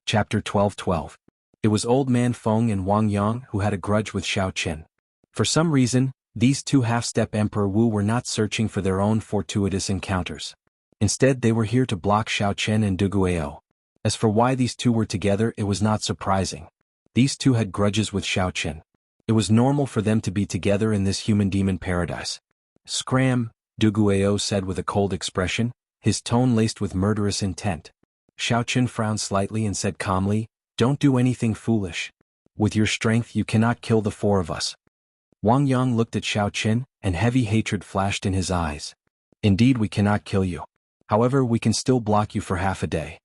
Chapter 12:12. It was Old Man Feng and Wang Yang who had a grudge with Xiao Qin. For some reason, these two half-step Emperor Wu were not searching for their own fortuitous encounters. Instead, they were here to block Xiao Qin and Du Guiyou. As for why these two were together, it was not surprising. These two had grudges with Xiao Qin. It was normal for them to be together in this human-demon paradise. Scram, Du Guiyou said with a cold expression, his tone laced with murderous intent. Xiao Qin frowned slightly and said calmly, "Don't do anything foolish. With your strength you cannot kill the four of us." Wang Yang looked at Xiao Qin, and heavy hatred flashed in his eyes. "Indeed we cannot kill you. However, we can still block you for half a day."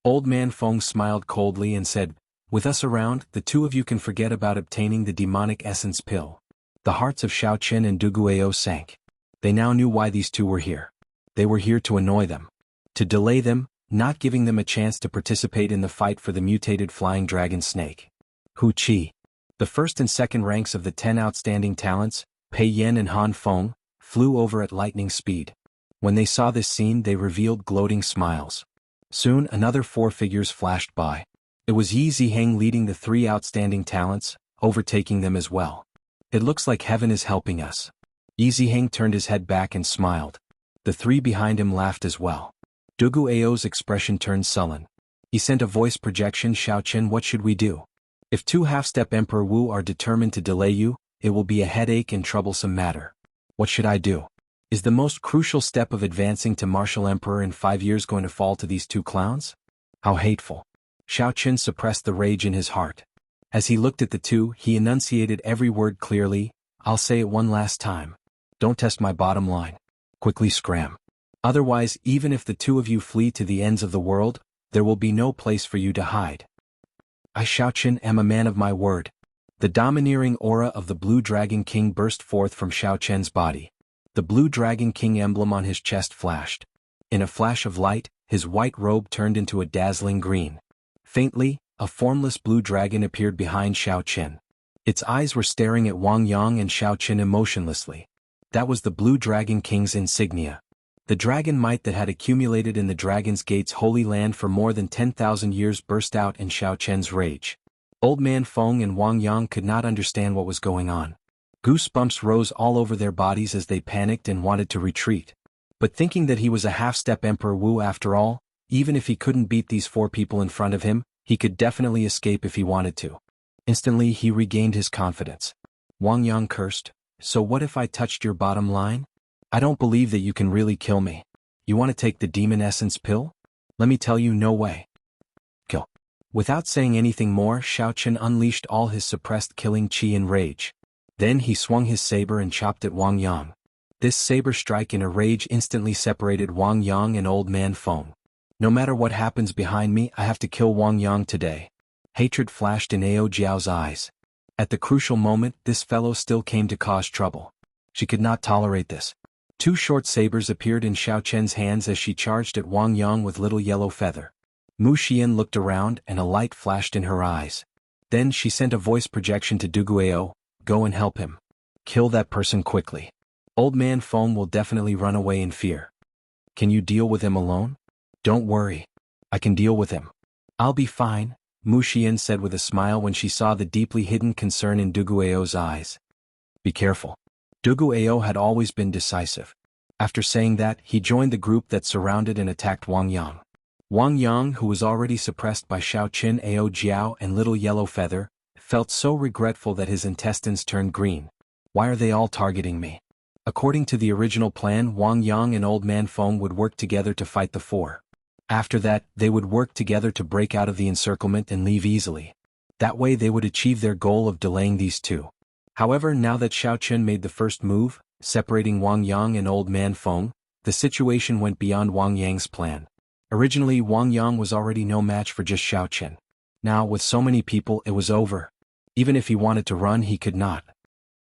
Old Man Feng smiled coldly and said, "With us around, the two of you can forget about obtaining the demonic essence pill." The hearts of Xiao Qin and Du Guiyou sank. They now knew why these two were here. They were here to annoy them. To delay them, not giving them a chance to participate in the fight for the mutated flying dragon snake. Hu Qi. The first and second ranks of the 10 outstanding talents, Pei Yan and Han Feng, flew over at lightning speed. When they saw this scene, they revealed gloating smiles. Soon another 4 figures flashed by. It was Yi Ziheng leading the 3 outstanding talents, overtaking them as well. "It looks like heaven is helping us." Yi Ziheng turned his head back and smiled. The 3 behind him laughed as well. Du Guiyou's expression turned sullen. He sent a voice projection, "Xiao Qin, what should we do? If 2 half-step Emperor Wu are determined to delay you, it will be a headache and troublesome matter. What should I do? Is the most crucial step of advancing to martial emperor in 5 years going to fall to these 2 clowns? How hateful." Xiao Qin suppressed the rage in his heart. As he looked at the 2, he enunciated every word clearly. "I'll say it one last time. Don't test my bottom line. Quickly scram. Otherwise, even if the 2 of you flee to the ends of the world, there will be no place for you to hide. I, Xiao Qin, am a man of my word." The domineering aura of the Blue Dragon King burst forth from Xiao Qin's body. The Blue Dragon King emblem on his chest flashed. In a flash of light, his white robe turned into a dazzling green. Faintly, a formless blue dragon appeared behind Xiao Qin. Its eyes were staring at Wang Yang and Xiao Qin emotionlessly. That was the Blue Dragon King's insignia. The dragon might that had accumulated in the Dragon's Gate's holy land for more than 10,000 years burst out in Xiao Qin's rage. Old Man Feng and Wang Yang could not understand what was going on. Goosebumps rose all over their bodies as they panicked and wanted to retreat. But thinking that he was a half-step Emperor Wu after all, even if he couldn't beat these 4 people in front of him, he could definitely escape if he wanted to. Instantly he regained his confidence. Wang Yang cursed, "So what if I touched your bottom line? I don't believe that you can really kill me. You want to take the demon essence pill? Let me tell you, no way. Kill." Without saying anything more, Xiao Qin unleashed all his suppressed killing chi in rage. Then he swung his saber and chopped at Wang Yang. This saber strike in a rage instantly separated Wang Yang and Old Man Feng. "No matter what happens behind me, I have to kill Wang Yang today." Hatred flashed in Ao Jiao's eyes. At the crucial moment, this fellow still came to cause trouble. She could not tolerate this. 2 short sabers appeared in Xiao Qin's hands as she charged at Wang Yang with little yellow feather. Mu Xian looked around and a light flashed in her eyes. Then she sent a voice projection to Du Guiyou, "Go and help him. Kill that person quickly. Old Man Feng will definitely run away in fear. Can you deal with him alone?" "Don't worry. I can deal with him. I'll be fine," Mu Xian said with a smile when she saw the deeply hidden concern in Du Guiyou's eyes. "Be careful." Du Guiyou had always been decisive. After saying that, he joined the group that surrounded and attacked Wang Yang. Wang Yang, who was already suppressed by Xiao Qin, Ao Jiao and Little Yellow Feather, felt so regretful that his intestines turned green. Why are they all targeting me? According to the original plan, Wang Yang and Old Man Feng would work together to fight the 4. After that, they would work together to break out of the encirclement and leave easily. That way they would achieve their goal of delaying these 2. However, now that Xiao Qin made the first move, separating Wang Yang and Old Man Feng, the situation went beyond Wang Yang's plan. Originally, Wang Yang was already no match for just Xiao Qin. Now, with so many people, it was over. Even if he wanted to run, he could not.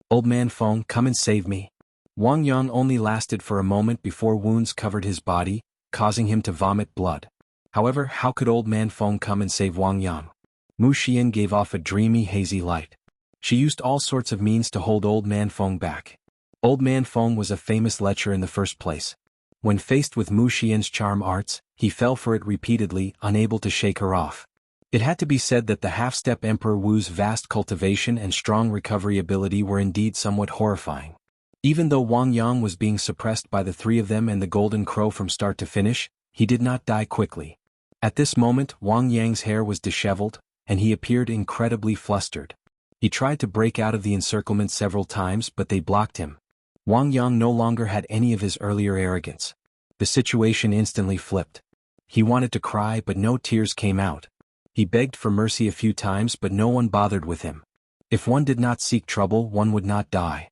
"Old Man Feng, come and save me." Wang Yang only lasted for a moment before wounds covered his body, causing him to vomit blood. However, how could Old Man Feng come and save Wang Yang? Mu Xian gave off a dreamy, hazy light. She used all sorts of means to hold Old Man Feng back. Old Man Feng was a famous lecher in the first place. When faced with Mu Xian's charm arts, he fell for it repeatedly, unable to shake her off. It had to be said that the half-step Emperor Wu's vast cultivation and strong recovery ability were indeed somewhat horrifying. Even though Wang Yang was being suppressed by the three of them and the Golden Crow from start to finish, he did not die quickly. At this moment, Wang Yang's hair was disheveled, and he appeared incredibly flustered. He tried to break out of the encirclement several times but they blocked him. Wang Yang no longer had any of his earlier arrogance. The situation instantly flipped. He wanted to cry but no tears came out. He begged for mercy a few times but no one bothered with him. If one did not seek trouble, one would not die.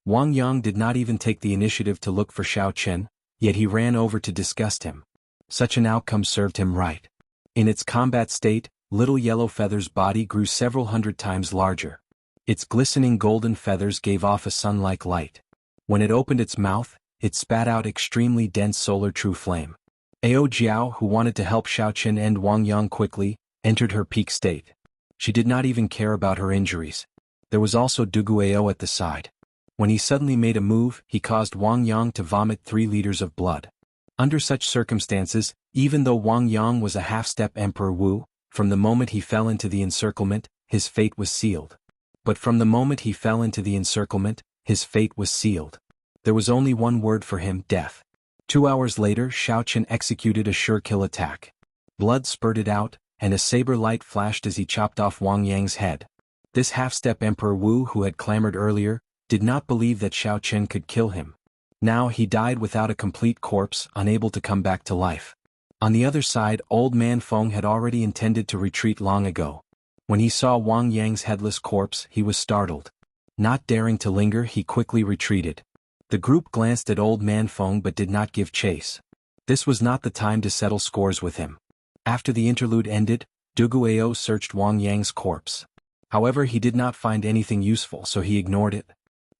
Wang Yang did not even take the initiative to look for Xiao Chen, yet he ran over to disgust him. Such an outcome served him right. In its combat state, Little Yellow Feather's body grew several hundred times larger. Its glistening golden feathers gave off a sun-like light. When it opened its mouth, it spat out extremely dense solar true flame. Ao Jiao, who wanted to help Xiao Chen end Wang Yang quickly, entered her peak state. She did not even care about her injuries. There was also Duguao at the side. When he suddenly made a move, he caused Wang Yang to vomit 3 liters of blood. Under such circumstances, even though Wang Yang was a half-step Emperor Wu, from the moment he fell into the encirclement, his fate was sealed. But from the moment he fell into the encirclement, his fate was sealed. There was only one word for him: death. 2 hours later, Xiao Chen executed a sure-kill attack. Blood spurted out, and a saber light flashed as he chopped off Wang Yang's head. This half-step Emperor Wu, who had clamored earlier, did not believe that Xiao Chen could kill him. Now he died without a complete corpse, unable to come back to life. On the other side, Old Man Feng had already intended to retreat long ago. When he saw Wang Yang's headless corpse, he was startled. Not daring to linger, he quickly retreated. The group glanced at Old Man Feng but did not give chase. This was not the time to settle scores with him. After the interlude ended, Duguao searched Wang Yang's corpse. However, he did not find anything useful, so he ignored it.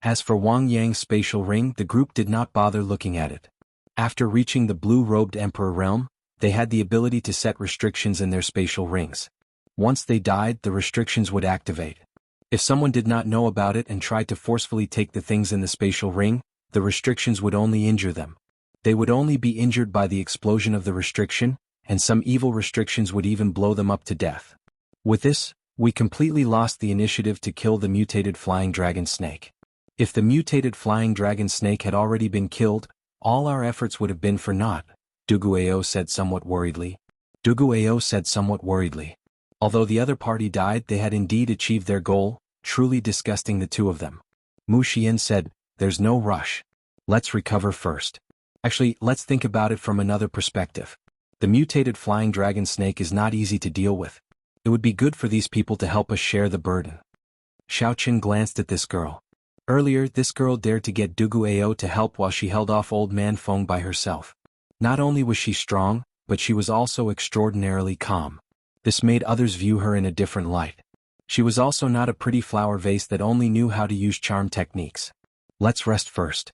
As for Wang Yang's spatial ring, the group did not bother looking at it. After reaching the blue-robed Emperor realm, they had the ability to set restrictions in their spatial rings. Once they died, the restrictions would activate. If someone did not know about it and tried to forcefully take the things in the spatial ring, the restrictions would only injure them. They would only be injured by the explosion of the restriction, and some evil restrictions would even blow them up to death. With this, we completely lost the initiative to kill the mutated flying dragon snake. If the mutated flying dragon snake had already been killed, all our efforts would have been for naught, Duguao said somewhat worriedly. Although the other party died, they had indeed achieved their goal, truly disgusting the two of them. Mu Xian said, "There's no rush. Let's recover first. Actually, let's think about it from another perspective. The mutated flying dragon snake is not easy to deal with. It would be good for these people to help us share the burden." Xiao Chen glanced at this girl. Earlier, this girl dared to get Duguao to help while she held off Old Man Feng by herself. Not only was she strong, but she was also extraordinarily calm. This made others view her in a different light. She was also not a pretty flower vase that only knew how to use charm techniques. Let's rest first.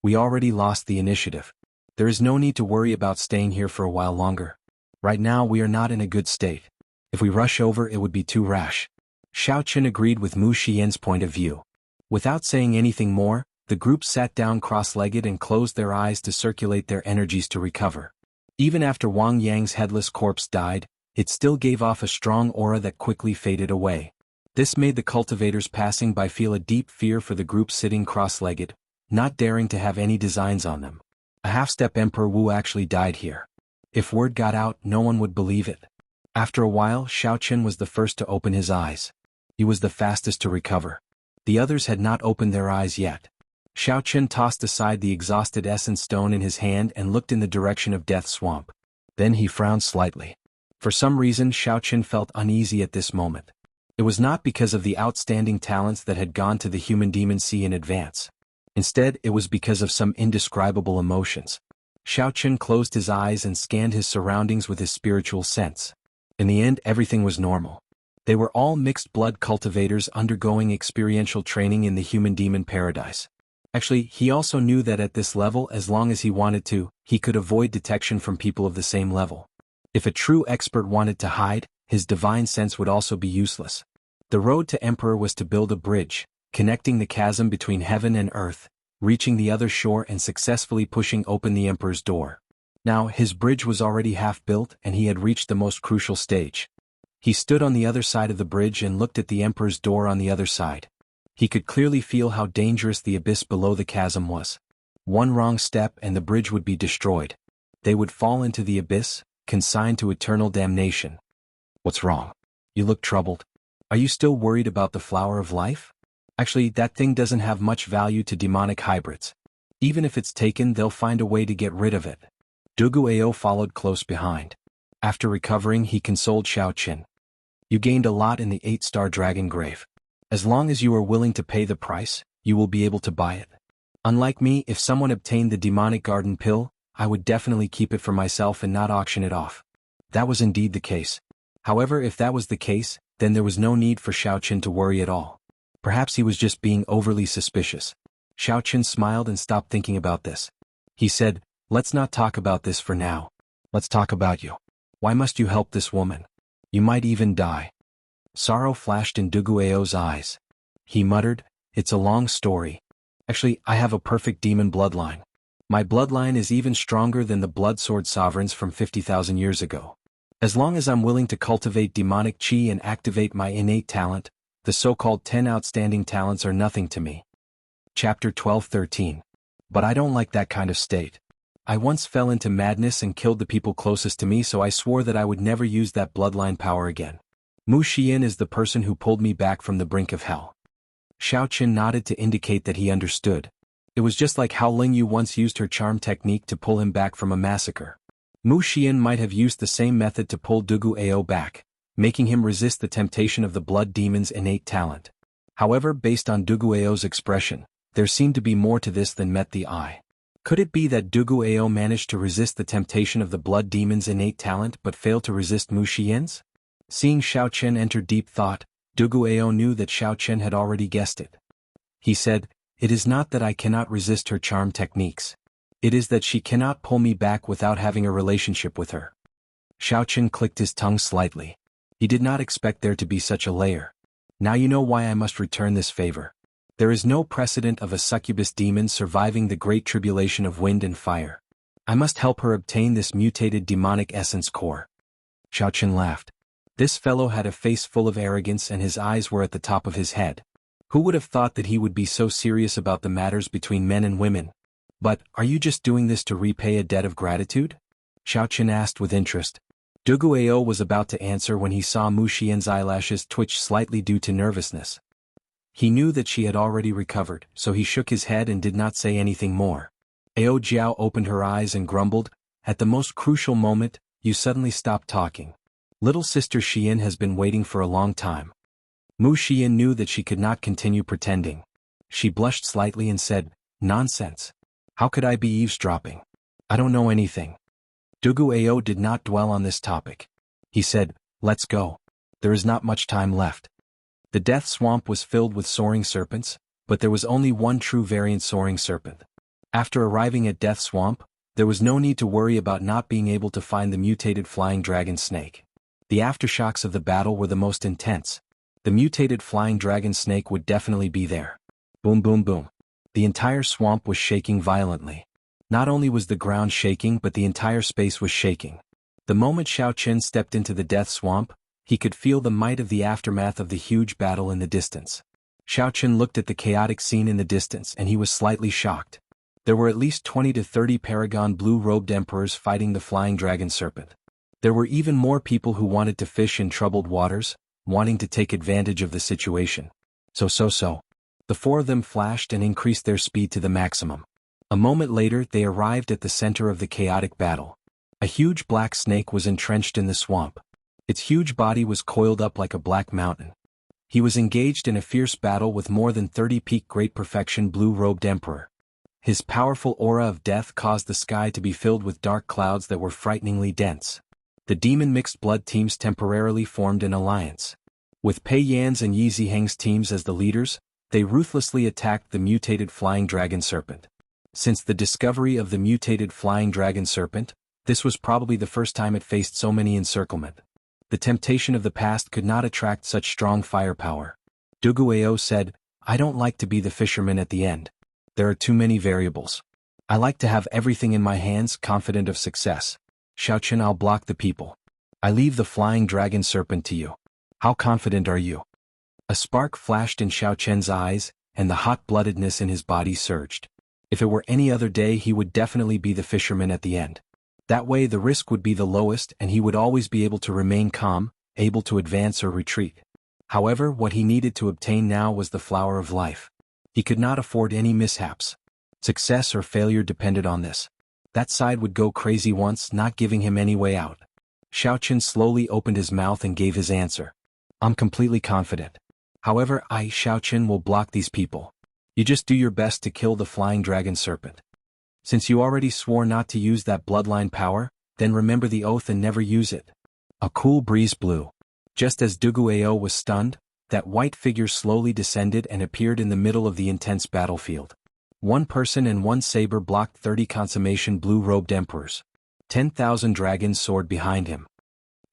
We already lost the initiative. There is no need to worry about staying here for a while longer. Right now we are not in a good state. If we rush over, it would be too rash. Xiao Chen agreed with Mu Xian's point of view. Without saying anything more, the group sat down cross-legged and closed their eyes to circulate their energies to recover. Even after Wang Yang's headless corpse died, it still gave off a strong aura that quickly faded away. This made the cultivators passing by feel a deep fear for the group sitting cross-legged, not daring to have any designs on them. A half-step Emperor Wu actually died here. If word got out, no one would believe it. After a while, Xiao Chen was the first to open his eyes. He was the fastest to recover. The others had not opened their eyes yet. Xiao Chen tossed aside the exhausted essence stone in his hand and looked in the direction of Death Swamp. Then he frowned slightly. For some reason, Xiao Chen felt uneasy at this moment. It was not because of the outstanding talents that had gone to the Human Demon Sea in advance. Instead, it was because of some indescribable emotions. Xiao Chen closed his eyes and scanned his surroundings with his spiritual sense. In the end, everything was normal. They were all mixed-blood cultivators undergoing experiential training in the Human Demon Paradise. Actually, he also knew that at this level, as long as he wanted to, he could avoid detection from people of the same level. If a true expert wanted to hide, his divine sense would also be useless. The road to Emperor was to build a bridge, connecting the chasm between heaven and earth, reaching the other shore and successfully pushing open the Emperor's door. Now, his bridge was already half built and he had reached the most crucial stage. He stood on the other side of the bridge and looked at the Emperor's door on the other side. He could clearly feel how dangerous the abyss below the chasm was. One wrong step and the bridge would be destroyed. They would fall into the abyss, consigned to eternal damnation. What's wrong? You look troubled. Are you still worried about the flower of life? Actually, that thing doesn't have much value to demonic hybrids. Even if it's taken, they'll find a way to get rid of it. Duguao followed close behind. After recovering, he consoled Xiaoqin. You gained a lot in the 8-star dragon grave. As long as you are willing to pay the price, you will be able to buy it. Unlike me, if someone obtained the demonic garden pill, I would definitely keep it for myself and not auction it off. That was indeed the case. However, if that was the case, then there was no need for Xiaoqin to worry at all. Perhaps he was just being overly suspicious. Xiaoqin smiled and stopped thinking about this. He said, "Let's not talk about this for now. Let's talk about you. Why must you help this woman? You might even die." Sorrow flashed in Duguao's eyes. He muttered, "It's a long story. Actually, I have a perfect demon bloodline. My bloodline is even stronger than the Bloodsword sovereigns from 50,000 years ago. As long as I'm willing to cultivate demonic chi and activate my innate talent, the so-called 10 outstanding talents are nothing to me." Chapter 12:13. But I don't like that kind of state. I once fell into madness and killed the people closest to me, so I swore that I would never use that bloodline power again. Mu Xian is the person who pulled me back from the brink of hell. Xiaoqin nodded to indicate that he understood. It was just like how Ling Yu once used her charm technique to pull him back from a massacre. Mu Xian might have used the same method to pull Duguao back, making him resist the temptation of the blood demon's innate talent. However, based on Duguao's expression, there seemed to be more to this than met the eye. Could it be that Duguao managed to resist the temptation of the blood demon's innate talent but failed to resist Mu Xian's? Seeing Xiaoqin enter deep thought, Duguao knew that Xiaoqin had already guessed it. He said, "It is not that I cannot resist her charm techniques. It is that she cannot pull me back without having a relationship with her." Xiaoqin clicked his tongue slightly. He did not expect there to be such a layer. "Now you know why I must return this favor. There is no precedent of a succubus demon surviving the great tribulation of wind and fire. I must help her obtain this mutated demonic essence core." Xiaoqin laughed. This fellow had a face full of arrogance and his eyes were at the top of his head. Who would have thought that he would be so serious about the matters between men and women? "But, are you just doing this to repay a debt of gratitude?" Xiaoqin asked with interest. Duguao was about to answer when he saw Mu Xian's eyelashes twitch slightly due to nervousness. He knew that she had already recovered, so he shook his head and did not say anything more. Ao Jiao opened her eyes and grumbled, "At the most crucial moment, you suddenly stopped talking. Little sister Xian has been waiting for a long time." Mu Xian knew that she could not continue pretending. She blushed slightly and said, "Nonsense. How could I be eavesdropping? I don't know anything." Duguao did not dwell on this topic. He said, "Let's go. There is not much time left." The death swamp was filled with soaring serpents, but there was only one true variant soaring serpent. After arriving at Death Swamp, there was no need to worry about not being able to find the mutated flying dragon snake. The aftershocks of the battle were the most intense. The mutated flying dragon snake would definitely be there. Boom boom boom. The entire swamp was shaking violently. Not only was the ground shaking but the entire space was shaking. The moment Xiaoqin stepped into the death swamp, he could feel the might of the aftermath of the huge battle in the distance. Xiaoqin looked at the chaotic scene in the distance and he was slightly shocked. There were at least 20 to 30 Paragon blue-robed emperors fighting the flying dragon serpent. There were even more people who wanted to fish in troubled waters, wanting to take advantage of the situation. So. The four of them flashed and increased their speed to the maximum. A moment later they arrived at the center of the chaotic battle. A huge black snake was entrenched in the swamp. Its huge body was coiled up like a black mountain. He was engaged in a fierce battle with more than 30 peak great perfection blue-robed emperor. His powerful aura of death caused the sky to be filled with dark clouds that were frighteningly dense. The demon mixed blood teams temporarily formed an alliance. With Pei Yan's and Yi Ziheng's teams as the leaders, they ruthlessly attacked the mutated flying dragon serpent. Since the discovery of the mutated flying dragon serpent, this was probably the first time it faced so many encirclement. The temptation of the past could not attract such strong firepower. Duguao said, "I don't like to be the fisherman at the end. There are too many variables. I like to have everything in my hands, confident of success. Xiaoqin, I'll block the people." I leave the flying dragon serpent to you. How confident are you? A spark flashed in Xiao Chen's eyes, and the hot-bloodedness in his body surged. If it were any other day, he would definitely be the fisherman at the end. That way the risk would be the lowest and he would always be able to remain calm, able to advance or retreat. However, what he needed to obtain now was the flower of life. He could not afford any mishaps. Success or failure depended on this. That side would go crazy once, not giving him any way out. Xiao Chen slowly opened his mouth and gave his answer. I'm completely confident. However, I, Xiao Chen, will block these people. You just do your best to kill the flying dragon serpent. Since you already swore not to use that bloodline power, then remember the oath and never use it. A cool breeze blew. Just as Duguayou was stunned, that white figure slowly descended and appeared in the middle of the intense battlefield. One person and one saber blocked 30 consummation blue-robed emperors. 10,000 dragons soared behind him.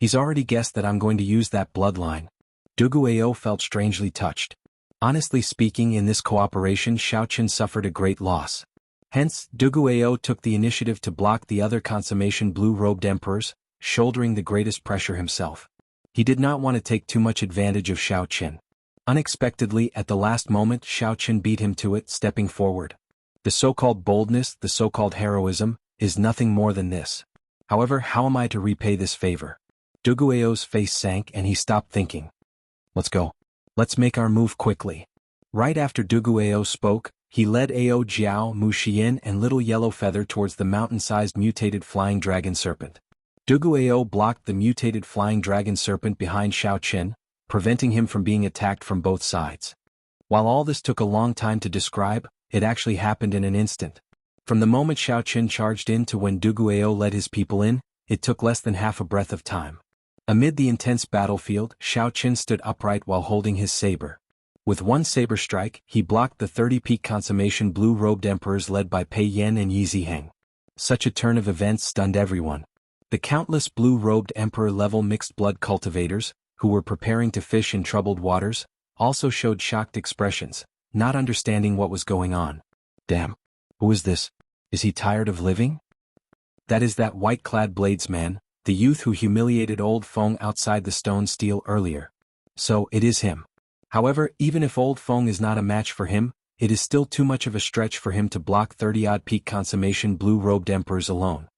He's already guessed that I'm going to use that bloodline. Duguayou felt strangely touched. Honestly speaking, in this cooperation Xiao Chen suffered a great loss. Hence, Duguayou took the initiative to block the other consummation blue-robed emperors, shouldering the greatest pressure himself. He did not want to take too much advantage of Xiao Chen. Unexpectedly, at the last moment, Xiao Chen beat him to it, stepping forward. The so-called boldness, the so-called heroism, is nothing more than this. However, how am I to repay this favor? Duguayou's face sank and he stopped thinking. Let's go. Let's make our move quickly. Right after Duguayou spoke, he led Ao Jiao, Mu Xian and Little Yellow Feather towards the mountain-sized mutated flying dragon serpent. Duguayou blocked the mutated flying dragon serpent behind Xiao Chen, preventing him from being attacked from both sides. While all this took a long time to describe, it actually happened in an instant. From the moment Xiao Chen charged in to when Duguayou led his people in, it took less than half a breath of time. Amid the intense battlefield, Xiao Chen stood upright while holding his saber. With one saber strike, he blocked the 30 peak consummation blue-robed emperors led by Pei Yan and Yi Ziheng. Such a turn of events stunned everyone. The countless blue-robed emperor-level mixed-blood cultivators, who were preparing to fish in troubled waters, also showed shocked expressions, not understanding what was going on. Damn. Who is this? Is he tired of living? That is that white-clad bladesman, the youth who humiliated Old Feng outside the stone steel earlier. So, it is him. However, even if Old Feng is not a match for him, it is still too much of a stretch for him to block 30-odd peak consummation blue-robed emperors alone.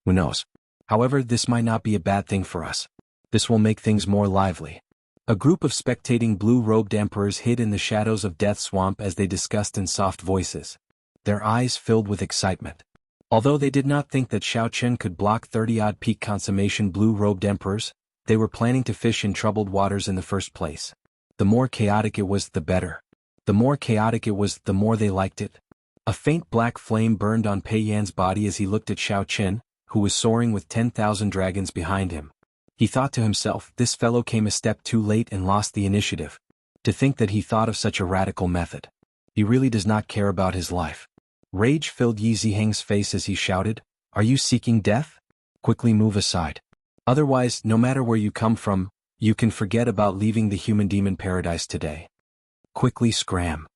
Who knows? However, this might not be a bad thing for us. This will make things more lively. A group of spectating blue-robed emperors hid in the shadows of Death Swamp as they discussed in soft voices. Their eyes filled with excitement. Although they did not think that Xiao Chen could block 30-odd peak consummation blue-robed emperors, they were planning to fish in troubled waters in the first place. The more chaotic it was, the better. The more chaotic it was, the more they liked it. A faint black flame burned on Pei Yan's body as he looked at Xiao Chen, who was soaring with 10,000 dragons behind him. He thought to himself, this fellow came a step too late and lost the initiative. To think that he thought of such a radical method. He really does not care about his life. Rage filled Yi Ziheng's face as he shouted, "Are you seeking death? Quickly move aside. Otherwise, no matter where you come from, you can forget about leaving the human-demon paradise today. Quickly scram."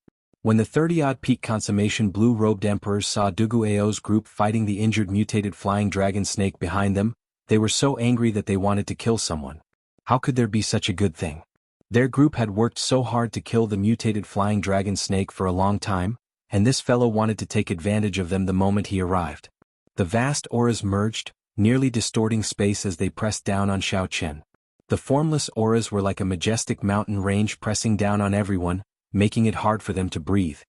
When the 30-odd peak consummation blue-robed emperors saw Duguayou's group fighting the injured mutated flying dragon snake behind them, they were so angry that they wanted to kill someone. How could there be such a good thing? Their group had worked so hard to kill the mutated flying dragon snake for a long time, and this fellow wanted to take advantage of them the moment he arrived. The vast auras merged, nearly distorting space as they pressed down on Xiao Chen. The formless auras were like a majestic mountain range pressing down on everyone, making it hard for them to breathe.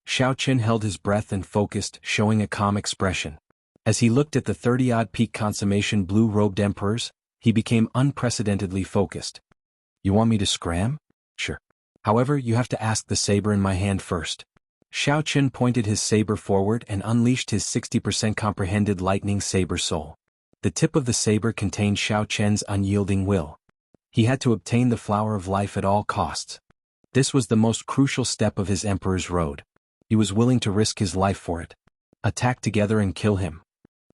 Xiao Chen held his breath and focused, showing a calm expression. As he looked at the 30-odd peak consummation blue-robed emperors, he became unprecedentedly focused. You want me to scram? Sure. However, you have to ask the saber in my hand first. Xiao Chen pointed his saber forward and unleashed his 60% comprehended lightning saber soul. The tip of the saber contained Xiao Chen's unyielding will. He had to obtain the flower of life at all costs. This was the most crucial step of his emperor's road. He was willing to risk his life for it. Attack together and kill him.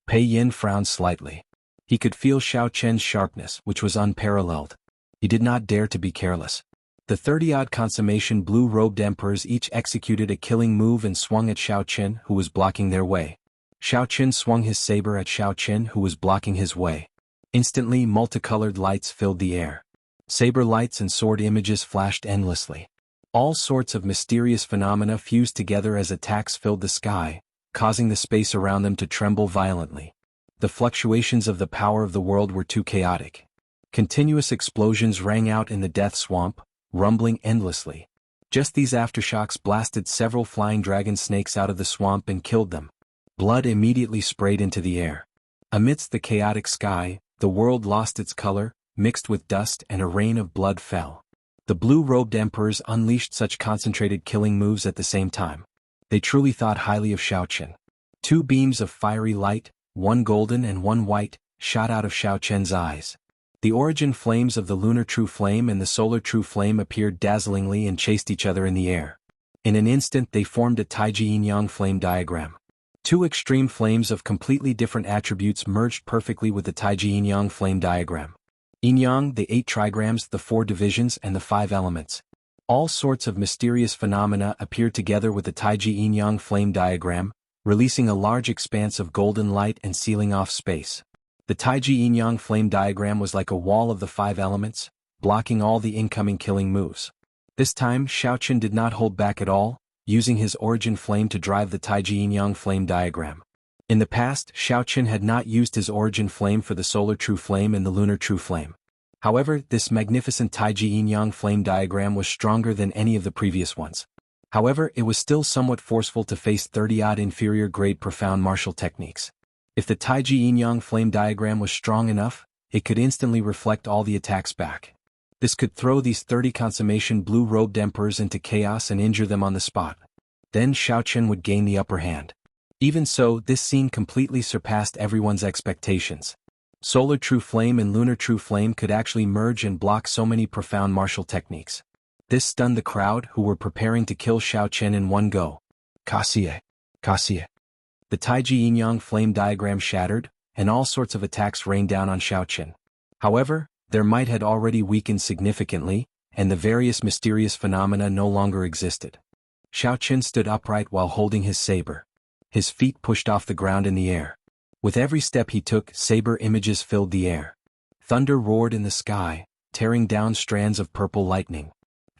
Pei Yin frowned slightly. He could feel Xiao Chen's sharpness, which was unparalleled. He did not dare to be careless. The 30-odd consummation blue-robed emperors each executed a killing move and swung at Xiao Chen, who was blocking their way. Xiao Chen swung his saber at Xiao Chen, who was blocking his way. Instantly, multicolored lights filled the air. Saber lights and sword images flashed endlessly. All sorts of mysterious phenomena fused together as attacks filled the sky, causing the space around them to tremble violently. The fluctuations of the power of the world were too chaotic. Continuous explosions rang out in the death swamp, rumbling endlessly. Just these aftershocks blasted several flying dragon snakes out of the swamp and killed them. Blood immediately sprayed into the air. Amidst the chaotic sky, the world lost its color, mixed with dust, and a rain of blood fell. The blue-robed emperors unleashed such concentrated killing moves at the same time. They truly thought highly of Xiaoqian. 2 beams of fiery light, one golden and one white, shot out of Xiaoqian's eyes. The origin flames of the lunar true flame and the solar true flame appeared dazzlingly and chased each other in the air. In an instant they formed a Taiji yin-yang flame diagram. 2 extreme flames of completely different attributes merged perfectly with the Taiji yin-yang flame diagram. Yin-yang, the 8 trigrams, the 4 divisions, and the 5 elements. All sorts of mysterious phenomena appeared together with the Taiji yin-yang flame diagram, releasing a large expanse of golden light and sealing off space. The Taiji yin-yang flame diagram was like a wall of the 5 elements, blocking all the incoming killing moves. This time, Xiaoqian did not hold back at all, using his origin flame to drive the Taiji yin-yang flame diagram. In the past, Xiaoqian had not used his origin flame for the solar true flame and the lunar true flame. However, this magnificent Taiji yin-yang flame diagram was stronger than any of the previous ones. However, it was still somewhat forceful to face 30-odd inferior-grade profound martial techniques. If the Taiji yin-yang flame diagram was strong enough, it could instantly reflect all the attacks back. This could throw these 30 consummation blue-robed emperors into chaos and injure them on the spot. Then Xiaoqian would gain the upper hand. Even so, this scene completely surpassed everyone's expectations. Solar True Flame and Lunar True Flame could actually merge and block so many profound martial techniques. This stunned the crowd, who were preparing to kill Xiaoqian in one go. Kaxie! Kaxie! The Taiji yin-yang flame diagram shattered, and all sorts of attacks rained down on Xiaoqian. However, their might had already weakened significantly, and the various mysterious phenomena no longer existed. Xiaoqian stood upright while holding his saber. His feet pushed off the ground in the air. With every step he took, saber images filled the air. Thunder roared in the sky, tearing down strands of purple lightning.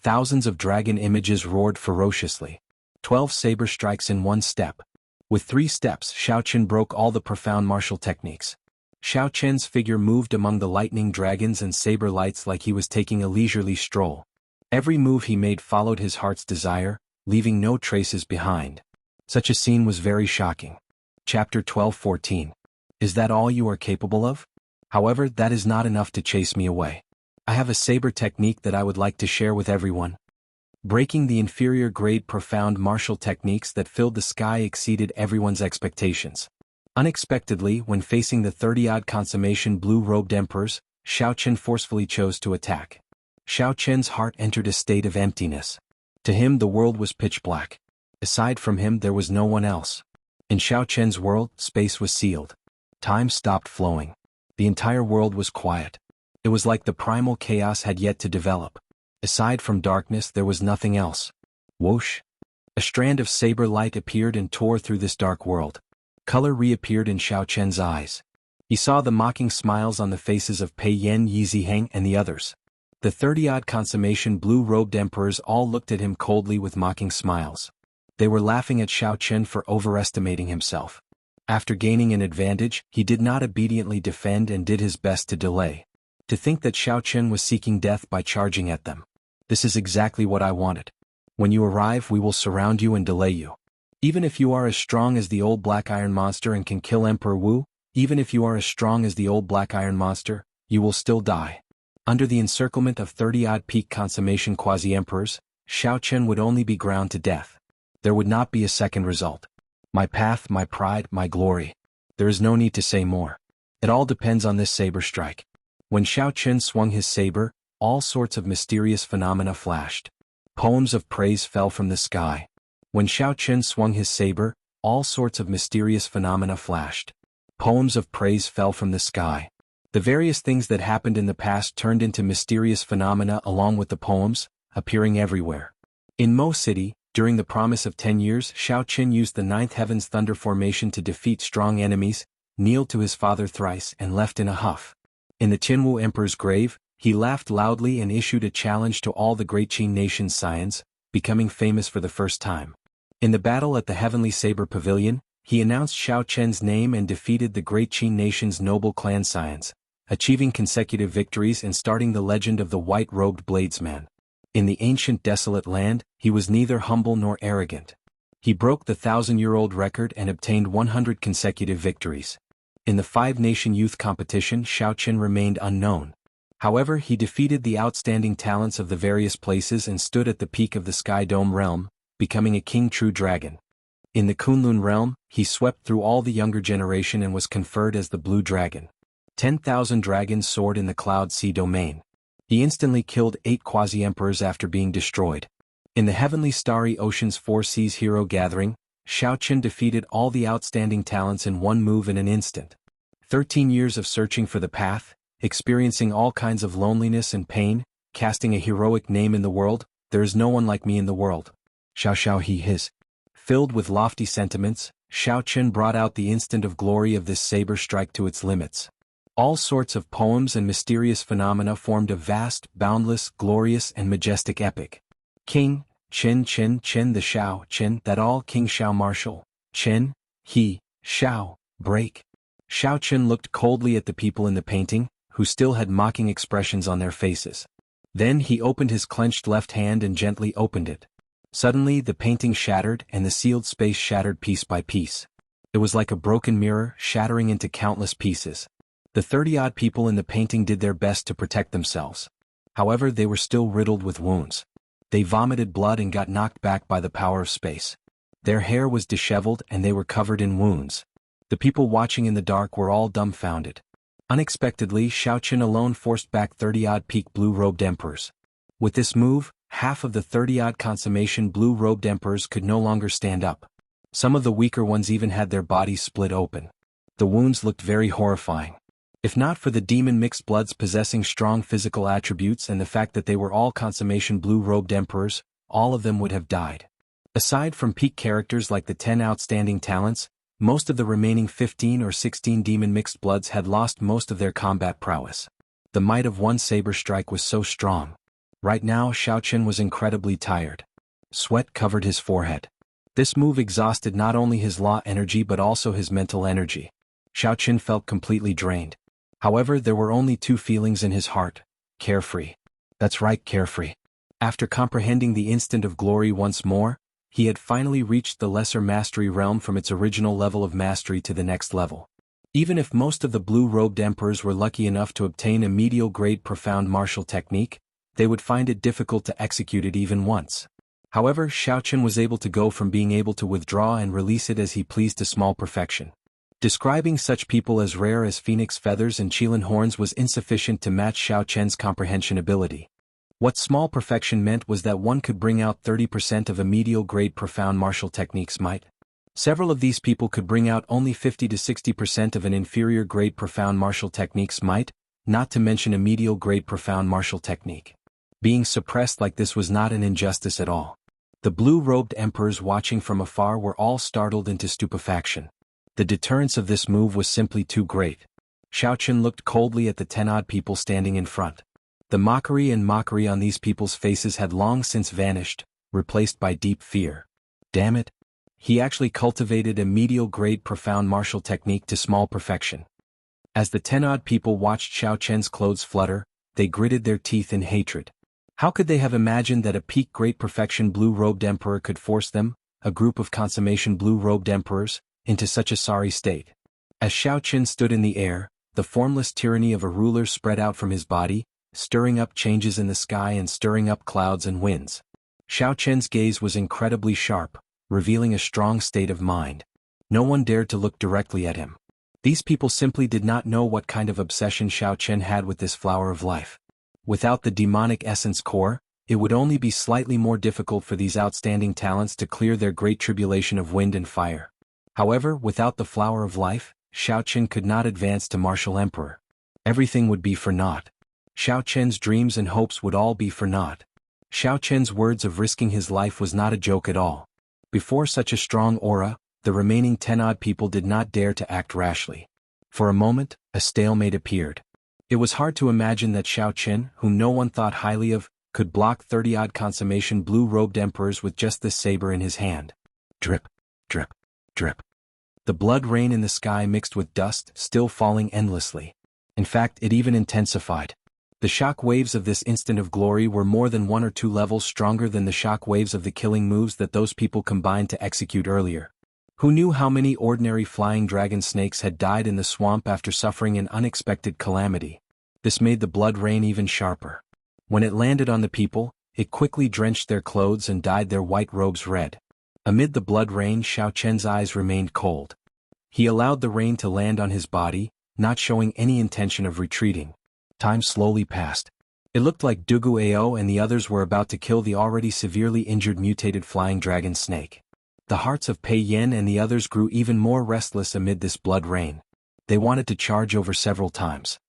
Thousands of dragon images roared ferociously. 12 saber strikes in one step. With 3 steps, Xiaoqian broke all the profound martial techniques. Xiaoqian's figure moved among the lightning dragons and saber lights like he was taking a leisurely stroll. Every move he made followed his heart's desire, leaving no traces behind. Such a scene was very shocking. Chapter 12:14. Is that all you are capable of? However, that is not enough to chase me away. I have a saber technique that I would like to share with everyone. Breaking the inferior grade profound martial techniques that filled the sky exceeded everyone's expectations. Unexpectedly, when facing the 30-odd consummation blue-robed emperors, Xiaoqian forcefully chose to attack. Xiaoqian's heart entered a state of emptiness. To him the world was pitch black. Aside from him there was no one else. In Xiaoqian's world, space was sealed. Time stopped flowing. The entire world was quiet. It was like the primal chaos had yet to develop. Aside from darkness there was nothing else. Whoosh! A strand of saber light appeared and tore through this dark world. Color reappeared in Xiaoqian's eyes. He saw the mocking smiles on the faces of Pei Yan, Yiziheng, and the others. The 30-odd consummation blue-robed emperors all looked at him coldly with mocking smiles. They were laughing at Xiaoqian for overestimating himself. After gaining an advantage, he did not obediently defend and did his best to delay. To think that Xiaoqian was seeking death by charging at them. This is exactly what I wanted. When you arrive, we will surround you and delay you. Even if you are as strong as the old black iron monster and can kill Emperor Wu, even if you are as strong as the old black iron monster, you will still die. Under the encirclement of 30-odd peak consummation quasi-emperors, Xiaoqian would only be ground to death. There would not be a second result. My path, my pride, my glory. There is no need to say more. It all depends on this saber strike. When Xiaoqian swung his saber, all sorts of mysterious phenomena flashed. Poems of praise fell from the sky. When Xiaoqian swung his saber, all sorts of mysterious phenomena flashed. Poems of praise fell from the sky. The various things that happened in the past turned into mysterious phenomena along with the poems, appearing everywhere. In Mo City, during the promise of 10 years, Xiaoqian used the 9th Heaven's Thunder formation to defeat strong enemies, kneeled to his father thrice and left in a huff. In the Qinwu Emperor's grave, he laughed loudly and issued a challenge to all the great Qin nation's scions, becoming famous for the first time. In the battle at the Heavenly Saber Pavilion, he announced Xiao Chen's name and defeated the great Qin nation's noble clan scions, achieving consecutive victories and starting the legend of the white-robed bladesman. In the ancient desolate land, he was neither humble nor arrogant. He broke the 1,000-year-old record and obtained 100 consecutive victories. In the five-nation youth competition, Xiao Chen remained unknown. However, he defeated the outstanding talents of the various places and stood at the peak of the Sky Dome realm, becoming a king true dragon. In the Kunlun realm, he swept through all the younger generation and was conferred as the Blue Dragon. 10,000 dragons soared in the Cloud Sea domain. He instantly killed 8 quasi-emperors after being destroyed. In the Heavenly Starry Ocean's Four Seas Hero Gathering, Xiao Chen defeated all the outstanding talents in one move in an instant. 13 years of searching for the path, experiencing all kinds of loneliness and pain, casting a heroic name in the world, there is no one like me in the world. Xiao Xiao he his. Filled with lofty sentiments, Xiao Chen brought out the instant of glory of this saber strike to its limits. All sorts of poems and mysterious phenomena formed a vast, boundless, glorious and majestic epic. King, Chen Chen Chen the Xiao Chen that all King Xiao martial, Chen, he, Xiao, break. Xiao Chen looked coldly at the people in the painting, who still had mocking expressions on their faces. Then he opened his clenched left hand and gently opened it. Suddenly the painting shattered and the sealed space shattered piece by piece. It was like a broken mirror shattering into countless pieces. The 30-odd people in the painting did their best to protect themselves. However, they were still riddled with wounds. They vomited blood and got knocked back by the power of space. Their hair was disheveled and they were covered in wounds. The people watching in the dark were all dumbfounded. Unexpectedly, Xiao Chen alone forced back 30-odd peak blue-robed emperors. With this move, half of the 30-odd consummation blue-robed emperors could no longer stand up. Some of the weaker ones even had their bodies split open. The wounds looked very horrifying. If not for the demon mixed bloods possessing strong physical attributes and the fact that they were all consummation blue-robed emperors, all of them would have died. Aside from peak characters like the 10 outstanding talents, most of the remaining 15 or 16 demon mixed bloods had lost most of their combat prowess. The might of one saber strike was so strong. Right now Xiao Chen was incredibly tired. Sweat covered his forehead. This move exhausted not only his law energy but also his mental energy. Xiao Chen felt completely drained. However, there were only two feelings in his heart: carefree. That's right, carefree. After comprehending the instant of glory once more, he had finally reached the lesser mastery realm from its original level of mastery to the next level. Even if most of the blue-robed emperors were lucky enough to obtain a medial-grade profound martial technique, they would find it difficult to execute it even once. However, Xiao Chen was able to go from being able to withdraw and release it as he pleased to small perfection. Describing such people as rare as phoenix feathers and qilin horns was insufficient to match Xiao Chen's comprehension ability. What small perfection meant was that one could bring out 30% of a medial-grade profound martial technique's might. Several of these people could bring out only 50 to 60% of an inferior-grade profound martial technique's might, not to mention a medial-grade profound martial technique. Being suppressed like this was not an injustice at all. The blue-robed emperors watching from afar were all startled into stupefaction. The deterrence of this move was simply too great. Xiao Chen looked coldly at the 10-odd people standing in front. The mockery on these people's faces had long since vanished, replaced by deep fear. Damn it! He actually cultivated a medial-grade profound martial technique to small perfection. As the 10-odd people watched Xiao Chen's clothes flutter, they gritted their teeth in hatred. How could they have imagined that a peak great perfection blue-robed emperor could force them, a group of consummation blue-robed emperors, into such a sorry state? As Xiao Chen stood in the air, the formless tyranny of a ruler spread out from his body, stirring up changes in the sky and stirring up clouds and winds. Xiao Chen's gaze was incredibly sharp, revealing a strong state of mind. No one dared to look directly at him. These people simply did not know what kind of obsession Xiao Chen had with this flower of life. Without the demonic essence core, it would only be slightly more difficult for these outstanding talents to clear their great tribulation of wind and fire. However, without the flower of life, Xiao Chen could not advance to martial emperor. Everything would be for naught. Xiao Chen's dreams and hopes would all be for naught. Xiao Chen's words of risking his life was not a joke at all. Before such a strong aura, the remaining 10-odd people did not dare to act rashly. For a moment, a stalemate appeared. It was hard to imagine that Xiao Qin, whom no one thought highly of, could block 30-odd consummation blue-robed emperors with just this saber in his hand. Drip, drip, drip. The blood rain in the sky mixed with dust, still falling endlessly. In fact, it even intensified. The shock waves of this instant of glory were more than 1 or 2 levels stronger than the shock waves of the killing moves that those people combined to execute earlier. Who knew how many ordinary flying dragon snakes had died in the swamp after suffering an unexpected calamity? This made the blood rain even sharper. When it landed on the people, it quickly drenched their clothes and dyed their white robes red. Amid the blood rain, Xiao Chen's eyes remained cold. He allowed the rain to land on his body, not showing any intention of retreating. Time slowly passed. It looked like Dugu Ao and the others were about to kill the already severely injured mutated flying dragon snake. The hearts of Pei Yan and the others grew even more restless amid this blood rain. They wanted to charge over several times.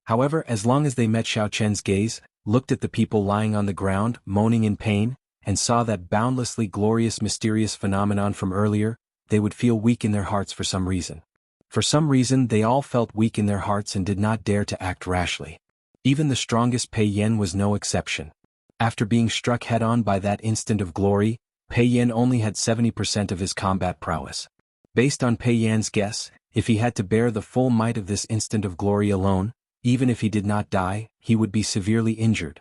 However, as long as they met Xiao Chen's gaze, looked at the people lying on the ground, moaning in pain, and saw that boundlessly glorious mysterious phenomenon from earlier, they would feel weak in their hearts for some reason. For some reason they all felt weak in their hearts and did not dare to act rashly. Even the strongest Pei Yan was no exception. After being struck head-on by that instant of glory, Pei Yan only had 70% of his combat prowess. Based on Pei Yan's guess, if he had to bear the full might of this instant of glory alone, even if he did not die, he would be severely injured.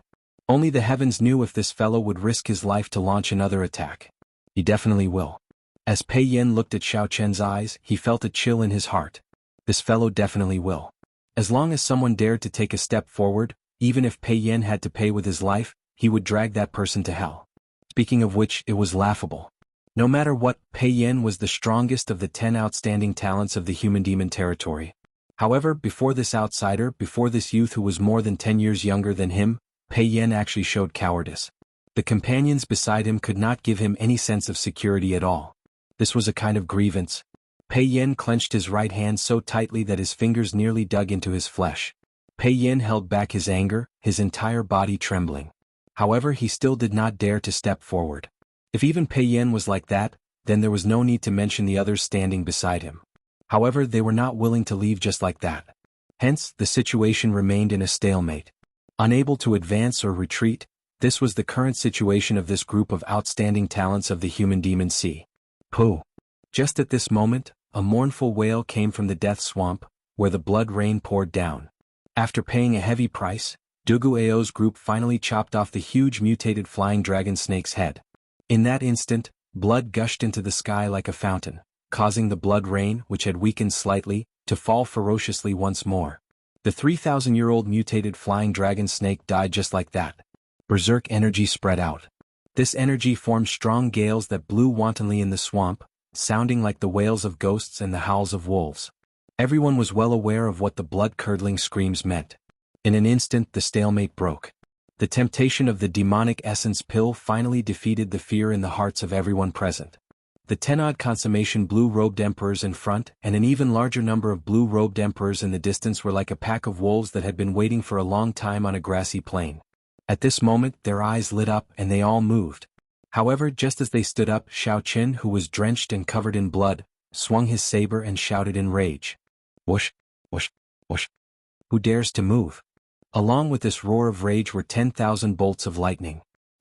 Only the heavens knew if this fellow would risk his life to launch another attack. He definitely will. As Pei Yan looked at Xiao Chen's eyes, he felt a chill in his heart. This fellow definitely will. As long as someone dared to take a step forward, even if Pei Yan had to pay with his life, he would drag that person to hell. Speaking of which, it was laughable. No matter what, Pei Yan was the strongest of the 10 outstanding talents of the human-demon territory. However, before this outsider, before this youth who was more than 10 years younger than him, Pei Yan actually showed cowardice. The companions beside him could not give him any sense of security at all. This was a kind of grievance. Pei Yan clenched his right hand so tightly that his fingers nearly dug into his flesh. Pei Yan held back his anger, his entire body trembling. However, he still did not dare to step forward. If even Pei Yan was like that, then there was no need to mention the others standing beside him. However, they were not willing to leave just like that. Hence, the situation remained in a stalemate. Unable to advance or retreat, this was the current situation of this group of outstanding talents of the human demon sea. Pooh! Just at this moment, a mournful wail came from the death swamp, where the blood rain poured down. After paying a heavy price, Dugu Ao's group finally chopped off the huge mutated flying dragon snake's head. In that instant, blood gushed into the sky like a fountain, causing the blood rain, which had weakened slightly, to fall ferociously once more. The 3,000-year-old mutated flying dragon snake died just like that. Berserk energy spread out. This energy formed strong gales that blew wantonly in the swamp, sounding like the wails of ghosts and the howls of wolves. Everyone was well aware of what the blood-curdling screams meant. In an instant the stalemate broke. The temptation of the demonic essence pill finally defeated the fear in the hearts of everyone present. The 10-odd consummation blue-robed emperors in front and an even larger number of blue-robed emperors in the distance were like a pack of wolves that had been waiting for a long time on a grassy plain. At this moment their eyes lit up and they all moved. However, just as they stood up, Xiao Qin, who was drenched and covered in blood, swung his saber and shouted in rage. Whoosh, whoosh, whoosh. Who dares to move? Along with this roar of rage were 10,000 bolts of lightning.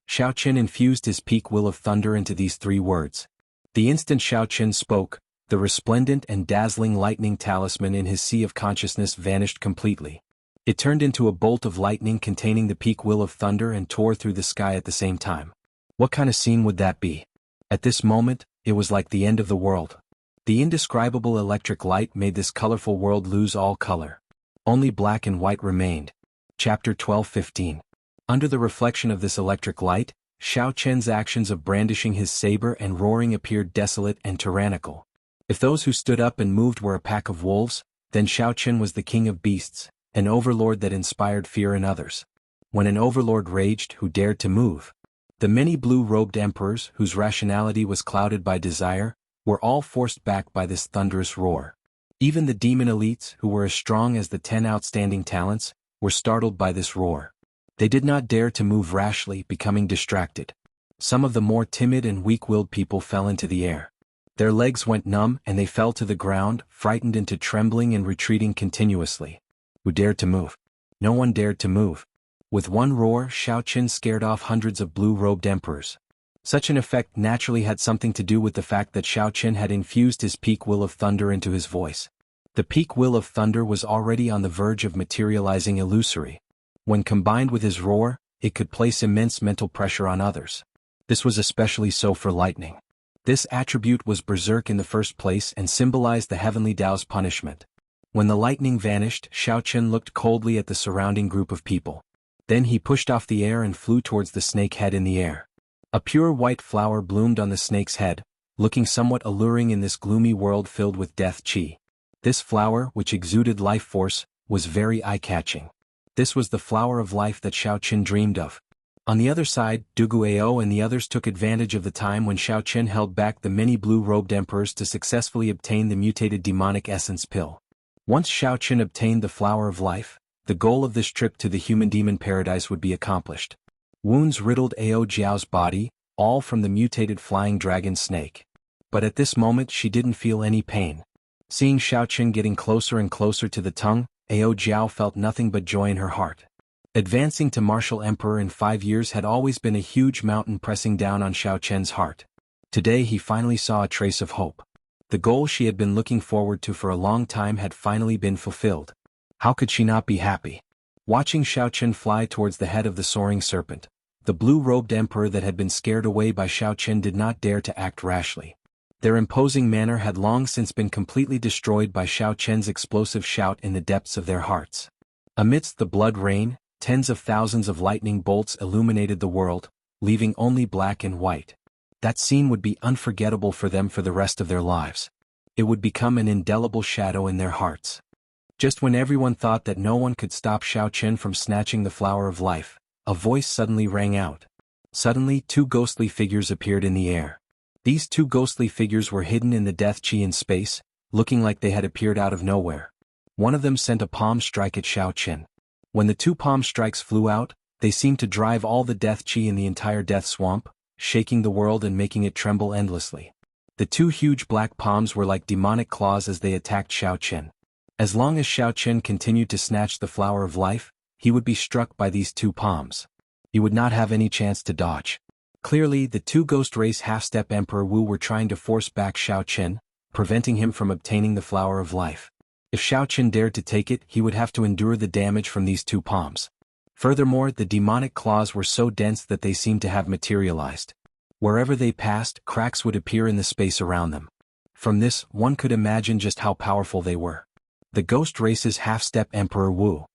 Xiao Qin infused his peak will of thunder into these 3 words. The instant Xiao Qin spoke, the resplendent and dazzling lightning talisman in his sea of consciousness vanished completely. It turned into a bolt of lightning containing the peak will of thunder and tore through the sky at the same time. What kind of scene would that be? At this moment, it was like the end of the world. The indescribable electric light made this colorful world lose all color. Only black and white remained. Chapter 12:15. Under the reflection of this electric light, Xiao Chen's actions of brandishing his saber and roaring appeared desolate and tyrannical. If those who stood up and moved were a pack of wolves, then Xiao Chen was the king of beasts, an overlord that inspired fear in others. When an overlord raged, who dared to move? The many blue-robed emperors, whose rationality was clouded by desire, were all forced back by this thunderous roar. Even the demon elites, who were as strong as the 10 outstanding talents, were startled by this roar. They did not dare to move rashly, becoming distracted. Some of the more timid and weak-willed people fell into the air. Their legs went numb and they fell to the ground, frightened into trembling and retreating continuously. Who dared to move? No one dared to move. With one roar, Xiao Qin scared off hundreds of blue-robed emperors. Such an effect naturally had something to do with the fact that Xiao Qin had infused his peak will of thunder into his voice. The peak will of thunder was already on the verge of materializing illusory. When combined with his roar, it could place immense mental pressure on others. This was especially so for lightning. This attribute was berserk in the first place and symbolized the heavenly Tao's punishment. When the lightning vanished, Xiao Qin looked coldly at the surrounding group of people. Then he pushed off the air and flew towards the snake head in the air. A pure white flower bloomed on the snake's head, looking somewhat alluring in this gloomy world filled with death qi. This flower, which exuded life force, was very eye-catching. This was the flower of life that Xiao Qin dreamed of. On the other side, Duguao and the others took advantage of the time when Xiao Qin held back the many blue-robed emperors to successfully obtain the mutated demonic essence pill. Once Xiao Qin obtained the flower of life, the goal of this trip to the human-demon paradise would be accomplished. Wounds riddled Ao Jiao's body, all from the mutated flying dragon snake. But at this moment she didn't feel any pain. Seeing Xiao Qin getting closer and closer to the tongue, Ao Jiao felt nothing but joy in her heart. Advancing to martial emperor in 5 years had always been a huge mountain pressing down on Xiao Qin's heart. Today he finally saw a trace of hope. The goal she had been looking forward to for a long time had finally been fulfilled. How could she not be happy? Watching Xiao Qin fly towards the head of the soaring serpent, the blue-robed emperor that had been scared away by Xiao Qin did not dare to act rashly. Their imposing manner had long since been completely destroyed by Xiao Qin's explosive shout in the depths of their hearts. Amidst the blood rain, tens of thousands of lightning bolts illuminated the world, leaving only black and white. That scene would be unforgettable for them for the rest of their lives. It would become an indelible shadow in their hearts. Just when everyone thought that no one could stop Xiao Qin from snatching the flower of life, a voice suddenly rang out. Suddenly 2 ghostly figures appeared in the air. These 2 ghostly figures were hidden in the death qi in space, looking like they had appeared out of nowhere. One of them sent a palm strike at Xiao Qin. When the 2 palm strikes flew out, they seemed to drive all the death qi in the entire death swamp, shaking the world and making it tremble endlessly. The 2 huge black palms were like demonic claws as they attacked Xiao Qin. As long as Xiao Qin continued to snatch the flower of life, he would be struck by these 2 palms. He would not have any chance to dodge. Clearly, the 2 ghost race half-step Emperor Wu were trying to force back Xiao Qin, preventing him from obtaining the flower of life. If Xiao Qin dared to take it, he would have to endure the damage from these 2 palms. Furthermore, the demonic claws were so dense that they seemed to have materialized. Wherever they passed, cracks would appear in the space around them. From this, one could imagine just how powerful they were. The ghost race's half-step Emperor Wu,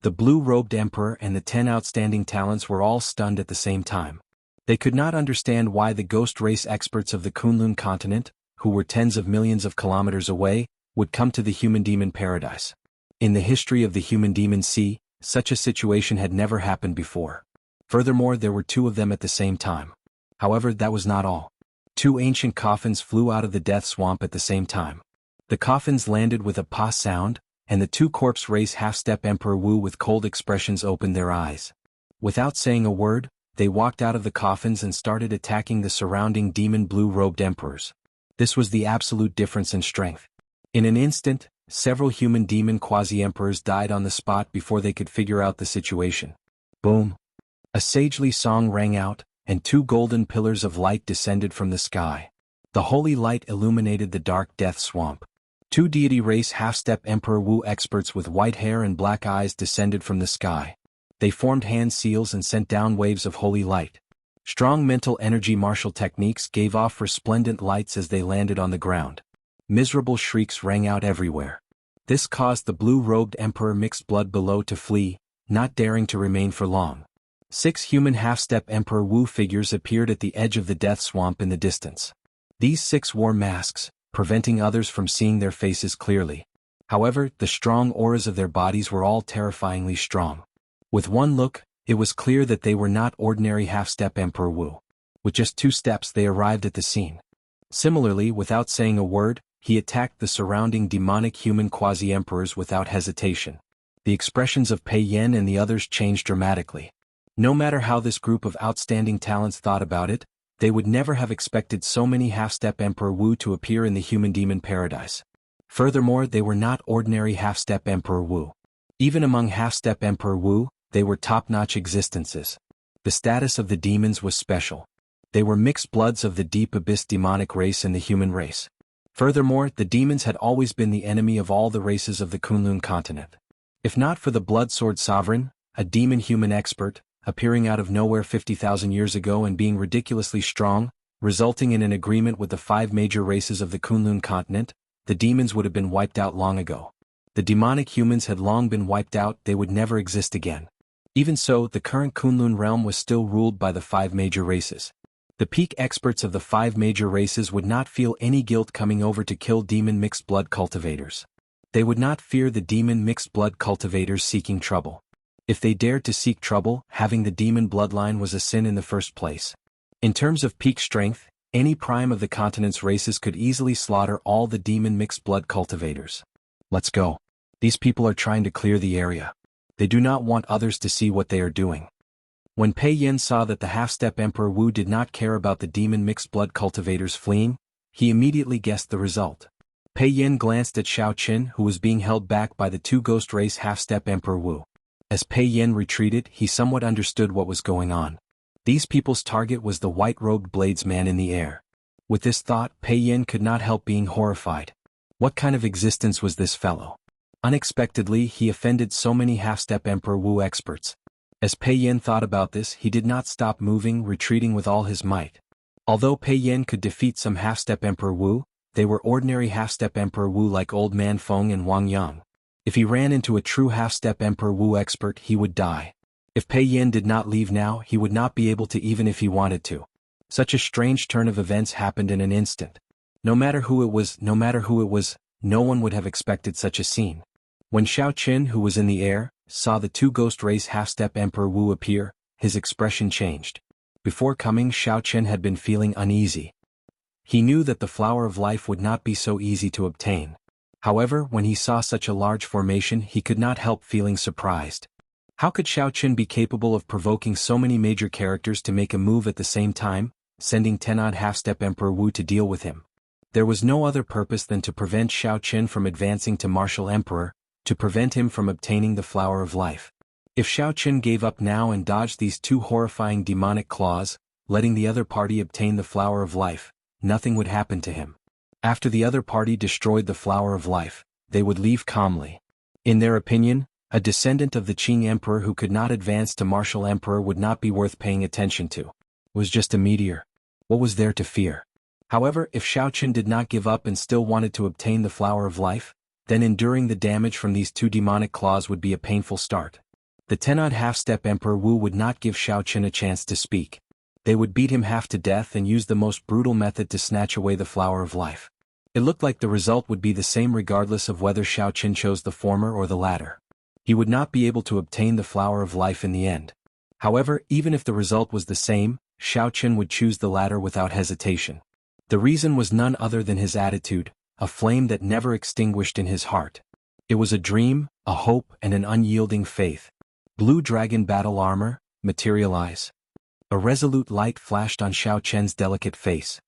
the blue-robed emperor and the 10 outstanding talents were all stunned at the same time. They could not understand why the ghost race experts of the Kunlun continent, who were tens of millions of kilometers away, would come to the human-demon paradise. In the history of the human-demon sea, such a situation had never happened before. Furthermore, there were 2 of them at the same time. However, that was not all. 2 ancient coffins flew out of the death swamp at the same time. The coffins landed with a pa sound, and the 2 corpse race half-step Emperor Wu with cold expressions opened their eyes. Without saying a word, they walked out of the coffins and started attacking the surrounding demon blue-robed emperors. This was the absolute difference in strength. In an instant, several human demon quasi-emperors died on the spot before they could figure out the situation. Boom! A sagely song rang out, and 2 golden pillars of light descended from the sky. The holy light illuminated the dark death swamp. 2 deity race half-step Emperor Wu experts with white hair and black eyes descended from the sky. They formed hand seals and sent down waves of holy light. Strong mental energy martial techniques gave off resplendent lights as they landed on the ground. Miserable shrieks rang out everywhere. This caused the blue-robed emperor mixed blood below to flee, not daring to remain for long. 6 human half-step Emperor Wu figures appeared at the edge of the death swamp in the distance. These 6 wore masks, preventing others from seeing their faces clearly. However, the strong auras of their bodies were all terrifyingly strong. With one look, it was clear that they were not ordinary half-step Emperor Wu. With just 2 steps they arrived at the scene. Similarly, without saying a word, he attacked the surrounding demonic human quasi-emperors without hesitation. The expressions of Pei Yan and the others changed dramatically. No matter how this group of outstanding talents thought about it, they would never have expected so many half-step Emperor Wu to appear in the human-demon paradise. Furthermore, they were not ordinary half-step Emperor Wu. Even among half-step Emperor Wu, they were top-notch existences. The status of the demons was special. They were mixed bloods of the deep abyss demonic race and the human race. Furthermore, the demons had always been the enemy of all the races of the Kunlun continent. If not for the Blood Sword Sovereign, a demon-human expert, appearing out of nowhere 50,000 years ago and being ridiculously strong, resulting in an agreement with the 5 major races of the Kunlun continent, the demons would have been wiped out long ago. The demonic humans had long been wiped out, they would never exist again. Even so, the current Kunlun realm was still ruled by the 5 major races. The peak experts of the 5 major races would not feel any guilt coming over to kill demon mixed blood cultivators. They would not fear the demon mixed blood cultivators seeking trouble. If they dared to seek trouble, having the demon bloodline was a sin in the first place. In terms of peak strength, any prime of the continent's races could easily slaughter all the demon mixed blood cultivators. Let's go. These people are trying to clear the area. They do not want others to see what they are doing. When Pei Yin saw that the half-step Emperor Wu did not care about the demon mixed blood cultivators fleeing, he immediately guessed the result. Pei Yin glanced at Xiao Qin, who was being held back by the 2 ghost race half-step Emperor Wu. As Pei Yin retreated, he somewhat understood what was going on. These people's target was the white-robed bladesman in the air. With this thought, Pei Yin could not help being horrified. What kind of existence was this fellow? Unexpectedly, he offended so many half-step Emperor Wu experts. As Pei Yin thought about this, he did not stop moving, retreating with all his might. Although Pei Yin could defeat some half-step Emperor Wu, they were ordinary half-step Emperor Wu like Old Man Feng and Wang Yang. If he ran into a true half-step Emperor Wu expert, he would die. If Pei Yin did not leave now, he would not be able to even if he wanted to. Such a strange turn of events happened in an instant. No matter who it was, no one would have expected such a scene. When Xiao Qin, who was in the air, saw the 2 ghost race half-step Emperor Wu appear, his expression changed. Before coming, Xiao Qin had been feeling uneasy. He knew that the flower of life would not be so easy to obtain. However, when he saw such a large formation, he could not help feeling surprised. How could Xiao Qin be capable of provoking so many major characters to make a move at the same time, sending 10-odd half-step Emperor Wu to deal with him? There was no other purpose than to prevent Xiao Qin from advancing to Martial Emperor, to prevent him from obtaining the flower of life. If Xiao Qin gave up now and dodged these 2 horrifying demonic claws, letting the other party obtain the flower of life, nothing would happen to him. After the other party destroyed the flower of life, they would leave calmly. In their opinion, a descendant of the Qing Emperor who could not advance to Martial Emperor would not be worth paying attention to. It was just a meteor. What was there to fear? However, if Xiao Qin did not give up and still wanted to obtain the flower of life, then enduring the damage from these 2 demonic claws would be a painful start. The 10-odd half-step Emperor Wu would not give Xiao Qin a chance to speak. They would beat him half to death and use the most brutal method to snatch away the flower of life. It looked like the result would be the same regardless of whether Xiao Qin chose the former or the latter. He would not be able to obtain the flower of life in the end. However, even if the result was the same, Xiao Qin would choose the latter without hesitation. The reason was none other than his attitude, a flame that never extinguished in his heart. It was a dream, a hope, and an unyielding faith. Blue Dragon Battle Armor, materialize. A resolute light flashed on Xiao Qin's delicate face.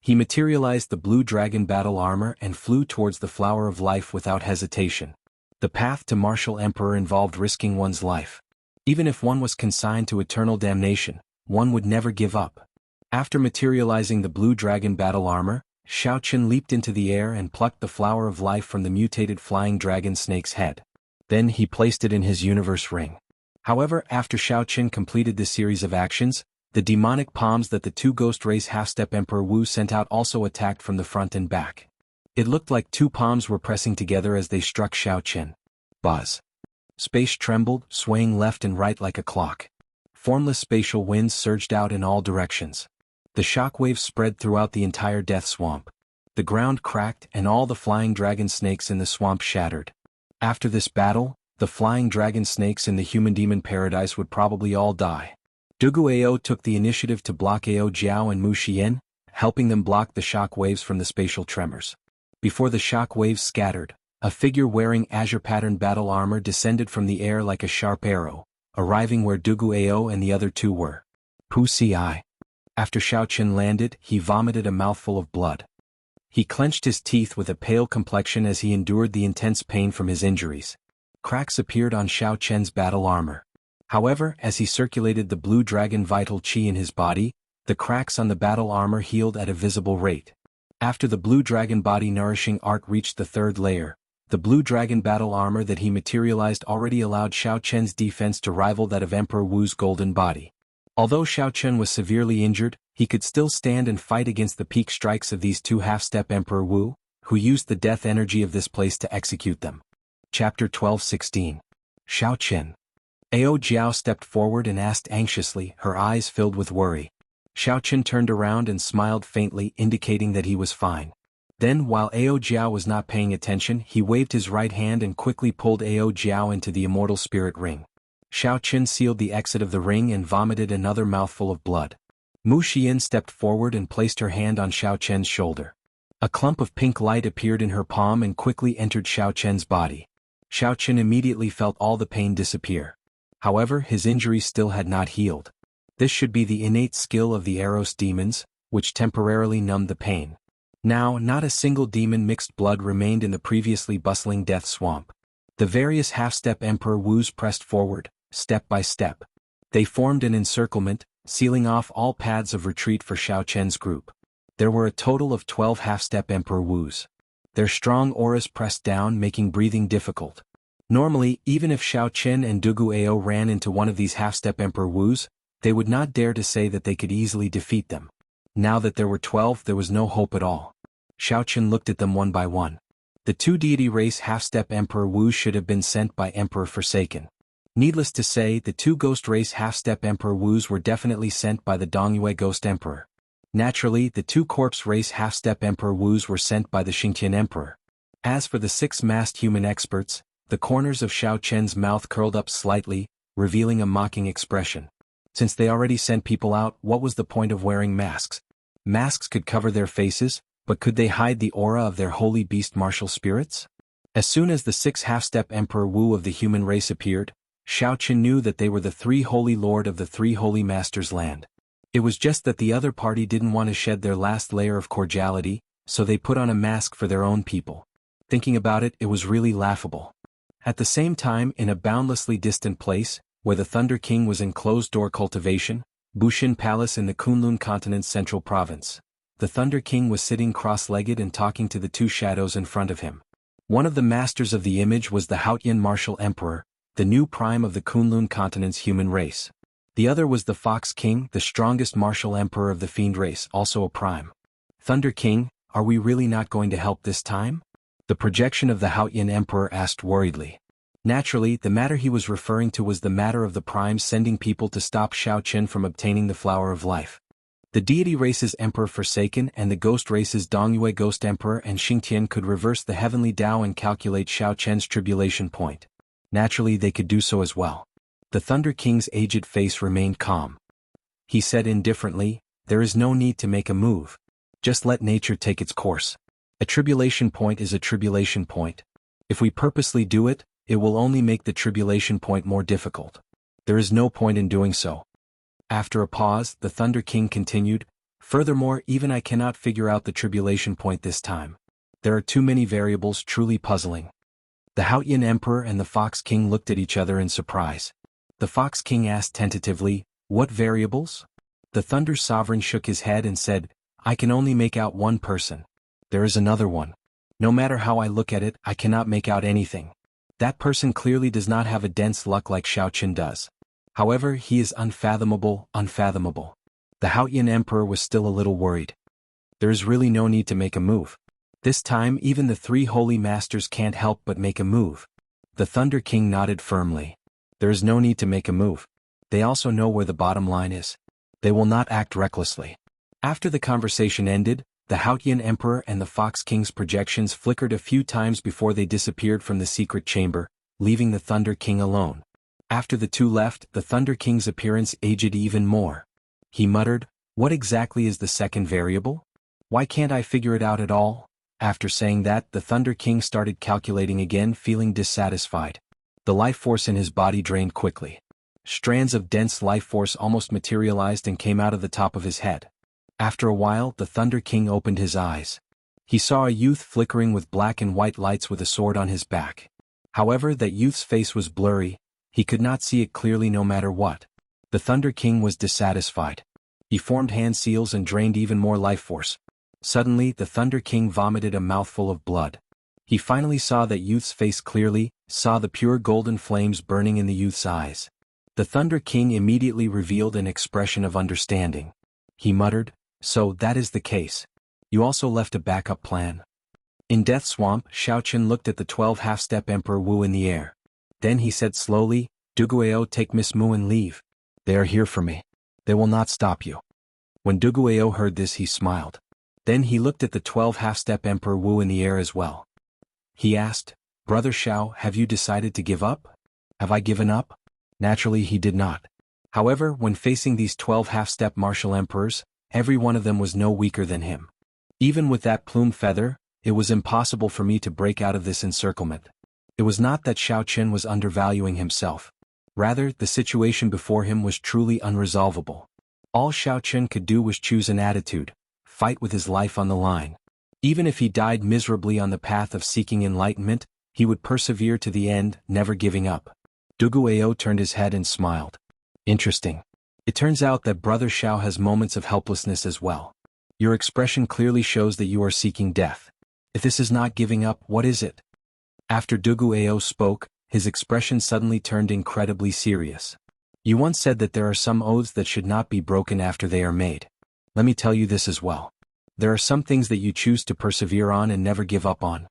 He materialized the Blue Dragon Battle Armor and flew towards the Flower of Life without hesitation. The path to Martial Emperor involved risking one's life. Even if one was consigned to eternal damnation, one would never give up. After materializing the Blue Dragon Battle Armor, Xiao Qin leaped into the air and plucked the Flower of Life from the mutated flying dragon snake's head. Then he placed it in his universe ring. However, after Xiao Qin completed this series of actions, the demonic palms that the 2 ghost race half-step Emperor Wu sent out also attacked from the front and back. It looked like 2 palms were pressing together as they struck Xiao Qin. Buzz. Space trembled, swaying left and right like a clock. Formless spatial winds surged out in all directions. The shockwaves spread throughout the entire death swamp. The ground cracked and all the flying dragon snakes in the swamp shattered. After this battle, the flying dragon snakes in the human-demon paradise would probably all die. Dugu Ao took the initiative to block Ao Jiao and Mu Xian, helping them block the shock waves from the spatial tremors. Before the shock waves scattered, a figure wearing azure-patterned battle armor descended from the air like a sharp arrow, arriving where Dugu Ao and the other 2 were. Pu Si. After Xiao Qin landed, he vomited a mouthful of blood. He clenched his teeth with a pale complexion as he endured the intense pain from his injuries. Cracks appeared on Xiao Chen's battle armor. However, as he circulated the blue dragon vital chi in his body, the cracks on the battle armor healed at a visible rate. After the blue dragon body nourishing art reached the third layer, the blue dragon battle armor that he materialized already allowed Xiao Chen's defense to rival that of Emperor Wu's golden body. Although Xiao Chen was severely injured, he could still stand and fight against the peak strikes of these two half-step Emperor Wu, who used the death energy of this place to execute them. Chapter 12:16. Xiao Chen. Ao Jiao stepped forward and asked anxiously, her eyes filled with worry. Xiao Chen turned around and smiled faintly, indicating that he was fine. Then, while Ao Jiao was not paying attention, he waved his right hand and quickly pulled Ao Jiao into the immortal spirit ring. Xiao Chen sealed the exit of the ring and vomited another mouthful of blood. Mu Xian stepped forward and placed her hand on Xiao Chen's shoulder. A clump of pink light appeared in her palm and quickly entered Xiao Chen's body. Xiao Chen immediately felt all the pain disappear. However, his injury still had not healed. This should be the innate skill of the Eros demons, which temporarily numbed the pain. Now, not a single demon-mixed blood remained in the previously bustling death swamp. The various half-step Emperor Wus pressed forward, step by step. They formed an encirclement, sealing off all paths of retreat for Xiao Chen's group. There were a total of 12 half-step Emperor Wus. Their strong auras pressed down, making breathing difficult. Normally, even if Xiao Chen and Dugu Ao ran into one of these half-step Emperor Wus, they would not dare to say that they could easily defeat them. Now that there were 12, there was no hope at all. Xiao Chen looked at them one by one. The two deity race half-step Emperor Wu should have been sent by Emperor Forsaken. Needless to say, the two ghost race half-step Emperor Wus were definitely sent by the Dongyue Ghost Emperor. Naturally, the two corpse race half-step Emperor Wus were sent by the Xingtian Emperor. As for the six masked human experts, the corners of Xiao Chen's mouth curled up slightly, revealing a mocking expression. Since they already sent people out, what was the point of wearing masks? Masks could cover their faces, but could they hide the aura of their holy beast martial spirits? As soon as the six half-step Emperor Wu of the human race appeared, Xiao Chen knew that they were the three holy lord of the three holy masters' land. It was just that the other party didn't want to shed their last layer of cordiality, so they put on a mask for their own people. Thinking about it, it was really laughable. At the same time, in a boundlessly distant place, where the Thunder King was in closed-door cultivation, Bushin Palace in the Kunlun Continent's central province, the Thunder King was sitting cross-legged and talking to the two shadows in front of him. One of the masters of the image was the Haotian Martial Emperor, the new prime of the Kunlun Continent's human race. The other was the Fox King, the strongest martial emperor of the fiend race, also a prime. Thunder King, are we really not going to help this time? The projection of the Haotian Emperor asked worriedly. Naturally, the matter he was referring to was the matter of the primes sending people to stop Xiao Chen from obtaining the Flower of Life. The deity race's Emperor Forsaken and the ghost race's Dongyue Ghost Emperor and Xingtian could reverse the heavenly Tao and calculate Xiao Chen's tribulation point. Naturally, they could do so as well. The Thunder King's aged face remained calm. He said indifferently, "There is no need to make a move. Just let nature take its course. A tribulation point is a tribulation point. If we purposely do it, it will only make the tribulation point more difficult. There is no point in doing so." After a pause, the Thunder King continued, "Furthermore, even I cannot figure out the tribulation point this time. There are too many variables, truly puzzling." The Haotian Emperor and the Fox King looked at each other in surprise. The Fox King asked tentatively, "What variables?" The Thunder Sovereign shook his head and said, "I can only make out one person. There is another one. No matter how I look at it, I cannot make out anything. That person clearly does not have a dense luck like Xiao Chen does. However, he is unfathomable, unfathomable." The Haotian Emperor was still a little worried. "There is really no need to make a move. This time even the three holy masters can't help but make a move." The Thunder King nodded firmly. "There is no need to make a move. They also know where the bottom line is. They will not act recklessly." After the conversation ended, the Haotian Emperor and the Fox King's projections flickered a few times before they disappeared from the secret chamber, leaving the Thunder King alone. After the two left, the Thunder King's appearance aged even more. He muttered, "What exactly is the second variable? Why can't I figure it out at all?" After saying that, the Thunder King started calculating again, feeling dissatisfied. The life force in his body drained quickly. Strands of dense life force almost materialized and came out of the top of his head. After a while, the Thunder King opened his eyes. He saw a youth flickering with black and white lights with a sword on his back. However, that youth's face was blurry, he could not see it clearly no matter what. The Thunder King was dissatisfied. He formed hand seals and drained even more life force. Suddenly, the Thunder King vomited a mouthful of blood. He finally saw that youth's face clearly, saw the pure golden flames burning in the youth's eyes. The Thunder King immediately revealed an expression of understanding. He muttered, "So that is the case. You also left a backup plan." In Death Swamp, Xiaoqin looked at the 12 half-step Emperor Wu in the air. Then he said slowly, "Duguao, take Miss Mu and leave. They are here for me. They will not stop you." When Duguao heard this, he smiled. Then he looked at the 12 half-step Emperor Wu in the air as well. He asked, "Brother Xiao, have you decided to give up? Have I given up?" Naturally, he did not. However, when facing these 12 half-step martial emperors, every one of them was no weaker than him. Even with that plume feather, it was impossible for me to break out of this encirclement. It was not that Xiaoqin was undervaluing himself. Rather, the situation before him was truly unresolvable. All Xiaoqin could do was choose an attitude, fight with his life on the line. Even if he died miserably on the path of seeking enlightenment, he would persevere to the end, never giving up. Duguao turned his head and smiled. Interesting. It turns out that Brother Xiao has moments of helplessness as well. Your expression clearly shows that you are seeking death. If this is not giving up, what is it? After Duguao spoke, his expression suddenly turned incredibly serious. You once said that there are some oaths that should not be broken after they are made. Let me tell you this as well. There are some things that you choose to persevere on and never give up on.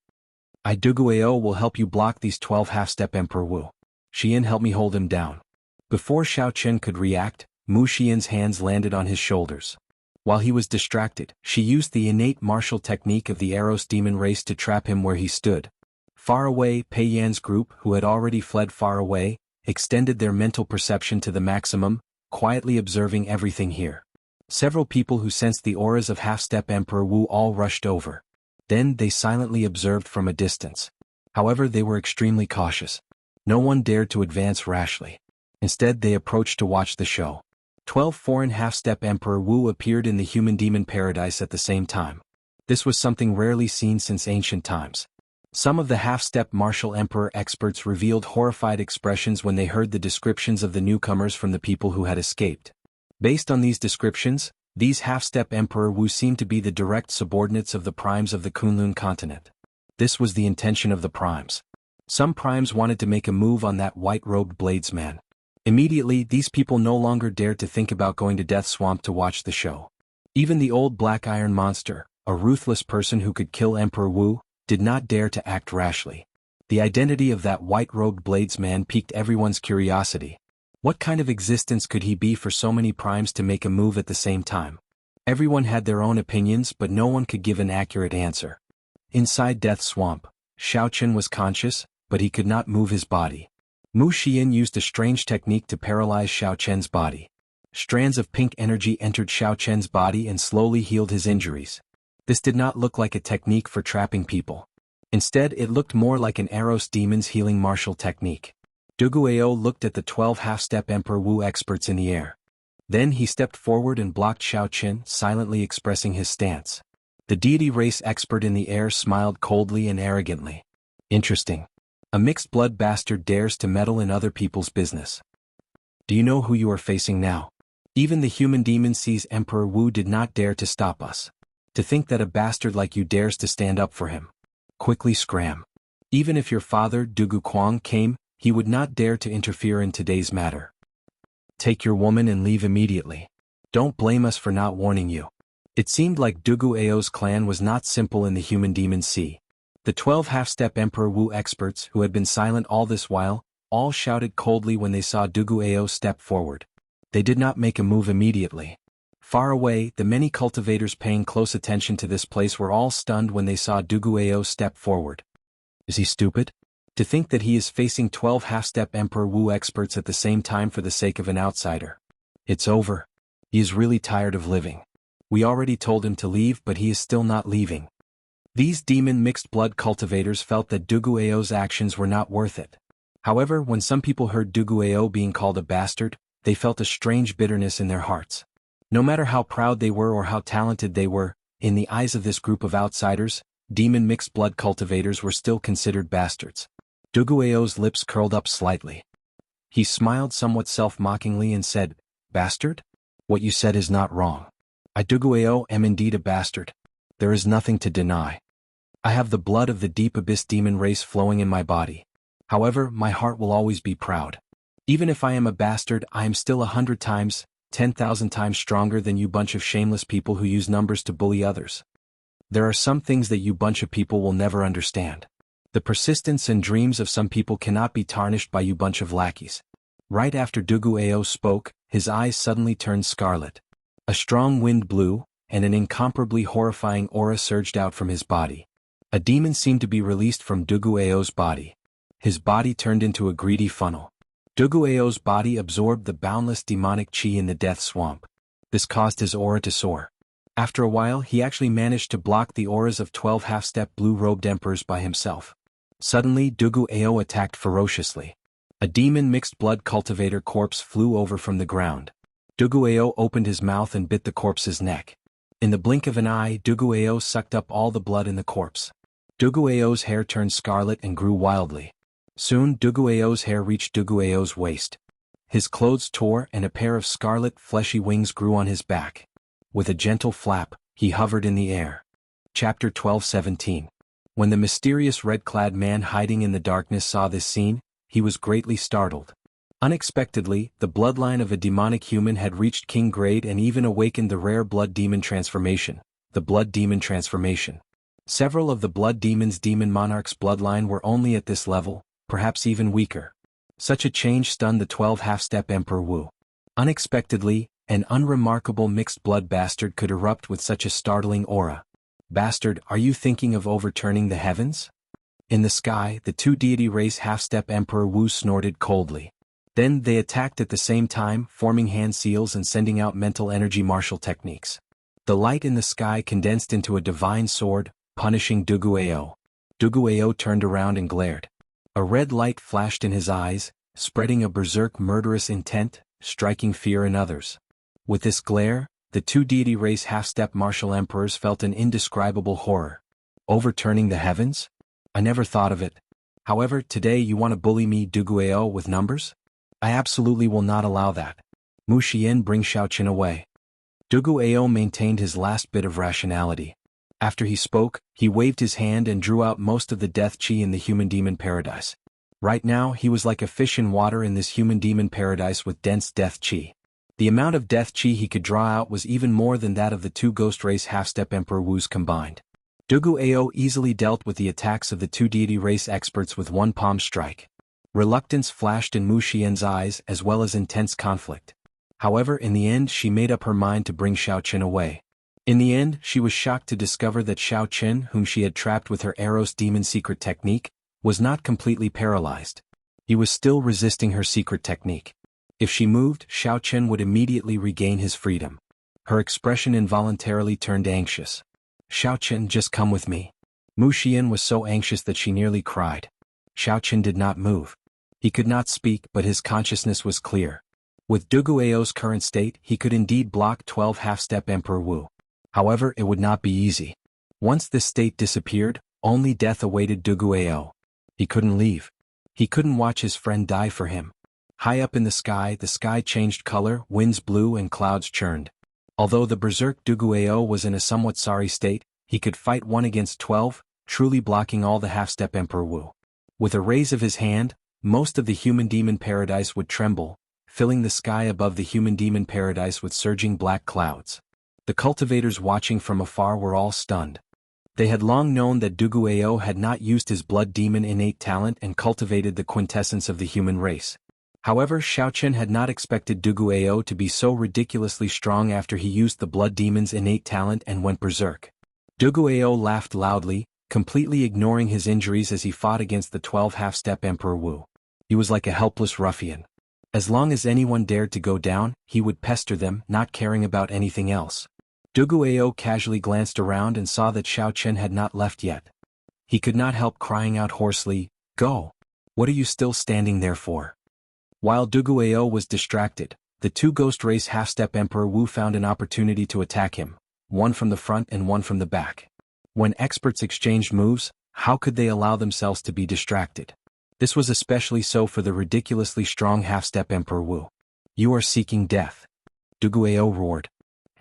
I Duguao will help you block these 12 half-step Emperor Wu. Xian help me hold him down. Before Xiaoqin could react, Mu Xian's hands landed on his shoulders. While he was distracted, she used the innate martial technique of the Eros demon race to trap him where he stood. Far away, Pei Yan's group, who had already fled far away, extended their mental perception to the maximum, quietly observing everything here. Several people who sensed the auras of half-step Emperor Wu all rushed over. Then they silently observed from a distance. However, they were extremely cautious. No one dared to advance rashly. Instead, they approached to watch the show. 12 foreign half-step Emperor Wu appeared in the human-demon paradise at the same time. This was something rarely seen since ancient times. Some of the half-step martial emperor experts revealed horrified expressions when they heard the descriptions of the newcomers from the people who had escaped. Based on these descriptions, these half-step Emperor Wu seemed to be the direct subordinates of the primes of the Kunlun continent. This was the intention of the primes. Some primes wanted to make a move on that white-robed bladesman. Immediately, these people no longer dared to think about going to Death Swamp to watch the show. Even the old black iron monster, a ruthless person who could kill Emperor Wu, did not dare to act rashly. The identity of that white-robed bladesman piqued everyone's curiosity. What kind of existence could he be for so many primes to make a move at the same time? Everyone had their own opinions, but no one could give an accurate answer. Inside Death Swamp, Xiaoqin was conscious, but he could not move his body. Mu Xian used a strange technique to paralyze Xiaoqin's body. Strands of pink energy entered Xiaoqin's body and slowly healed his injuries. This did not look like a technique for trapping people. Instead, it looked more like an Eros demon's healing martial technique. Duguao looked at the 12 half-step Emperor Wu experts in the air. Then he stepped forward and blocked Xiaoqin, silently expressing his stance. The deity race expert in the air smiled coldly and arrogantly. Interesting. A mixed-blood bastard dares to meddle in other people's business. Do you know who you are facing now? Even the human demon sees Emperor Wu did not dare to stop us. To think that a bastard like you dares to stand up for him. Quickly scram. Even if your father, Dugu Kuang, came, he would not dare to interfere in today's matter. Take your woman and leave immediately. Don't blame us for not warning you. It seemed like Dugu Ao's clan was not simple in the human demon sea. The 12 half-step Emperor Wu experts, who had been silent all this while, all shouted coldly when they saw Dugu Ao step forward. They did not make a move immediately. Far away, the many cultivators paying close attention to this place were all stunned when they saw Dugu Ao step forward. Is he stupid? To think that he is facing 12 half-step Emperor Wu experts at the same time for the sake of an outsider. It's over. He is really tired of living. We already told him to leave, but he is still not leaving. These demon mixed-blood cultivators felt that Dugu Ao's actions were not worth it. However, when some people heard Dugu Ao being called a bastard, they felt a strange bitterness in their hearts. No matter how proud they were or how talented they were, in the eyes of this group of outsiders, demon mixed-blood cultivators were still considered bastards. Duguao's lips curled up slightly. He smiled somewhat self-mockingly and said, "Bastard? What you said is not wrong. I Duguao am indeed a bastard. There is nothing to deny. I have the blood of the deep abyss demon race flowing in my body. However, my heart will always be proud. Even if I am a bastard, I am still 100 times, 10,000 times stronger than you bunch of shameless people who use numbers to bully others. There are some things that you bunch of people will never understand. The persistence and dreams of some people cannot be tarnished by you bunch of lackeys." Right after Duguao spoke, his eyes suddenly turned scarlet. A strong wind blew, and an incomparably horrifying aura surged out from his body. A demon seemed to be released from Duguao's body. His body turned into a greedy funnel. Duguao's body absorbed the boundless demonic chi in the death swamp. This caused his aura to soar. After a while, he actually managed to block the auras of 12 half-step blue-robed emperors by himself. Suddenly, Duguao attacked ferociously. A demon mixed blood cultivator corpse flew over from the ground. Duguao opened his mouth and bit the corpse's neck. In the blink of an eye, Duguao sucked up all the blood in the corpse. Duguao's hair turned scarlet and grew wildly. Soon, Duguao's hair reached Duguao's waist. His clothes tore and a pair of scarlet, fleshy wings grew on his back. With a gentle flap, he hovered in the air. Chapter 12:17. When the mysterious red-clad man hiding in the darkness saw this scene, he was greatly startled. Unexpectedly, the bloodline of a demonic human had reached king grade and even awakened the rare blood demon transformation, the blood demon transformation. Several of the blood demon's demon monarch's bloodline were only at this level, perhaps even weaker. Such a change stunned the 12 half-step Emperor Wu. Unexpectedly, an unremarkable mixed blood bastard could erupt with such a startling aura. "Bastard, are you thinking of overturning the heavens?" In the sky, the two deity race half-step Emperor Wu snorted coldly. Then they attacked at the same time, forming hand seals and sending out mental energy martial techniques. The light in the sky condensed into a divine sword, punishing Duguao. Duguao turned around and glared. A red light flashed in his eyes, spreading a berserk murderous intent, striking fear in others. With this glare, the two deity race half-step martial emperors felt an indescribable horror. Overturning the heavens? I never thought of it. However, today you want to bully me, Duguao, with numbers? I absolutely will not allow that. Mu Xian, bring Xiaoqin away. Duguao maintained his last bit of rationality. After he spoke, he waved his hand and drew out most of the death chi in the human-demon paradise. Right now, he was like a fish in water in this human-demon paradise with dense death chi. The amount of death chi he could draw out was even more than that of the two ghost race half-step Emperor Wus combined. Duguao easily dealt with the attacks of the two deity race experts with one palm strike. Reluctance flashed in Mu Xian's eyes as well as intense conflict. However, in the end she made up her mind to bring Xiaoqin away. In the end, she was shocked to discover that Xiaoqin, whom she had trapped with her Eros demon secret technique, was not completely paralyzed. He was still resisting her secret technique. If she moved, Xiaoqin would immediately regain his freedom. Her expression involuntarily turned anxious. "Xiaoqin, just come with me." Mu Xian was so anxious that she nearly cried. Xiaoqin did not move. He could not speak, but his consciousness was clear. With Duguao's current state, he could indeed block 12 half-step Emperor Wu. However, it would not be easy. Once this state disappeared, only death awaited Duguao. He couldn't leave. He couldn't watch his friend die for him. High up in the sky changed color, winds blew and clouds churned. Although the berserk Duguao was in a somewhat sorry state, he could fight 1 against 12, truly blocking all the half-step Emperor Wu. With a raise of his hand, most of the human-demon paradise would tremble, filling the sky above the human-demon paradise with surging black clouds. The cultivators watching from afar were all stunned. They had long known that Duguao had not used his blood demon innate talent and cultivated the quintessence of the human race. However, Xiaoqin had not expected Duguao to be so ridiculously strong after he used the blood demon's innate talent and went berserk. Duguao laughed loudly, completely ignoring his injuries as he fought against the 12 half-step Emperor Wu. He was like a helpless ruffian. As long as anyone dared to go down, he would pester them, not caring about anything else. Duguao casually glanced around and saw that Xiaoqin had not left yet. He could not help crying out hoarsely, "Go! What are you still standing there for?" While Duguao was distracted, the two ghost race half-step Emperor Wu found an opportunity to attack him, one from the front and one from the back. When experts exchanged moves, how could they allow themselves to be distracted? This was especially so for the ridiculously strong half-step Emperor Wu. "You are seeking death," Duguayou roared.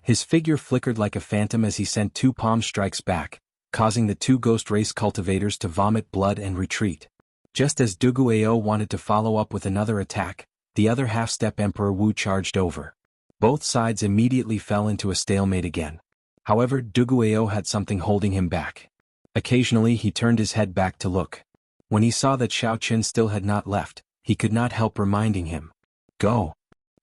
His figure flickered like a phantom as he sent 2 palm strikes back, causing the 2 ghost race cultivators to vomit blood and retreat. Just as Duguayou wanted to follow up with another attack, the other half-step Emperor Wu charged over. Both sides immediately fell into a stalemate again. However, Duguayou had something holding him back. Occasionally he turned his head back to look. When he saw that Xiaoqin still had not left, he could not help reminding him. "Go!"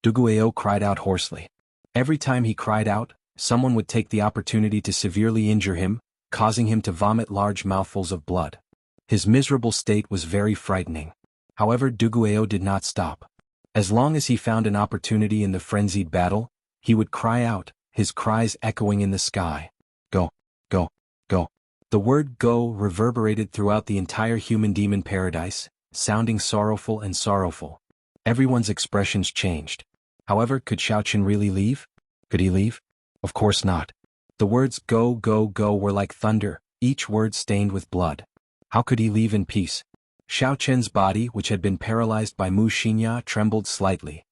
Duguayou cried out hoarsely. Every time he cried out, someone would take the opportunity to severely injure him, causing him to vomit large mouthfuls of blood. His miserable state was very frightening. However, Duguayou did not stop. As long as he found an opportunity in the frenzied battle, he would cry out, his cries echoing in the sky. "Go! Go! Go!" The word "go" reverberated throughout the entire human-demon paradise, sounding sorrowful and sorrowful. Everyone's expressions changed. However, could Xiaoqin really leave? Could he leave? Of course not. The words "go, go, go" were like thunder, each word stained with blood. How could he leave in peace? Xiaoqin's body, which had been paralyzed by Mu Xinya, trembled slightly.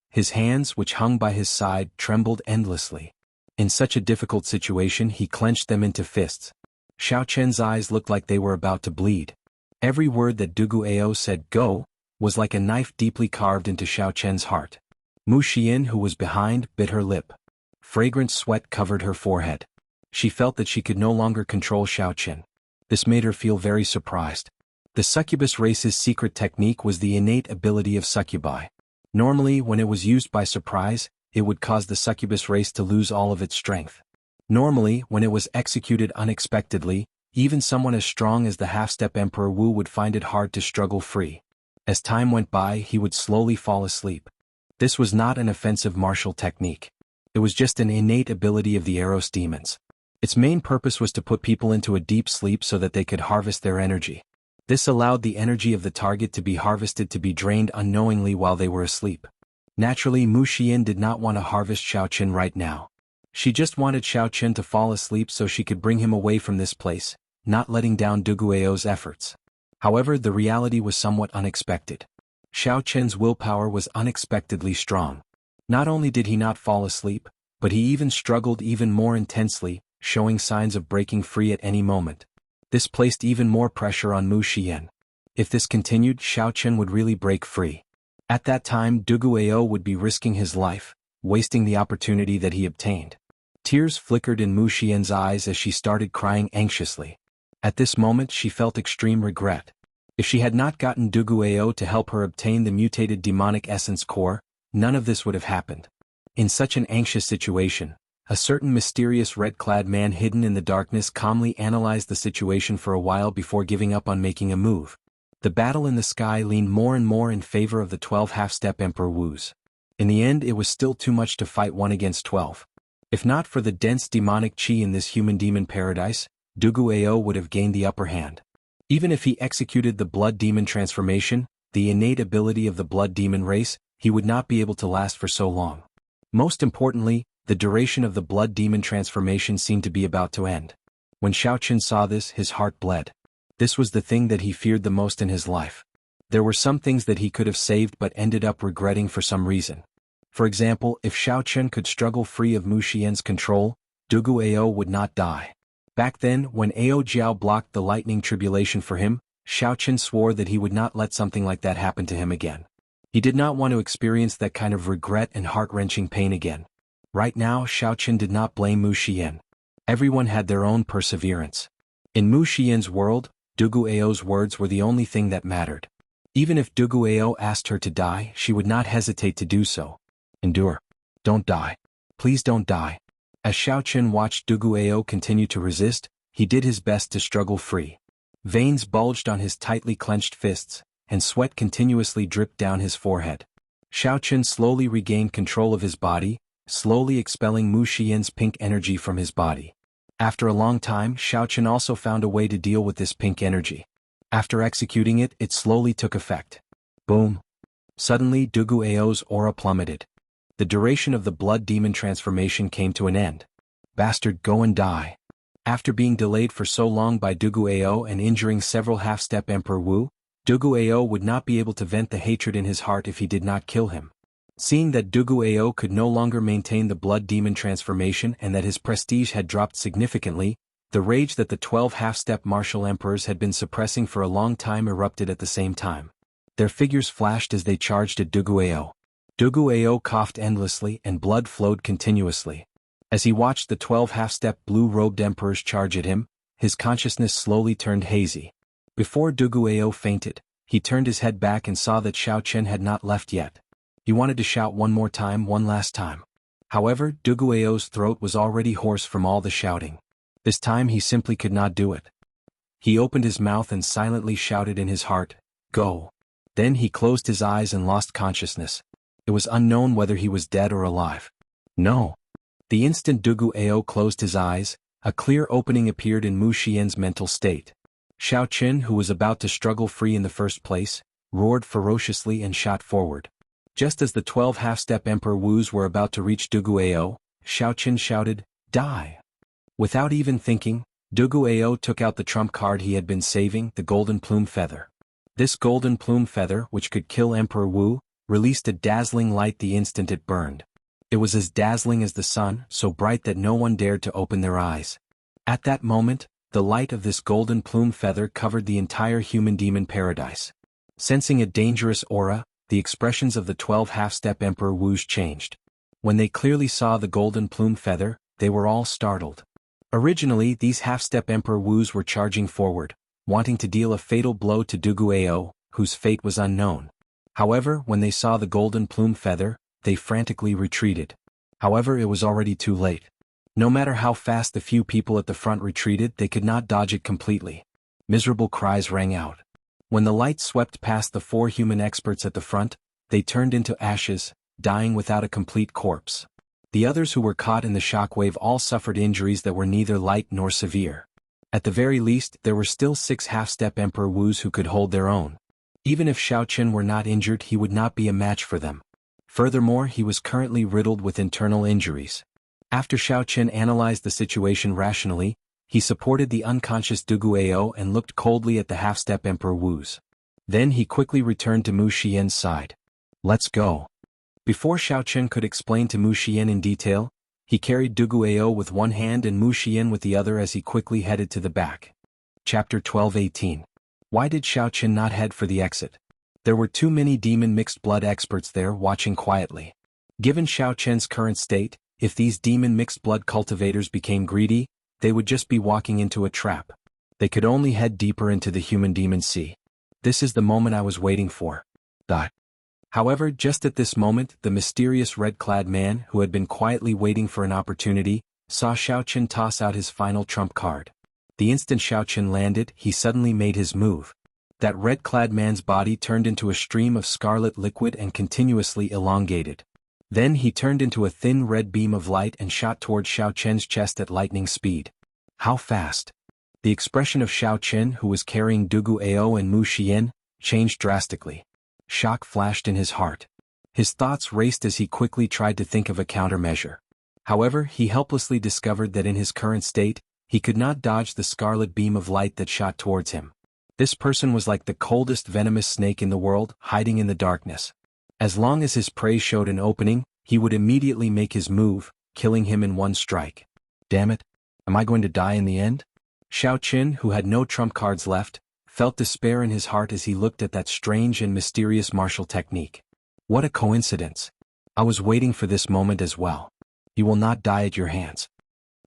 His hands, which hung by his side, trembled endlessly. In such a difficult situation he clenched them into fists. Xiaoqin's eyes looked like they were about to bleed. Every word that Duguayou said "go" was like a knife deeply carved into Xiaoqin's heart. Mu Xian, who was behind, bit her lip. Fragrant sweat covered her forehead. She felt that she could no longer control Xiaoqin. This made her feel very surprised. The succubus race's secret technique was the innate ability of succubi. Normally, when it was used by surprise, it would cause the succubus race to lose all of its strength. Normally, when it was executed unexpectedly, even someone as strong as the half-step Emperor Wu would find it hard to struggle free. As time went by, he would slowly fall asleep. This was not an offensive martial technique. It was just an innate ability of the Eros demons. Its main purpose was to put people into a deep sleep so that they could harvest their energy. This allowed the energy of the target to be harvested to be drained unknowingly while they were asleep. Naturally, Mu Xian did not want to harvest Xiaoqin right now. She just wanted Xiaoqin to fall asleep so she could bring him away from this place, not letting down Duguayou's efforts. However, the reality was somewhat unexpected. Xiaoqin's willpower was unexpectedly strong. Not only did he not fall asleep, but he even struggled even more intensely, showing signs of breaking free at any moment. This placed even more pressure on Mu Xian. If this continued, Xiaoqin would really break free. At that time, Duguayou would be risking his life, wasting the opportunity that he obtained. Tears flickered in Mu Xian's eyes as she started crying anxiously. At this moment she felt extreme regret. If she had not gotten Duguayou to help her obtain the mutated demonic essence core, none of this would have happened. In such an anxious situation, a certain mysterious red-clad man hidden in the darkness calmly analyzed the situation for a while before giving up on making a move. The battle in the sky leaned more and more in favor of the 12 half-step Emperor Wus. In the end, it was still too much to fight 1 against 12. If not for the dense demonic qi in this human-demon paradise, Duguayou would have gained the upper hand. Even if he executed the blood demon transformation, the innate ability of the blood demon race, he would not be able to last for so long. Most importantly, the duration of the blood demon transformation seemed to be about to end. When Xiaoqin saw this, his heart bled. This was the thing that he feared the most in his life. There were some things that he could have saved but ended up regretting for some reason. For example, if Xiaoqin could struggle free of Mu Xian's control, Duguayou would not die. Back then, when Ao Jiao blocked the lightning tribulation for him, Xiaoqin swore that he would not let something like that happen to him again. He did not want to experience that kind of regret and heart-wrenching pain again. Right now, Xiaoqin did not blame Mu Xian. Everyone had their own perseverance. In Mu Xian's world, Duguayou's words were the only thing that mattered. Even if Duguayou asked her to die, she would not hesitate to do so. Endure. Don't die. Please don't die. As Xiaoqin watched Duguayou continue to resist, he did his best to struggle free. Veins bulged on his tightly clenched fists, and sweat continuously dripped down his forehead. Xiaoqin slowly regained control of his body, slowly expelling Mu Xian's pink energy from his body. After a long time, Xiaoqin also found a way to deal with this pink energy. After executing it, it slowly took effect. Boom! Suddenly, Duguayou's aura plummeted. The duration of the blood demon transformation came to an end. Bastard, go and die. After being delayed for so long by Duguayou and injuring several half-step Emperor Wu, Duguayao would not be able to vent the hatred in his heart if he did not kill him. Seeing that Duguayao could no longer maintain the blood demon transformation and that his prestige had dropped significantly, the rage that the 12 half-step martial emperors had been suppressing for a long time erupted at the same time. Their figures flashed as they charged at Duguayao. Duguayao coughed endlessly and blood flowed continuously. As he watched the 12 half-step blue-robed emperors charge at him, his consciousness slowly turned hazy. Before Duguayao fainted, he turned his head back and saw that Xiao Chen had not left yet. He wanted to shout one more time, one last time. However, Duguayao's throat was already hoarse from all the shouting. This time he simply could not do it. He opened his mouth and silently shouted in his heart, "Go." Then he closed his eyes and lost consciousness. It was unknown whether he was dead or alive. No. The instant Duguayao closed his eyes, a clear opening appeared in Mu Xian's mental state. Xiao Chen, who was about to struggle free in the first place, roared ferociously and shot forward. Just as the 12 half-step Emperor Wus were about to reach Duguayao, Xiao Chen shouted, "Die!" Without even thinking, Duguayao took out the trump card he had been saving, the golden plume feather. This golden plume feather, which could kill Emperor Wu, released a dazzling light the instant it burned. It was as dazzling as the sun, so bright that no one dared to open their eyes. At that moment, the light of this golden plume feather covered the entire human-demon paradise. Sensing a dangerous aura, the expressions of the 12 half-step Emperor Wus changed. When they clearly saw the golden plume feather, they were all startled. Originally, these half-step Emperor Wus were charging forward, wanting to deal a fatal blow to Duguayao, whose fate was unknown. However, when they saw the golden plume feather, they frantically retreated. However, it was already too late. No matter how fast the few people at the front retreated, they could not dodge it completely. Miserable cries rang out. When the light swept past the 4 human experts at the front, they turned into ashes, dying without a complete corpse. The others who were caught in the shockwave all suffered injuries that were neither light nor severe. At the very least, there were still 6 half-step Emperor Wus who could hold their own. Even if Xiao Chen were not injured, he would not be a match for them. Furthermore, he was currently riddled with internal injuries. After Xiao Chen analyzed the situation rationally, he supported the unconscious Duguayao and looked coldly at the half-step Emperor Wus. Then he quickly returned to Mu Xian's side. "Let's go." Before Xiao Chen could explain to Mu Xian in detail, he carried Duguayao with one hand and Mu Xian with the other as he quickly headed to the back. Chapter 12:18. Why did Xiao Chen not head for the exit? There were too many demon mixed blood experts there watching quietly. Given Xiao Chen's current state, if these demon mixed blood cultivators became greedy, they would just be walking into a trap. They could only head deeper into the human-demon sea. This is the moment I was waiting for. However, just at this moment, the mysterious red-clad man, who had been quietly waiting for an opportunity, saw Xiao Chen toss out his final trump card. The instant Xiao Chen landed, he suddenly made his move. That red-clad man's body turned into a stream of scarlet liquid and continuously elongated. Then he turned into a thin red beam of light and shot toward Xiao Chen's chest at lightning speed. How fast? The expression of Xiao Chen, who was carrying Duguayao and Mu Xian, changed drastically. Shock flashed in his heart. His thoughts raced as he quickly tried to think of a countermeasure. However, he helplessly discovered that in his current state, he could not dodge the scarlet beam of light that shot towards him. This person was like the coldest venomous snake in the world, hiding in the darkness. As long as his prey showed an opening, he would immediately make his move, killing him in one strike. Damn it! Am I going to die in the end? Xiao Chen, who had no trump cards left, felt despair in his heart as he looked at that strange and mysterious martial technique. What a coincidence! I was waiting for this moment as well. You will not die at your hands.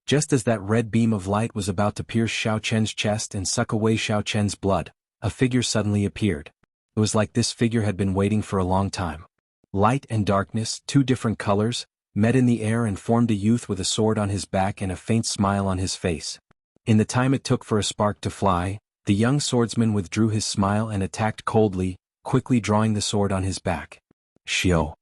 Just as that red beam of light was about to pierce Xiao Chen's chest and suck away Xiao Chen's blood, a figure suddenly appeared. It was like this figure had been waiting for a long time. Light and darkness, 2 different colors, met in the air and formed a youth with a sword on his back and a faint smile on his face. In the time it took for a spark to fly, the young swordsman withdrew his smile and attacked coldly, quickly drawing the sword on his back. Shio.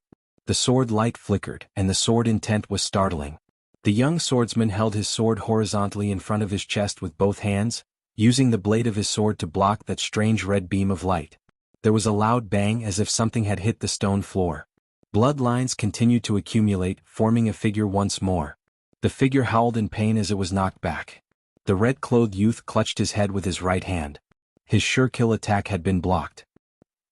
The sword light flickered, and the sword intent was startling. The young swordsman held his sword horizontally in front of his chest with both hands, using the blade of his sword to block that strange red beam of light. There was a loud bang as if something had hit the stone floor. Blood lines continued to accumulate, forming a figure once more. The figure howled in pain as it was knocked back. The red-clothed youth clutched his head with his right hand. His sure-kill attack had been blocked.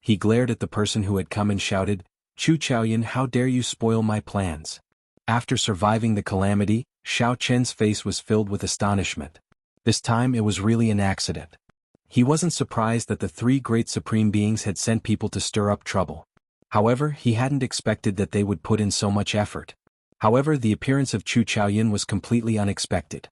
He glared at the person who had come and shouted, "Chu Chaoyan, how dare you spoil my plans?" After surviving the calamity, Xiao Chen's face was filled with astonishment. This time it was really an accident. He wasn't surprised that the three great supreme beings had sent people to stir up trouble. However, he hadn't expected that they would put in so much effort. However, the appearance of Chu Chaoyan was completely unexpected.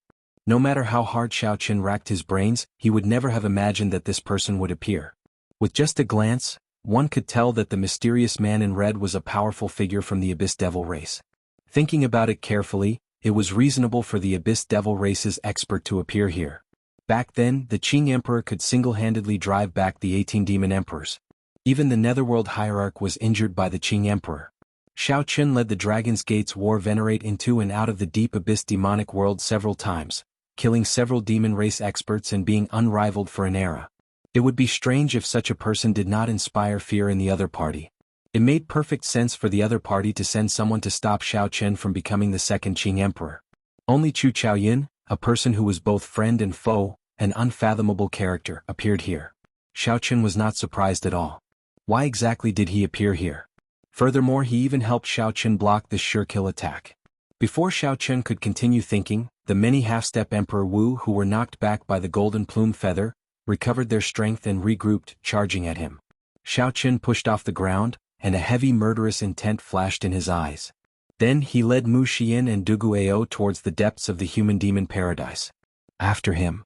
No matter how hard Xiao Chen racked his brains, he would never have imagined that this person would appear. With just a glance, one could tell that the mysterious man in red was a powerful figure from the Abyss Devil race. Thinking about it carefully, it was reasonable for the Abyss Devil race's expert to appear here. Back then, the Qing Emperor could single-handedly drive back the 18 demon emperors. Even the Netherworld hierarch was injured by the Qing Emperor. Xiao Chen led the Dragon's Gates war venerate into and out of the deep abyss demonic world several times, killing several demon race experts and being unrivaled for an era. It would be strange if such a person did not inspire fear in the other party. It made perfect sense for the other party to send someone to stop Xiao Chen from becoming the second Qing Emperor. Only Chu Chaoyan, a person who was both friend and foe, an unfathomable character, appeared here. Xiao Chen was not surprised at all. Why exactly did he appear here? Furthermore, he even helped Xiao Chen block this sure-kill attack. Before Xiao Chen could continue thinking, the many half-step Emperor Wu who were knocked back by the golden plume feather, recovered their strength and regrouped, charging at him. Xiao Chen pushed off the ground, and a heavy murderous intent flashed in his eyes. Then he led Mu Xian and Duguao towards the depths of the human-demon paradise. After him.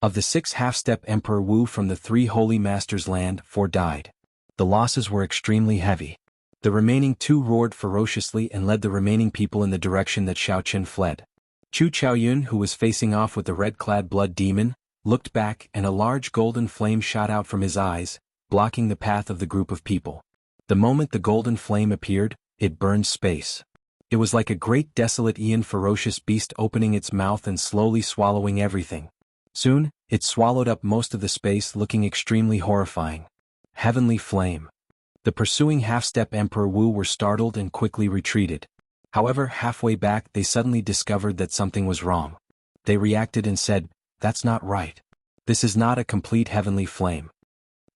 Of the 6 half-step Emperor Wu from the 3 Holy Masters' land, 4 died. The losses were extremely heavy. The remaining 2 roared ferociously and led the remaining people in the direction that Xiao Chen fled. Chu Chaoyun, who was facing off with the red-clad blood demon, looked back and a large golden flame shot out from his eyes, blocking the path of the group of people. The moment the golden flame appeared, it burned space. It was like a great desolate aeon ferocious beast opening its mouth and slowly swallowing everything. Soon, it swallowed up most of the space, looking extremely horrifying. Heavenly flame. The pursuing half-step Emperor Wu were startled and quickly retreated. However, halfway back they suddenly discovered that something was wrong. They reacted and said, "That's not right. This is not a complete heavenly flame."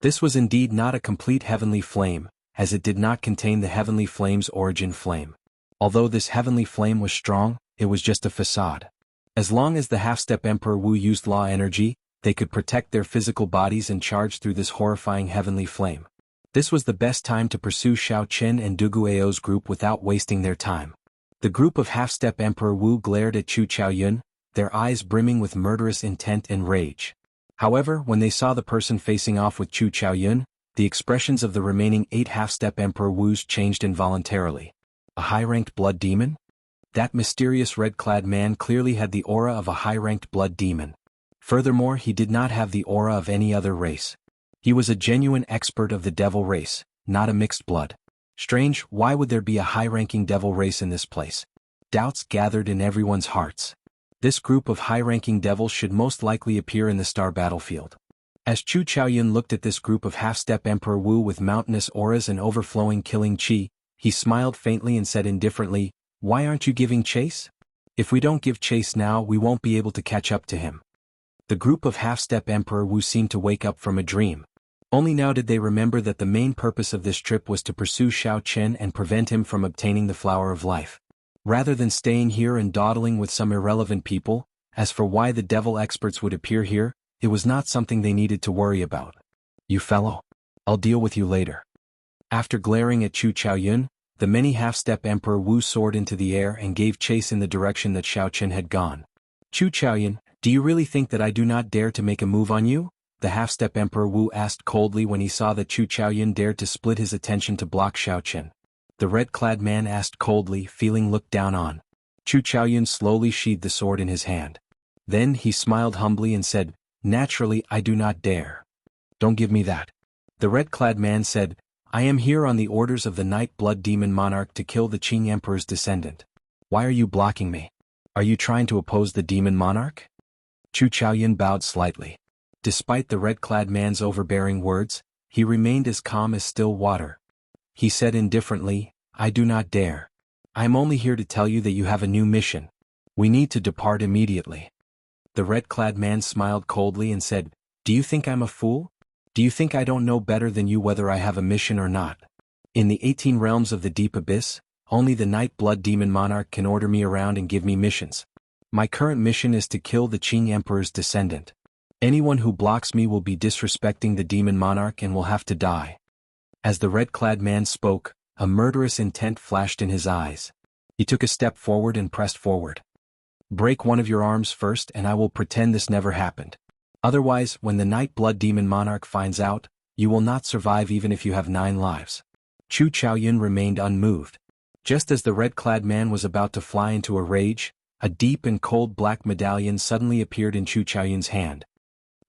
This was indeed not a complete heavenly flame, as it did not contain the heavenly flame's origin flame. Although this heavenly flame was strong, it was just a facade. As long as the half-step Emperor Wu used law energy, they could protect their physical bodies and charge through this horrifying heavenly flame. This was the best time to pursue Xiao Chen and Duguao's group without wasting their time. The group of half-step Emperor Wu glared at Chu Chaoyun, their eyes brimming with murderous intent and rage. However, when they saw the person facing off with Chu Chaoyun, the expressions of the remaining 8 half-step Emperor Wus changed involuntarily. A high-ranked blood demon? That mysterious red-clad man clearly had the aura of a high-ranked blood demon. Furthermore, he did not have the aura of any other race. He was a genuine expert of the devil race, not a mixed blood. Strange, why would there be a high-ranking devil race in this place? Doubts gathered in everyone's hearts. This group of high-ranking devils should most likely appear in the star battlefield. As Chu Chaoyun looked at this group of half-step Emperor Wu with mountainous auras and overflowing killing chi, he smiled faintly and said indifferently, "Why aren't you giving chase? If we don't give chase now, we won't be able to catch up to him." The group of half-step Emperor Wu seemed to wake up from a dream. Only now did they remember that the main purpose of this trip was to pursue Xiao Chen and prevent him from obtaining the Flower of Life. Rather than staying here and dawdling with some irrelevant people, as for why the devil experts would appear here, it was not something they needed to worry about. "You fellow. I'll deal with you later." After glaring at Chu Chaoyun, the many half-step Emperor Wu soared into the air and gave chase in the direction that Xiao Chen had gone. "Chu Chaoyun, do you really think that I do not dare to make a move on you?" The half-step Emperor Wu asked coldly when he saw that Chu Chaoyun dared to split his attention to block Xiao Chen. The red-clad man asked coldly, feeling looked down on. Chu Chaoyun slowly sheathed the sword in his hand. Then he smiled humbly and said, "Naturally, I do not dare." "Don't give me that." The red-clad man said, "I am here on the orders of the Night Blood Demon Monarch to kill the Qing Emperor's descendant. Why are you blocking me? Are you trying to oppose the Demon Monarch?" Chu Chaoyun bowed slightly. Despite the red-clad man's overbearing words, he remained as calm as still water. He said indifferently, "I do not dare. I am only here to tell you that you have a new mission. We need to depart immediately." The red-clad man smiled coldly and said, "Do you think I'm a fool? Do you think I don't know better than you whether I have a mission or not? In the 18 realms of the deep abyss, only the Night Blood Demon Monarch can order me around and give me missions. My current mission is to kill the Qing Emperor's descendant. Anyone who blocks me will be disrespecting the Demon Monarch and will have to die. As the red-clad man spoke, a murderous intent flashed in his eyes. He took a step forward and pressed forward. Break one of your arms first and I will pretend this never happened. Otherwise, when the Night Blood Demon Monarch finds out, you will not survive even if you have 9 lives. Chu Chaoyun remained unmoved. Just as the red-clad man was about to fly into a rage, a deep and cold black medallion suddenly appeared in Chu Chaoyun's hand.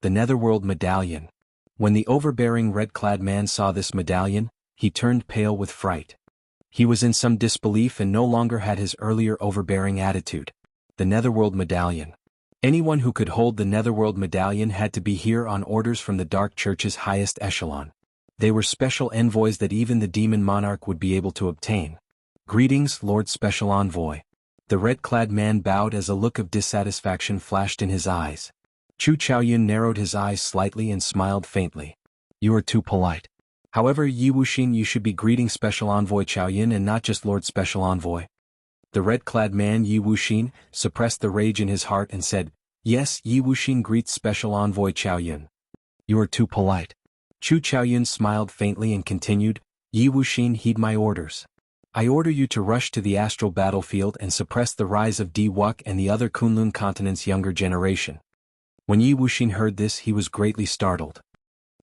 The Netherworld Medallion. When the overbearing red-clad man saw this medallion, he turned pale with fright. He was in some disbelief and no longer had his earlier overbearing attitude. The Netherworld Medallion. Anyone who could hold the Netherworld Medallion had to be here on orders from the Dark Church's highest echelon. They were special envoys that even the Demon Monarch would be able to obtain. Greetings, Lord Special Envoy. The red-clad man bowed as a look of dissatisfaction flashed in his eyes. Chu Chaoyun narrowed his eyes slightly and smiled faintly. You are too polite. However, Yi Wuxin, you should be greeting Special Envoy Chaoyun and not just Lord Special Envoy. The red-clad man Yi Wuxin suppressed the rage in his heart and said, Yes, Yi Wuxin greets Special Envoy Chaoyun. You are too polite. Chu Chaoyun smiled faintly and continued, Yi Wuxin, heed my orders. I order you to rush to the astral battlefield and suppress the rise of Di Wuk and the other Kunlun continent's younger generation. When Yi Wuxin heard this, he was greatly startled.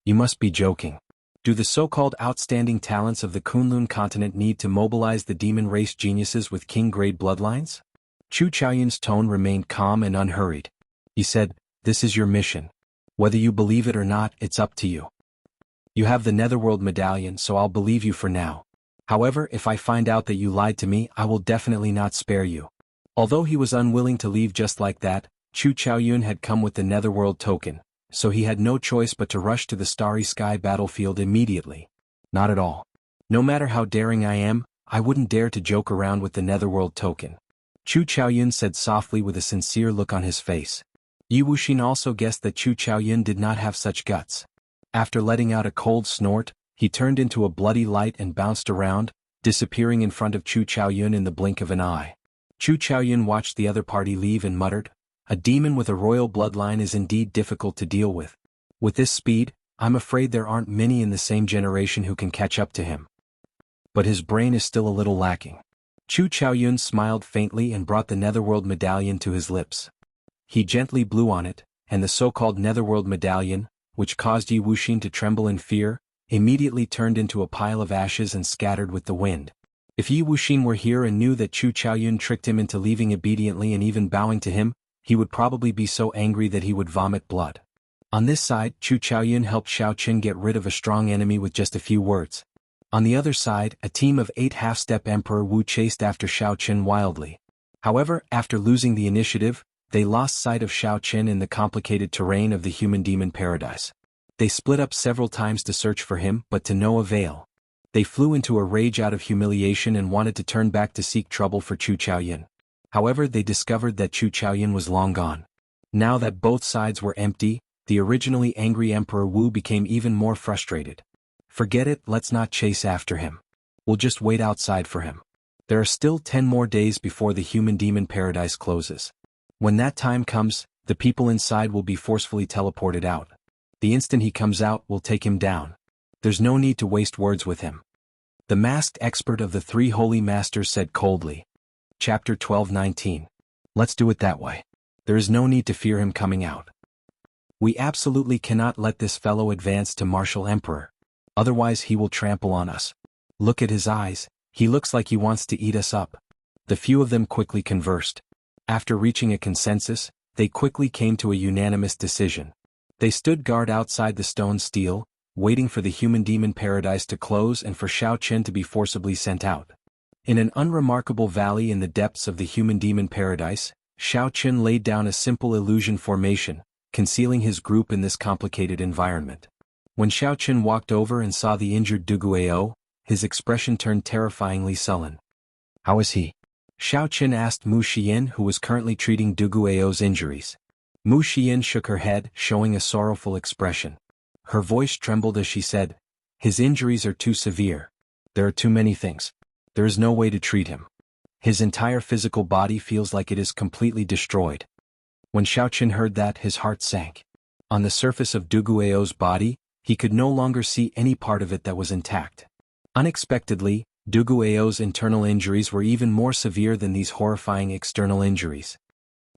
You must be joking. Do the so-called outstanding talents of the Kunlun continent need to mobilize the demon race geniuses with king-grade bloodlines? Chu Chaoyun's tone remained calm and unhurried. He said, This is your mission. Whether you believe it or not, it's up to you. You have the Netherworld Medallion, so I'll believe you for now. However, if I find out that you lied to me, I will definitely not spare you. Although he was unwilling to leave just like that, Chu Chaoyun had come with the Netherworld token, so he had no choice but to rush to the Starry Sky battlefield immediately. Not at all. No matter how daring I am, I wouldn't dare to joke around with the Netherworld token. Chu Chaoyun said softly with a sincere look on his face. Yi Wuxin also guessed that Chu Chaoyun did not have such guts. After letting out a cold snort, he turned into a bloody light and bounced around, disappearing in front of Chu Chaoyun in the blink of an eye. Chu Chaoyun watched the other party leave and muttered, A demon with a royal bloodline is indeed difficult to deal with. With this speed, I'm afraid there aren't many in the same generation who can catch up to him. But his brain is still a little lacking. Chu Chaoyun smiled faintly and brought the Netherworld Medallion to his lips. He gently blew on it, and the so-called Netherworld Medallion, which caused Yi Wuxin to tremble in fear, immediately turned into a pile of ashes and scattered with the wind. If Yi Wuxin were here and knew that Chu Chaoyun tricked him into leaving obediently and even bowing to him, he would probably be so angry that he would vomit blood. On this side, Chu Chaoyun helped Xiao Qin get rid of a strong enemy with just a few words. On the other side, a team of 8 half-step Emperor Wu chased after Xiao Qin wildly. However, after losing the initiative, they lost sight of Xiao Qin in the complicated terrain of the human-demon paradise. They split up several times to search for him, but to no avail. They flew into a rage out of humiliation and wanted to turn back to seek trouble for Chu Chaoyun. However, they discovered that Chu Chaoyun was long gone. Now that both sides were empty, the originally angry Emperor Wu became even more frustrated. Forget it, let's not chase after him. We'll just wait outside for him. There are still 10 more days before the human-demon paradise closes. When that time comes, the people inside will be forcefully teleported out. The instant he comes out, we'll take him down. There's no need to waste words with him. The masked expert of the 3 holy masters said coldly. Chapter 12:19. Let's do it that way. There is no need to fear him coming out. We absolutely cannot let this fellow advance to Martial Emperor. Otherwise he will trample on us. Look at his eyes, he looks like he wants to eat us up. The few of them quickly conversed. After reaching a consensus, they quickly came to a unanimous decision. They stood guard outside the stone stele, waiting for the human-demon paradise to close and for Xiao Qin to be forcibly sent out. In an unremarkable valley in the depths of the human-demon paradise, Xiao Qin laid down a simple illusion formation, concealing his group in this complicated environment. When Xiao Qin walked over and saw the injured Duguayou, his expression turned terrifyingly sullen. How is he? Xiao Qin asked Mu Xiyin, who was currently treating Duguayou's injuries. Mu Xiyin shook her head, showing a sorrowful expression. Her voice trembled as she said, "His injuries are too severe. There are too many things. There is no way to treat him. His entire physical body feels like it is completely destroyed." When Xiaoqin heard that, his heart sank. On the surface of Duguao's body, he could no longer see any part of it that was intact. Unexpectedly, Duguao's internal injuries were even more severe than these horrifying external injuries.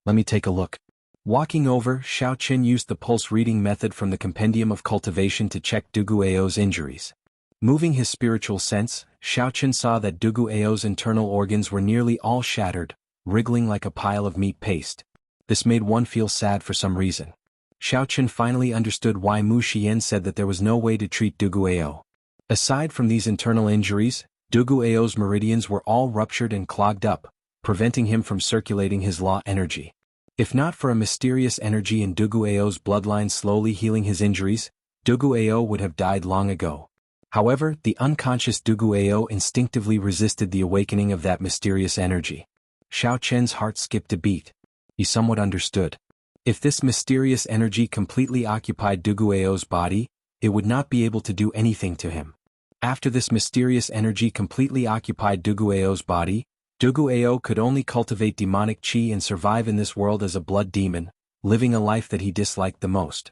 "Let me take a look." Walking over, Xiaoqin used the pulse reading method from the Compendium of Cultivation to check Duguao's injuries. Moving his spiritual sense, Xiaoqin saw that Duguao's internal organs were nearly all shattered, wriggling like a pile of meat paste. This made one feel sad for some reason. Xiaoqin finally understood why Mu Xian said that there was no way to treat Duguao. Aside from these internal injuries, Duguao's meridians were all ruptured and clogged up, preventing him from circulating his law energy. If not for a mysterious energy in Duguao's bloodline slowly healing his injuries, Duguao would have died long ago. However, the unconscious Duguao instinctively resisted the awakening of that mysterious energy. Xiaoqian's heart skipped a beat. He somewhat understood. If this mysterious energy completely occupied Duguao's body, it would not be able to do anything to him. After this mysterious energy completely occupied Duguao's body, Duguao could only cultivate demonic qi and survive in this world as a blood demon, living a life that he disliked the most.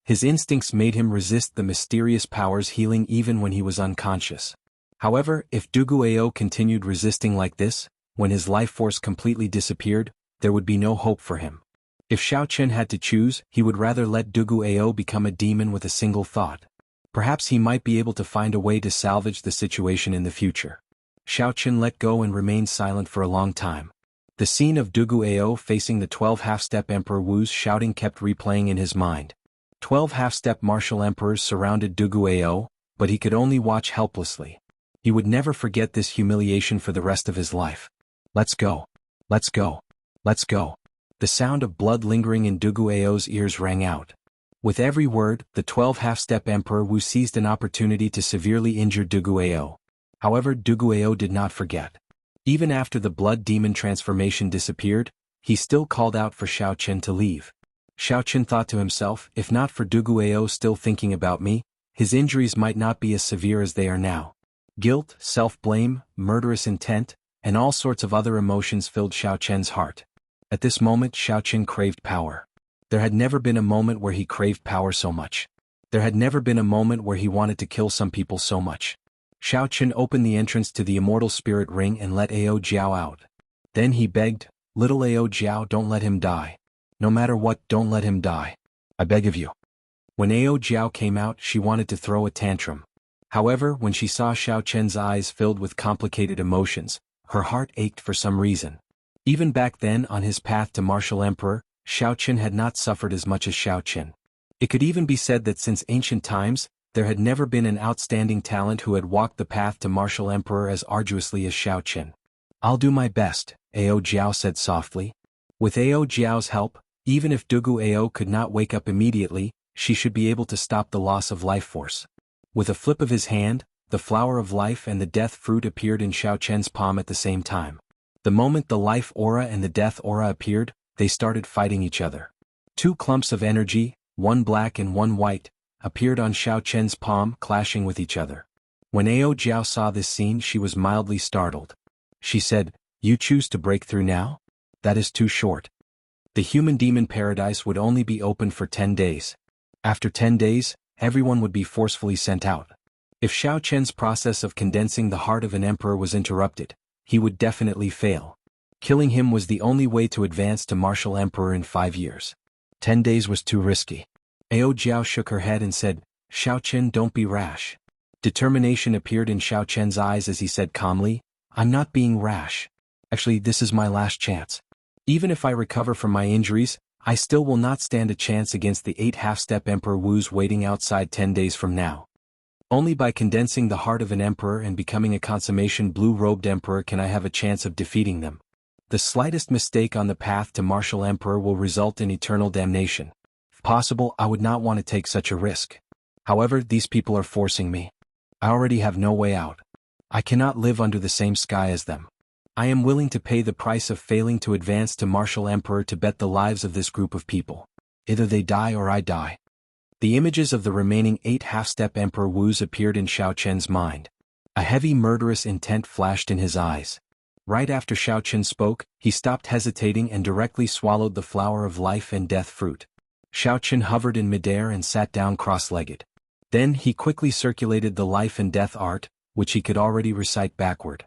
His instincts made him resist the mysterious powers healing even when he was unconscious. However, if Duguao continued resisting like this, when his life force completely disappeared, there would be no hope for him. If Xiaoqin had to choose, he would rather let Duguao become a demon with a single thought. Perhaps he might be able to find a way to salvage the situation in the future. Xiaoqin let go and remained silent for a long time. The scene of Duguao facing the 12 half-step Emperor Wu's shouting kept replaying in his mind. 12 half-step martial emperors surrounded Duguao, but he could only watch helplessly. He would never forget this humiliation for the rest of his life. "Let's go. Let's go. Let's go." The sound of blood lingering in Duguao's ears rang out. With every word, the 12 half-step Emperor Wu seized an opportunity to severely injure Duguao. However, Duguao did not forget. Even after the blood demon transformation disappeared, he still called out for Xiaoqin to leave. Xiaoqin thought to himself, if not for Duguao still thinking about me, his injuries might not be as severe as they are now. Guilt, self-blame, murderous intent, and all sorts of other emotions filled Xiaoqin's heart. At this moment Xiaoqin craved power. There had never been a moment where he craved power so much. There had never been a moment where he wanted to kill some people so much. Xiaoqin opened the entrance to the immortal spirit ring and let Ao Jiao out. Then he begged, "Little Ao Jiao, don't let him die. No matter what, don't let him die. I beg of you." When Ao Jiao came out, she wanted to throw a tantrum. However, when she saw Xiaoqin's eyes filled with complicated emotions, her heart ached for some reason. Even back then, on his path to martial emperor, Xiaoqin had not suffered as much as Xiaoqin. It could even be said that since ancient times, there had never been an outstanding talent who had walked the path to martial emperor as arduously as Xiaoqin. "I'll do my best," Ao Jiao said softly. With Ao Jiao's help, even if Duguao could not wake up immediately, she should be able to stop the loss of life force. With a flip of his hand, the flower of life and the death fruit appeared in Xiaoqin's palm at the same time. The moment the life aura and the death aura appeared, they started fighting each other. Two clumps of energy, one black and one white, appeared on Xiaoqin's palm, clashing with each other. When Ao Jiao saw this scene, she was mildly startled. She said, "You choose to break through now? That is too short. The human-demon paradise would only be open for 10 days. After 10 days, everyone would be forcefully sent out. If Xiaoqin's process of condensing the heart of an emperor was interrupted, he would definitely fail. Killing him was the only way to advance to martial emperor in 5 years. 10 days was too risky." Ao Jiao shook her head and said, "Xiaoqin, don't be rash." Determination appeared in Xiaoqin's eyes as he said calmly, "I'm not being rash. Actually, this is my last chance. Even if I recover from my injuries, I still will not stand a chance against the 8 half-step Emperor Wu's waiting outside 10 days from now. Only by condensing the heart of an emperor and becoming a consummation blue-robed emperor can I have a chance of defeating them. The slightest mistake on the path to martial emperor will result in eternal damnation. If possible, I would not want to take such a risk. However, these people are forcing me. I already have no way out. I cannot live under the same sky as them. I am willing to pay the price of failing to advance to martial emperor to bet the lives of this group of people. Either they die or I die." The images of the remaining 8 half-step Emperor Wus appeared in Xiao Chen's mind. A heavy murderous intent flashed in his eyes. Right after Xiao Chen spoke, he stopped hesitating and directly swallowed the flower of life and death fruit. Xiao Chen hovered in midair and sat down cross-legged. Then he quickly circulated the life and death art, which he could already recite backward.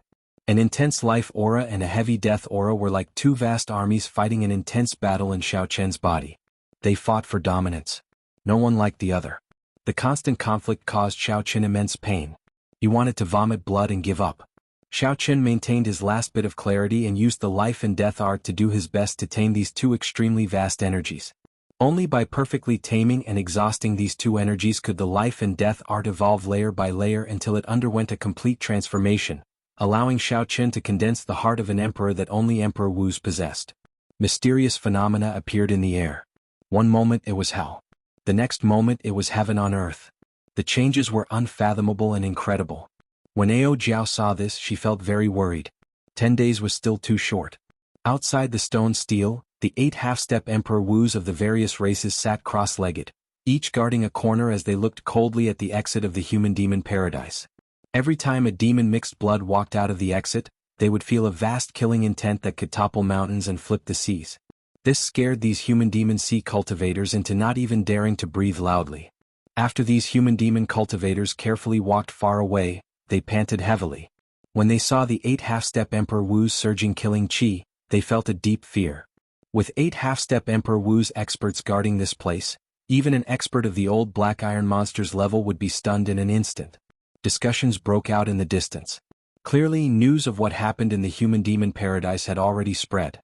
An intense life aura and a heavy death aura were like two vast armies fighting an intense battle in Xiao Chen's body. They fought for dominance. No one liked the other. The constant conflict caused Xiao Chen immense pain. He wanted to vomit blood and give up. Xiao Chen maintained his last bit of clarity and used the life and death art to do his best to tame these two extremely vast energies. Only by perfectly taming and exhausting these two energies could the life and death art evolve layer by layer until it underwent a complete transformation, allowing Xiao Chen to condense the heart of an emperor that only Emperor Wus possessed. Mysterious phenomena appeared in the air. One moment it was hell. The next moment it was heaven on earth. The changes were unfathomable and incredible. When Ao Jiao saw this, she felt very worried. 10 days was still too short. Outside the stone stele, the 8 half-step Emperor Wus of the various races sat cross-legged, each guarding a corner as they looked coldly at the exit of the human-demon paradise. Every time a demon mixed blood walked out of the exit, they would feel a vast killing intent that could topple mountains and flip the seas. This scared these human-demon sea cultivators into not even daring to breathe loudly. After these human-demon cultivators carefully walked far away, they panted heavily. When they saw the 8 half-step Emperor Wus surging killing chi, they felt a deep fear. With 8 half-step Emperor Wus experts guarding this place, even an expert of the old black iron monster's level would be stunned in an instant. Discussions broke out in the distance. Clearly, news of what happened in the human-demon paradise had already spread.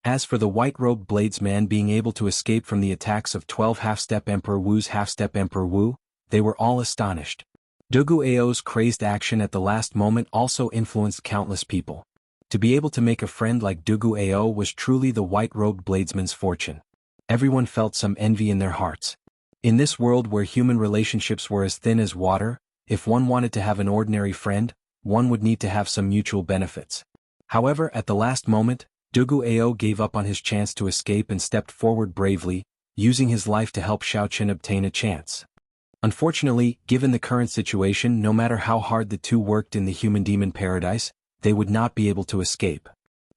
As for the white-robed bladesman being able to escape from the attacks of 12 half-step Emperor Wu's half-step Emperor Wu, they were all astonished. Dugu Ao's crazed action at the last moment also influenced countless people. To be able to make a friend like Dugu Ao was truly the white-robed bladesman's fortune. Everyone felt some envy in their hearts. In this world where human relationships were as thin as water, if one wanted to have an ordinary friend, one would need to have some mutual benefits. However, at the last moment, Dugu Ao gave up on his chance to escape and stepped forward bravely, using his life to help Xiao Chen obtain a chance. Unfortunately, given the current situation, no matter how hard the two worked in the human-demon paradise, they would not be able to escape.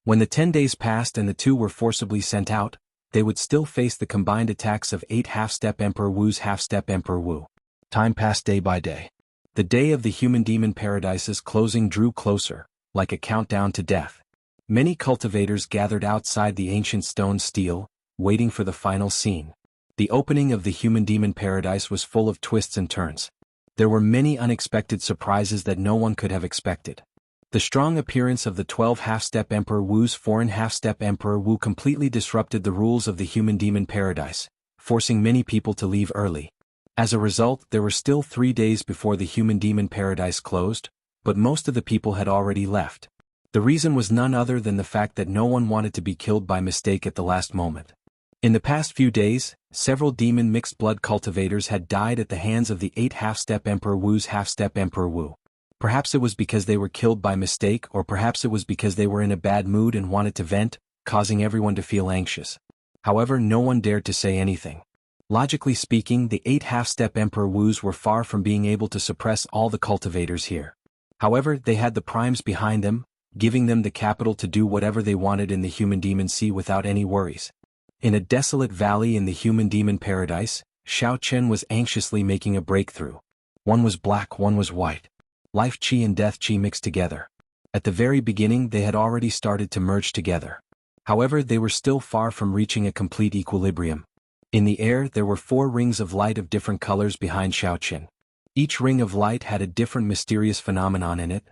When the 10 days passed and the two were forcibly sent out, they would still face the combined attacks of 8 half-step Emperor Wu's half-step Emperor Wu. Time passed day by day. The day of the human-demon paradise's closing drew closer, like a countdown to death. Many cultivators gathered outside the ancient stone stele, waiting for the final scene. The opening of the human-demon paradise was full of twists and turns. There were many unexpected surprises that no one could have expected. The strong appearance of the 12 half-step Emperor Wu's foreign half-step Emperor Wu completely disrupted the rules of the human-demon paradise, forcing many people to leave early. As a result, there were still 3 days before the human-demon paradise closed, but most of the people had already left. The reason was none other than the fact that no one wanted to be killed by mistake at the last moment. In the past few days, several demon mixed blood cultivators had died at the hands of the 8 half-step Emperor Wu's half-step Emperor Wu. Perhaps it was because they were killed by mistake, or perhaps it was because they were in a bad mood and wanted to vent, causing everyone to feel anxious. However, no one dared to say anything. Logically speaking, the 8 half-step Emperor Wus were far from being able to suppress all the cultivators here. However, they had the primes behind them, giving them the capital to do whatever they wanted in the human-demon sea without any worries. In a desolate valley in the human-demon paradise, Xiao Chen was anxiously making a breakthrough. One was black, one was white. Life chi and death chi mixed together. At the very beginning they had already started to merge together. However, they were still far from reaching a complete equilibrium. In the air there were 4 rings of light of different colors behind Xiao Chen. Each ring of light had a different mysterious phenomenon in it.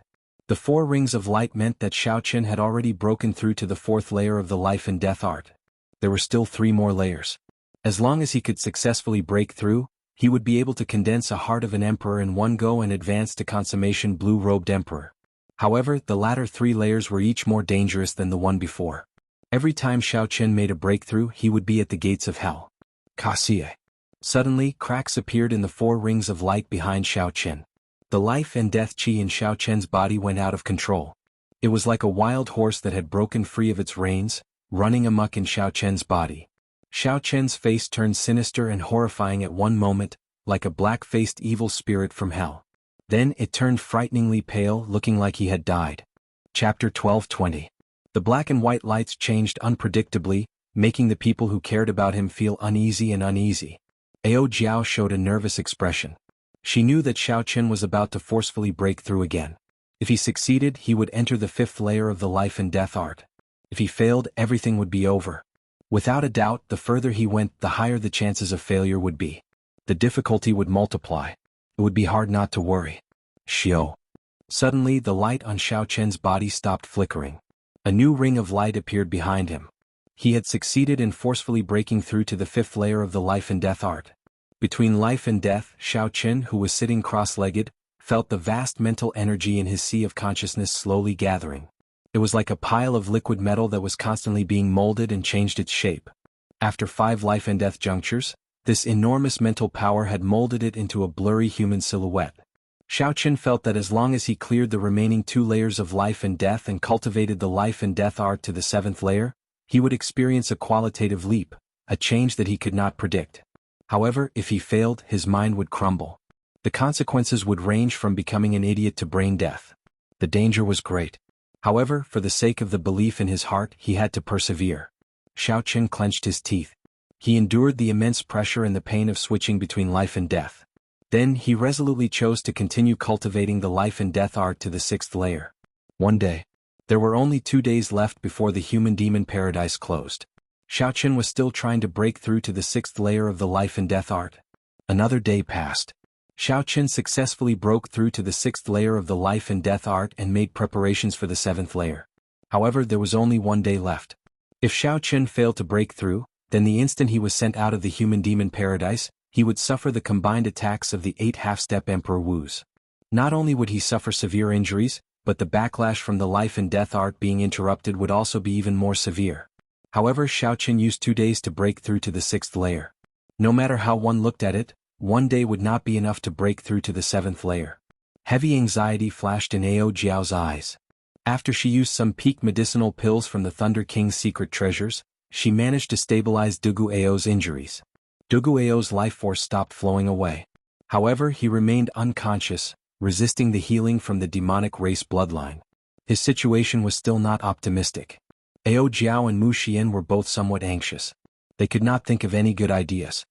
The 4 rings of light meant that Xiao Chen had already broken through to the 4th layer of the life and death art. There were still 3 more layers. As long as he could successfully break through, he would be able to condense a heart of an emperor in one go and advance to consummation blue-robed emperor. However, the latter 3 layers were each more dangerous than the one before. Every time Xiao Chen made a breakthrough, he would be at the gates of hell. Kasie. Suddenly, cracks appeared in the 4 rings of light behind Xiao Chen. The life and death chi in Xiao Chen's body went out of control. It was like a wild horse that had broken free of its reins, running amok in Xiao Chen's body. Xiao Chen's face turned sinister and horrifying at one moment, like a black-faced evil spirit from hell. Then it turned frighteningly pale, looking like he had died. Chapter 12:20. The black and white lights changed unpredictably, making the people who cared about him feel uneasy and uneasy. Ao Jiao showed a nervous expression. She knew that Xiao Qin was about to forcefully break through again. If he succeeded, he would enter the 5th layer of the life and death art. If he failed, everything would be over. Without a doubt, the further he went, the higher the chances of failure would be. The difficulty would multiply. It would be hard not to worry. Xiao. Suddenly, the light on Xiao Qin's body stopped flickering. A new ring of light appeared behind him. He had succeeded in forcefully breaking through to the 5th layer of the life and death art. Between life and death, Xiao Qin, who was sitting cross-legged, felt the vast mental energy in his sea of consciousness slowly gathering. It was like a pile of liquid metal that was constantly being molded and changed its shape. After 5 life and death junctures, this enormous mental power had molded it into a blurry human silhouette. Xiao Qin felt that as long as he cleared the remaining 2 layers of life and death and cultivated the life and death art to the 7th layer, he would experience a qualitative leap, a change that he could not predict. However, if he failed, his mind would crumble. The consequences would range from becoming an idiot to brain death. The danger was great. However, for the sake of the belief in his heart, he had to persevere. Xiao Qin clenched his teeth. He endured the immense pressure and the pain of switching between life and death. Then he resolutely chose to continue cultivating the life and death art to the 6th layer. One day. There were only 2 days left before the human-demon paradise closed. Xiao Qin was still trying to break through to the 6th layer of the life and death art. Another day passed. Xiao Qin successfully broke through to the 6th layer of the life and death art and made preparations for the 7th layer. However, there was only 1 day left. If Xiao Qin failed to break through, then the instant he was sent out of the human-demon paradise, he would suffer the combined attacks of the 8 half-step Emperor Wus. Not only would he suffer severe injuries, but the backlash from the life and death art being interrupted would also be even more severe. However, Xiao Qin used 2 days to break through to the 6th layer. No matter how one looked at it, 1 day would not be enough to break through to the 7th layer. Heavy anxiety flashed in Ao Jiao's eyes. After she used some peak medicinal pills from the Thunder King's secret treasures, she managed to stabilize Dugu Ao's injuries. Dugu Ao's life force stopped flowing away. However, he remained unconscious, resisting the healing from the demonic race bloodline. His situation was still not optimistic. Ao Jiao and Mu Xian were both somewhat anxious. They could not think of any good ideas.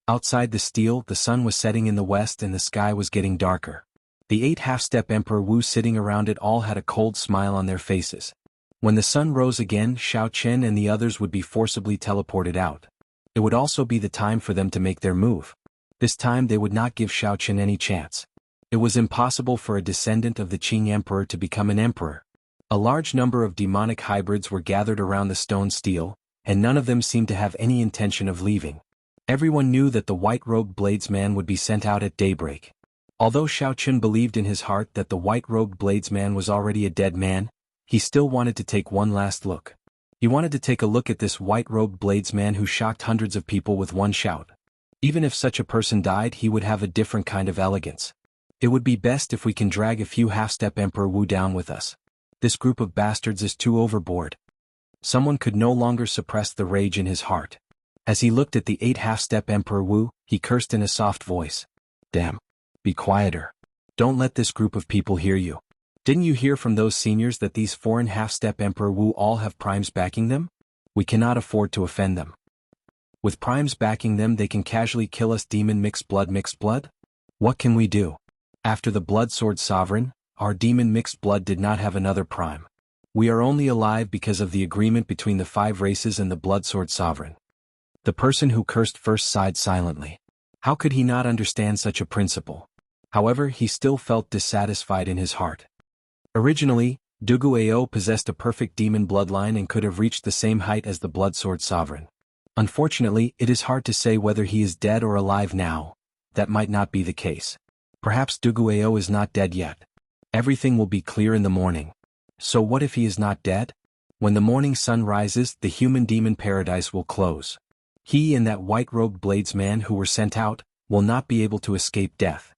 Outside the steel, the sun was setting in the west and the sky was getting darker. The 8 half-step Emperor Wu sitting around it all had a cold smile on their faces. When the sun rose again, Xiao Qin and the others would be forcibly teleported out. It would also be the time for them to make their move. This time they would not give Xiao Qin any chance. It was impossible for a descendant of the Qing Emperor to become an emperor. A large number of demonic hybrids were gathered around the stone stele, and none of them seemed to have any intention of leaving. Everyone knew that the white-robed bladesman would be sent out at daybreak. Although Xiao Qin believed in his heart that the white-robed bladesman was already a dead man, he still wanted to take one last look. He wanted to take a look at this white-robed bladesman who shocked hundreds of people with one shout. Even if such a person died, he would have a different kind of elegance. It would be best if we can drag a few half-step Emperor Wu down with us. This group of bastards is too overboard. Someone could no longer suppress the rage in his heart. As he looked at the 8 half-step Emperor Wu, he cursed in a soft voice. Damn. Be quieter. Don't let this group of people hear you. Didn't you hear from those seniors that these foreign half-step Emperor Wu all have primes backing them? We cannot afford to offend them. With primes backing them, they can casually kill us. Demon mixed blood. What can we do? After the Blood Sword Sovereign, our demon mixed blood did not have another prime. We are only alive because of the agreement between the 5 races and the Blood Sword Sovereign. The person who cursed first sighed silently. How could he not understand such a principle? However, he still felt dissatisfied in his heart. Originally, Dugu Ao possessed a perfect demon bloodline and could have reached the same height as the Blood Sword Sovereign. Unfortunately, it is hard to say whether he is dead or alive now. That might not be the case. Perhaps Dugu Ao is not dead yet. Everything will be clear in the morning. So what if he is not dead? When the morning sun rises, the human-demon paradise will close. He and that white-robed bladesman who were sent out will not be able to escape death.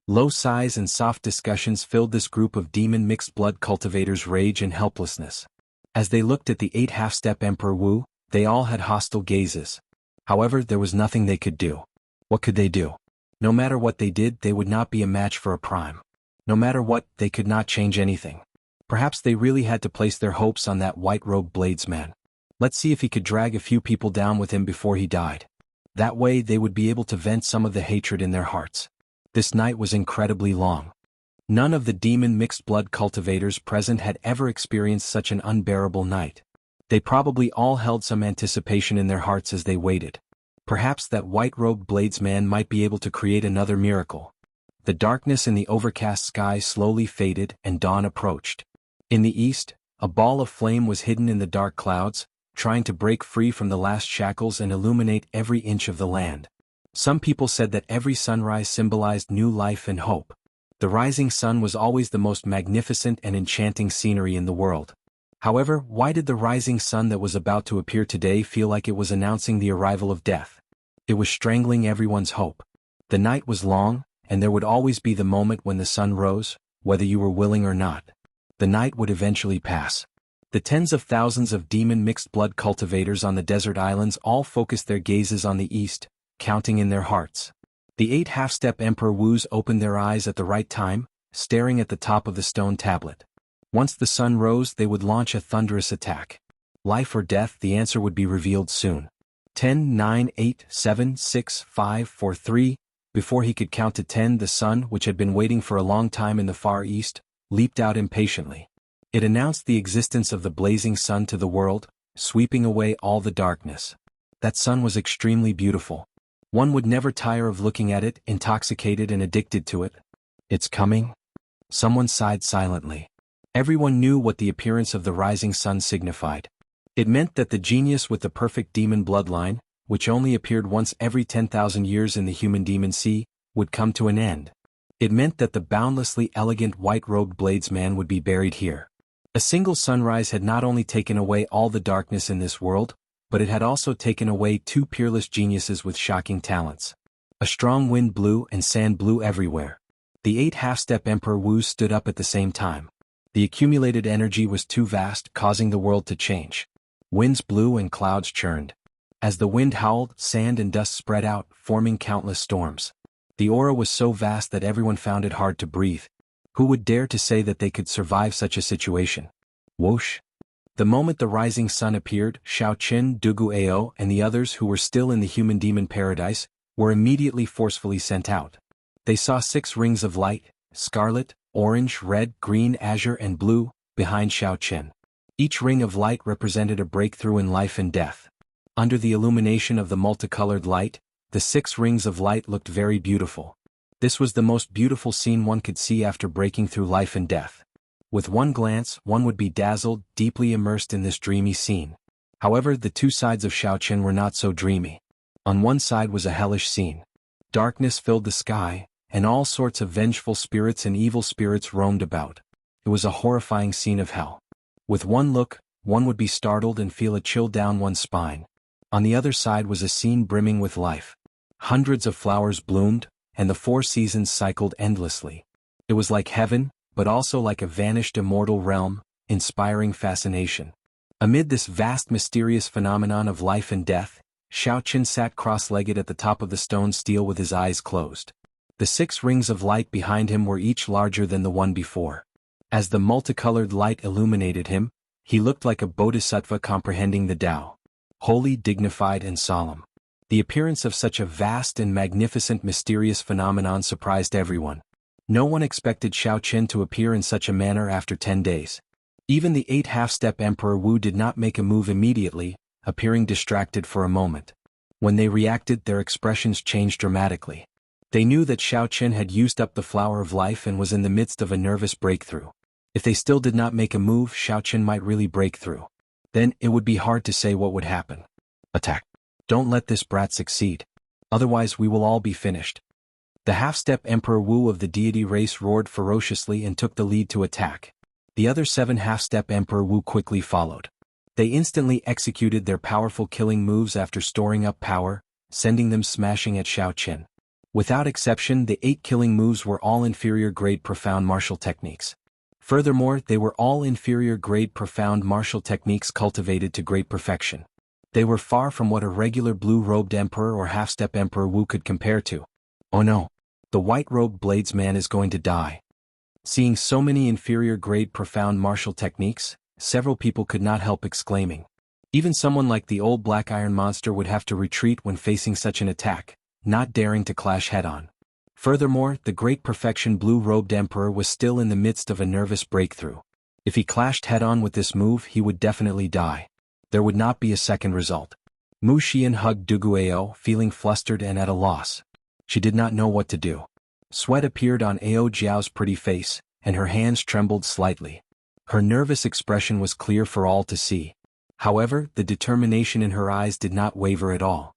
Low sighs and soft discussions filled this group of demon mixed blood cultivators' rage and helplessness. As they looked at the 8 half-step Emperor Wu, they all had hostile gazes. However, there was nothing they could do. What could they do? No matter what they did, they would not be a match for a prime. No matter what, they could not change anything. Perhaps they really had to place their hopes on that white-robed bladesman. Let's see if he could drag a few people down with him before he died. That way they would be able to vent some of the hatred in their hearts. This night was incredibly long. None of the demon mixed-blood cultivators present had ever experienced such an unbearable night. They probably all held some anticipation in their hearts as they waited. Perhaps that white-robed bladesman might be able to create another miracle. The darkness in the overcast sky slowly faded and dawn approached. In the east, a ball of flame was hidden in the dark clouds, trying to break free from the last shackles and illuminate every inch of the land. Some people said that every sunrise symbolized new life and hope. The rising sun was always the most magnificent and enchanting scenery in the world. However, why did the rising sun that was about to appear today feel like it was announcing the arrival of death? It was strangling everyone's hope. The night was long, and there would always be the moment when the sun rose, whether you were willing or not. The night would eventually pass. The tens of thousands of demon mixed-blood cultivators on the desert islands all focused their gazes on the east, counting in their hearts. The 8 half-step Emperor Wus opened their eyes at the right time, staring at the top of the stone tablet. Once the sun rose, they would launch a thunderous attack. Life or death, the answer would be revealed soon. 10, 9, 8, 7, 6, 5, 4, 3. Before he could count to 10, the sun, which had been waiting for a long time in the far east, leaped out impatiently. It announced the existence of the blazing sun to the world, sweeping away all the darkness. That sun was extremely beautiful. One would never tire of looking at it, intoxicated and addicted to it. It's coming? Someone sighed silently. Everyone knew what the appearance of the rising sun signified. It meant that the genius with the perfect demon bloodline, which only appeared once every 10,000 years in the human demon sea, would come to an end. It meant that the boundlessly elegant white-robed bladesman would be buried here. A single sunrise had not only taken away all the darkness in this world, but it had also taken away 2 peerless geniuses with shocking talents. A strong wind blew and sand blew everywhere. The 8 half-step Emperor Wus stood up at the same time. The accumulated energy was too vast, causing the world to change. Winds blew and clouds churned. As the wind howled, sand and dust spread out, forming countless storms. The aura was so vast that everyone found it hard to breathe. Who would dare to say that they could survive such a situation? Whoosh! The moment the rising sun appeared, Shao Qin, Dugu Ao, and the others who were still in the human-demon paradise were immediately forcefully sent out. They saw 6 rings of light, scarlet, orange, red, green, azure, and blue, behind Shao Qin. Each ring of light represented a breakthrough in life and death. Under the illumination of the multicolored light, the 6 rings of light looked very beautiful. This was the most beautiful scene one could see after breaking through life and death. With one glance, one would be dazzled, deeply immersed in this dreamy scene. However, the 2 sides of Shao Qin were not so dreamy. On one side was a hellish scene. Darkness filled the sky, and all sorts of vengeful spirits and evil spirits roamed about. It was a horrifying scene of hell. With one look, one would be startled and feel a chill down one's spine. On the other side was a scene brimming with life. Hundreds of flowers bloomed, and the 4 seasons cycled endlessly. It was like heaven, but also like a vanished immortal realm, inspiring fascination. Amid this vast mysterious phenomenon of life and death, Shao Qin sat cross-legged at the top of the stone stele with his eyes closed. The 6 rings of light behind him were each larger than the one before. As the multicolored light illuminated him, he looked like a bodhisattva comprehending the Tao. Holy, dignified, and solemn. The appearance of such a vast and magnificent mysterious phenomenon surprised everyone. No one expected Shao Qin to appear in such a manner after 10 days. Even the 8 half-step Emperor Wu did not make a move immediately, appearing distracted for a moment. When they reacted, their expressions changed dramatically. They knew that Shao Qin had used up the flower of life and was in the midst of a nervous breakthrough. If they still did not make a move, Shao Qin might really break through. Then, it would be hard to say what would happen. Attack. Don't let this brat succeed. Otherwise we will all be finished. The half-step Emperor Wu of the deity race roared ferociously and took the lead to attack. The other 7 half-step Emperor Wu quickly followed. They instantly executed their powerful killing moves after storing up power, sending them smashing at Shao Qin. Without exception, the 8 killing moves were all inferior-grade profound martial techniques. Furthermore, they were all inferior-grade profound martial techniques cultivated to great perfection. They were far from what a regular blue-robed emperor or half-step Emperor Wu could compare to. Oh no! The white-robed bladesman is going to die. Seeing so many inferior-grade profound martial techniques, several people could not help exclaiming. Even someone like the old black iron monster would have to retreat when facing such an attack, not daring to clash head-on. Furthermore, the great perfection blue-robed emperor was still in the midst of a nervous breakthrough. If he clashed head-on with this move, he would definitely die. There would not be a second result. Mu Xian hugged Duguayao, feeling flustered and at a loss. She did not know what to do. Sweat appeared on Ao Jiao's pretty face, and her hands trembled slightly. Her nervous expression was clear for all to see. However, the determination in her eyes did not waver at all.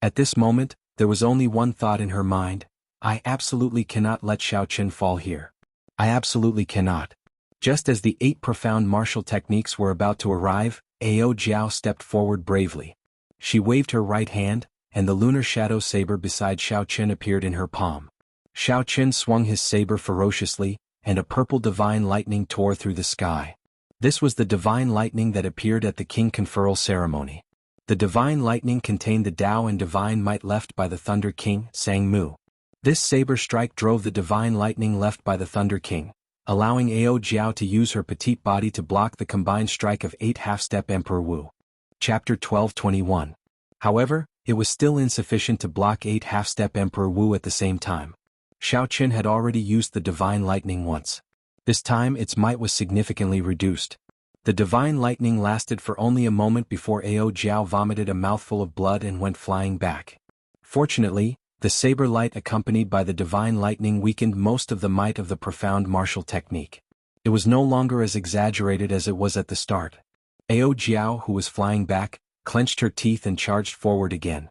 At this moment, there was only one thought in her mind: I absolutely cannot let Xiaoqin fall here. I absolutely cannot. Just as the 8 profound martial techniques were about to arrive, Ao Jiao stepped forward bravely. She waved her right hand, and the lunar shadow saber beside Xiaoqin appeared in her palm. Xiaoqin swung his saber ferociously, and a purple divine lightning tore through the sky. This was the divine lightning that appeared at the king conferral ceremony. The divine lightning contained the Tao and divine might left by the Thunder King, Sang Mu. This saber strike drove the divine lightning left by the Thunder King, allowing Ao Jiao to use her petite body to block the combined strike of 8 half-step Emperor Wu. Chapter 12:21. However, it was still insufficient to block 8 half-step Emperor Wu at the same time. Xiaoqin had already used the divine lightning once. This time its might was significantly reduced. The divine lightning lasted for only a moment before Ao Jiao vomited a mouthful of blood and went flying back. Fortunately, the saber light accompanied by the divine lightning weakened most of the might of the profound martial technique. It was no longer as exaggerated as it was at the start. Ao Jiao, who was flying back, clenched her teeth and charged forward again.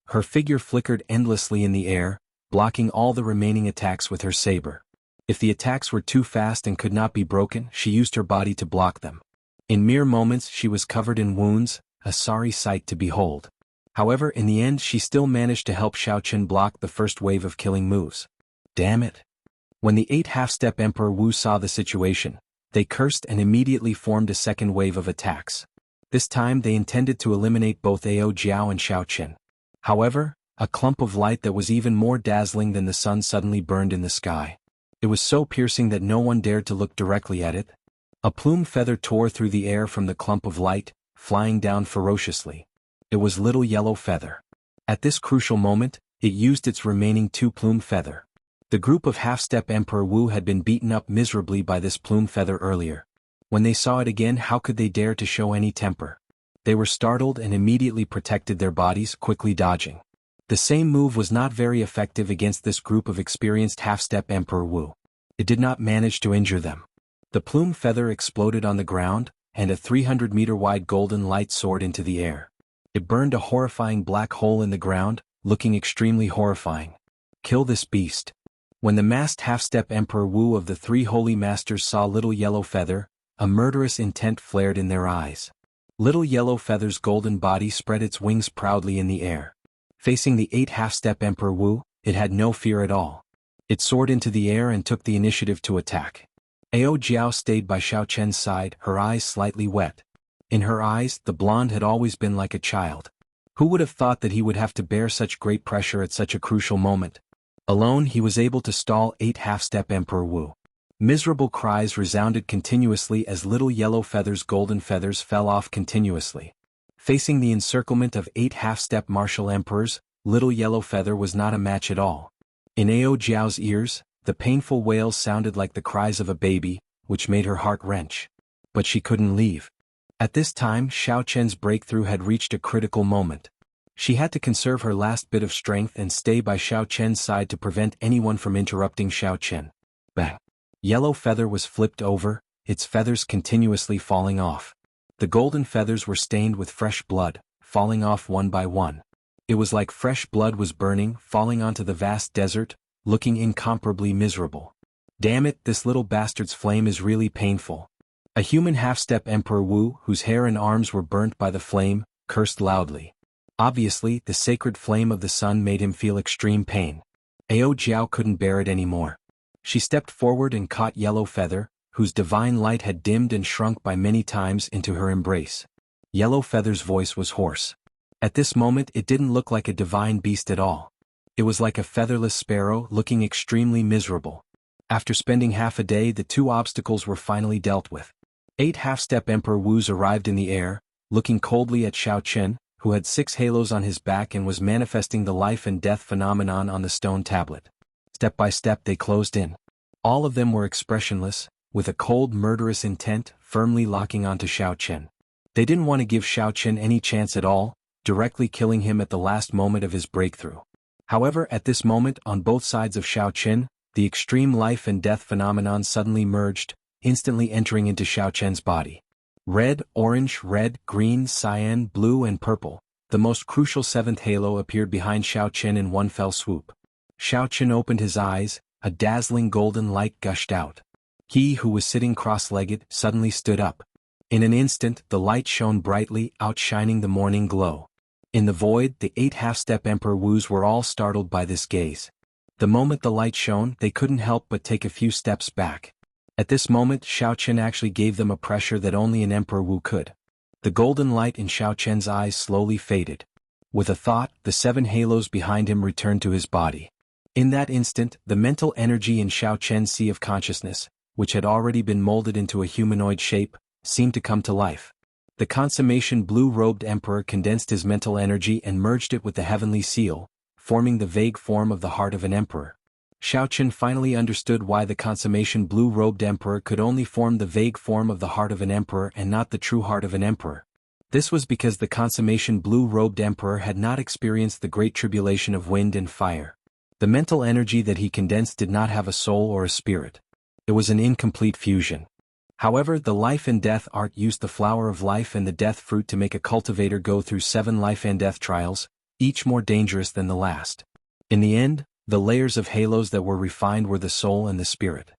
Her figure flickered endlessly in the air, blocking all the remaining attacks with her saber. If the attacks were too fast and could not be broken, she used her body to block them. In mere moments she was covered in wounds, a sorry sight to behold. However, in the end she still managed to help Xiaoqin block the first wave of killing moves. Damn it! When the 8 half-step Emperor Wu saw the situation, they cursed and immediately formed a second wave of attacks. This time they intended to eliminate both Ao Jiao and Xiaoqin. However, a clump of light that was even more dazzling than the sun suddenly burned in the sky. It was so piercing that no one dared to look directly at it. A plume feather tore through the air from the clump of light, flying down ferociously. It was Little Yellow Feather. At this crucial moment, it used its remaining 2 plume feather. The group of half-step Emperor Wu had been beaten up miserably by this plume feather earlier. When they saw it again, how could they dare to show any temper? They were startled and immediately protected their bodies, quickly dodging. The same move was not very effective against this group of experienced half-step Emperor Wu. It did not manage to injure them. The plume feather exploded on the ground, and a 300-meter-wide golden light soared into the air. It burned a horrifying black hole in the ground, looking extremely horrifying. Kill this beast. When the masked half-step Emperor Wu of the 3 holy masters saw Little Yellow Feather, a murderous intent flared in their eyes. Little Yellow Feather's golden body spread its wings proudly in the air. Facing the 8 half-step Emperor Wu, it had no fear at all. It soared into the air and took the initiative to attack. Ao Jiao stayed by Xiaoqin's side, her eyes slightly wet. In her eyes, the blonde had always been like a child. Who would have thought that he would have to bear such great pressure at such a crucial moment? Alone he was able to stall 8 half-step Emperor Wu. Miserable cries resounded continuously as Little Yellow Feather's golden feathers fell off continuously. Facing the encirclement of 8 half-step martial emperors, Little Yellow Feather was not a match at all. In Ao Jiao's ears, the painful wails sounded like the cries of a baby, which made her heart wrench. But she couldn't leave. At this time Xiaoqin's breakthrough had reached a critical moment. She had to conserve her last bit of strength and stay by Xiaoqin's side to prevent anyone from interrupting Xiaoqin. Bang! Yellow Feather was flipped over, its feathers continuously falling off. The golden feathers were stained with fresh blood, falling off one by one. It was like fresh blood was burning, falling onto the vast desert, looking incomparably miserable. Damn it, this little bastard's flame is really painful. A human half-step Emperor Wu, whose hair and arms were burnt by the flame, cursed loudly. Obviously, the sacred flame of the sun made him feel extreme pain. Ao Jiao couldn't bear it anymore. She stepped forward and caught Yellow Feather, whose divine light had dimmed and shrunk by many times, into her embrace. Yellow Feather's voice was hoarse. At this moment it didn't look like a divine beast at all. It was like a featherless sparrow looking extremely miserable. After spending half a day, the two obstacles were finally dealt with. 8 half-step Emperor Wus arrived in the air, looking coldly at Xiao Chen, who had 6 halos on his back and was manifesting the life and death phenomenon on the stone tablet. Step by step they closed in. All of them were expressionless, with a cold murderous intent firmly locking onto Xiao Chen. They didn't want to give Xiao Chen any chance at all, directly killing him at the last moment of his breakthrough. However, at this moment on both sides of Xiao Chen, the extreme life and death phenomenon suddenly merged, instantly entering into Xiao Chen's body. Red, orange, red, green, cyan, blue and purple, the most crucial 7th halo appeared behind Xiao Chen in one fell swoop. Xiao Chen opened his eyes, a dazzling golden light gushed out. He who was sitting cross-legged suddenly stood up. In an instant the light shone brightly, outshining the morning glow. In the void, the 8 half-step Emperor Wus were all startled by this gaze. The moment the light shone, they couldn't help but take a few steps back. At this moment, Xiao Chen actually gave them a pressure that only an Emperor Wu could. The golden light in Xiao Chen's eyes slowly faded. With a thought, the 7 halos behind him returned to his body. In that instant, the mental energy in Xiao Chen's sea of consciousness, which had already been molded into a humanoid shape, seemed to come to life. The consummation blue-robed emperor condensed his mental energy and merged it with the heavenly seal, forming the vague form of the heart of an emperor. Xiao Chen finally understood why the consummation blue-robed emperor could only form the vague form of the heart of an emperor and not the true heart of an emperor. This was because the consummation blue-robed emperor had not experienced the great tribulation of wind and fire. The mental energy that he condensed did not have a soul or a spirit. It was an incomplete fusion. However, the life and death art used the flower of life and the death fruit to make a cultivator go through 7 life and death trials, each more dangerous than the last. In the end, the layers of halos that were refined were the soul and the spirit.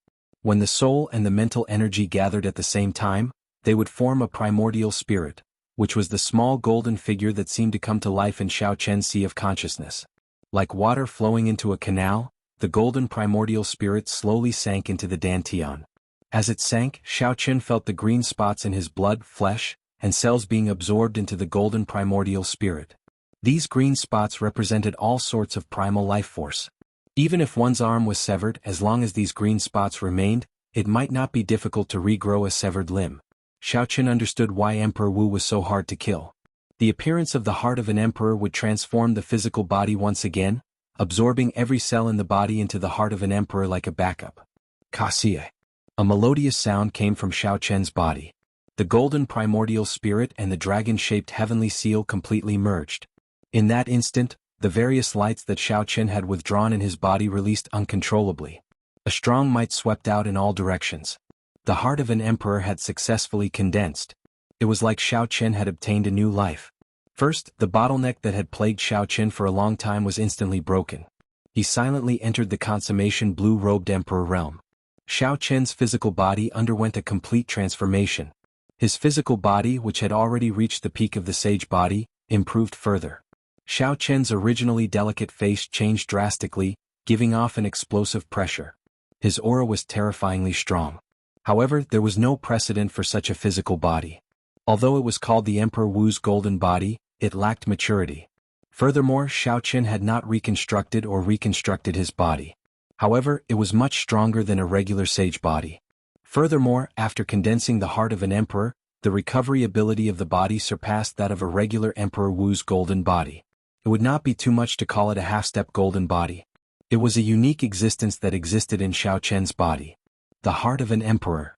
When the soul and the mental energy gathered at the same time, they would form a primordial spirit, which was the small golden figure that seemed to come to life in Xiao Chen's sea of consciousness. Like water flowing into a canal, the golden primordial spirit slowly sank into the dantian. As it sank, Xiao Chen felt the green spots in his blood, flesh, and cells being absorbed into the golden primordial spirit. These green spots represented all sorts of primal life force. Even if one's arm was severed, as long as these green spots remained, it might not be difficult to regrow a severed limb. Xiao Chen understood why Emperor Wu was so hard to kill. The appearance of the heart of an emperor would transform the physical body once again, absorbing every cell in the body into the heart of an emperor like a backup. Kasie. A melodious sound came from Xiao Chen's body. The golden primordial spirit and the dragon-shaped heavenly seal completely merged. In that instant, the various lights that Xiao Chen had withdrawn in his body released uncontrollably. A strong might swept out in all directions. The heart of an emperor had successfully condensed. It was like Xiao Chen had obtained a new life. First, the bottleneck that had plagued Xiao Chen for a long time was instantly broken. He silently entered the consummation blue-robed emperor realm. Xiao Chen's physical body underwent a complete transformation. His physical body, which had already reached the peak of the sage body, improved further. Xiao Chen's originally delicate face changed drastically, giving off an explosive pressure. His aura was terrifyingly strong. However, there was no precedent for such a physical body. Although it was called the Emperor Wu's golden body, it lacked maturity. Furthermore, Xiao Chen had not reconstructed his body. However, it was much stronger than a regular sage body. Furthermore, after condensing the heart of an emperor, the recovery ability of the body surpassed that of a regular Emperor Wu's golden body. It would not be too much to call it a half-step golden body. It was a unique existence that existed in Xiao Chen's body. The heart of an emperor.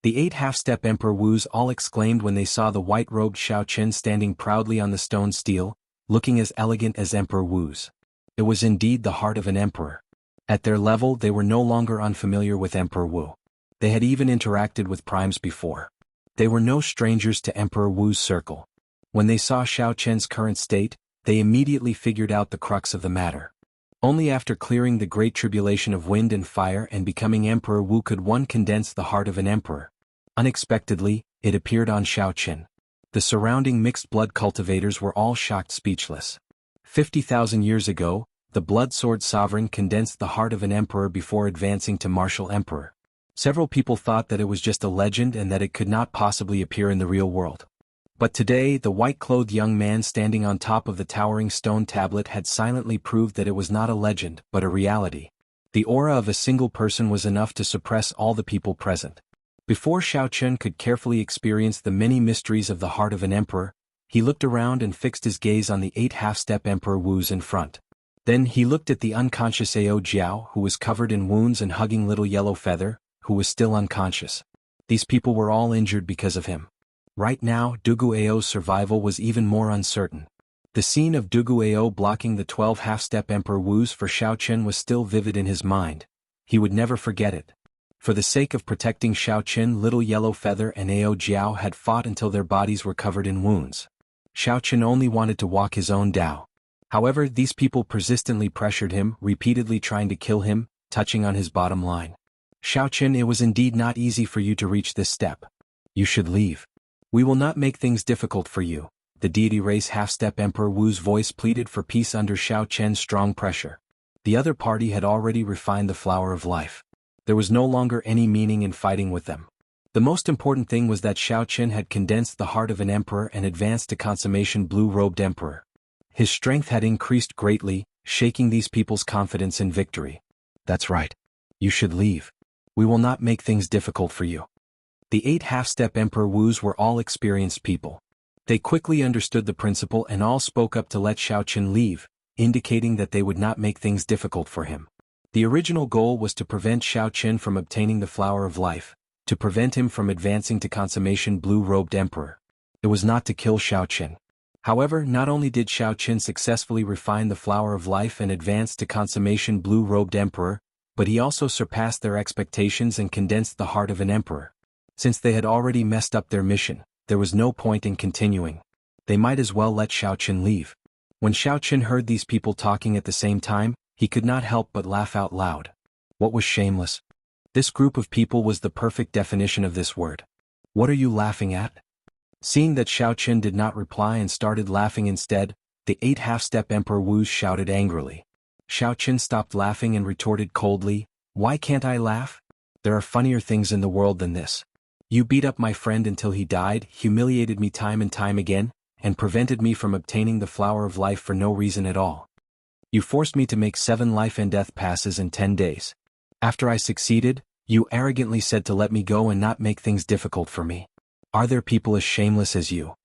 The 8 half-step Emperor Wus all exclaimed when they saw the white-robed Xiao Chen standing proudly on the stone stele, looking as elegant as Emperor Wu's. It was indeed the heart of an emperor. At their level, they were no longer unfamiliar with Emperor Wu. They had even interacted with primes before. They were no strangers to Emperor Wu's circle. When they saw Xiao Chen's current state, they immediately figured out the crux of the matter. Only after clearing the great tribulation of wind and fire and becoming Emperor Wu could one condense the heart of an emperor. Unexpectedly, it appeared on Xiao Chen. The surrounding mixed blood cultivators were all shocked speechless. 50,000 years ago, the blood sword sovereign condensed the heart of an emperor before advancing to martial emperor. Several people thought that it was just a legend and that it could not possibly appear in the real world. But today the white-clothed young man standing on top of the towering stone tablet had silently proved that it was not a legend but a reality. The aura of a single person was enough to suppress all the people present. Before Xiao Chen could carefully experience the many mysteries of the heart of an emperor, he looked around and fixed his gaze on the 8 half-step Emperor Wu's in front. Then he looked at the unconscious Ao Jiao, who was covered in wounds and hugging little Yellow Feather, who was still unconscious. These people were all injured because of him. Right now, Dugu Ao's survival was even more uncertain. The scene of Dugu Ao blocking the 12 half-step Emperor Wu's for Xiao Chen was still vivid in his mind. He would never forget it. For the sake of protecting Xiao Chen, little Yellow Feather and Ao Jiao had fought until their bodies were covered in wounds. Xiao Chen only wanted to walk his own Dao. However, these people persistently pressured him, repeatedly trying to kill him, touching on his bottom line. Xiao Chen, it was indeed not easy for you to reach this step. You should leave. We will not make things difficult for you. The deity race half-step Emperor Wu's voice pleaded for peace under Xiao Chen's strong pressure. The other party had already refined the flower of life. There was no longer any meaning in fighting with them. The most important thing was that Xiao Chen had condensed the heart of an emperor and advanced to consummation blue-robed emperor. His strength had increased greatly, shaking these people's confidence in victory. That's right. You should leave. We will not make things difficult for you. The 8 half-step Emperor Wu's were all experienced people. They quickly understood the principle and all spoke up to let Xiao Chen leave, indicating that they would not make things difficult for him. The original goal was to prevent Xiao Chen from obtaining the flower of life, to prevent him from advancing to consummation blue-robed emperor. It was not to kill Xiao Chen. However, not only did Xiao Chen successfully refine the flower of life and advance to consummation blue-robed emperor, but he also surpassed their expectations and condensed the heart of an emperor. Since they had already messed up their mission, there was no point in continuing. They might as well let Xiao Chen leave. When Xiao Chen heard these people talking at the same time, he could not help but laugh out loud. What was shameless? This group of people was the perfect definition of this word. What are you laughing at? Seeing that Xiao Chen did not reply and started laughing instead, the 8 half-step Emperor Wu shouted angrily. Xiao Chen stopped laughing and retorted coldly, "Why can't I laugh? There are funnier things in the world than this. You beat up my friend until he died, humiliated me time and time again, and prevented me from obtaining the flower of life for no reason at all. You forced me to make 7 life and death passes in 10 days. After I succeeded, you arrogantly said to let me go and not make things difficult for me. Are there people as shameless as you?"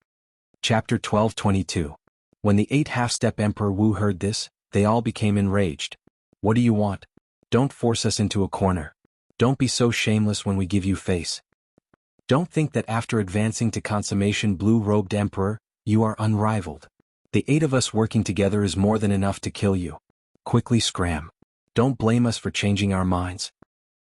Chapter 12:22. When the 8 half-step Emperor Wu heard this, they all became enraged. "What do you want? Don't force us into a corner. Don't be so shameless when we give you face. Don't think that after advancing to consummation blue-robed emperor, you are unrivaled. The 8 of us working together is more than enough to kill you. Quickly scram. Don't blame us for changing our minds."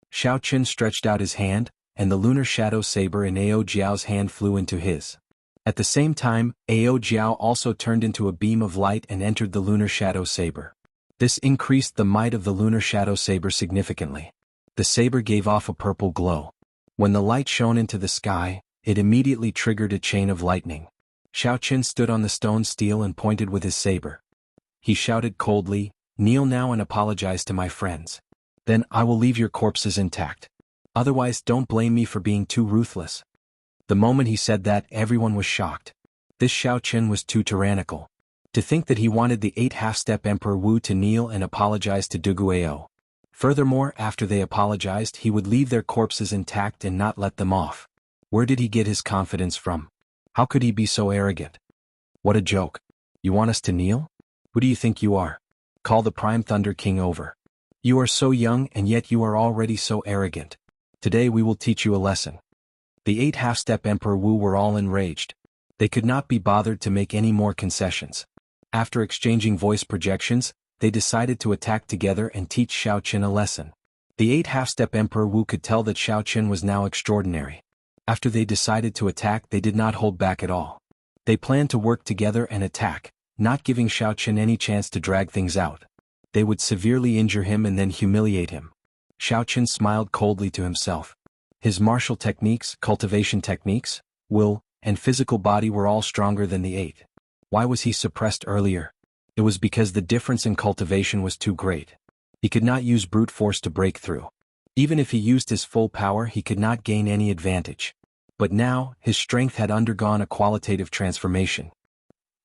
Xiao Chen stretched out his hand, and the lunar shadow saber in Ao Jiao's hand flew into his. At the same time, Ao Jiao also turned into a beam of light and entered the lunar shadow saber. This increased the might of the lunar shadow saber significantly. The saber gave off a purple glow. When the light shone into the sky, it immediately triggered a chain of lightning. Xiao Chen stood on the stone steel and pointed with his saber. He shouted coldly, "Kneel now and apologize to my friends. Then I will leave your corpses intact. Otherwise don't blame me for being too ruthless." The moment he said that, everyone was shocked. This Xiao Chen was too tyrannical. To think that he wanted the 8 half-step Emperor Wu to kneel and apologize to Dugu Ao. Furthermore, after they apologized, he would leave their corpses intact and not let them off. Where did he get his confidence from? How could he be so arrogant? What a joke. You want us to kneel? Who do you think you are? Call the Prime Thunder King over. You are so young and yet you are already so arrogant. Today we will teach you a lesson. The 8 half-step Emperor Wu were all enraged. They could not be bothered to make any more concessions. After exchanging voice projections, they decided to attack together and teach Xiao Chen a lesson. The 8 half-step Emperor Wu could tell that Xiao Chen was now extraordinary. After they decided to attack, they did not hold back at all. They planned to work together and attack, not giving Xiao Chen any chance to drag things out. They would severely injure him and then humiliate him. Xiao Chen smiled coldly to himself. His martial techniques, cultivation techniques, will, and physical body were all stronger than the 8. Why was he suppressed earlier? It was because the difference in cultivation was too great. He could not use brute force to break through. Even if he used his full power, he could not gain any advantage. But now, his strength had undergone a qualitative transformation.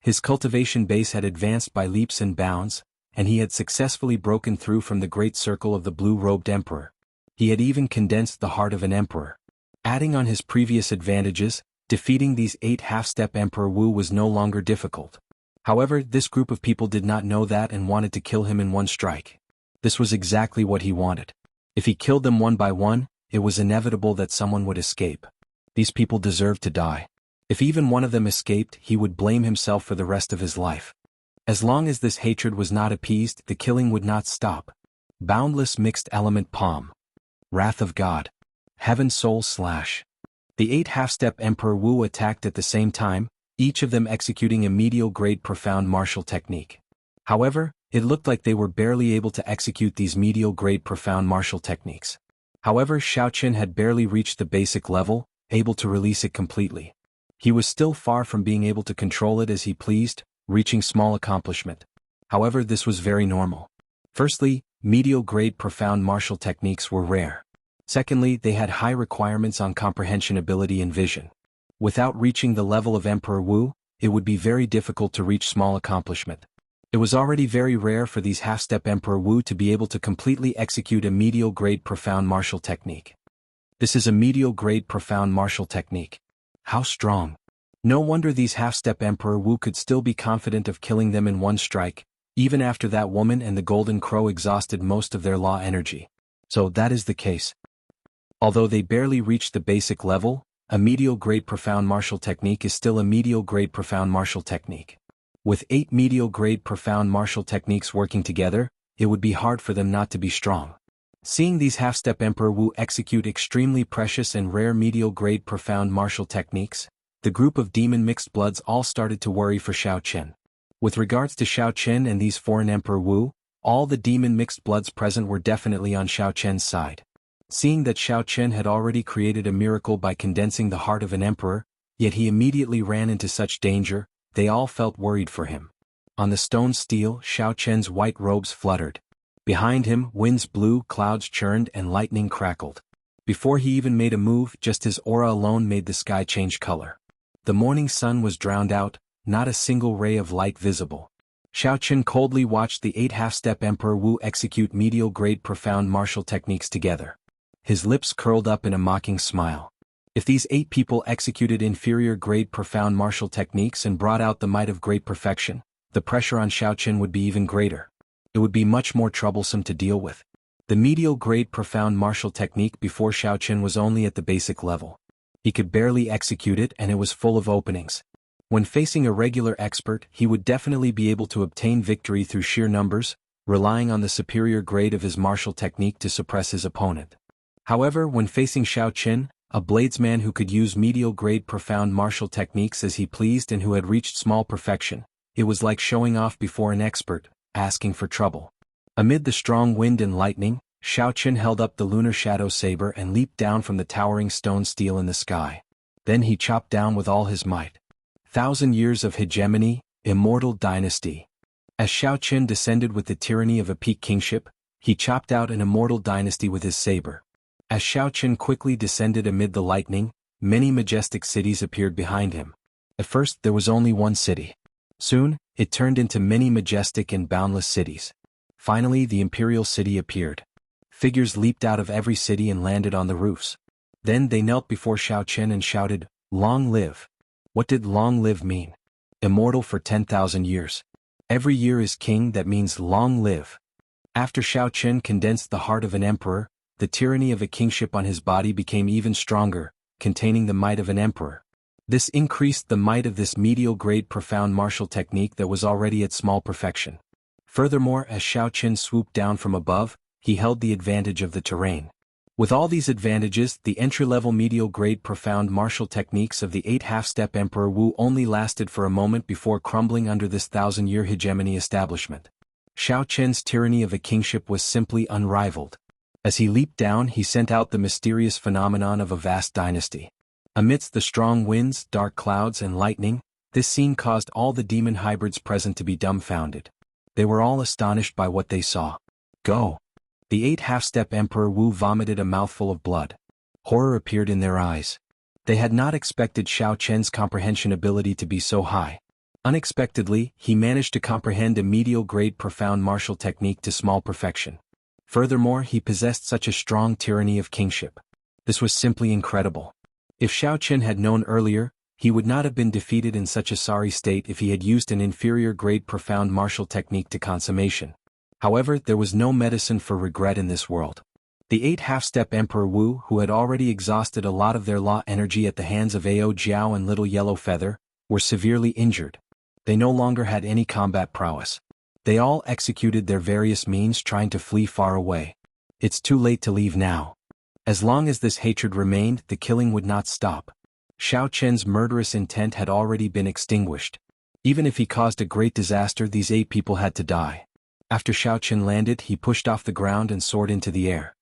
His cultivation base had advanced by leaps and bounds, and he had successfully broken through from the great circle of the blue-robed emperor. He had even condensed the heart of an emperor. Adding on his previous advantages, defeating these 8 half-step Emperor Wu was no longer difficult. However, this group of people did not know that and wanted to kill him in one strike. This was exactly what he wanted. If he killed them one by one, it was inevitable that someone would escape. These people deserved to die. If even one of them escaped, he would blame himself for the rest of his life. As long as this hatred was not appeased, the killing would not stop. Boundless mixed element palm. Wrath of God. Heaven soul slash. The 8 half-step Emperor Wu attacked at the same time, each of them executing a medial-grade profound martial technique. However, it looked like they were barely able to execute these medial-grade profound martial techniques. However, Xiaoqin had barely reached the basic level, able to release it completely. He was still far from being able to control it as he pleased, reaching small accomplishment. However, this was very normal. Firstly, medial-grade profound martial techniques were rare. Secondly, they had high requirements on comprehension ability and vision. Without reaching the level of Emperor Wu, it would be very difficult to reach small accomplishment. It was already very rare for these half-step Emperor Wu to be able to completely execute a medial-grade profound martial technique. This is a medial-grade profound martial technique. How strong! No wonder these half-step Emperor Wu could still be confident of killing them in one strike, even after that woman and the Golden Crow exhausted most of their law energy. So that is the case. Although they barely reached the basic level, a medial-grade profound martial technique is still a medial-grade profound martial technique. With 8 medial-grade profound martial techniques working together, it would be hard for them not to be strong. Seeing these half-step Emperor Wu execute extremely precious and rare medial-grade profound martial techniques, the group of demon mixed bloods all started to worry for Xiaoqin. With regards to Xiaoqin and these foreign Emperor Wu, all the demon mixed bloods present were definitely on Xiaoqin's side. Seeing that Xiaoqin had already created a miracle by condensing the heart of an emperor, yet he immediately ran into such danger, they all felt worried for him. On the stone steel, Xiaoqin's white robes fluttered. Behind him, winds blew, clouds churned, and lightning crackled. Before he even made a move, just his aura alone made the sky change color. The morning sun was drowned out, not a single ray of light visible. Xiaoqin coldly watched the 8 half-step Emperor Wu execute medial-grade profound martial techniques together. His lips curled up in a mocking smile. If these 8 people executed inferior-grade profound martial techniques and brought out the might of great perfection, the pressure on Xiaoqin would be even greater. It would be much more troublesome to deal with. The medial-grade profound martial technique before Xiaoqin was only at the basic level. He could barely execute it and it was full of openings. When facing a regular expert, he would definitely be able to obtain victory through sheer numbers, relying on the superior grade of his martial technique to suppress his opponent. However, when facing Xiaoqin, a bladesman who could use medial-grade profound martial techniques as he pleased and who had reached small perfection, it was like showing off before an expert, asking for trouble. Amid the strong wind and lightning, Xiaoqin held up the lunar shadow saber and leaped down from the towering stone steel in the sky. Then he chopped down with all his might. 1,000 years of hegemony, immortal dynasty. As Xiaoqin descended with the tyranny of a peak kingship, he chopped out an immortal dynasty with his saber. As Xiaoqin quickly descended amid the lightning, many majestic cities appeared behind him. At first there was only one city. Soon, it turned into many majestic and boundless cities. Finally the imperial city appeared. Figures leaped out of every city and landed on the roofs. Then they knelt before Xiaoqin and shouted, "Long live!" What did long live mean? Immortal for 10,000 years. Every year is king, that means long live. After Xiaoqin condensed the heart of an emperor, the tyranny of a kingship on his body became even stronger, containing the might of an emperor. This increased the might of this medial-grade profound martial technique that was already at small perfection. Furthermore, as Xiaoqin swooped down from above, he held the advantage of the terrain. With all these advantages, the entry-level medial-grade profound martial techniques of the 8 half-step Emperor Wu only lasted for a moment before crumbling under this 1,000-year hegemony establishment. Xiaoqin's tyranny of a kingship was simply unrivaled. As he leaped down, he sent out the mysterious phenomenon of a vast dynasty. Amidst the strong winds, dark clouds, and lightning, this scene caused all the demon hybrids present to be dumbfounded. They were all astonished by what they saw. Go! The 8 half-step Emperor Wu vomited a mouthful of blood. Horror appeared in their eyes. They had not expected Xiao Chen's comprehension ability to be so high. Unexpectedly, he managed to comprehend a medial-grade profound martial technique to small perfection. Furthermore, he possessed such a strong tyranny of kingship. This was simply incredible. If Xiao Chen had known earlier, he would not have been defeated in such a sorry state if he had used an inferior-grade profound martial technique to consummation. However, there was no medicine for regret in this world. The 8 half-step Emperor Wu, who had already exhausted a lot of their law energy at the hands of Ao Jiao and Little Yellow Feather, were severely injured. They no longer had any combat prowess. They all executed their various means trying to flee far away. It's too late to leave now. As long as this hatred remained, the killing would not stop. Xiao Chen's murderous intent had already been extinguished. Even if he caused a great disaster, these 8 people had to die. After Xiao Chen landed, he pushed off the ground and soared into the air.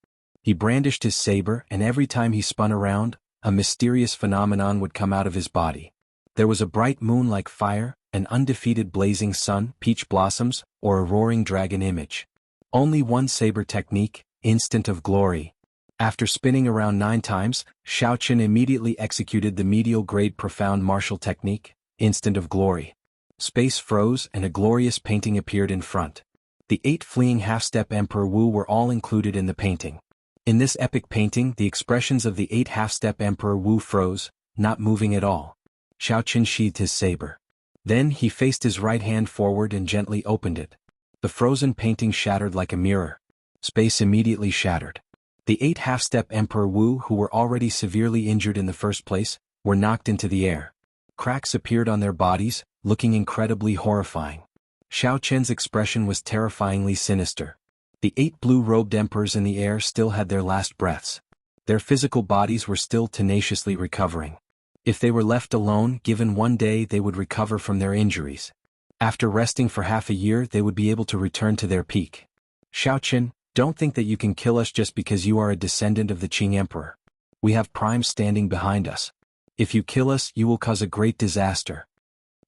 He brandished his saber, and every time he spun around, a mysterious phenomenon would come out of his body. There was a bright moon like fire, an undefeated blazing sun, peach blossoms, or a roaring dragon image. Only one saber technique, instant of glory. After spinning around 9 times, Xiao Chen immediately executed the medial-grade profound martial technique, instant of glory. Space froze and a glorious painting appeared in front. The 8 fleeing half-step Emperor Wu were all included in the painting. In this epic painting, the expressions of the 8 half-step Emperor Wu froze, not moving at all. Xiao Chen sheathed his saber. Then he faced his right hand forward and gently opened it. The frozen painting shattered like a mirror. Space immediately shattered. The 8 half-step Emperor Wu, who were already severely injured in the first place, were knocked into the air. Cracks appeared on their bodies, looking incredibly horrifying. Xiao Chen's expression was terrifyingly sinister. The 8 blue-robed emperors in the air still had their last breaths. Their physical bodies were still tenaciously recovering. If they were left alone, given one day, they would recover from their injuries. After resting for half a year, they would be able to return to their peak. Xiao Chen, don't think that you can kill us just because you are a descendant of the Qing Emperor. We have primes standing behind us. If you kill us, you will cause a great disaster.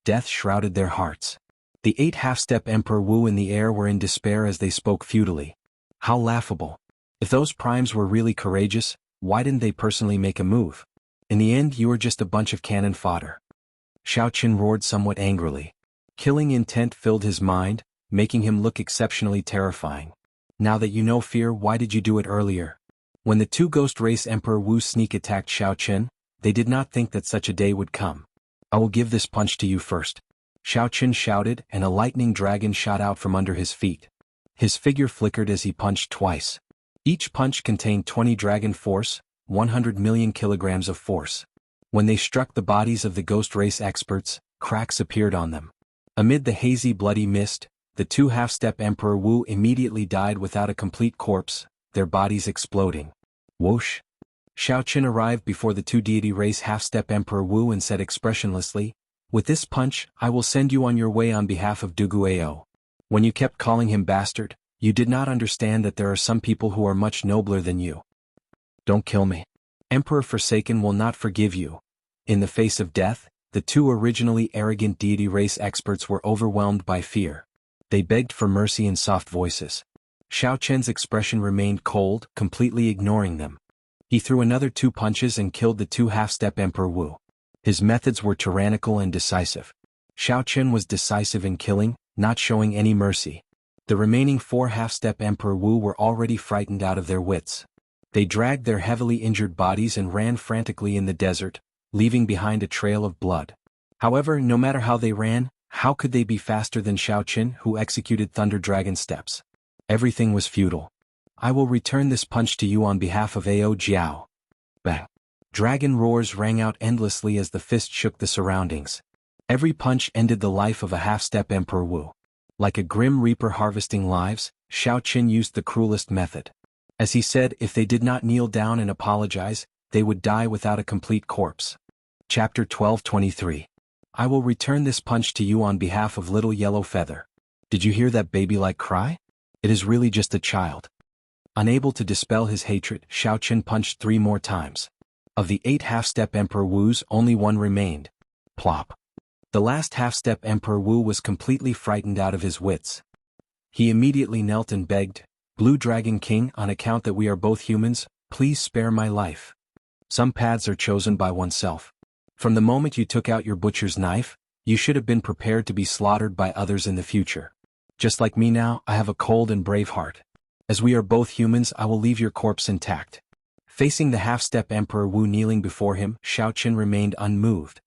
Death shrouded their hearts. The 8 half-step Emperor Wu in the air were in despair as they spoke futilely. How laughable. If those primes were really courageous, why didn't they personally make a move? In the end, you are just a bunch of cannon fodder. Xiao Chen roared somewhat angrily. Killing intent filled his mind, making him look exceptionally terrifying. Now that you know fear, why did you do it earlier? When the 2 Ghost Race Emperor Wu sneak attacked Xiao Chen, they did not think that such a day would come. I will give this punch to you first. Xiao Chen shouted, and a lightning dragon shot out from under his feet. His figure flickered as he punched twice. Each punch contained 20 dragon force, 100 million kilograms of force. When they struck the bodies of the Ghost Race experts, cracks appeared on them. Amid the hazy bloody mist, the 2 half-step Emperor Wu immediately died without a complete corpse, their bodies exploding. Whoosh! Xiao Chen arrived before the 2 deity race half-step Emperor Wu and said expressionlessly, "With this punch, I will send you on your way on behalf of Dugu Ao. When you kept calling him bastard, you did not understand that there are some people who are much nobler than you. Don't kill me. Emperor Forsaken will not forgive you." In the face of death, the 2 originally arrogant deity race experts were overwhelmed by fear. They begged for mercy in soft voices. Xiao Chen's expression remained cold, completely ignoring them. He threw another 2 punches and killed the 2 half-step Emperor Wu. His methods were tyrannical and decisive. Xiao Chen was decisive in killing, not showing any mercy. The remaining 4 half-step Emperor Wu were already frightened out of their wits. They dragged their heavily injured bodies and ran frantically in the desert, leaving behind a trail of blood. However, no matter how they ran, how could they be faster than Xiao Chen, who executed Thunder Dragon steps? Everything was futile. I will return this punch to you on behalf of Ao Jiao. Bang! Dragon roars rang out endlessly as the fist shook the surroundings. Every punch ended the life of a half-step Emperor Wu. Like a grim reaper harvesting lives, Xiao Chen used the cruelest method. As he said, if they did not kneel down and apologize, they would die without a complete corpse. Chapter 12:23. I will return this punch to you on behalf of Little Yellow Feather. Did you hear that baby-like cry? It is really just a child. Unable to dispel his hatred, Xiao Chen punched 3 more times. Of the 8 half-step Emperor Wus, only 1 remained. Plop. The last half-step Emperor Wu was completely frightened out of his wits. He immediately knelt and begged, "Blue Dragon King, on account that we are both humans, please spare my life." Some paths are chosen by oneself. From the moment you took out your butcher's knife, you should have been prepared to be slaughtered by others in the future. Just like me now, I have a cold and brave heart. As we are both humans, I will leave your corpse intact. Facing the half-step Emperor Wu kneeling before him, Xiaoqin remained unmoved.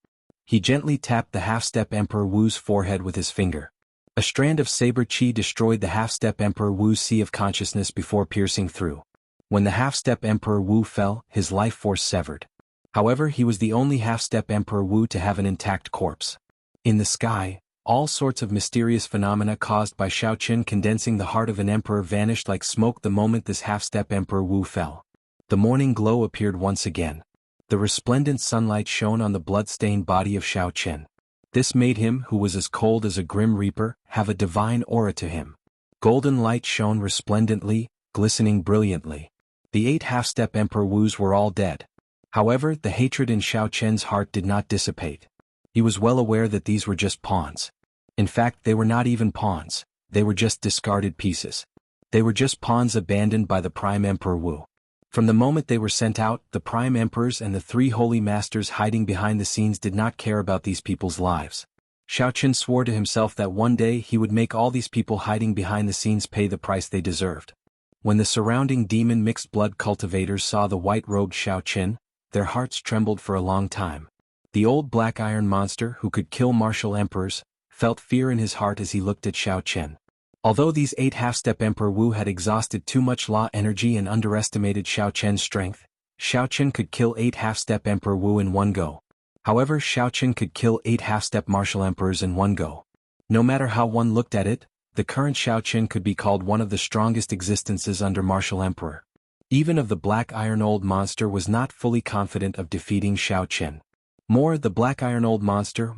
He gently tapped the half-step Emperor Wu's forehead with his finger. A strand of saber qi destroyed the half-step Emperor Wu's sea of consciousness before piercing through. When the half-step Emperor Wu fell, his life force severed. However, he was the only half-step Emperor Wu to have an intact corpse. In the sky, all sorts of mysterious phenomena caused by Xiaoqin condensing the heart of an emperor vanished like smoke the moment this half-step Emperor Wu fell. The morning glow appeared once again. The resplendent sunlight shone on the blood-stained body of Xiaoqin. This made him, who was as cold as a grim reaper, have a divine aura to him. Golden light shone resplendently, glistening brilliantly. The 8 half-step Emperor Wus were all dead. However, the hatred in Xiaoqin's heart did not dissipate. He was well aware that these were just pawns. In fact, they were not even pawns, they were just discarded pieces. They were just pawns abandoned by the Prime Emperor Wu. From the moment they were sent out, the Prime Emperors and the 3 Holy Masters hiding behind the scenes did not care about these people's lives. Xiaoqin swore to himself that one day he would make all these people hiding behind the scenes pay the price they deserved. When the surrounding demon mixed blood cultivators saw the white-robed Xiaoqin, their hearts trembled for a long time. The old black iron monster who could kill martial emperors felt fear in his heart as he looked at Xiaoqin. Although these 8 half-step Emperor Wu had exhausted too much law energy and underestimated Xiaoqin's strength, Xiaoqin could kill 8 half-step Emperor Wu in one go. However, Xiaoqin could kill 8 half-step martial emperors in one go. No matter how one looked at it, the current Xiaoqin could be called one of the strongest existences under martial emperor. Even of the black iron old monster was not fully confident of defeating Xiaoqin. More than the black iron old Xiao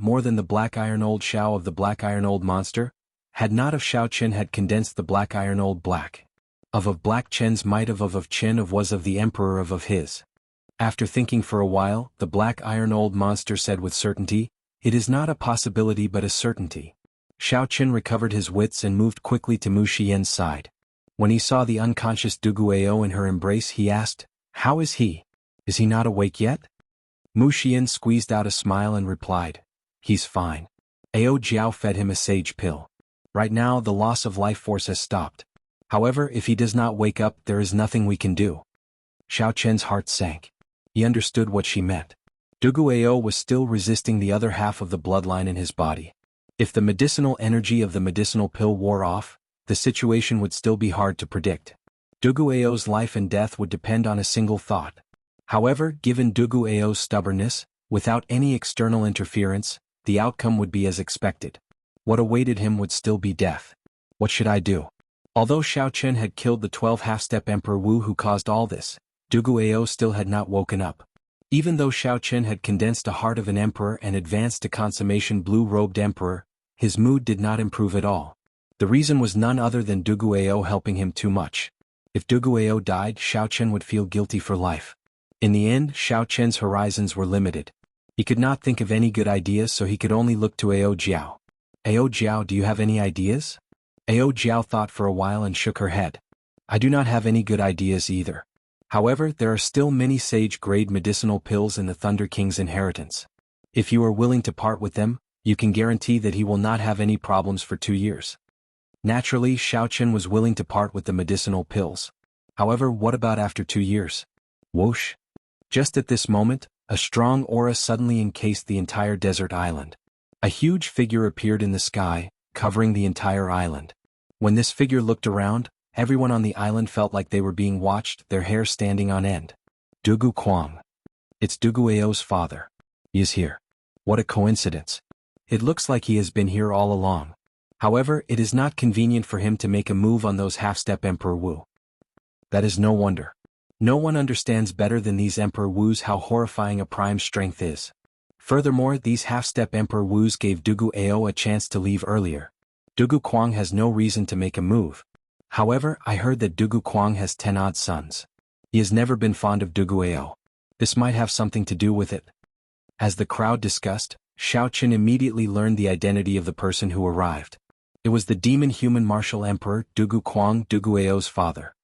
of the black iron old monster, had not of Xiaoqin had condensed the black iron old black. Of black Chen's might of Qin of was of the emperor of his. After thinking for a while, the black iron old monster said with certainty, "It is not a possibility but a certainty." Xiaoqin recovered his wits and moved quickly to Mu Xian's side. When he saw the unconscious Duguao in her embrace, he asked, "How is he? Is he not awake yet?" Mu Xian squeezed out a smile and replied, "He's fine. Ao Jiao fed him a sage pill. Right now the loss of life force has stopped. However, if he does not wake up, there is nothing we can do." Xiaoqin's heart sank. He understood what she meant. Duguao was still resisting the other half of the bloodline in his body. If the medicinal energy of the medicinal pill wore off, the situation would still be hard to predict. Duguao's life and death would depend on a single thought. However, given Duguao's stubbornness, without any external interference, the outcome would be as expected. What awaited him would still be death. What should I do? Although Xiaoqin had killed the 12 half-step Emperor Wu who caused all this, Duguao still had not woken up. Even though Xiaoqin had condensed the heart of an emperor and advanced to consummation blue-robed emperor, his mood did not improve at all. The reason was none other than Duguao helping him too much. If Duguao died, Xiaoqin would feel guilty for life. In the end, Xiaoqin's horizons were limited. He could not think of any good ideas, so he could only look to Ao Jiao. "Ao Jiao, do you have any ideas?" Ao Jiao thought for a while and shook her head. "I do not have any good ideas either. However, there are still many sage-grade medicinal pills in the Thunder King's inheritance. If you are willing to part with them, you can guarantee that he will not have any problems for 2 years." Naturally, Xiaoqin was willing to part with the medicinal pills. However, what about after 2 years? Whoosh! Just at this moment, a strong aura suddenly encased the entire desert island. A huge figure appeared in the sky, covering the entire island. When this figure looked around, everyone on the island felt like they were being watched, their hair standing on end. Dugu Quang. It's Duguao's father. He is here. What a coincidence. It looks like he has been here all along. However, it is not convenient for him to make a move on those half-step Emperor Wu. That is no wonder. No one understands better than these Emperor Wus how horrifying a prime strength is. Furthermore, these half-step Emperor Wus gave Duguao a chance to leave earlier. Dugu Quang has no reason to make a move. However, I heard that Dugu Quang has 10 odd sons. He has never been fond of Duguao. This might have something to do with it. As the crowd discussed, Xiaoqin immediately learned the identity of the person who arrived. It was the demon-human martial emperor, Dugu Quang, Duguao's father.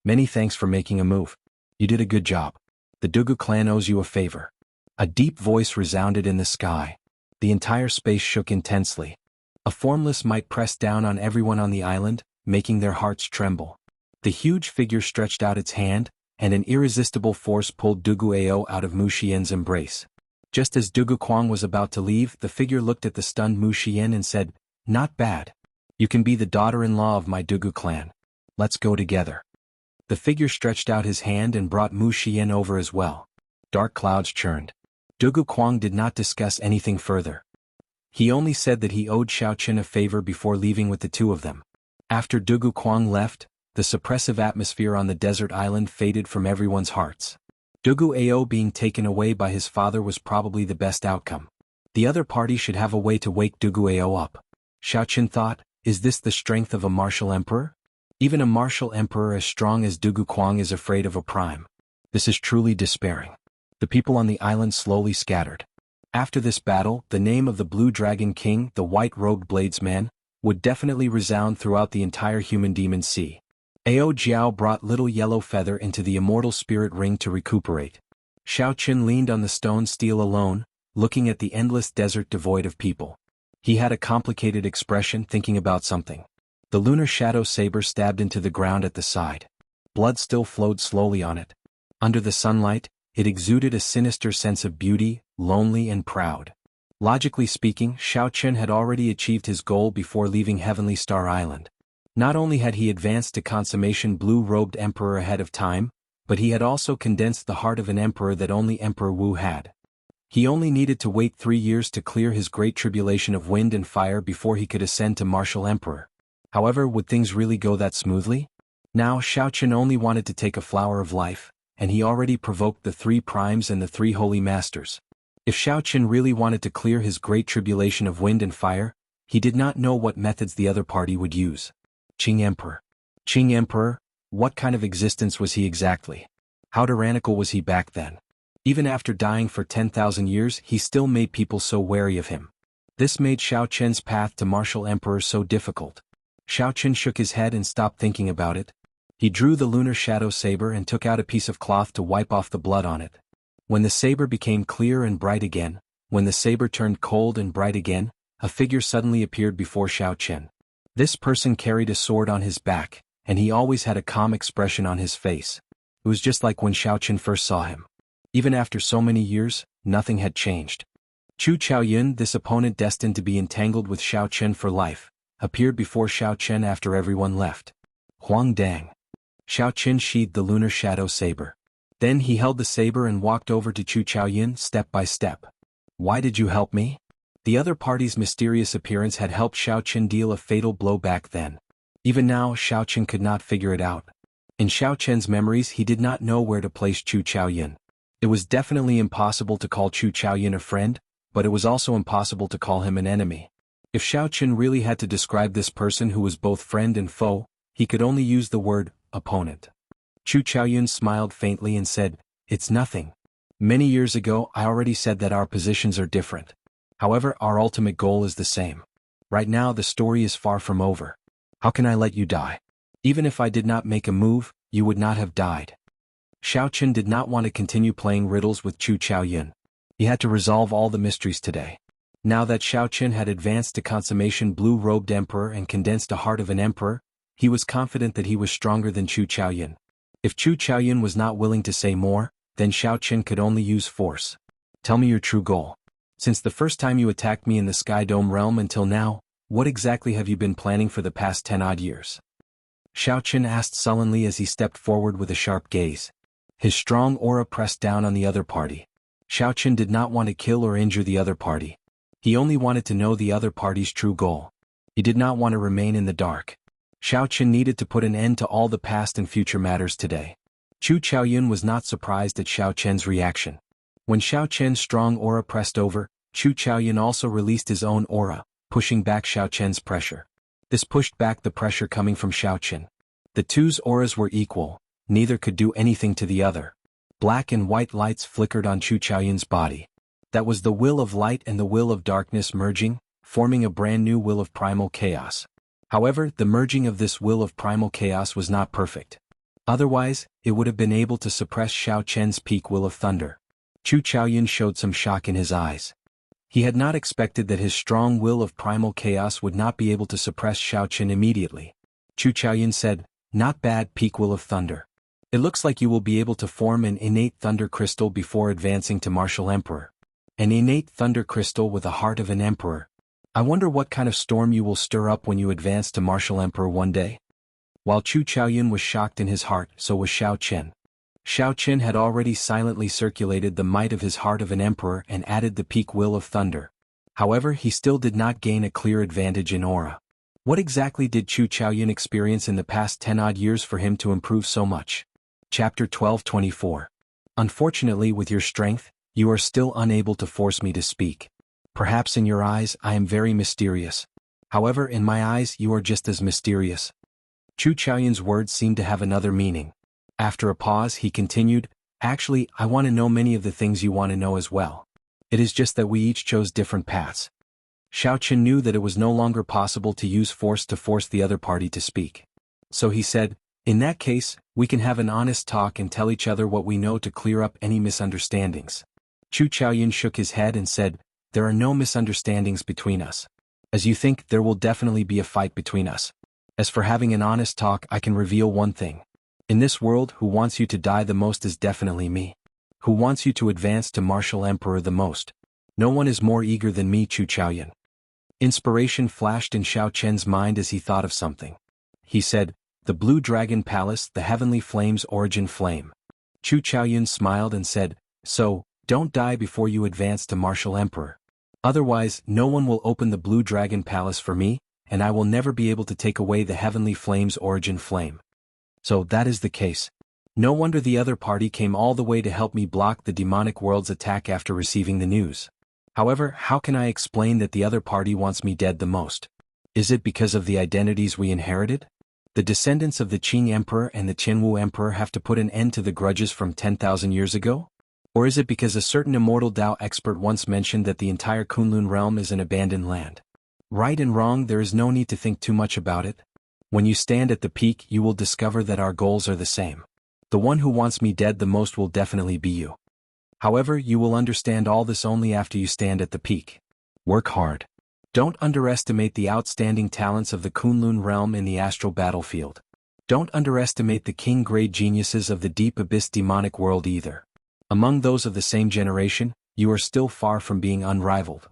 "Many thanks for making a move. You did a good job. The Dugu clan owes you a favor. A deep voice resounded in the sky. The entire space shook intensely. A formless might pressed down on everyone on the island, making their hearts tremble. The huge figure stretched out its hand, and an irresistible force pulled Dugu Ao out of Mu Xian's embrace. Just as Dugu Quang was about to leave, the figure looked at the stunned Mu Xian and said, "Not bad. You can be the daughter-in-law of my Dugu clan. Let's go together." The figure stretched out his hand and brought Mu Xian over as well. Dark clouds churned. Dugu Quang did not discuss anything further. He only said that he owed Xiaoqin a favor before leaving with the two of them. After Dugu Quang left, the suppressive atmosphere on the desert island faded from everyone's hearts. Dugu Ao being taken away by his father was probably the best outcome. The other party should have a way to wake Dugu Ao up. Xiaoqin thought, is this the strength of a martial emperor? Even a martial emperor as strong as Dugu Quang is afraid of a prime. This is truly despairing. The people on the island slowly scattered. After this battle, the name of the Blue Dragon King, the white-robed bladesman, would definitely resound throughout the entire human demon sea. Ao Jiao brought little yellow feather into the immortal spirit ring to recuperate. Xiaoqin leaned on the stone steel alone, looking at the endless desert devoid of people. He had a complicated expression, thinking about something. The lunar shadow saber stabbed into the ground at the side. Blood still flowed slowly on it. Under the sunlight, it exuded a sinister sense of beauty, lonely and proud. Logically speaking, Xiaoqin had already achieved his goal before leaving Heavenly Star Island. Not only had he advanced to consummation blue-robed emperor ahead of time, but he had also condensed the heart of an emperor that only Emperor Wu had. He only needed to wait 3 years to clear his great tribulation of wind and fire before he could ascend to martial emperor. However, would things really go that smoothly? Now Xiaoqin only wanted to take a flower of life, and he already provoked the 3 primes and the 3 holy masters. If Xiaoqin really wanted to clear his great tribulation of wind and fire, he did not know what methods the other party would use. Qing Emperor. Qing Emperor, what kind of existence was he exactly? How tyrannical was he back then? Even after dying for 10,000 years, he still made people so wary of him. This made Xiaoqin's path to martial emperor so difficult. Xiaoqin shook his head and stopped thinking about it. He drew the lunar shadow saber and took out a piece of cloth to wipe off the blood on it. When the saber became clear and bright again, when the saber turned cold and bright again, a figure suddenly appeared before Xiaoqin. This person carried a sword on his back, and he always had a calm expression on his face. It was just like when Xiaoqin first saw him. Even after so many years, nothing had changed. Chu Chaoyun, this opponent destined to be entangled with Xiaoqin for life, appeared before Xiaoqin after everyone left. Huang Dang. Xiaoqin sheathed the lunar shadow saber. Then he held the saber and walked over to Chu Chaoyun step by step. Why did you help me? The other party's mysterious appearance had helped Xiaoqin deal a fatal blow back then. Even now, Xiaoqin could not figure it out. In Xiaoqin's memories, he did not know where to place Chu Chaoyun. It was definitely impossible to call Chu Chaoyun a friend, but it was also impossible to call him an enemy. If Xiaoqin really had to describe this person who was both friend and foe, he could only use the word opponent. Chu Chaoyun smiled faintly and said, "It's nothing. Many years ago I already said that our positions are different. However, our ultimate goal is the same. Right now the story is far from over. How can I let you die? Even if I did not make a move, you would not have died." Xiaoqin did not want to continue playing riddles with Chu Chaoyun. He had to resolve all the mysteries today. Now that Xiaoqin had advanced to consummation blue-robed emperor and condensed a heart of an emperor, he was confident that he was stronger than Chu Chaoyun. If Chu Chaoyun was not willing to say more, then Xiaoqin could only use force. "Tell me your true goal. Since the first time you attacked me in the Sky Dome realm until now, what exactly have you been planning for the past 10-odd years?" Xiaoqin asked sullenly as he stepped forward with a sharp gaze. His strong aura pressed down on the other party. Xiaoqin did not want to kill or injure the other party. He only wanted to know the other party's true goal. He did not want to remain in the dark. Xiaoqin needed to put an end to all the past and future matters today. Chu Chaoyun was not surprised at Xiaoqin's reaction. When Xiaoqin's strong aura pressed over, Chu Chaoyun also released his own aura, pushing back Xiaoqin's pressure. This pushed back the pressure coming from Xiaoqin. The two's auras were equal, neither could do anything to the other. Black and white lights flickered on Chu Chaoyun's body. That was the will of light and the will of darkness merging, forming a brand new will of primal chaos. However, the merging of this will of primal chaos was not perfect. Otherwise, it would have been able to suppress Xiao Chen's peak will of thunder. Chu Chaoyun showed some shock in his eyes. He had not expected that his strong will of primal chaos would not be able to suppress Xiao Chen immediately. Chu Chaoyun said, "Not bad, peak will of thunder. It looks like you will be able to form an innate thunder crystal before advancing to martial emperor. An innate thunder crystal with the heart of an emperor. I wonder what kind of storm you will stir up when you advance to martial emperor one day." While Chu Chaoyun was shocked in his heart, so was Xiao Chen. Xiao Chen had already silently circulated the might of his heart of an emperor and added the peak will of thunder. However, he still did not gain a clear advantage in aura. What exactly did Chu Chaoyun experience in the past 10-odd years for him to improve so much? Chapter 12:24. Unfortunately, with your strength, you are still unable to force me to speak. Perhaps in your eyes I am very mysterious. However, in my eyes you are just as mysterious. Chu Chaoyun's words seemed to have another meaning. After a pause he continued, "Actually, I want to know many of the things you want to know as well. It is just that we each chose different paths." Xiao Chen knew that it was no longer possible to use force to force the other party to speak. So he said, "In that case, we can have an honest talk and tell each other what we know to clear up any misunderstandings." Chu Chaoyun shook his head and said, "There are no misunderstandings between us. As you think, there will definitely be a fight between us. As for having an honest talk, I can reveal one thing. In this world, who wants you to die the most is definitely me. Who wants you to advance to martial emperor the most? No one is more eager than me, Chu Chaoyun." Inspiration flashed in Xiao Chen's mind as he thought of something. He said, "The Blue Dragon Palace, the Heavenly Flame's origin flame." Chu Chaoyun smiled and said, "So, don't die before you advance to martial emperor. Otherwise, no one will open the Blue Dragon Palace for me, and I will never be able to take away the Heavenly Flame's origin flame." So that is the case. No wonder the other party came all the way to help me block the demonic world's attack after receiving the news. However, how can I explain that the other party wants me dead the most? Is it because of the identities we inherited? The descendants of the Qing Emperor and the Qianwu Emperor have to put an end to the grudges from 10,000 years ago? Or is it because a certain immortal Tao expert once mentioned that the entire Kunlun realm is an abandoned land? Right and wrong, there is no need to think too much about it. When you stand at the peak, you will discover that our goals are the same. The one who wants me dead the most will definitely be you. However, you will understand all this only after you stand at the peak. Work hard. Don't underestimate the outstanding talents of the Kunlun realm in the astral battlefield. Don't underestimate the king-grade geniuses of the deep abyss demonic world either. Among those of the same generation, you are still far from being unrivaled."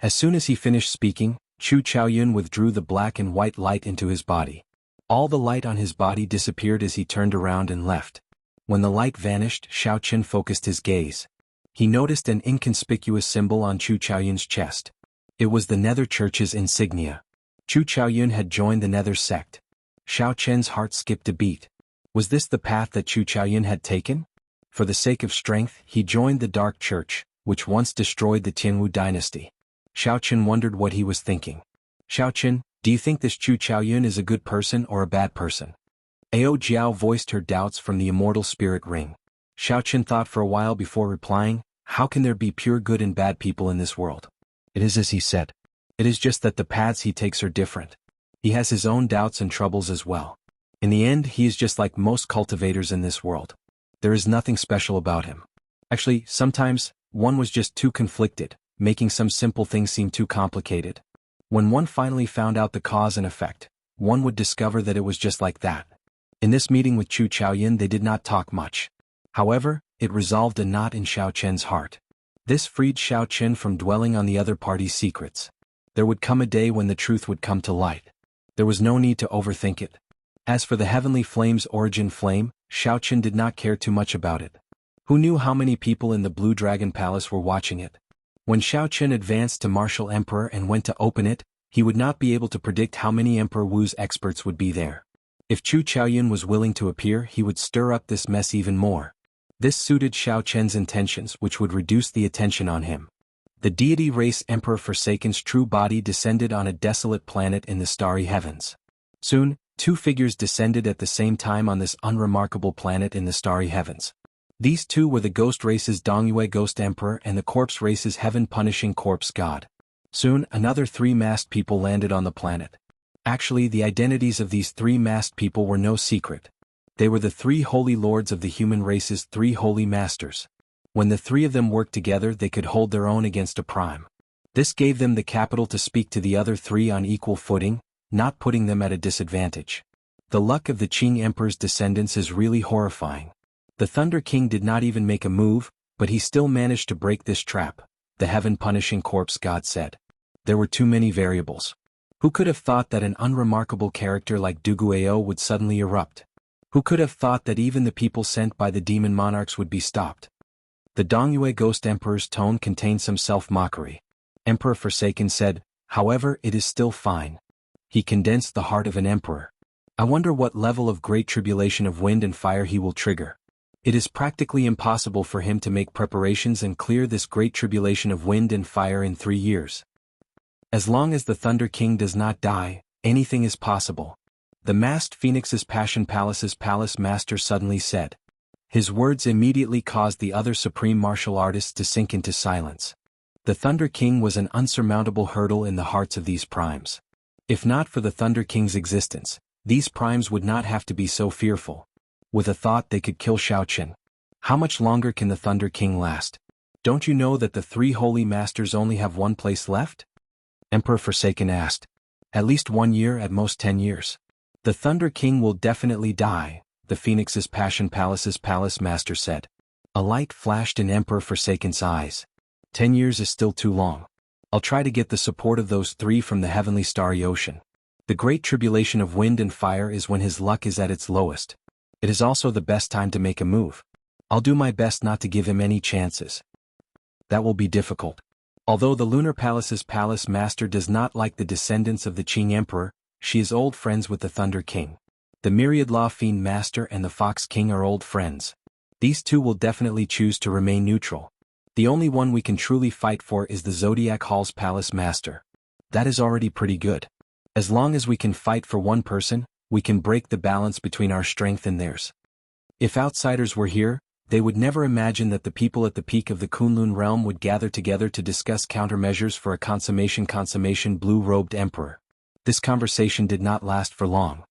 As soon as he finished speaking, Chu Chaoyun withdrew the black and white light into his body. All the light on his body disappeared as he turned around and left. When the light vanished, Xiao Chen focused his gaze. He noticed an inconspicuous symbol on Chu Chaoyun's chest. It was the Nether Church's insignia. Chu Chaoyun had joined the Nether sect. Xiao Chen's heart skipped a beat. Was this the path that Chu Chaoyun had taken? For the sake of strength, he joined the Dark Church, which once destroyed the Tianwu dynasty. Xiao Chen wondered what he was thinking. "Xiao Chen, do you think this Chu Chaoyun is a good person or a bad person?" Ao Jiao voiced her doubts from the immortal spirit ring. Xiao Chen thought for a while before replying, "How can there be pure good and bad people in this world? It is as he said. It is just that the paths he takes are different. He has his own doubts and troubles as well. In the end, he is just like most cultivators in this world. There is nothing special about him. Actually, sometimes, one was just too conflicted, making some simple things seem too complicated. When one finally found out the cause and effect, one would discover that it was just like that." In this meeting with Chu Chaoyun they did not talk much. However, it resolved a knot in Xiao Chen's heart. This freed Xiao Chen from dwelling on the other party's secrets. There would come a day when the truth would come to light. There was no need to overthink it. As for the Heavenly Flame's origin flame, Xiao Chen did not care too much about it. Who knew how many people in the Blue Dragon Palace were watching it? When Xiao Chen advanced to martial emperor and went to open it, he would not be able to predict how many Emperor Wu's experts would be there. If Chu Chaoyun was willing to appear, he would stir up this mess even more. This suited Xiao Chen's intentions, which would reduce the attention on him. The deity race Emperor Forsaken's true body descended on a desolate planet in the starry heavens. Soon, two figures descended at the same time on this unremarkable planet in the starry heavens. These two were the ghost race's Dongyue Ghost Emperor and the corpse race's heaven-punishing corpse god. Soon, another three-masked people landed on the planet. Actually, the identities of these three masked people were no secret. They were the three holy lords of the human race's three holy masters. When the three of them worked together, they could hold their own against a prime. This gave them the capital to speak to the other three on equal footing, not putting them at a disadvantage. The luck of the Qing Emperor's descendants is really horrifying. The Thunder King did not even make a move, but he still managed to break this trap, the heaven-punishing corpse god said. There were too many variables. Who could have thought that an unremarkable character like Duguayao would suddenly erupt? Who could have thought that even the people sent by the demon monarchs would be stopped? The Dongyue Ghost Emperor's tone contained some self-mockery. Emperor Forsaken said, however, it is still fine. He condensed the heart of an emperor. I wonder what level of great tribulation of wind and fire he will trigger. It is practically impossible for him to make preparations and clear this great tribulation of wind and fire in 3 years. As long as the Thunder King does not die, anything is possible. The masked Phoenix's Passion Palace's palace master suddenly said. His words immediately caused the other supreme martial artists to sink into silence. The Thunder King was an unsurmountable hurdle in the hearts of these primes. If not for the Thunder King's existence, these primes would not have to be so fearful. With a thought they could kill Xiaoqin. How much longer can the Thunder King last? Don't you know that the three holy masters only have one place left? Emperor Forsaken asked. At least 1 year, at most 10 years. The Thunder King will definitely die, the Phoenix's Passion Palace's palace master said. A light flashed in Emperor Forsaken's eyes. 10 years is still too long. I'll try to get the support of those three from the heavenly starry ocean. The great tribulation of wind and fire is when his luck is at its lowest. It is also the best time to make a move. I'll do my best not to give him any chances. That will be difficult. Although the Lunar Palace's palace master does not like the descendants of the Qing Emperor, she is old friends with the Thunder King. The Myriad Law Fiend Master and the Fox King are old friends. These two will definitely choose to remain neutral. The only one we can truly fight for is the Zodiac Hall's palace master. That is already pretty good. As long as we can fight for one person, we can break the balance between our strength and theirs. If outsiders were here, they would never imagine that the people at the peak of the Kunlun realm would gather together to discuss countermeasures for a consummation blue-robed emperor. This conversation did not last for long.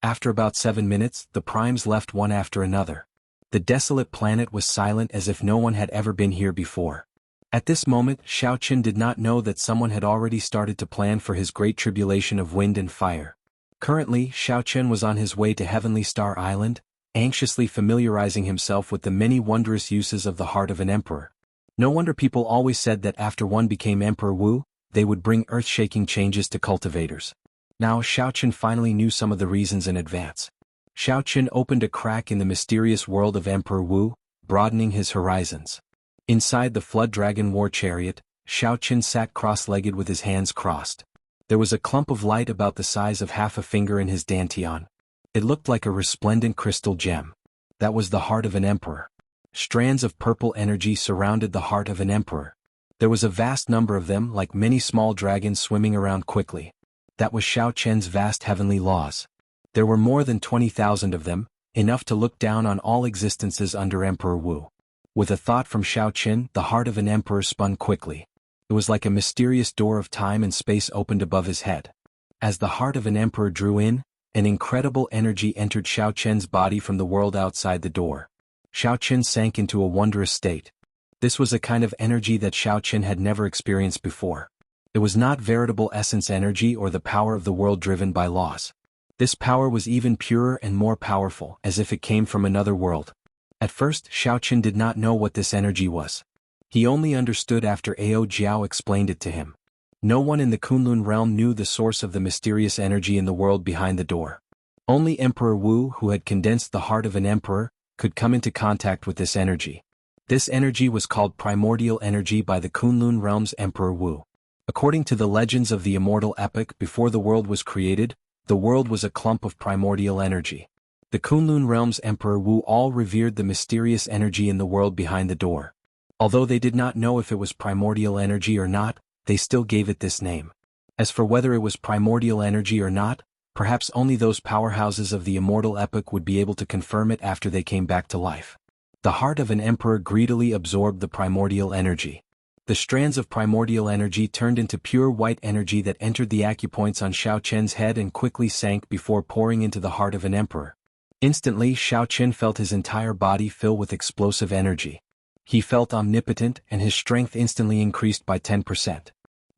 After about 7 minutes, the primes left one after another. The desolate planet was silent as if no one had ever been here before. At this moment, Xiaoqin did not know that someone had already started to plan for his great tribulation of wind and fire. Currently, Xiaoqin was on his way to Heavenly Star Island, anxiously familiarizing himself with the many wondrous uses of the heart of an emperor. No wonder people always said that after one became Emperor Wu, they would bring earth-shaking changes to cultivators. Now Xiaoqin finally knew some of the reasons in advance. Xiaoqin opened a crack in the mysterious world of Emperor Wu, broadening his horizons. Inside the Flood Dragon war chariot, Xiaoqin sat cross-legged with his hands crossed. There was a clump of light about the size of half a finger in his dantian. It looked like a resplendent crystal gem. That was the heart of an emperor. Strands of purple energy surrounded the heart of an emperor. There was a vast number of them, like many small dragons swimming around quickly. That was Xiaoqian's vast heavenly laws. There were more than 20,000 of them, enough to look down on all existences under Emperor Wu. With a thought from Xiaoqin, the heart of an emperor spun quickly. It was like a mysterious door of time and space opened above his head. As the heart of an emperor drew in, an incredible energy entered Xiaoqian's body from the world outside the door. Xiaoqin sank into a wondrous state. This was a kind of energy that Xiaoqin had never experienced before. It was not veritable essence energy or the power of the world driven by laws. This power was even purer and more powerful, as if it came from another world. At first, Xiaoqin did not know what this energy was. He only understood after Ao Jiao explained it to him. No one in the Kunlun realm knew the source of the mysterious energy in the world behind the door. Only Emperor Wu, who had condensed the heart of an emperor, could come into contact with this energy. This energy was called primordial energy by the Kunlun realm's Emperor Wu. According to the legends of the immortal epic, before the world was created, the world was a clump of primordial energy. The Kunlun realm's Emperor Wu all revered the mysterious energy in the world behind the door. Although they did not know if it was primordial energy or not, they still gave it this name. As for whether it was primordial energy or not, perhaps only those powerhouses of the immortal epic would be able to confirm it after they came back to life. The heart of an emperor greedily absorbed the primordial energy. The strands of primordial energy turned into pure white energy that entered the acupoints on Xiaoqian's head and quickly sank before pouring into the heart of an emperor. Instantly, Xiao Qin felt his entire body fill with explosive energy. He felt omnipotent and his strength instantly increased by 10%.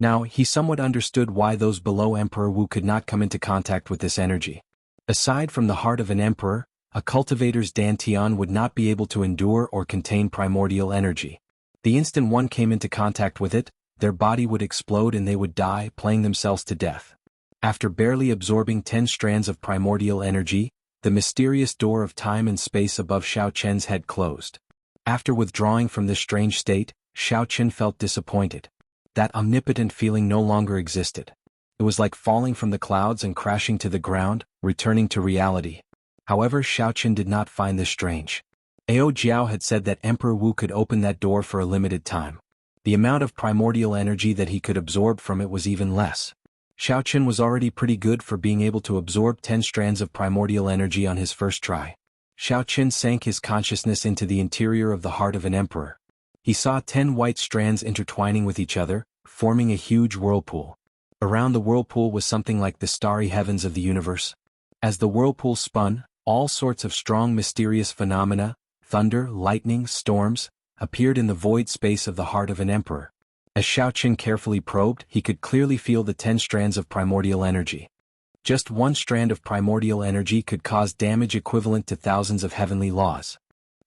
Now, he somewhat understood why those below Emperor Wu could not come into contact with this energy. Aside from the heart of an emperor, a cultivator's dantian would not be able to endure or contain primordial energy. The instant one came into contact with it, their body would explode and they would die, playing themselves to death. After barely absorbing 10 strands of primordial energy, the mysterious door of time and space above Xiao Chen's head closed. After withdrawing from this strange state, Xiao Chen felt disappointed. That omnipotent feeling no longer existed. It was like falling from the clouds and crashing to the ground, returning to reality. However, Xiao Chen did not find this strange. Ao Jiao had said that Emperor Wu could open that door for a limited time. The amount of primordial energy that he could absorb from it was even less. Xiao Chen was already pretty good for being able to absorb 10 strands of primordial energy on his first try. Xiao Chen sank his consciousness into the interior of the heart of an emperor. He saw 10 white strands intertwining with each other, forming a huge whirlpool. Around the whirlpool was something like the starry heavens of the universe. As the whirlpool spun, all sorts of strong mysterious phenomena, thunder, lightning, storms, appeared in the void space of the heart of an emperor. As Xiao Chen carefully probed, he could clearly feel the 10 strands of primordial energy. Just one strand of primordial energy could cause damage equivalent to thousands of heavenly laws.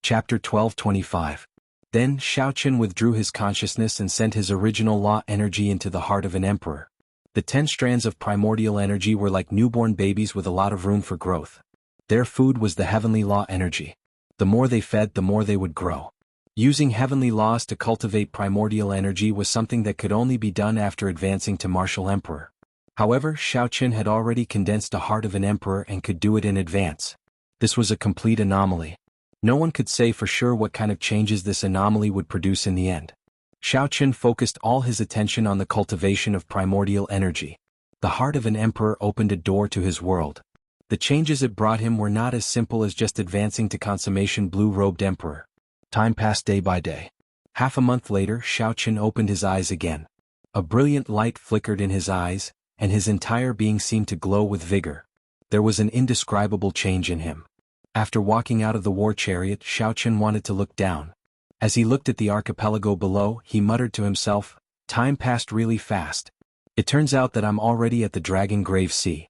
Chapter 12:25. Then Xiao Chen withdrew his consciousness and sent his original law energy into the heart of an emperor. The 10 strands of primordial energy were like newborn babies with a lot of room for growth. Their food was the heavenly law energy. The more they fed, the more they would grow. Using heavenly laws to cultivate primordial energy was something that could only be done after advancing to martial emperor. However, Xiao Chen had already condensed a heart of an emperor and could do it in advance. This was a complete anomaly. No one could say for sure what kind of changes this anomaly would produce in the end. Xiao Chen focused all his attention on the cultivation of primordial energy. The heart of an emperor opened a door to his world. The changes it brought him were not as simple as just advancing to consummation blue-robed emperor. Time passed day by day. Half a month later, Xiao Chen opened his eyes again. A brilliant light flickered in his eyes, and his entire being seemed to glow with vigor. There was an indescribable change in him. After walking out of the war chariot, Xiao Chen wanted to look down. As he looked at the archipelago below, he muttered to himself, "Time passed really fast. It turns out that I'm already at the Dragon Grave Sea."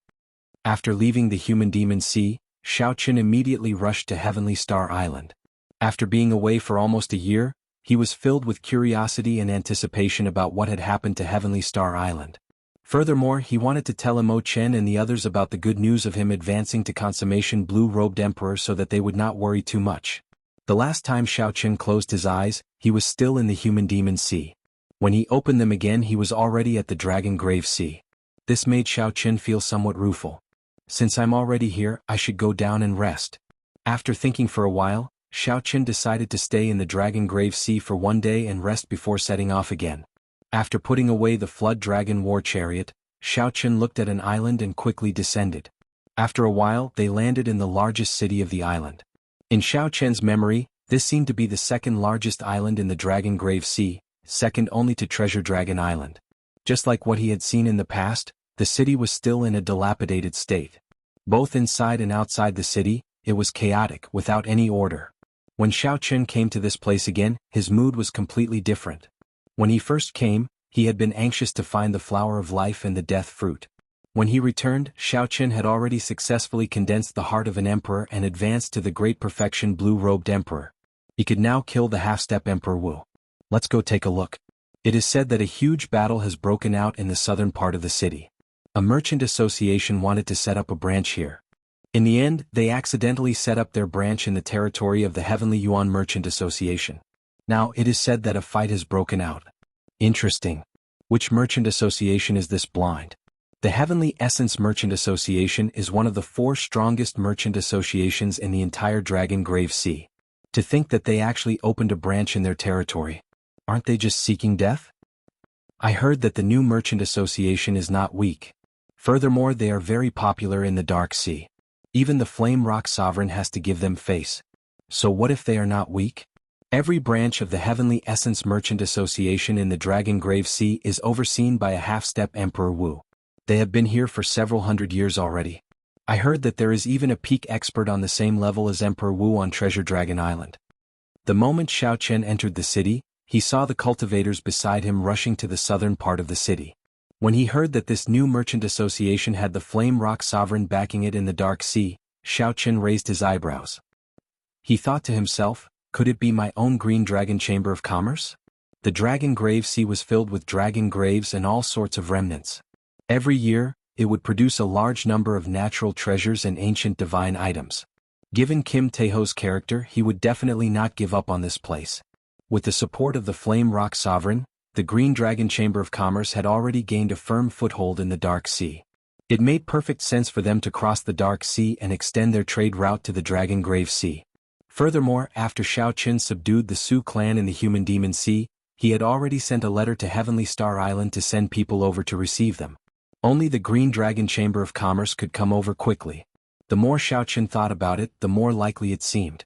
After leaving the Human Demon Sea, Xiao Chen immediately rushed to Heavenly Star Island. After being away for almost a year, he was filled with curiosity and anticipation about what had happened to Heavenly Star Island. Furthermore, he wanted to tell Mo Chen and the others about the good news of him advancing to consummation blue-robed emperor so that they would not worry too much. The last time Xiao Chen closed his eyes, he was still in the Human Demon Sea. When he opened them again, he was already at the Dragon Grave Sea. This made Xiao Chen feel somewhat rueful. Since I'm already here, I should go down and rest. After thinking for a while, Xiao Chen decided to stay in the Dragon Grave Sea for one day and rest before setting off again. After putting away the Flood Dragon War Chariot, Xiao Chen looked at an island and quickly descended. After a while, they landed in the largest city of the island. In Xiao Chen's memory, this seemed to be the second largest island in the Dragon Grave Sea, second only to Treasure Dragon Island. Just like what he had seen in the past, the city was still in a dilapidated state. Both inside and outside the city, it was chaotic, without any order. When Xiao Chen came to this place again, his mood was completely different. When he first came, he had been anxious to find the flower of life and the death fruit. When he returned, Xiao Chen had already successfully condensed the heart of an emperor and advanced to the great perfection blue-robed emperor. He could now kill the half-step Emperor Wu. Let's go take a look. It is said that a huge battle has broken out in the southern part of the city. A merchant association wanted to set up a branch here. In the end, they accidentally set up their branch in the territory of the Heavenly Yuan Merchant Association. Now, it is said that a fight has broken out. Interesting. Which merchant association is this blind? The Heavenly Essence Merchant Association is one of the 4 strongest merchant associations in the entire Dragon Grave Sea. To think that they actually opened a branch in their territory. Aren't they just seeking death? I heard that the new merchant association is not weak. Furthermore, they are very popular in the Dark Sea. Even the Flame Rock Sovereign has to give them face. So what if they are not weak? Every branch of the Heavenly Essence Merchant Association in the Dragon Grave Sea is overseen by a half-step Emperor Wu. They have been here for several hundred years already. I heard that there is even a peak expert on the same level as Emperor Wu on Treasure Dragon Island. The moment Xiao Chen entered the city, he saw the cultivators beside him rushing to the southern part of the city. When he heard that this new merchant association had the Flame Rock Sovereign backing it in the Dark Sea, Xiao Chen raised his eyebrows. He thought to himself, could it be my own Green Dragon Chamber of Commerce? The Dragon Grave Sea was filled with dragon graves and all sorts of remnants. Every year, it would produce a large number of natural treasures and ancient divine items. Given Kim Taeho's character, he would definitely not give up on this place. With the support of the Flame Rock Sovereign, the Green Dragon Chamber of Commerce had already gained a firm foothold in the Dark Sea. It made perfect sense for them to cross the Dark Sea and extend their trade route to the Dragon Grave Sea. Furthermore, after Xiao Chen subdued the Su clan in the Human Demon Sea, he had already sent a letter to Heavenly Star Island to send people over to receive them. Only the Green Dragon Chamber of Commerce could come over quickly. The more Xiao Chen thought about it, the more likely it seemed.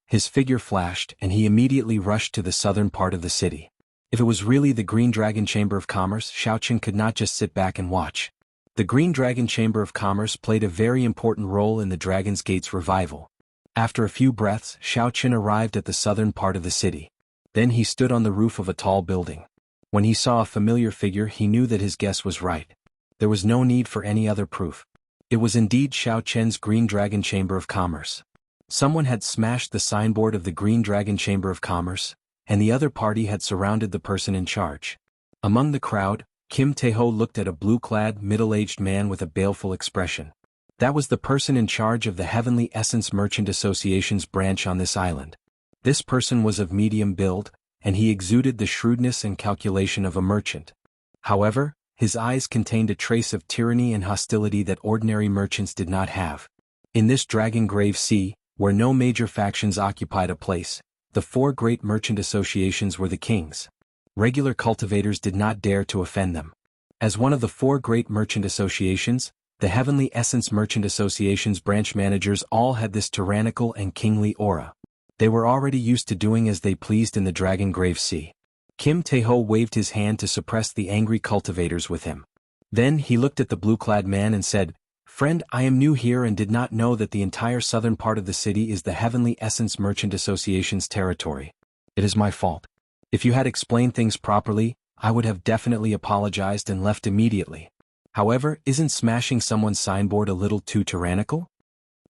His figure flashed, and he immediately rushed to the southern part of the city. If it was really the Green Dragon Chamber of Commerce, Xiao Chen could not just sit back and watch. The Green Dragon Chamber of Commerce played a very important role in the Dragon's Gate's revival. After a few breaths, Xiao Chen arrived at the southern part of the city. Then he stood on the roof of a tall building. When he saw a familiar figure, he knew that his guess was right. There was no need for any other proof. It was indeed Xiao Chen's Green Dragon Chamber of Commerce. Someone had smashed the signboard of the Green Dragon Chamber of Commerce, and the other party had surrounded the person in charge. Among the crowd, Kim Taeho looked at a blue-clad, middle-aged man with a baleful expression. That was the person in charge of the Heavenly Essence Merchant Association's branch on this island. This person was of medium build, and he exuded the shrewdness and calculation of a merchant. However, his eyes contained a trace of tyranny and hostility that ordinary merchants did not have. In this Dragon Grave Sea, where no major factions occupied a place, the four great merchant associations were the kings. Regular cultivators did not dare to offend them. As one of the four great merchant associations, the Heavenly Essence Merchant Association's branch managers all had this tyrannical and kingly aura. They were already used to doing as they pleased in the Dragon Grave Sea. Kim Taeho waved his hand to suppress the angry cultivators with him. Then he looked at the blue-clad man and said, "Friend, I am new here and did not know that the entire southern part of the city is the Heavenly Essence Merchant Association's territory. It is my fault. If you had explained things properly, I would have definitely apologized and left immediately. However, isn't smashing someone's signboard a little too tyrannical?"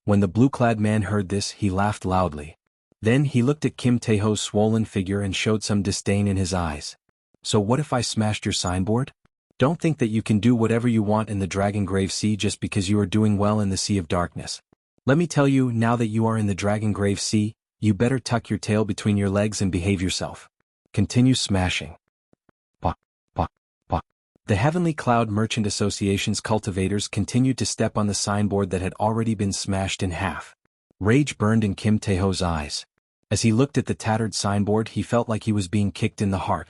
When the blue-clad man heard this, he laughed loudly. Then he looked at Kim Taeho's swollen figure and showed some disdain in his eyes. "So what if I smashed your signboard? Don't think that you can do whatever you want in the Dragon Grave Sea just because you are doing well in the Sea of Darkness. Let me tell you, now that you are in the Dragon Grave Sea, you better tuck your tail between your legs and behave yourself. Continue smashing." Bah, bah, bah. The Heavenly Cloud Merchant Association's cultivators continued to step on the signboard that had already been smashed in half. Rage burned in Kim Taeho's eyes. As he looked at the tattered signboard, he felt like he was being kicked in the heart.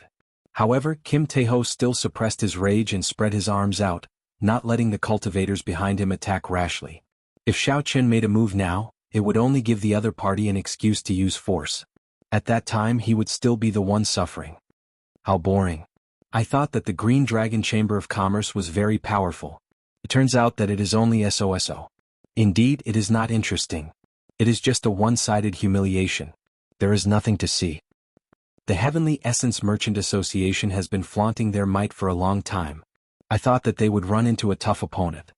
However, Kim Taeho still suppressed his rage and spread his arms out, not letting the cultivators behind him attack rashly. If Xiao Chen made a move now, it would only give the other party an excuse to use force. At that time he would still be the one suffering. How boring. I thought that the Green Dragon Chamber of Commerce was very powerful. It turns out that it is only SOSO. Indeed, it is not interesting. It is just a one-sided humiliation. There is nothing to see. The Heavenly Essence Merchant Association has been flaunting their might for a long time. I thought that they would run into a tough opponent.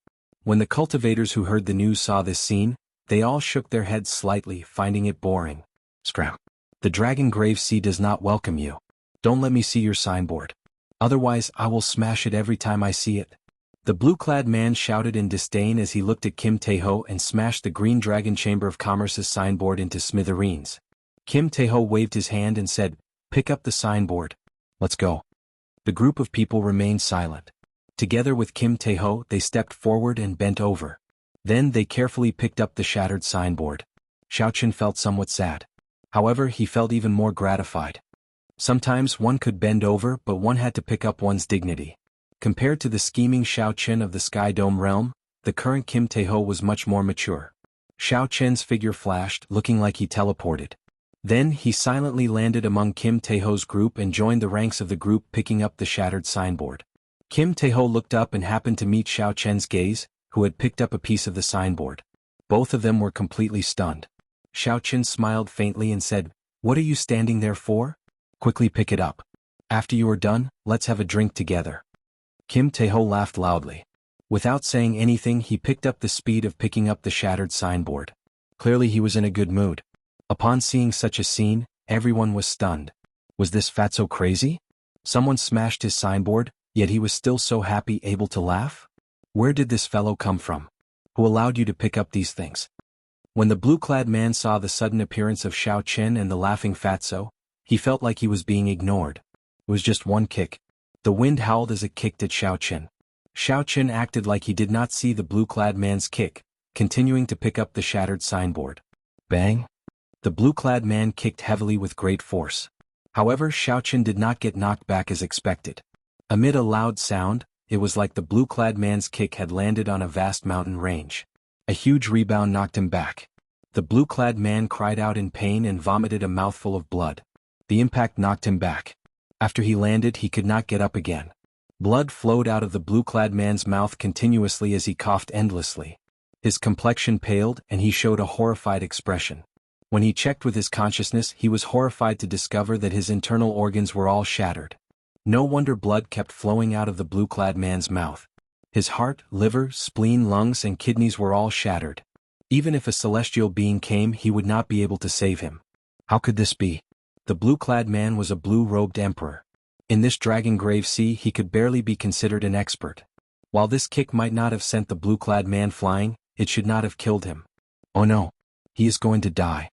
When the cultivators who heard the news saw this scene, they all shook their heads slightly, finding it boring. Scram. The Dragon Grave Sea does not welcome you. Don't let me see your signboard. Otherwise, I will smash it every time I see it. The blue-clad man shouted in disdain as he looked at Kim Taeho and smashed the Green Dragon Chamber of Commerce's signboard into smithereens. Kim Taeho waved his hand and said, "Pick up the signboard. Let's go." The group of people remained silent. Together with Kim Taeho, they stepped forward and bent over. Then they carefully picked up the shattered signboard. Xiao Chen felt somewhat sad. However, he felt even more gratified. Sometimes one could bend over, but one had to pick up one's dignity. Compared to the scheming Xiao Chen of the Sky Dome realm, the current Kim Taeho was much more mature. Xiao Chen's figure flashed, looking like he teleported. Then he silently landed among Kim Taeho's group and joined the ranks of the group, picking up the shattered signboard. Kim Taeho looked up and happened to meet Xiao Chen's gaze. who had picked up a piece of the signboard. Both of them were completely stunned. Xiaoqin smiled faintly and said, "What are you standing there for? Quickly pick it up. After you are done, let's have a drink together." Kim Taeho laughed loudly. Without saying anything, he picked up the speed of picking up the shattered signboard. Clearly he was in a good mood. Upon seeing such a scene, everyone was stunned. Was this fatso crazy? Someone smashed his signboard, yet he was still so happy, able to laugh? Where did this fellow come from? Who allowed you to pick up these things? When the blue-clad man saw the sudden appearance of Xiaoqin and the laughing fatso, he felt like he was being ignored. It was just one kick. The wind howled as it kicked at Xiaoqin. Xiaoqin acted like he did not see the blue-clad man's kick, continuing to pick up the shattered signboard. Bang! The blue-clad man kicked heavily with great force. However, Xiaoqin did not get knocked back as expected. Amid a loud sound, it was like the blue-clad man's kick had landed on a vast mountain range. A huge rebound knocked him back. The blue-clad man cried out in pain and vomited a mouthful of blood. The impact knocked him back. After he landed, he could not get up again. Blood flowed out of the blue-clad man's mouth continuously as he coughed endlessly. His complexion paled and he showed a horrified expression. When he checked with his consciousness, he was horrified to discover that his internal organs were all shattered. No wonder blood kept flowing out of the blue-clad man's mouth. His heart, liver, spleen, lungs, and kidneys were all shattered. Even if a celestial being came, he would not be able to save him. How could this be? The blue-clad man was a blue-robed emperor. In this dragon-grave sea, he could barely be considered an expert. While this kick might not have sent the blue-clad man flying, it should not have killed him. Oh no! He is going to die.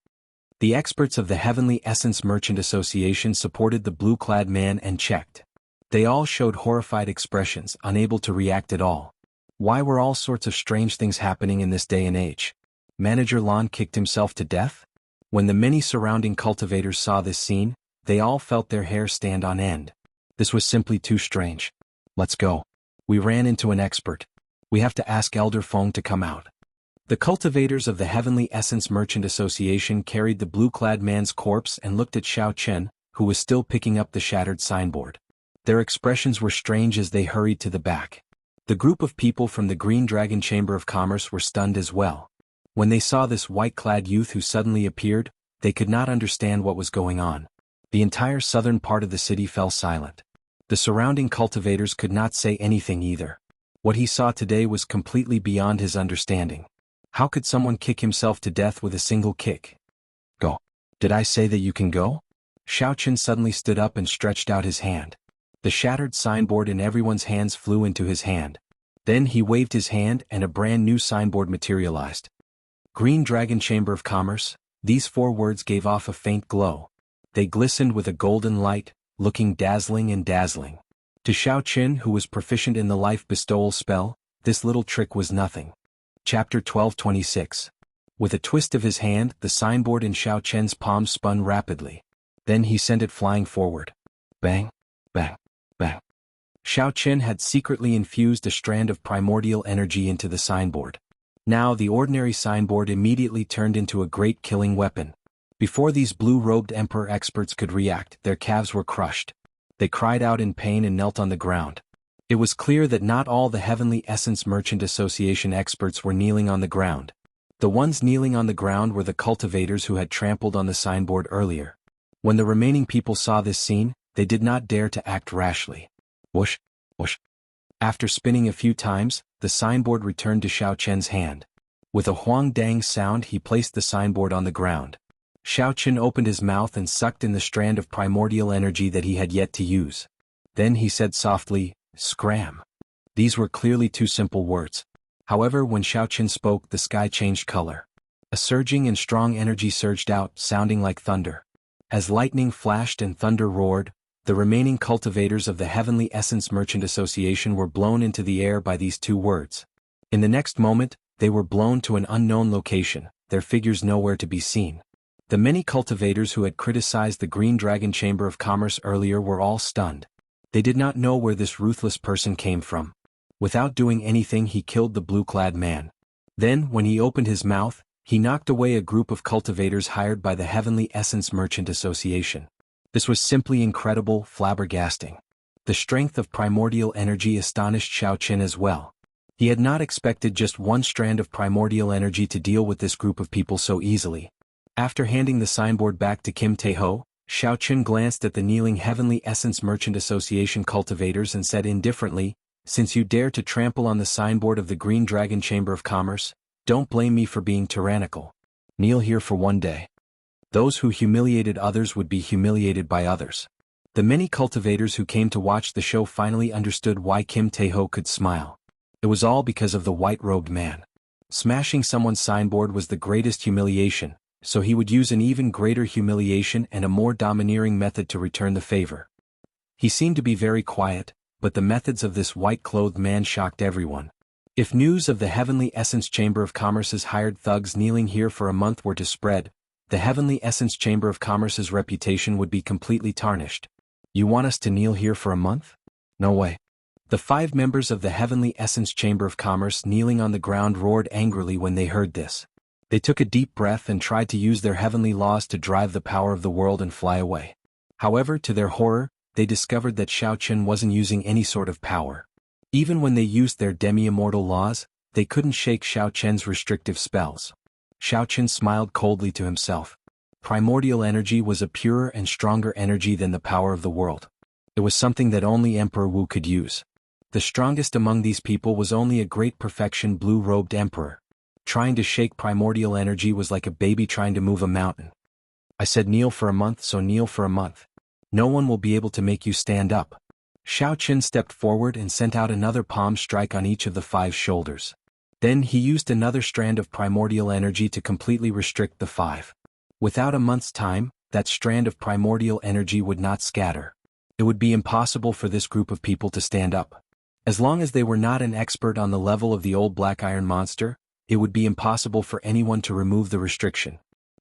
The experts of the Heavenly Essence Merchant Association supported the blue-clad man and checked. They all showed horrified expressions, unable to react at all. Why were all sorts of strange things happening in this day and age? Manager Lan kicked himself to death? When the many surrounding cultivators saw this scene, they all felt their hair stand on end. This was simply too strange. Let's go. We ran into an expert. We have to ask Elder Feng to come out. The cultivators of the Heavenly Essence Merchant Association carried the blue-clad man's corpse and looked at Xiaoqin, who was still picking up the shattered signboard. Their expressions were strange as they hurried to the back. The group of people from the Green Dragon Chamber of Commerce were stunned as well. When they saw this white-clad youth who suddenly appeared, they could not understand what was going on. The entire southern part of the city fell silent. The surrounding cultivators could not say anything either. What he saw today was completely beyond his understanding. How could someone kick himself to death with a single kick? Go. Did I say that you can go? Xiaoqin suddenly stood up and stretched out his hand. The shattered signboard in everyone's hands flew into his hand. Then he waved his hand and a brand new signboard materialized. Green Dragon Chamber of Commerce. These 4 words gave off a faint glow. They glistened with a golden light, looking dazzling and dazzling. To Xiaoqin, who was proficient in the life bestowal spell, this little trick was nothing. Chapter 12:26. With a twist of his hand, the signboard in Xiaoqin's palm spun rapidly. Then he sent it flying forward. Bang, bang, bang. Xiaoqin had secretly infused a strand of primordial energy into the signboard. Now the ordinary signboard immediately turned into a great killing weapon. Before these blue-robed emperor experts could react, their calves were crushed. They cried out in pain and knelt on the ground. It was clear that not all the Heavenly Essence Merchant Association experts were kneeling on the ground. The ones kneeling on the ground were the cultivators who had trampled on the signboard earlier. When the remaining people saw this scene, they did not dare to act rashly. Whoosh, whoosh. After spinning a few times, the signboard returned to Xiaoqin's hand. With a huang-dang sound, he placed the signboard on the ground. Xiaoqin opened his mouth and sucked in the strand of primordial energy that he had yet to use. Then he said softly, "Scram." These were clearly 2 simple words. However, when Xiaoqin spoke, the sky changed color. A surging and strong energy surged out, sounding like thunder. As lightning flashed and thunder roared, the remaining cultivators of the Heavenly Essence Merchant Association were blown into the air by these 2 words. In the next moment, they were blown to an unknown location, their figures nowhere to be seen. The many cultivators who had criticized the Green Dragon Chamber of Commerce earlier were all stunned. They did not know where this ruthless person came from. Without doing anything, he killed the blue-clad man. Then, when he opened his mouth, he knocked away a group of cultivators hired by the Heavenly Essence Merchant Association. This was simply incredible, flabbergasting. The strength of primordial energy astonished Xiaoqin as well. He had not expected just one strand of primordial energy to deal with this group of people so easily. After handing the signboard back to Kim Tae-ho, Xiaoqun glanced at the kneeling Heavenly Essence Merchant Association cultivators and said indifferently, "Since you dare to trample on the signboard of the Green Dragon Chamber of Commerce, don't blame me for being tyrannical. Kneel here for one day." Those who humiliated others would be humiliated by others. The many cultivators who came to watch the show finally understood why Kim Tae-ho could smile. It was all because of the white-robed man. Smashing someone's signboard was the greatest humiliation, so he would use an even greater humiliation and a more domineering method to return the favor. He seemed to be very quiet, but the methods of this white-clothed man shocked everyone. If news of the Heavenly Essence Chamber of Commerce's hired thugs kneeling here for a month were to spread, the Heavenly Essence Chamber of Commerce's reputation would be completely tarnished. "You want us to kneel here for a month? No way." The 5 members of the Heavenly Essence Chamber of Commerce kneeling on the ground roared angrily when they heard this. They took a deep breath and tried to use their heavenly laws to drive the power of the world and fly away. However, to their horror, they discovered that Xiaoqun wasn't using any sort of power. Even when they used their demi-immortal laws, they couldn't shake Xiaoqun's restrictive spells. Xiaoqun smiled coldly to himself. Primordial energy was a purer and stronger energy than the power of the world. It was something that only Emperor Wu could use. The strongest among these people was only a great perfection blue-robed emperor. Trying to shake primordial energy was like a baby trying to move a mountain. "I said kneel for a month, so kneel for a month. No one will be able to make you stand up." Xiaoqun stepped forward and sent out another palm strike on each of the 5 shoulders. Then he used another strand of primordial energy to completely restrict the 5. Without a month's time, that strand of primordial energy would not scatter. It would be impossible for this group of people to stand up. As long as they were not an expert on the level of the old black iron monster, it would be impossible for anyone to remove the restriction.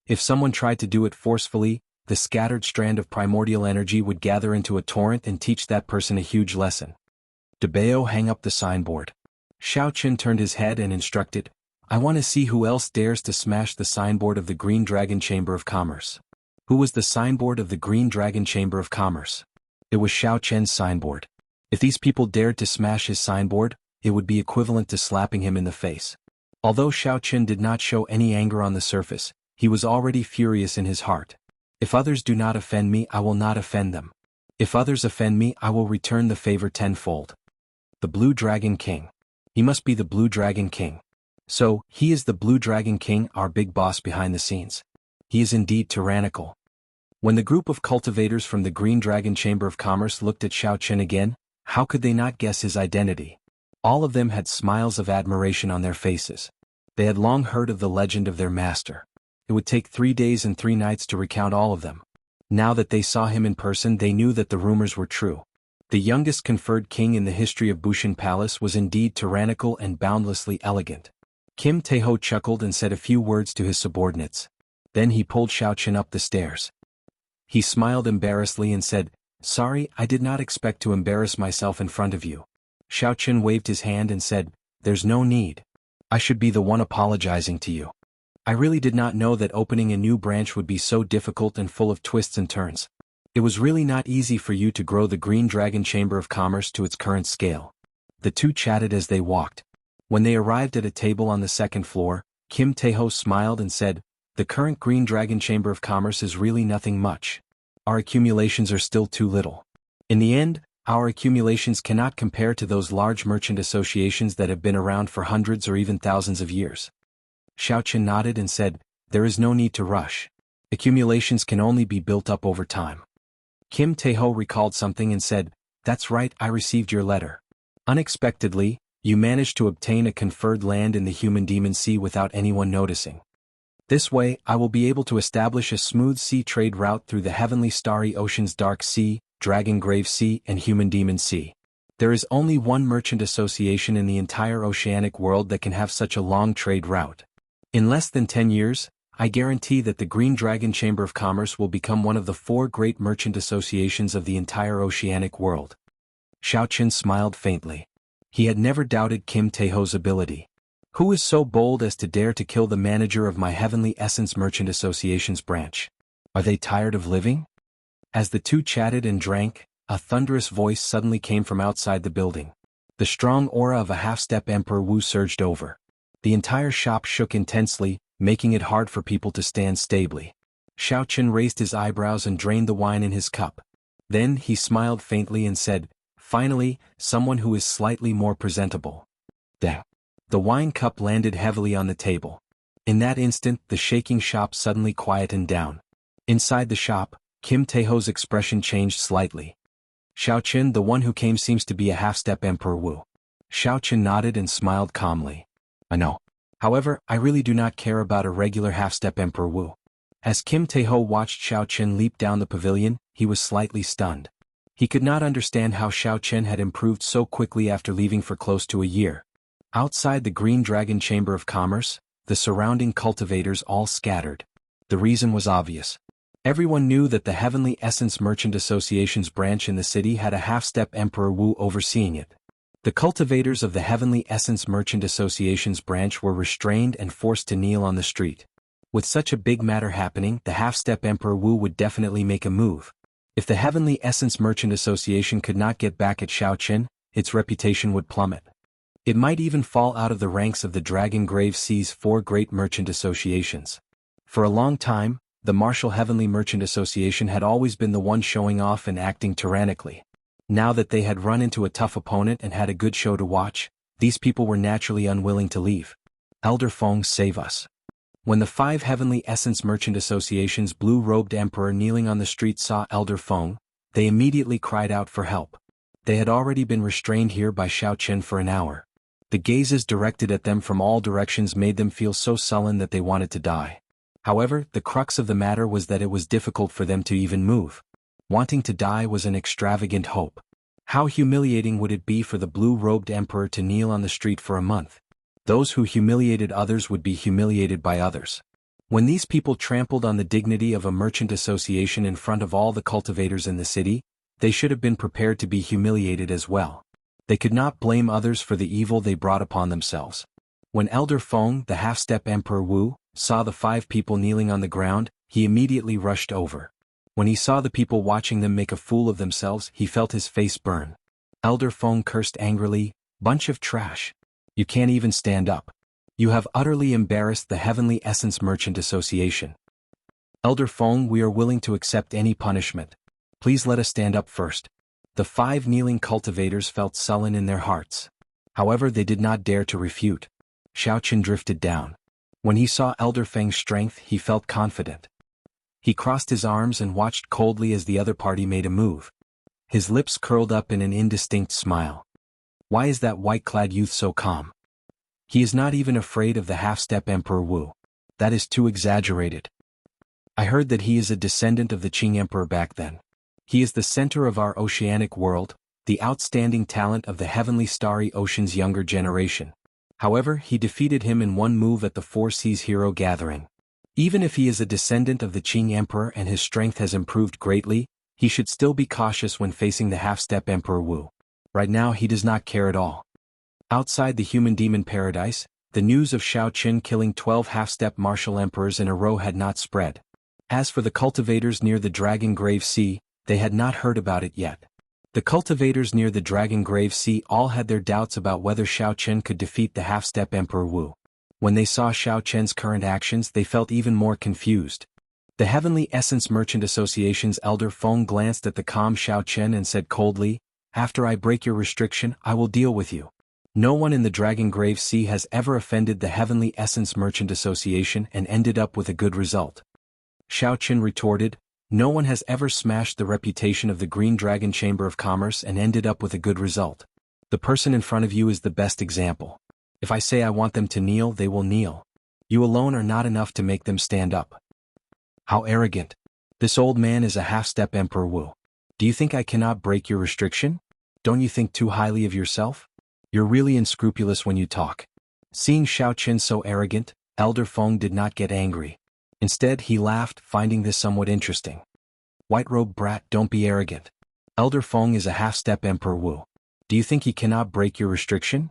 If someone tried to do it forcefully, the scattered strand of primordial energy would gather into a torrent and teach that person a huge lesson. "Debeo, hang up the signboard." Xiaoqun turned his head and instructed, "I want to see who else dares to smash the signboard of the Green Dragon Chamber of Commerce." Who was the signboard of the Green Dragon Chamber of Commerce? It was Xiaoqun's signboard. If these people dared to smash his signboard, it would be equivalent to slapping him in the face. Although Xiaoqun did not show any anger on the surface, he was already furious in his heart. "If others do not offend me, I will not offend them. If others offend me, I will return the favor tenfold." The Blue Dragon King. He must be the Blue Dragon King. So, he is the Blue Dragon King, our big boss behind the scenes. He is indeed tyrannical. When the group of cultivators from the Green Dragon Chamber of Commerce looked at Xiaoqun again, how could they not guess his identity? All of them had smiles of admiration on their faces. They had long heard of the legend of their master. It would take 3 days and 3 nights to recount all of them. Now that they saw him in person, they knew that the rumors were true. The youngest conferred king in the history of Bushan Palace was indeed tyrannical and boundlessly elegant. Kim Tae-ho chuckled and said a few words to his subordinates. Then he pulled Xiaoqun up the stairs. He smiled embarrassedly and said, "Sorry, I did not expect to embarrass myself in front of you." Xiaoqun waved his hand and said, "There's no need. I should be the one apologizing to you. I really did not know that opening a new branch would be so difficult and full of twists and turns. It was really not easy for you to grow the Green Dragon Chamber of Commerce to its current scale." The two chatted as they walked. When they arrived at a table on the 2nd floor, Kim Tae-ho smiled and said, "The current Green Dragon Chamber of Commerce is really nothing much. Our accumulations are still too little. In the end, our accumulations cannot compare to those large merchant associations that have been around for hundreds or even thousands of years." Xiaoqun nodded and said, "There is no need to rush. Accumulations can only be built up over time." Kim Tae-ho recalled something and said, "That's right, I received your letter. Unexpectedly, you managed to obtain a conferred land in the Human Demon Sea without anyone noticing. This way, I will be able to establish a smooth sea trade route through the heavenly starry oceans Dark Sea, Dragon Grave Sea, and Human Demon Sea. There is only one merchant association in the entire oceanic world that can have such a long trade route. In less than 10 years, I guarantee that the Green Dragon Chamber of Commerce will become one of the 4 great merchant associations of the entire oceanic world." Xiaoqun smiled faintly. He had never doubted Kim Tae-ho's ability. Who is so bold as to dare to kill the manager of my Heavenly Essence Merchant Association's branch? Are they tired of living? As the two chatted and drank, a thunderous voice suddenly came from outside the building. The strong aura of a half-step Emperor Wu surged over. The entire shop shook intensely, making it hard for people to stand stably. Xiao Chen raised his eyebrows and drained the wine in his cup. Then he smiled faintly and said, "Finally, someone who is slightly more presentable." The wine cup landed heavily on the table. In that instant, the shaking shop suddenly quietened down. Inside the shop, Kim Taeho's expression changed slightly. "Xiao Chen, the one who came seems to be a half-step Emperor Wu." Xiao Chen nodded and smiled calmly. "I know. However, I really do not care about a regular half-step Emperor Wu." As Kim Taeho watched Xiao Chen leap down the pavilion, he was slightly stunned. He could not understand how Xiao Chen had improved so quickly after leaving for close to a year. Outside the Green Dragon Chamber of Commerce, the surrounding cultivators all scattered. The reason was obvious. Everyone knew that the Heavenly Essence Merchant Association's branch in the city had a half-step Emperor Wu overseeing it. The cultivators of the Heavenly Essence Merchant Association's branch were restrained and forced to kneel on the street. With such a big matter happening, the half-step Emperor Wu would definitely make a move. If the Heavenly Essence Merchant Association could not get back at Xiao Chen, its reputation would plummet. It might even fall out of the ranks of the Dragon Grave Sea's 4 great merchant associations. For a long time, the Martial Heavenly Merchant Association had always been the one showing off and acting tyrannically. Now that they had run into a tough opponent and had a good show to watch, these people were naturally unwilling to leave. "Elder Feng, save us." When the 5 Heavenly Essence Merchant Association's blue-robed emperor kneeling on the street saw Elder Feng, they immediately cried out for help. They had already been restrained here by Xiao Chen for an hour. The gazes directed at them from all directions made them feel so sullen that they wanted to die. However, the crux of the matter was that it was difficult for them to even move. Wanting to die was an extravagant hope. How humiliating would it be for the blue-robed emperor to kneel on the street for a month? Those who humiliated others would be humiliated by others. When these people trampled on the dignity of a merchant association in front of all the cultivators in the city, they should have been prepared to be humiliated as well. They could not blame others for the evil they brought upon themselves. When Elder Feng, the half-step Emperor Wu, saw the 5 people kneeling on the ground, he immediately rushed over. When he saw the people watching them make a fool of themselves, he felt his face burn. Elder Feng cursed angrily, "Bunch of trash. You can't even stand up. You have utterly embarrassed the Heavenly Essence Merchant Association. Elder Feng, we are willing to accept any punishment. Please let us stand up first." The 5 kneeling cultivators felt sullen in their hearts. However, they did not dare to refute. Xiao Chen drifted down. When he saw Elder Feng's strength, he felt confident. He crossed his arms and watched coldly as the other party made a move. His lips curled up in an indistinct smile. Why is that white-clad youth so calm? He is not even afraid of the half-step Emperor Wu. That is too exaggerated. I heard that he is a descendant of the Qing Emperor back then. He is the center of our oceanic world, the outstanding talent of the heavenly starry ocean's younger generation. However, he defeated him in one move at the Four Seas Hero Gathering. Even if he is a descendant of the Qing Emperor and his strength has improved greatly, he should still be cautious when facing the half-step Emperor Wu. Right now he does not care at all. Outside the human demon paradise, the news of Xiao Chen killing 12 half-step martial emperors in a row had not spread. As for the cultivators near the Dragon Grave Sea, they had not heard about it yet. The cultivators near the Dragon Grave Sea all had their doubts about whether Xiao Chen could defeat the half-step Emperor Wu. When they saw Xiao Chen's current actions, they felt even more confused. The Heavenly Essence Merchant Association's Elder Feng glanced at the calm Xiao Chen and said coldly, "After I break your restriction, I will deal with you." No one in the Dragon Grave Sea has ever offended the Heavenly Essence Merchant Association and ended up with a good result. Xiao Chen retorted, "No one has ever smashed the reputation of the Green Dragon Chamber of Commerce and ended up with a good result. The person in front of you is the best example. If I say I want them to kneel, they will kneel. You alone are not enough to make them stand up." How arrogant. This old man is a half-step Emperor Wu. Do you think I cannot break your restriction? Don't you think too highly of yourself? You're really unscrupulous when you talk. Seeing Xiao Chen so arrogant, Elder Feng did not get angry. Instead, he laughed, finding this somewhat interesting. "White-robed brat, don't be arrogant. Elder Feng is a half-step Emperor Wu. Do you think he cannot break your restriction?"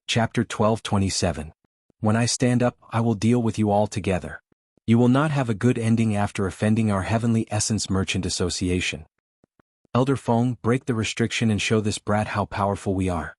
Chapter 12:27. When I stand up, I will deal with you all together. You will not have a good ending after offending our Heavenly Essence Merchant Association. Elder Feng, break the restriction and show this brat how powerful we are.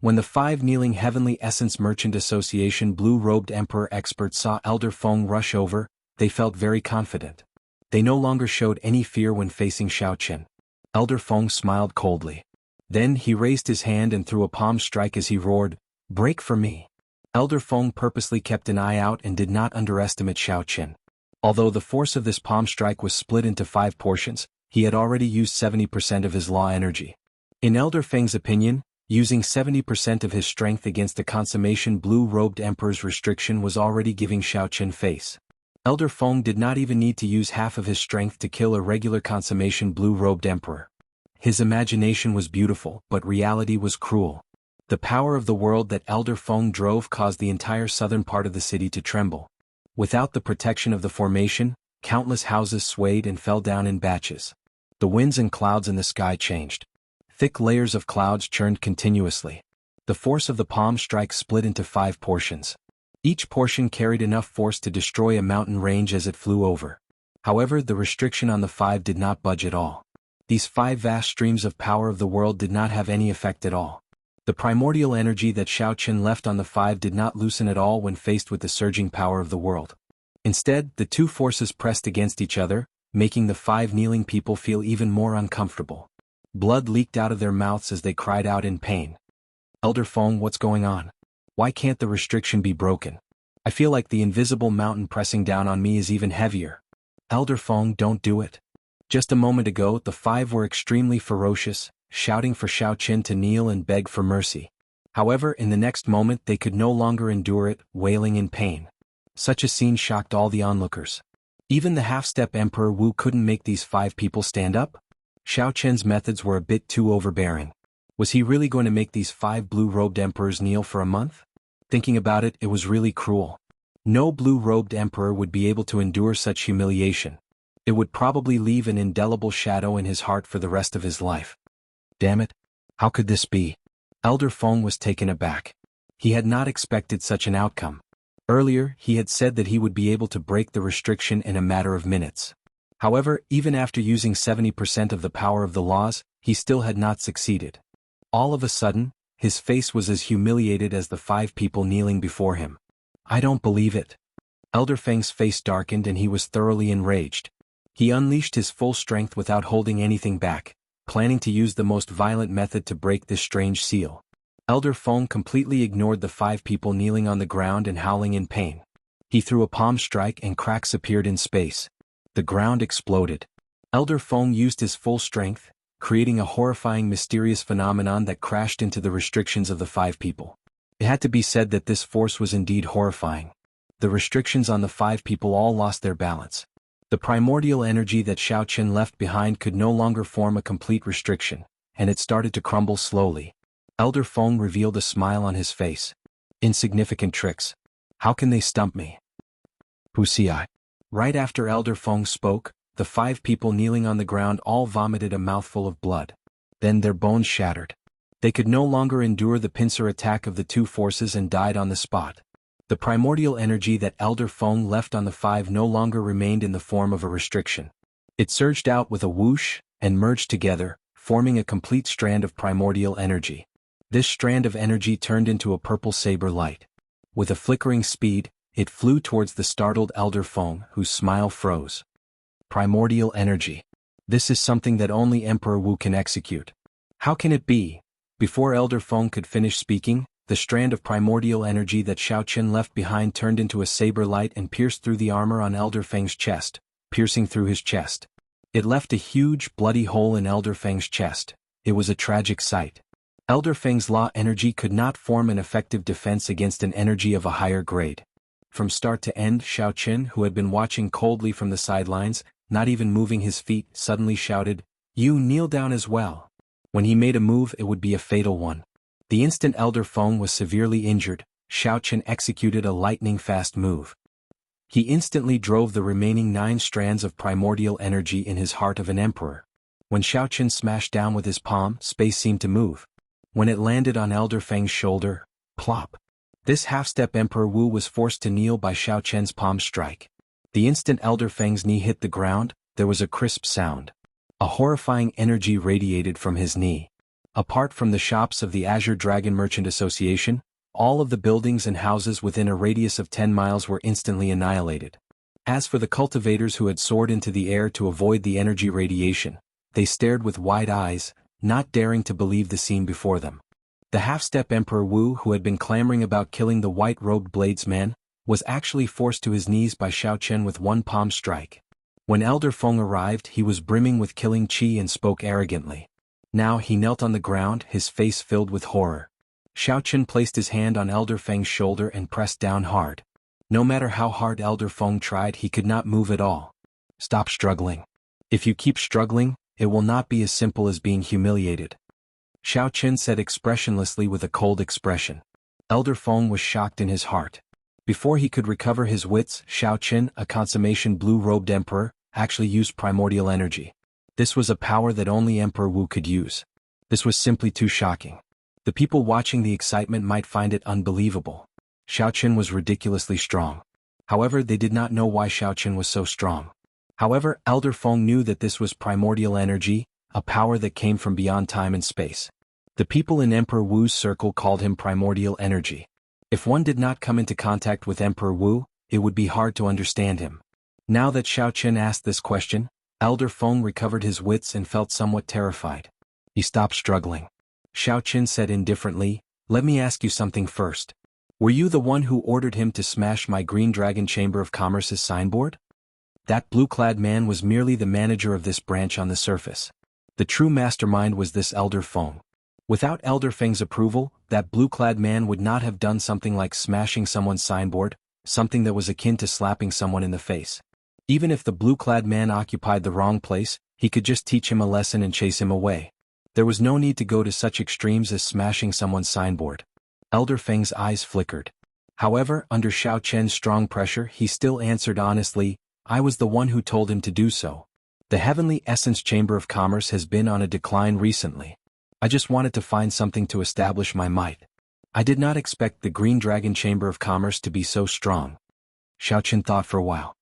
When the five kneeling Heavenly Essence Merchant Association blue-robed Emperor experts saw Elder Feng rush over, they felt very confident. They no longer showed any fear when facing Xiao Qin. Elder Feng smiled coldly. Then he raised his hand and threw a palm strike as he roared, "Break for me." Elder Feng purposely kept an eye out and did not underestimate Xiao Qin. Although the force of this palm strike was split into 5 portions, he had already used 70% of his law energy. In Elder Feng's opinion, using 70% of his strength against the consummation blue-robed emperor's restriction was already giving Xiao Qin face. Elder Feng did not even need to use half of his strength to kill a regular consummation blue-robed emperor. His imagination was beautiful, but reality was cruel. The power of the world that Elder Feng drove caused the entire southern part of the city to tremble. Without the protection of the formation, countless houses swayed and fell down in batches. The winds and clouds in the sky changed. Thick layers of clouds churned continuously. The force of the palm strike split into 5 portions. Each portion carried enough force to destroy a mountain range as it flew over. However, the restriction on the 5 did not budge at all. These 5 vast streams of power of the world did not have any effect at all. The primordial energy that Xiao Qin left on the 5 did not loosen at all when faced with the surging power of the world. Instead, the 2 forces pressed against each other, making the 5 kneeling people feel even more uncomfortable. Blood leaked out of their mouths as they cried out in pain. "Elder Feng, what's going on? Why can't the restriction be broken? I feel like the invisible mountain pressing down on me is even heavier. Elder Feng, don't do it." Just a moment ago, the 5 were extremely ferocious, shouting for Xiao Qin to kneel and beg for mercy. However, in the next moment they could no longer endure it, wailing in pain. Such a scene shocked all the onlookers. Even the half-step Emperor Wu couldn't make these 5 people stand up? Xiao Qin's methods were a bit too overbearing. Was he really going to make these 5 blue-robed emperors kneel for a month? Thinking about it, it was really cruel. No blue-robed emperor would be able to endure such humiliation. It would probably leave an indelible shadow in his heart for the rest of his life. Damn it! How could this be? Elder Feng was taken aback. He had not expected such an outcome. Earlier, he had said that he would be able to break the restriction in a matter of minutes. However, even after using 70% of the power of the laws, he still had not succeeded. All of a sudden, his face was as humiliated as the 5 people kneeling before him. "I don't believe it." Elder Feng's face darkened and he was thoroughly enraged. He unleashed his full strength without holding anything back, planning to use the most violent method to break this strange seal. Elder Feng completely ignored the 5 people kneeling on the ground and howling in pain. He threw a palm strike and cracks appeared in space. The ground exploded. Elder Feng used his full strength, creating a horrifying mysterious phenomenon that crashed into the restrictions of the 5 people. It had to be said that this force was indeed horrifying. The restrictions on the 5 people all lost their balance. The primordial energy that Xiao Qin left behind could no longer form a complete restriction, and it started to crumble slowly. Elder Feng revealed a smile on his face. "Insignificant tricks. How can they stump me?" Wuxia. Right after Elder Feng spoke, the 5 people kneeling on the ground all vomited a mouthful of blood. Then their bones shattered. They could no longer endure the pincer attack of the 2 forces and died on the spot. The primordial energy that Elder Feng left on the 5 no longer remained in the form of a restriction. It surged out with a whoosh and merged together, forming a complete strand of primordial energy. This strand of energy turned into a purple saber light. With a flickering speed, it flew towards the startled Elder Feng, whose smile froze. Primordial energy. This is something that only Emperor Wu can execute. How can it be? Before Elder Feng could finish speaking, the strand of primordial energy that Xiao Qin left behind turned into a saber light and pierced through the armor on Elder Feng's chest, piercing through his chest. It left a huge, bloody hole in Elder Feng's chest. It was a tragic sight. Elder Feng's law energy could not form an effective defense against an energy of a higher grade. From start to end, Xiao Qin, who had been watching coldly from the sidelines, not even moving his feet, suddenly shouted, "You kneel down as well." When he made a move, it would be a fatal one. The instant Elder Feng was severely injured, Xiao Qin executed a lightning-fast move. He instantly drove the remaining 9 strands of primordial energy in his heart of an emperor. When Xiao Qin smashed down with his palm, space seemed to move. When it landed on Elder Feng's shoulder, plop. This half-step Emperor Wu was forced to kneel by Xiao Qin's palm strike. The instant Elder Feng's knee hit the ground, there was a crisp sound. A horrifying energy radiated from his knee. Apart from the shops of the Azure Dragon Merchant Association, all of the buildings and houses within a radius of 10 miles were instantly annihilated. As for the cultivators who had soared into the air to avoid the energy radiation, they stared with wide eyes, not daring to believe the scene before them. The half-step Emperor Wu, who had been clamoring about killing the white-robed bladesman, was actually forced to his knees by Xiao Chen with one palm strike. When Elder Feng arrived, he was brimming with killing qi and spoke arrogantly. Now he knelt on the ground, his face filled with horror. Xiao Chen placed his hand on Elder Feng's shoulder and pressed down hard. No matter how hard Elder Feng tried, he could not move at all. Stop struggling. If you keep struggling, it will not be as simple as being humiliated. Xiao Chen said expressionlessly with a cold expression. Elder Feng was shocked in his heart. Before he could recover his wits, Xiao Chen, a consummation blue-robed emperor, actually used primordial energy. This was a power that only Emperor Wu could use. This was simply too shocking. The people watching the excitement might find it unbelievable. Xiao Chen was ridiculously strong. However, they did not know why Xiao Chen was so strong. However, Elder Feng knew that this was primordial energy, a power that came from beyond time and space. The people in Emperor Wu's circle called him primordial energy. If one did not come into contact with Emperor Wu, it would be hard to understand him. Now that Xiao Chen asked this question, Elder Feng recovered his wits and felt somewhat terrified. He stopped struggling. Xiao Chen said indifferently, "Let me ask you something first. Were you the one who ordered him to smash my Green Dragon Chamber of Commerce's signboard?" That blue-clad man was merely the manager of this branch on the surface. The true mastermind was this Elder Feng. Without Elder Feng's approval, that blue-clad man would not have done something like smashing someone's signboard, something that was akin to slapping someone in the face. Even if the blue-clad man occupied the wrong place, he could just teach him a lesson and chase him away. There was no need to go to such extremes as smashing someone's signboard. Elder Feng's eyes flickered. However, under Xiao Chen's strong pressure, he still answered honestly, "I was the one who told him to do so. The Heavenly Essence Chamber of Commerce has been on a decline recently. I just wanted to find something to establish my might. I did not expect the Green Dragon Chamber of Commerce to be so strong." Xiao Chen thought for a while.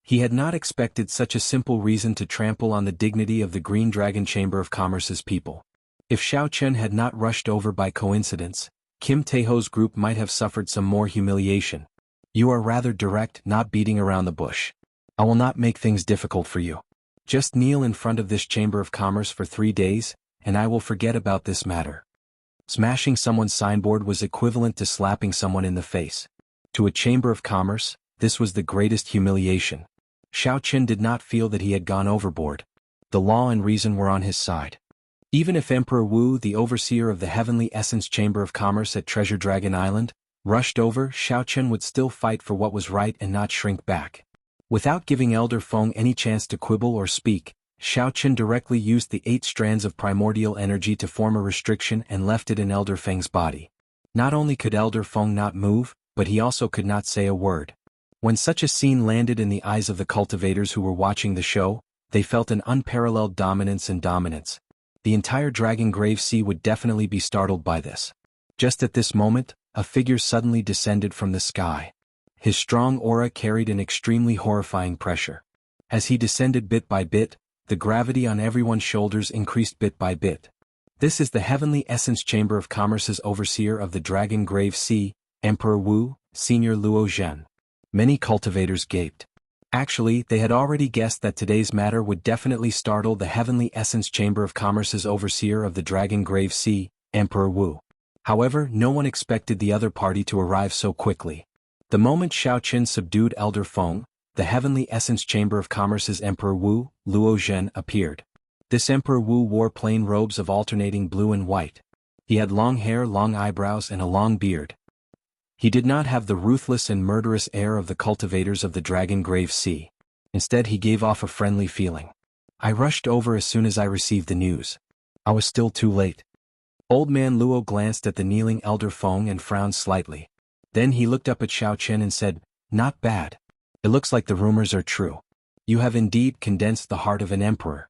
He had not expected such a simple reason to trample on the dignity of the Green Dragon Chamber of Commerce's people. If Xiao Chen had not rushed over by coincidence, Kim Taeho's group might have suffered some more humiliation. "You are rather direct, not beating around the bush. I will not make things difficult for you. Just kneel in front of this Chamber of Commerce for 3 days, and I will forget about this matter." Smashing someone's signboard was equivalent to slapping someone in the face. To a Chamber of Commerce, this was the greatest humiliation. Xiao Chen did not feel that he had gone overboard. The law and reason were on his side. Even if Emperor Wu, the overseer of the Heavenly Essence Chamber of Commerce at Treasure Dragon Island, rushed over, Xiao Chen would still fight for what was right and not shrink back. Without giving Elder Feng any chance to quibble or speak, Xiao Chen directly used the 8 strands of primordial energy to form a restriction and left it in Elder Feng's body. Not only could Elder Feng not move, but he also could not say a word. When such a scene landed in the eyes of the cultivators who were watching the show, they felt an unparalleled dominance and dominance. The entire Dragon Grave Sea would definitely be startled by this. Just at this moment, a figure suddenly descended from the sky. His strong aura carried an extremely horrifying pressure. As he descended bit by bit, the gravity on everyone's shoulders increased bit by bit. This is the Heavenly Essence Chamber of Commerce's overseer of the Dragon Grave Sea, Emperor Wu, Senior Luo Zhen. Many cultivators gaped. Actually, they had already guessed that today's matter would definitely startle the Heavenly Essence Chamber of Commerce's overseer of the Dragon Grave Sea, Emperor Wu. However, no one expected the other party to arrive so quickly. The moment Xiao Chen subdued Elder Feng, the Heavenly Essence Chamber of Commerce's Emperor Wu, Luo Zhen, appeared. This Emperor Wu wore plain robes of alternating blue and white. He had long hair, long eyebrows, and a long beard. He did not have the ruthless and murderous air of the cultivators of the Dragon Grave Sea. Instead, he gave off a friendly feeling. "I rushed over as soon as I received the news. I was still too late." Old man Luo glanced at the kneeling Elder Feng and frowned slightly. Then he looked up at Xiao Chen and said, "Not bad. It looks like the rumors are true. You have indeed condensed the heart of an emperor."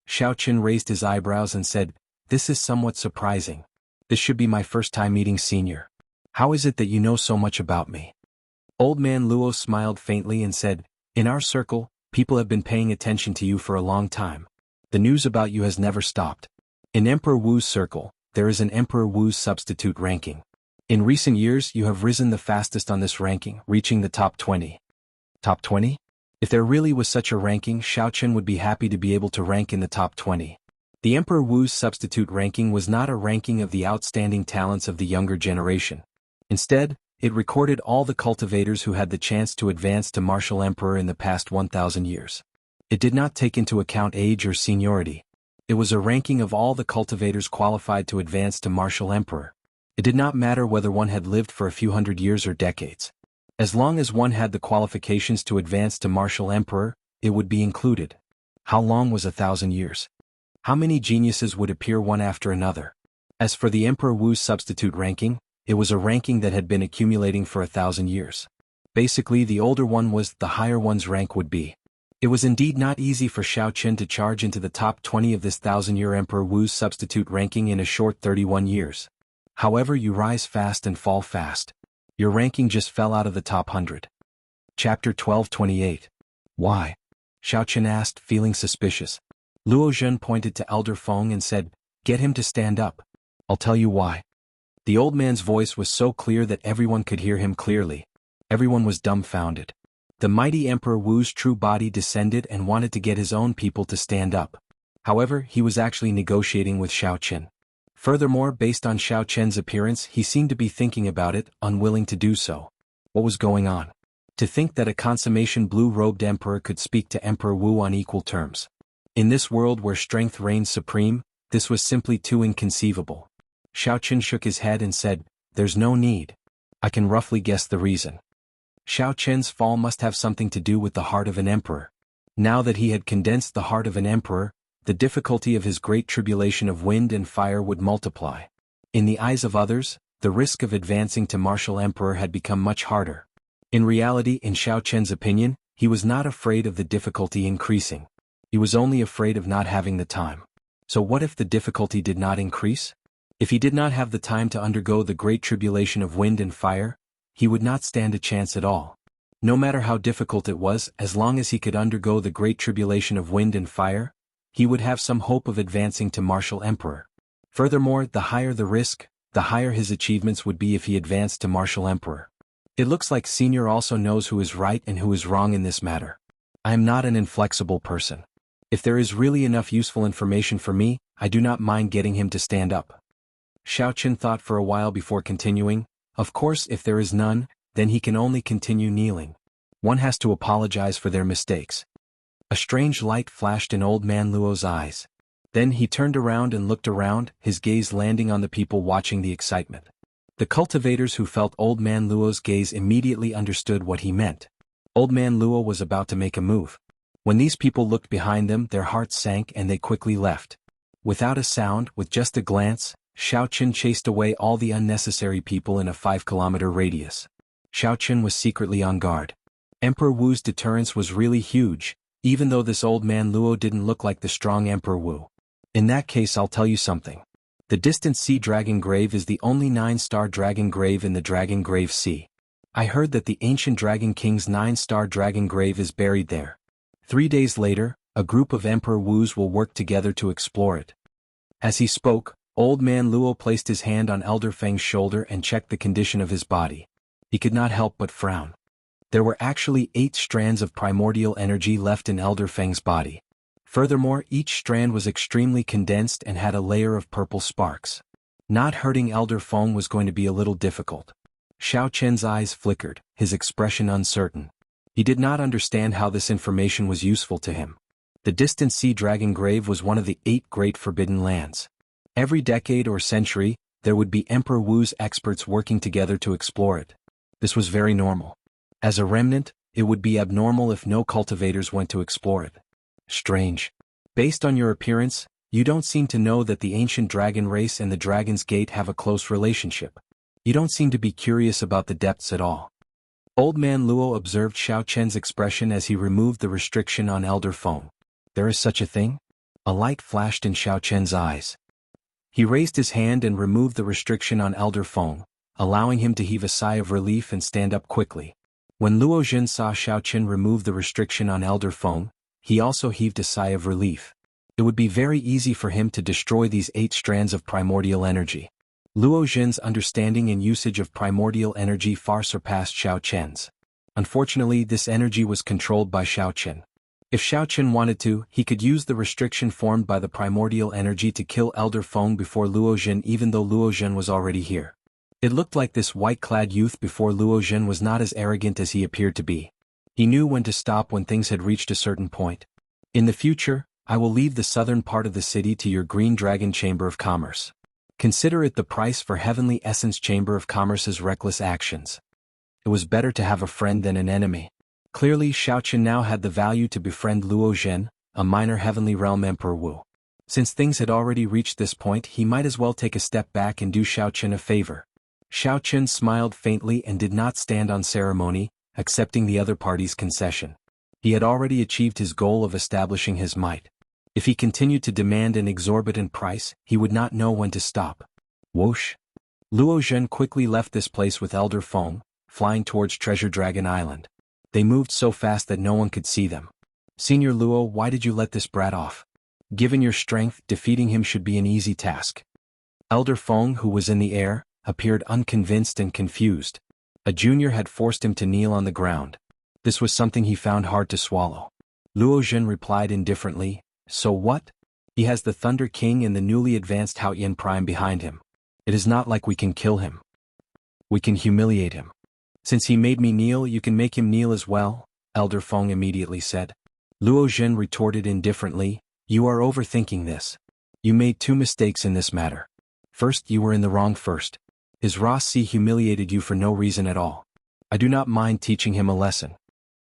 Xiao Chen raised his eyebrows and said, "This is somewhat surprising. This should be my first time meeting Senior. How is it that you know so much about me?" Old man Luo smiled faintly and said, "In our circle, people have been paying attention to you for a long time. The news about you has never stopped. In Emperor Wu's circle, there is an Emperor Wu's substitute ranking. In recent years, you have risen the fastest on this ranking, reaching the top 20. Top 20? If there really was such a ranking, Xiaochen would be happy to be able to rank in the top 20. The Emperor Wu's substitute ranking was not a ranking of the outstanding talents of the younger generation. Instead, it recorded all the cultivators who had the chance to advance to martial emperor in the past 1,000 years. It did not take into account age or seniority. It was a ranking of all the cultivators qualified to advance to martial emperor. It did not matter whether one had lived for a few hundred years or decades. As long as one had the qualifications to advance to martial emperor, it would be included. How long was 1,000 years? How many geniuses would appear one after another? As for the Emperor Wu's substitute ranking, it was a ranking that had been accumulating for 1,000 years. Basically, the older one was, the higher one's rank would be. It was indeed not easy for Xiaochen to charge into the top 20 of this 1,000-year Emperor Wu's substitute ranking in a short 31 years. However, you rise fast and fall fast. Your ranking just fell out of the top 100. Chapter 12:28. Why? Xiaochen asked, feeling suspicious. Luo Zhen pointed to Elder Feng and said, "Get him to stand up. I'll tell you why." The old man's voice was so clear that everyone could hear him clearly. Everyone was dumbfounded. The mighty Emperor Wu's true body descended and wanted to get his own people to stand up. However, he was actually negotiating with Xiaochen. Furthermore, based on Xiaochen's appearance, he seemed to be thinking about it, unwilling to do so. What was going on? To think that a consummation blue-robed emperor could speak to Emperor Wu on equal terms. In this world where strength reigns supreme, this was simply too inconceivable. Xiaochen shook his head and said, "There's no need. I can roughly guess the reason." Xiaochen's fall must have something to do with the heart of an emperor. Now that he had condensed the heart of an emperor, the difficulty of his great tribulation of wind and fire would multiply. In the eyes of others, the risk of advancing to martial emperor had become much harder. In reality, in Xiaochen's opinion, he was not afraid of the difficulty increasing. He was only afraid of not having the time. So what if the difficulty did not increase? If he did not have the time to undergo the great tribulation of wind and fire, he would not stand a chance at all. No matter how difficult it was, as long as he could undergo the great tribulation of wind and fire, he would have some hope of advancing to martial emperor. Furthermore, the higher the risk, the higher his achievements would be if he advanced to martial emperor. It looks like Senior also knows who is right and who is wrong in this matter. I am not an inflexible person. If there is really enough useful information for me, I do not mind getting him to stand up. Xiaochen thought for a while before continuing. Of course, if there is none, then he can only continue kneeling. One has to apologize for their mistakes. A strange light flashed in old man Luo's eyes. Then he turned around and looked around, his gaze landing on the people watching the excitement. The cultivators who felt old man Luo's gaze immediately understood what he meant. Old man Luo was about to make a move. When these people looked behind them, their hearts sank and they quickly left. Without a sound, with just a glance, Xiaochen chased away all the unnecessary people in a 5-kilometer radius. Xiaochen was secretly on guard. Emperor Wu's deterrence was really huge, even though this old man Luo didn't look like the strong Emperor Wu. In that case, I'll tell you something. The distant sea dragon grave is the only 9-star dragon grave in the Dragon Grave Sea. I heard that the ancient Dragon King's 9-star dragon grave is buried there. 3 days later, a group of Emperor Wu's will work together to explore it. As he spoke, old man Luo placed his hand on Elder Feng's shoulder and checked the condition of his body. He could not help but frown. There were actually 8 strands of primordial energy left in Elder Feng's body. Furthermore, each strand was extremely condensed and had a layer of purple sparks. Not hurting Elder Feng was going to be a little difficult. Xiaochen's eyes flickered, his expression uncertain. He did not understand how this information was useful to him. The distant sea dragon grave was one of the 8 great forbidden lands. Every decade or century, there would be Emperor Wu's experts working together to explore it. This was very normal. As a remnant, it would be abnormal if no cultivators went to explore it. Strange. Based on your appearance, you don't seem to know that the ancient dragon race and the Dragon's Gate have a close relationship. You don't seem to be curious about the depths at all. Old man Luo observed Xiaochen's expression as he removed the restriction on Elder Feng. There is such a thing? A light flashed in Xiaochen's eyes. He raised his hand and removed the restriction on Elder Feng, allowing him to heave a sigh of relief and stand up quickly. When Luo Zhen saw Xiaochen remove the restriction on Elder Feng, he also heaved a sigh of relief. It would be very easy for him to destroy these 8 strands of primordial energy. Luo Jin's understanding and usage of primordial energy far surpassed Xiao Qian's. Unfortunately, this energy was controlled by Xiao Qian. If Xiao Qian wanted to, he could use the restriction formed by the primordial energy to kill Elder Feng before Luo Jin, even though Luo Jin was already here. It looked like this white-clad youth before Luo Jin was not as arrogant as he appeared to be. He knew when to stop when things had reached a certain point. In the future, I will leave the southern part of the city to your Green Dragon Chamber of Commerce. Consider it the price for Heavenly Essence Chamber of Commerce's reckless actions. It was better to have a friend than an enemy. Clearly, Xiao Qian now had the value to befriend Luo Jin, a minor Heavenly Realm Emperor Wu. Since things had already reached this point, he might as well take a step back and do Xiao Qian a favor. Xiao Qian smiled faintly and did not stand on ceremony, accepting the other party's concession. He had already achieved his goal of establishing his might. If he continued to demand an exorbitant price, he would not know when to stop. Whoosh! Luo Jin quickly left this place with Elder Feng, flying towards Treasure Dragon Island. They moved so fast that no one could see them. Senior Luo, why did you let this brat off? Given your strength, defeating him should be an easy task. Elder Feng, who was in the air, appeared unconvinced and confused. A junior had forced him to kneel on the ground. This was something he found hard to swallow. Luo Jin replied indifferently, so what? He has the Thunder King and the newly advanced Haoyan Prime behind him. It is not like we can kill him. We can humiliate him. Since he made me kneel, you can make him kneel as well, Elder Feng immediately said. Luo Jin retorted indifferently, you are overthinking this. You made 2 mistakes in this matter. First, you were in the wrong first. His Rossi humiliated you for no reason at all. I do not mind teaching him a lesson.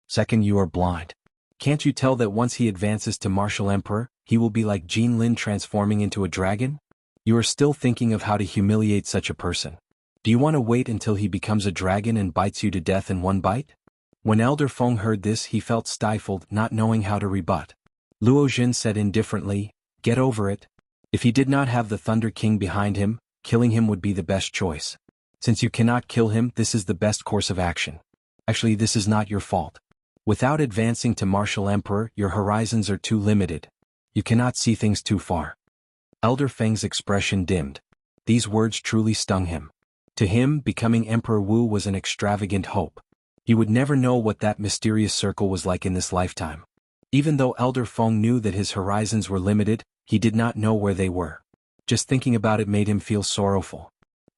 Second, you are blind. Can't you tell that once he advances to Martial Emperor, he will be like Jin Lin transforming into a dragon? You are still thinking of how to humiliate such a person. Do you want to wait until he becomes a dragon and bites you to death in one bite? When Elder Feng heard this, he felt stifled, not knowing how to rebut. Luo Jin said indifferently, get over it. If he did not have the Thunder King behind him, killing him would be the best choice. Since you cannot kill him, this is the best course of action. Actually, this is not your fault. Without advancing to Martial Emperor, your horizons are too limited. You cannot see things too far. Elder Feng's expression dimmed. These words truly stung him. To him, becoming Emperor Wu was an extravagant hope. He would never know what that mysterious circle was like in this lifetime. Even though Elder Feng knew that his horizons were limited, he did not know where they were. Just thinking about it made him feel sorrowful.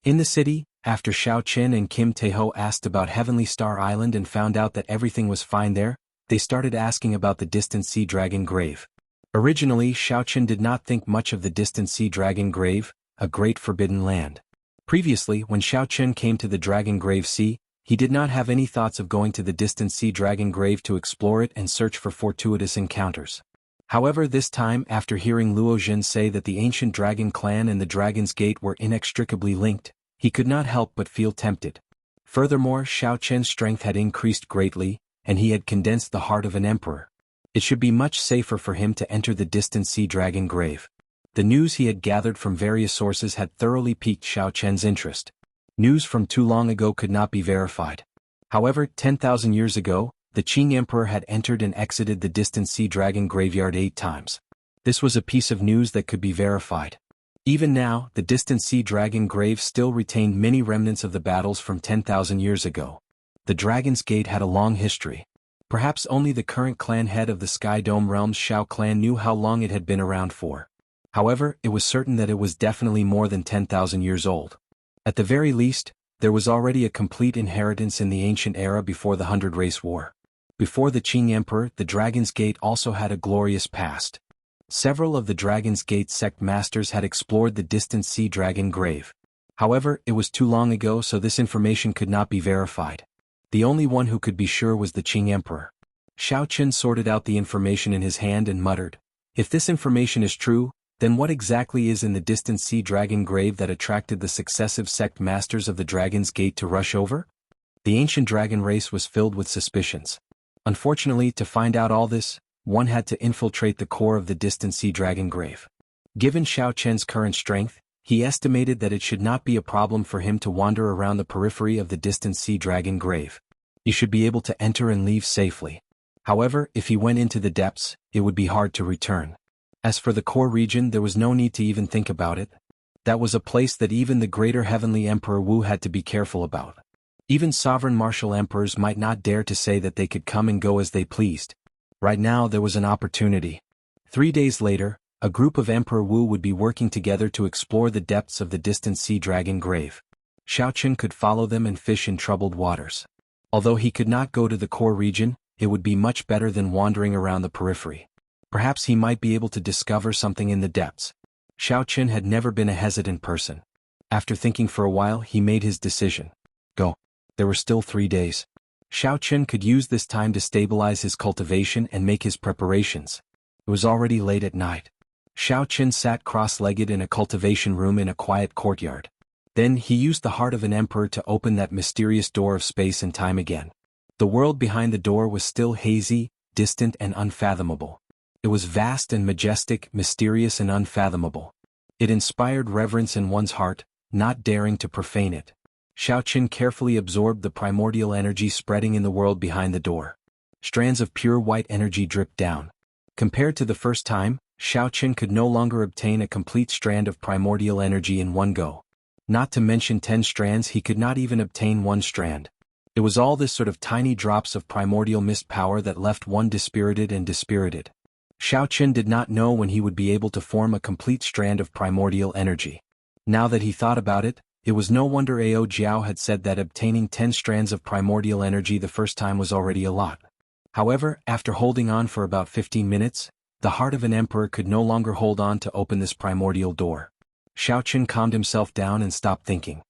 In the city, after Xiao Qian and Kim Taeho asked about Heavenly Star Island and found out that everything was fine there, they started asking about the distant Sea Dragon Grave. Originally, Xiao Qian did not think much of the distant Sea Dragon Grave, a great forbidden land. Previously, when Xiao Qian came to the Dragon Grave Sea, he did not have any thoughts of going to the distant Sea Dragon Grave to explore it and search for fortuitous encounters. However, this time, after hearing Luo Jin say that the ancient Dragon Clan and the Dragon's Gate were inextricably linked, he could not help but feel tempted. Furthermore, Xiao Qian's strength had increased greatly, and he had condensed the heart of an emperor. It should be much safer for him to enter the distant Sea Dragon Grave. The news he had gathered from various sources had thoroughly piqued Xiao Qian's interest. News from too long ago could not be verified. However, 10,000 years ago, the Qing Emperor had entered and exited the distant Sea Dragon Graveyard 8 times. This was a piece of news that could be verified. Even now, the distant Sea Dragon Grave still retained many remnants of the battles from 10,000 years ago. The Dragon's Gate had a long history. Perhaps only the current clan head of the Sky Dome Realm's Shao clan knew how long it had been around for. However, it was certain that it was definitely more than 10,000 years old. At the very least, there was already a complete inheritance in the ancient era before the Hundred Race War. Before the Qing Emperor, the Dragon's Gate also had a glorious past. Several of the Dragon's Gate sect masters had explored the distant Sea Dragon Grave. However, it was too long ago, so this information could not be verified. The only one who could be sure was the Qing Emperor. Xiao Qian sorted out the information in his hand and muttered, if this information is true, then what exactly is in the distant Sea Dragon Grave that attracted the successive sect masters of the Dragon's Gate to rush over? The ancient dragon race was filled with suspicions. Unfortunately, to find out all this, one had to infiltrate the core of the distant Sea Dragon Grave. Given Xiao Qian's current strength, he estimated that it should not be a problem for him to wander around the periphery of the distant Sea Dragon Grave. He should be able to enter and leave safely. However, if he went into the depths, it would be hard to return. As for the core region, there was no need to even think about it. That was a place that even the greater heavenly Emperor Wu had to be careful about. Even sovereign martial emperors might not dare to say that they could come and go as they pleased. Right now there was an opportunity. 3 days later, a group of Emperor Wu would be working together to explore the depths of the distant sea dragon grave. Xiaoqun could follow them and fish in troubled waters. Although he could not go to the core region, it would be much better than wandering around the periphery. Perhaps he might be able to discover something in the depths. Xiaoqun had never been a hesitant person. After thinking for a while, he made his decision. Go. There were still 3 days. Xiaoqun could use this time to stabilize his cultivation and make his preparations. It was already late at night. Xiaoqun sat cross-legged in a cultivation room in a quiet courtyard. Then he used the heart of an emperor to open that mysterious door of space and time again. The world behind the door was still hazy, distant and unfathomable. It was vast and majestic, mysterious and unfathomable. It inspired reverence in one's heart, not daring to profane it. Xiaoqun carefully absorbed the primordial energy spreading in the world behind the door. Strands of pure white energy dripped down. Compared to the first time, Xiaoqun could no longer obtain a complete strand of primordial energy in one go. Not to mention 10 strands, he could not even obtain one strand. It was all this sort of tiny drops of primordial mist power that left one dispirited and dispirited. Xiaoqun did not know when he would be able to form a complete strand of primordial energy. Now that he thought about it, it was no wonder Ao Jiao had said that obtaining 10 strands of primordial energy the first time was already a lot. However, after holding on for about 15 minutes, the heart of an emperor could no longer hold on to open this primordial door. Xiaoqun calmed himself down and stopped thinking.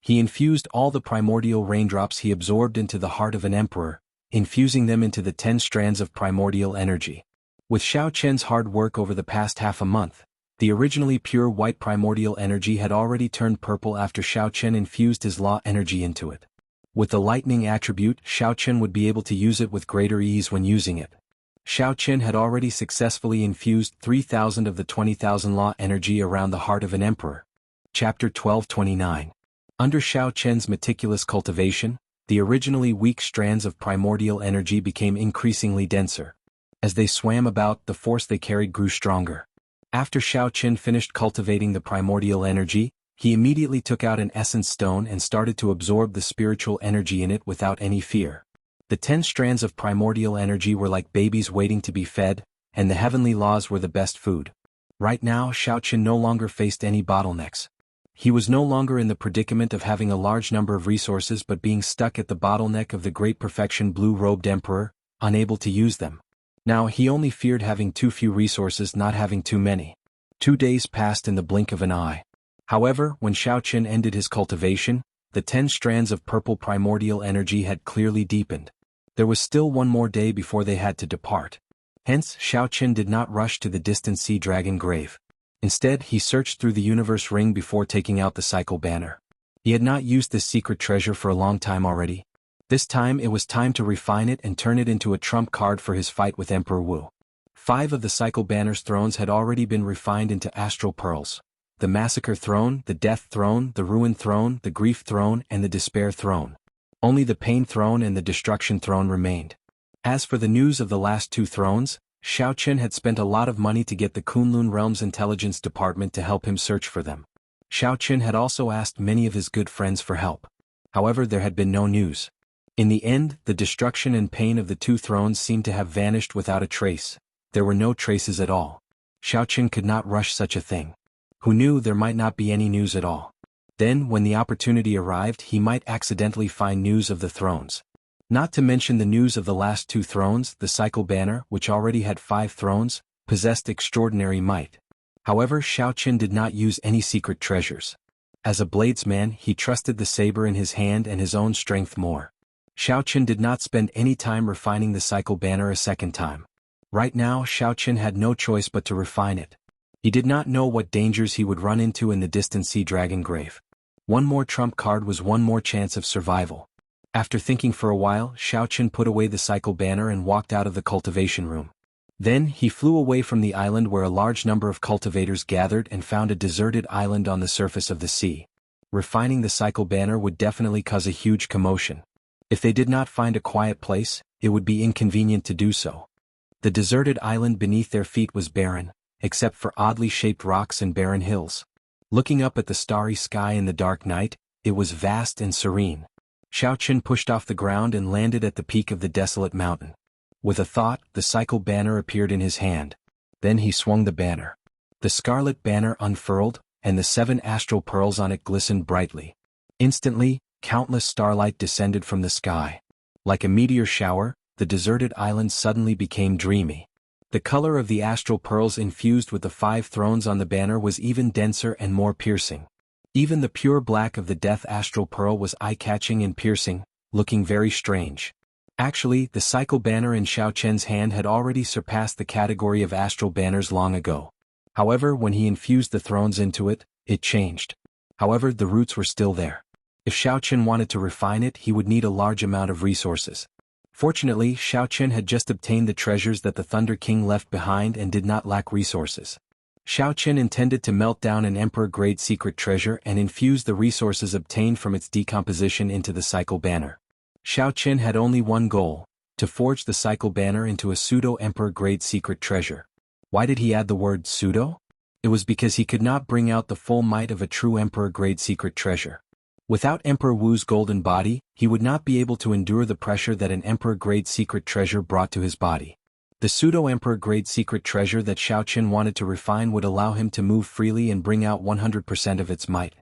He infused all the primordial raindrops he absorbed into the heart of an emperor, infusing them into the 10 strands of primordial energy. With Xiaoqun's hard work over the past half a month, the originally pure white primordial energy had already turned purple after Xiaoqun infused his law energy into it. With the lightning attribute, Xiaoqun would be able to use it with greater ease when using it. Xiaoqun had already successfully infused 3,000 of the 20,000 law energy around the heart of an emperor. Chapter 1229. Under Xiaoqun's meticulous cultivation, the originally weak strands of primordial energy became increasingly denser. As they swam about, the force they carried grew stronger. After Xiaoqun finished cultivating the primordial energy, he immediately took out an essence stone and started to absorb the spiritual energy in it without any fear. The 10 strands of primordial energy were like babies waiting to be fed, and the heavenly laws were the best food. Right now, Xiaoqun no longer faced any bottlenecks. He was no longer in the predicament of having a large number of resources but being stuck at the bottleneck of the great perfection blue-robed emperor, unable to use them. Now he only feared having too few resources, not having too many. 2 days passed in the blink of an eye. However, when Xiaoqun ended his cultivation, the 10 strands of purple primordial energy had clearly deepened. There was still one more day before they had to depart. Hence, Xiaoqun did not rush to the distant sea dragon grave. Instead, he searched through the universe ring before taking out the cycle banner. He had not used this secret treasure for a long time already. This time it was time to refine it and turn it into a trump card for his fight with Emperor Wu. 5 of the cycle banner's thrones had already been refined into astral pearls. The massacre throne, the death throne, the ruin throne, the grief throne, and the despair throne. Only the pain throne and the destruction throne remained. As for the news of the last 2 thrones, Xiaoqun had spent a lot of money to get the Kunlun Realm's intelligence department to help him search for them. Xiaoqun had also asked many of his good friends for help. However, there had been no news. In the end, the destruction and pain of the 2 thrones seemed to have vanished without a trace. There were no traces at all. Xiaoqun could not rush such a thing. Who knew there might not be any news at all? Then, when the opportunity arrived, he might accidentally find news of the thrones. Not to mention the news of the last 2 thrones, the cycle banner, which already had 5 thrones, possessed extraordinary might. However, Xiaoqun did not use any secret treasures. As a bladesman, he trusted the saber in his hand and his own strength more. Xiaoqun did not spend any time refining the cycle banner a second time. Right now, Xiaoqun had no choice but to refine it. He did not know what dangers he would run into in the distant sea dragon grave. One more trump card was one more chance of survival. After thinking for a while, Xiaoqun put away the cycle banner and walked out of the cultivation room. Then, he flew away from the island where a large number of cultivators gathered and found a deserted island on the surface of the sea. Refining the cycle banner would definitely cause a huge commotion. If they did not find a quiet place, it would be inconvenient to do so. The deserted island beneath their feet was barren, except for oddly shaped rocks and barren hills. Looking up at the starry sky in the dark night, it was vast and serene. Xiaoqin pushed off the ground and landed at the peak of the desolate mountain. With a thought, the cycle banner appeared in his hand. Then he swung the banner. The scarlet banner unfurled, and the 7 astral pearls on it glistened brightly. Instantly, countless starlight descended from the sky. Like a meteor shower, the deserted island suddenly became dreamy. The color of the astral pearls infused with the 5 thrones on the banner was even denser and more piercing. Even the pure black of the death astral pearl was eye-catching and piercing, looking very strange. Actually, the cycle banner in Xiaoqian's hand had already surpassed the category of astral banners long ago. However, when he infused the thrones into it, it changed. However, the roots were still there. If Xiaoqian wanted to refine it, he would need a large amount of resources. Fortunately, Xiaoqian had just obtained the treasures that the Thunder King left behind and did not lack resources. Xiaoqian intended to melt down an emperor-grade secret treasure and infuse the resources obtained from its decomposition into the cycle banner. Xiaoqian had only one goal: to forge the cycle banner into a pseudo-emperor-grade secret treasure. Why did he add the word pseudo? It was because he could not bring out the full might of a true emperor-grade secret treasure. Without Emperor Wu's golden body, he would not be able to endure the pressure that an emperor-grade secret treasure brought to his body. The pseudo-emperor-grade secret treasure that Xiaoqian wanted to refine would allow him to move freely and bring out 100% of its might.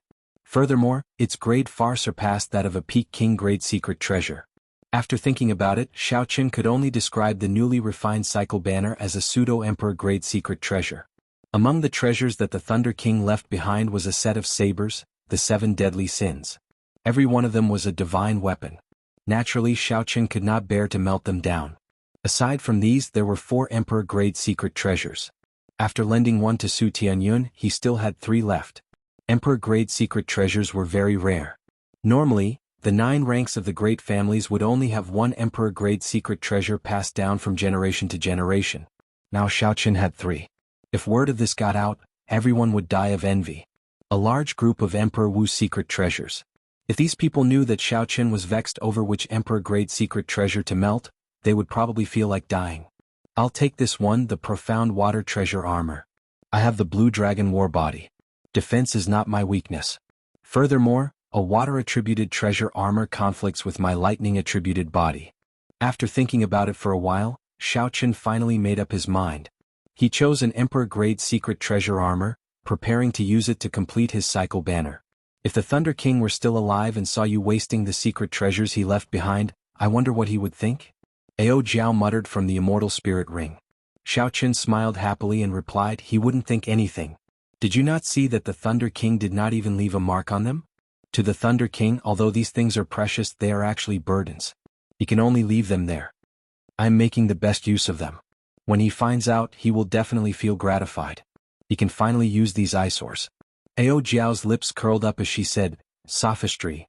Furthermore, its grade far surpassed that of a peak king-grade secret treasure. After thinking about it, Xiaoqian could only describe the newly refined cycle banner as a pseudo-emperor-grade secret treasure. Among the treasures that the Thunder King left behind was a set of sabers, the 7 deadly sins. Every one of them was a divine weapon. Naturally, Xiaoqian could not bear to melt them down. Aside from these, there were 4 emperor-grade secret treasures. After lending one to Su Tianyun, he still had 3 left. Emperor-grade secret treasures were very rare. Normally, the 9 ranks of the great families would only have 1 emperor-grade secret treasure passed down from generation to generation. Now Xiaoqian had 3. If word of this got out, everyone would die of envy. A large group of Emperor Wu's secret treasures. If these people knew that Xiaoqian was vexed over which emperor-grade secret treasure to melt, they would probably feel like dying. I'll take this one, the profound water treasure armor. I have the blue dragon war body. Defense is not my weakness. Furthermore, a water-attributed treasure armor conflicts with my lightning-attributed body. After thinking about it for a while, Xiaoqian finally made up his mind. He chose an emperor-grade secret treasure armor, preparing to use it to complete his cycle banner. If the Thunder King were still alive and saw you wasting the secret treasures he left behind, I wonder what he would think? Ao Jiao muttered from the immortal spirit ring. Xiaoqian smiled happily and replied he wouldn't think anything. Did you not see that the Thunder King did not even leave a mark on them? To the Thunder King, although these things are precious, they are actually burdens. He can only leave them there. I am making the best use of them. When he finds out, he will definitely feel gratified. He can finally use these eyesores. Ao Jiao's lips curled up as she said, sophistry.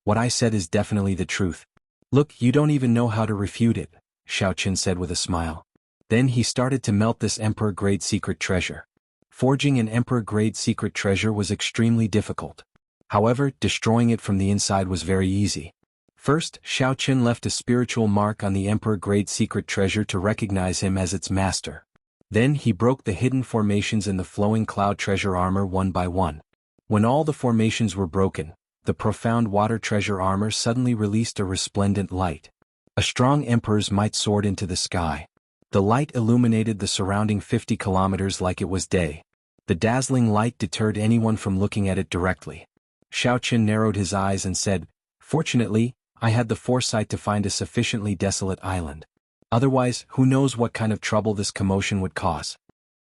What I said is definitely the truth. Look, you don't even know how to refute it, Xiaoqian said with a smile. Then he started to melt this emperor-grade secret treasure. Forging an emperor-grade secret treasure was extremely difficult. However, destroying it from the inside was very easy. First, Xiaoqian left a spiritual mark on the emperor-grade secret treasure to recognize him as its master. Then he broke the hidden formations in the flowing cloud treasure armor one by one. When all the formations were broken, the profound water treasure armor suddenly released a resplendent light. A strong emperor's might soared into the sky. The light illuminated the surrounding 50 kilometers like it was day. The dazzling light deterred anyone from looking at it directly. Xiaoqian narrowed his eyes and said, "Fortunately, I had the foresight to find a sufficiently desolate island. Otherwise, who knows what kind of trouble this commotion would cause."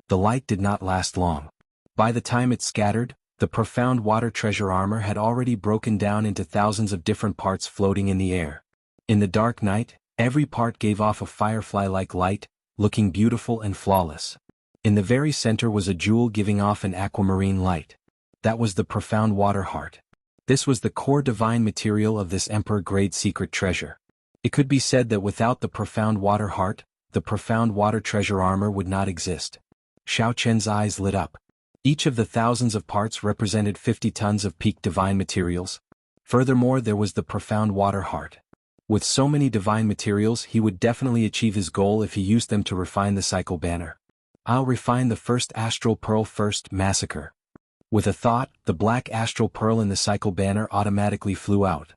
The light did not last long. By the time it scattered, the profound water treasure armor had already broken down into thousands of different parts floating in the air. In the dark night, every part gave off a firefly-like light, looking beautiful and flawless. In the very center was a jewel giving off an aquamarine light. That was the profound water heart. This was the core divine material of this emperor-grade secret treasure. It could be said that without the profound water heart, the profound water treasure armor would not exist. Xiaoqian's eyes lit up. Each of the thousands of parts represented 50 tons of peak divine materials. Furthermore, there was the profound water heart. With so many divine materials, he would definitely achieve his goal if he used them to refine the cycle banner. I'll refine the first astral pearl first. Massacre. With a thought, the black astral pearl in the cycle banner automatically flew out.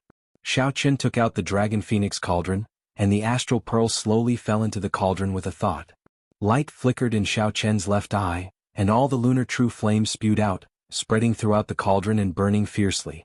Xiao Qin took out the dragon phoenix cauldron, and the astral pearl slowly fell into the cauldron with a thought. Light flickered in Xiao Qian's left eye, and all the lunar true flames spewed out, spreading throughout the cauldron and burning fiercely.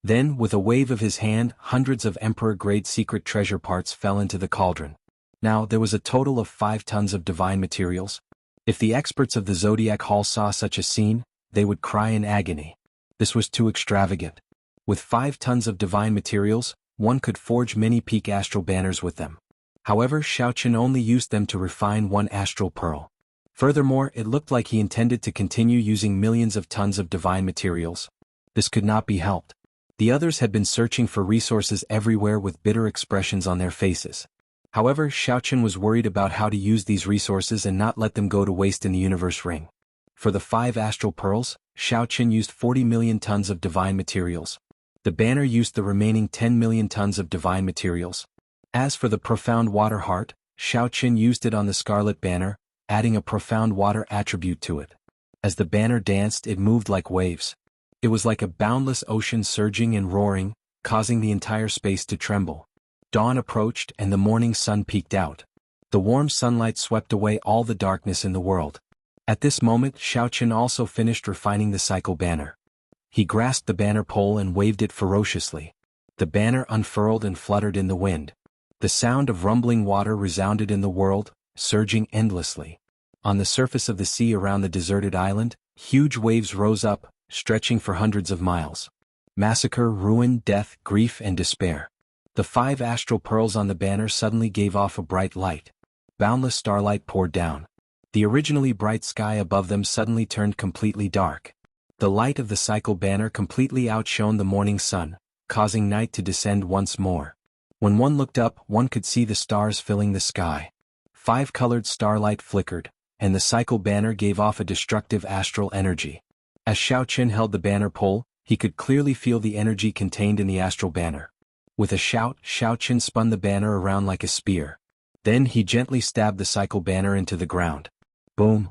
Then, with a wave of his hand, hundreds of emperor-grade secret treasure parts fell into the cauldron. Now, there was a total of 5 tons of divine materials. If the experts of the Zodiac Hall saw such a scene, they would cry in agony. This was too extravagant. With 5 tons of divine materials, one could forge many peak astral banners with them. However, Xiao Qin only used them to refine one astral pearl. Furthermore, it looked like he intended to continue using millions of tons of divine materials. This could not be helped. The others had been searching for resources everywhere with bitter expressions on their faces. However, Xiao Qin was worried about how to use these resources and not let them go to waste in the universe ring. For the 5 astral pearls, Xiao Qin used 40 million tons of divine materials. The banner used the remaining 10 million tons of divine materials. As for the profound water heart, Xiao Qin used it on the scarlet banner, adding a profound water attribute to it. As the banner danced, it moved like waves. It was like a boundless ocean surging and roaring, causing the entire space to tremble. Dawn approached and the morning sun peeked out. The warm sunlight swept away all the darkness in the world. At this moment, Xiao Qin also finished refining the cycle banner. He grasped the banner pole and waved it ferociously. The banner unfurled and fluttered in the wind. The sound of rumbling water resounded in the world, surging endlessly. On the surface of the sea around the deserted island, huge waves rose up, stretching for hundreds of miles. Massacre, ruin, death, grief, and despair. The 5 astral pearls on the banner suddenly gave off a bright light. Boundless starlight poured down. The originally bright sky above them suddenly turned completely dark. The light of the cycle banner completely outshone the morning sun, causing night to descend once more. When one looked up, one could see the stars filling the sky. 5-colored starlight flickered, and the cycle banner gave off a destructive astral energy. As Xiao Qin held the banner pole, he could clearly feel the energy contained in the astral banner. With a shout, Xiao Qin spun the banner around like a spear. Then he gently stabbed the cycle banner into the ground. Boom!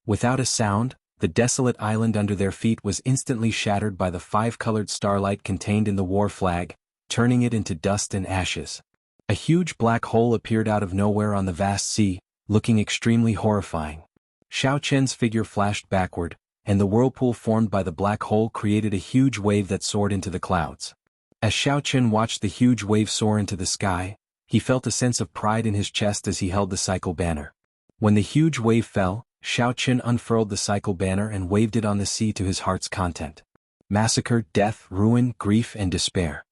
Without a sound, the desolate island under their feet was instantly shattered by the 5-colored starlight contained in the war flag, turning it into dust and ashes. A huge black hole appeared out of nowhere on the vast sea, looking extremely horrifying. Xiao Qian's figure flashed backward, and the whirlpool formed by the black hole created a huge wave that soared into the clouds. As Xiao Qin watched the huge wave soar into the sky, he felt a sense of pride in his chest as he held the cycle banner. When the huge wave fell, Xiao Qin unfurled the cycle banner and waved it on the sea to his heart's content. Massacre, death, ruin, grief, and despair.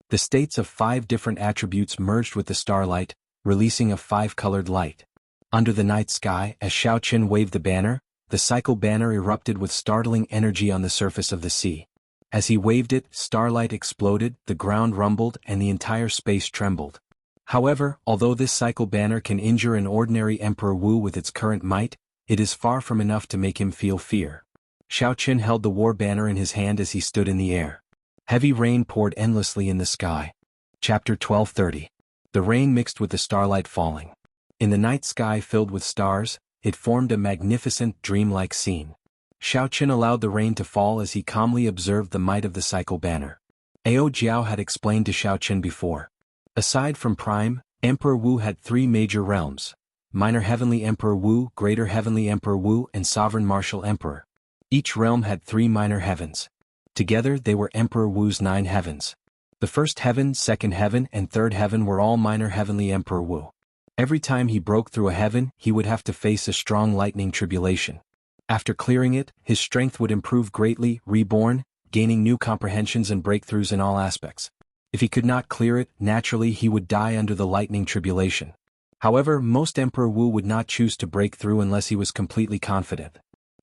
The states of 5 different attributes merged with the starlight, releasing a 5-colored light. Under the night sky, as Xiao Qin waved the banner, the cycle banner erupted with startling energy on the surface of the sea. As he waved it, starlight exploded, the ground rumbled, and the entire space trembled. However, although this cycle banner can injure an ordinary Emperor Wu with its current might, it is far from enough to make him feel fear. Xiao Qin held the war banner in his hand as he stood in the air. Heavy rain poured endlessly in the sky. Chapter 1230. The rain mixed with the starlight falling. In the night sky filled with stars, it formed a magnificent, dreamlike scene. Xiao Qin allowed the rain to fall as he calmly observed the might of the cycle banner. Ao Jiao had explained to Xiao Qin before. Aside from Prime, Emperor Wu had 3 major realms: Minor Heavenly Emperor Wu, Greater Heavenly Emperor Wu, and Sovereign Martial Emperor. Each realm had 3 minor heavens. Together they were Emperor Wu's 9 heavens. The first heaven, second heaven, and third heaven were all minor heavenly Emperor Wu. Every time he broke through a heaven, he would have to face a strong lightning tribulation. After clearing it, his strength would improve greatly, reborn, gaining new comprehensions and breakthroughs in all aspects. If he could not clear it, naturally he would die under the lightning tribulation. However, most Emperor Wu would not choose to break through unless he was completely confident.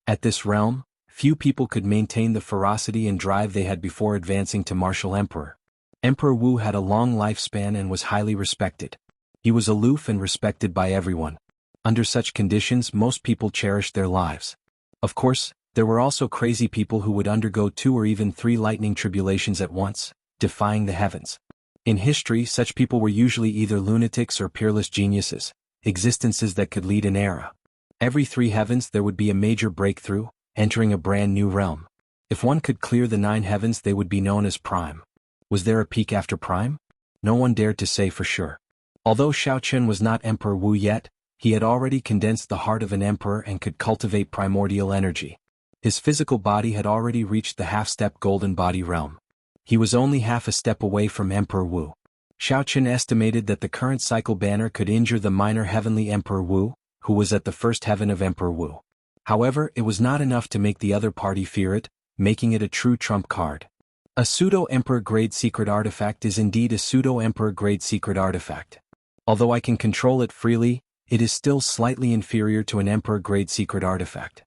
At this realm, few people could maintain the ferocity and drive they had before advancing to Martial Emperor. Emperor Wu had a long lifespan and was highly respected. He was aloof and respected by everyone. Under such conditions, most people cherished their lives. Of course, there were also crazy people who would undergo 2 or even 3 lightning tribulations at once, defying the heavens. In history, such people were usually either lunatics or peerless geniuses, existences that could lead an era. Every 3 heavens there would be a major breakthrough, entering a brand new realm. If one could clear the 9 heavens they would be known as Prime. Was there a peak after Prime? No one dared to say for sure. Although Xiaoqun was not Emperor Wu yet, he had already condensed the heart of an emperor and could cultivate primordial energy. His physical body had already reached the half-step golden body realm. He was only half a step away from Emperor Wu. Xiaoqun estimated that the current cycle banner could injure the minor heavenly Emperor Wu, who was at the first heaven of Emperor Wu. However, it was not enough to make the other party fear it, making it a true trump card. A pseudo-emperor grade secret artifact is indeed a pseudo-emperor grade secret artifact. Although I can control it freely, it is still slightly inferior to an emperor grade secret artifact.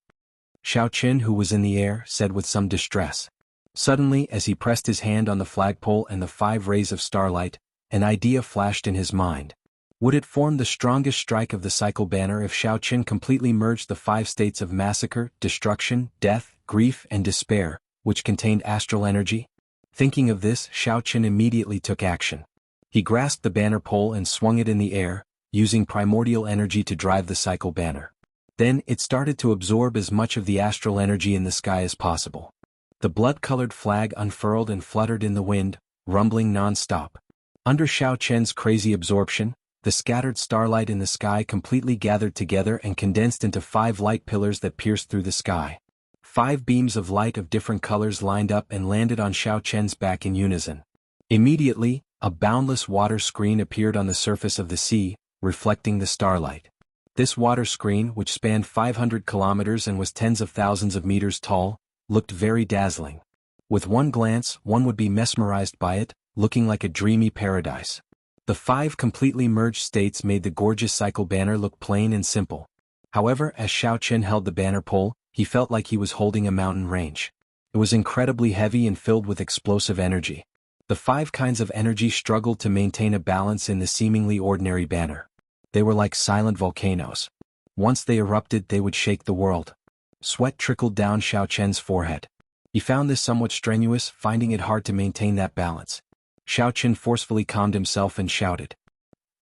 Xiaoqun, who was in the air, said with some distress. Suddenly, as he pressed his hand on the flagpole and the 5 rays of starlight, an idea flashed in his mind. Would it form the strongest strike of the cycle banner if Xiaoqun completely merged the 5 states of massacre, destruction, death, grief and despair, which contained astral energy? Thinking of this, Xiaoqun immediately took action. He grasped the banner pole and swung it in the air, using primordial energy to drive the cycle banner. Then, it started to absorb as much of the astral energy in the sky as possible. The blood-colored flag unfurled and fluttered in the wind, rumbling non-stop. Under Xiaoqun's crazy absorption, the scattered starlight in the sky completely gathered together and condensed into 5 light pillars that pierced through the sky. 5 beams of light of different colors lined up and landed on Xiaoqun's back in unison. Immediately, a boundless water screen appeared on the surface of the sea, reflecting the starlight. This water screen, which spanned 500 kilometers and was tens of thousands of meters tall, looked very dazzling. With one glance, one would be mesmerized by it, looking like a dreamy paradise. The 5 completely merged states made the gorgeous cycle banner look plain and simple. However, as Xiaoqun held the banner pole, he felt like he was holding a mountain range. It was incredibly heavy and filled with explosive energy. The 5 kinds of energy struggled to maintain a balance in the seemingly ordinary banner. They were like silent volcanoes. Once they erupted, they would shake the world. Sweat trickled down Xiaoqun's forehead. He found this somewhat strenuous, finding it hard to maintain that balance. Xiaoqun forcefully calmed himself and shouted.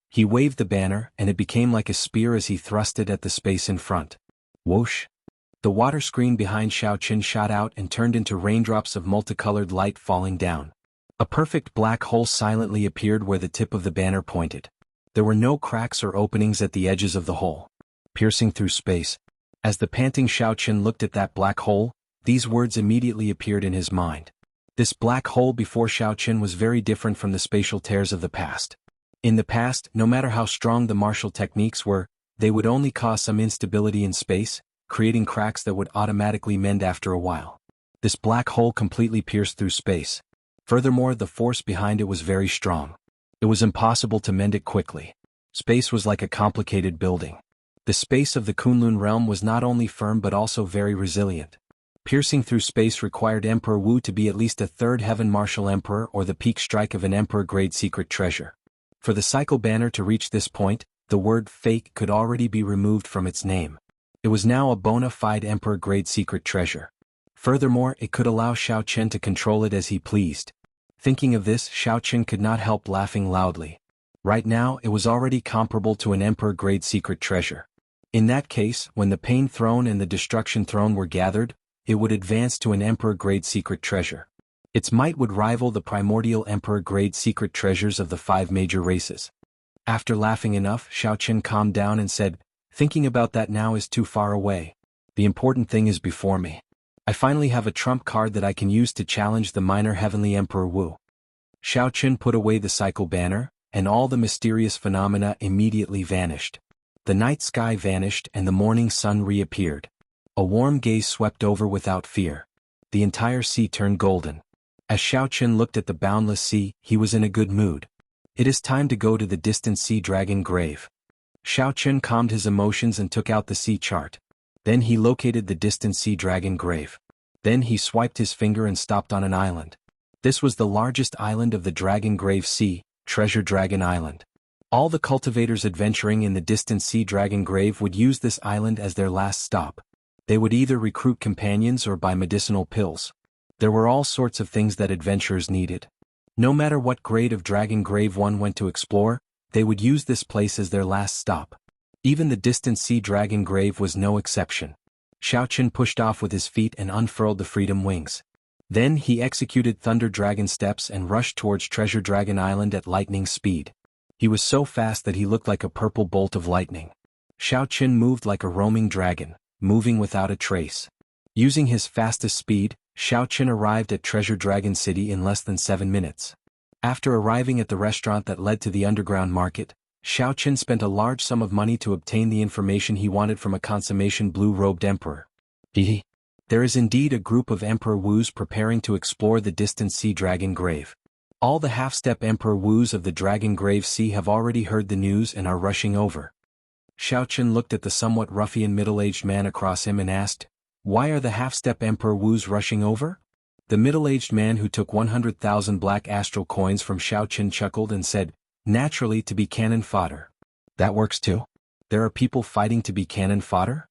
He waved the banner, and it became like a spear as he thrust it at the space in front. Whoosh! The water screen behind Xiaoqun shot out and turned into raindrops of multicolored light falling down. A perfect black hole silently appeared where the tip of the banner pointed. There were no cracks or openings at the edges of the hole. Piercing through space. As the panting Xiaoqun looked at that black hole, these words immediately appeared in his mind. This black hole before Xiaoqun was very different from the spatial tears of the past. In the past, no matter how strong the martial techniques were, they would only cause some instability in space, creating cracks that would automatically mend after a while. This black hole completely pierced through space. Furthermore, the force behind it was very strong. It was impossible to mend it quickly. Space was like a complicated building. The space of the Kunlun realm was not only firm but also very resilient. Piercing through space required Emperor Wu to be at least a 3rd heaven martial emperor or the peak strike of an emperor-grade secret treasure. For the cycle banner to reach this point, the word fake could already be removed from its name. It was now a bona fide emperor-grade secret treasure. Furthermore, it could allow Xiaoqun to control it as he pleased. Thinking of this, Xiaoqun could not help laughing loudly. Right now, it was already comparable to an emperor-grade secret treasure. In that case, when the Pain Throne and the Destruction Throne were gathered, it would advance to an emperor-grade secret treasure. Its might would rival the primordial emperor-grade secret treasures of the 5 major races. After laughing enough, Xiaoqun calmed down and said, "Thinking about that now is too far away. The important thing is before me. I finally have a trump card that I can use to challenge the minor heavenly Emperor Wu." Xiaoqun put away the cycle banner, and all the mysterious phenomena immediately vanished. The night sky vanished and the morning sun reappeared. A warm gaze swept over without fear. The entire sea turned golden. As Xiaoqun looked at the boundless sea, he was in a good mood. It is time to go to the distant sea dragon grave. Xiaoqun calmed his emotions and took out the sea chart. Then he located the distant sea dragon grave. Then he swiped his finger and stopped on an island. This was the largest island of the Dragon Grave Sea, Treasure Dragon Island. All the cultivators adventuring in the distant sea dragon grave would use this island as their last stop. They would either recruit companions or buy medicinal pills. There were all sorts of things that adventurers needed. No matter what grade of dragon grave one went to explore, they would use this place as their last stop. Even the distant sea dragon grave was no exception. Xiaochen pushed off with his feet and unfurled the freedom wings. Then he executed Thunder Dragon steps and rushed towards Treasure Dragon Island at lightning speed. He was so fast that he looked like a purple bolt of lightning. Xiaochen moved like a roaming dragon, moving without a trace. Using his fastest speed, Xiaochen arrived at Treasure Dragon City in less than 7 minutes. After arriving at the restaurant that led to the underground market, Xiaochen spent a large sum of money to obtain the information he wanted from a consummation blue-robed emperor. There is indeed a group of Emperor Wus preparing to explore the distant sea dragon grave. All the half-step Emperor Wus of the Dragon Grave Sea have already heard the news and are rushing over. Xiaochen looked at the somewhat ruffian middle-aged man across him and asked, "Why are the half-step Emperor Wus rushing over?" The middle-aged man who took 100,000 black astral coins from Xiaochen chuckled and said, "Naturally, to be cannon fodder." "That works too? There are people fighting to be cannon fodder?"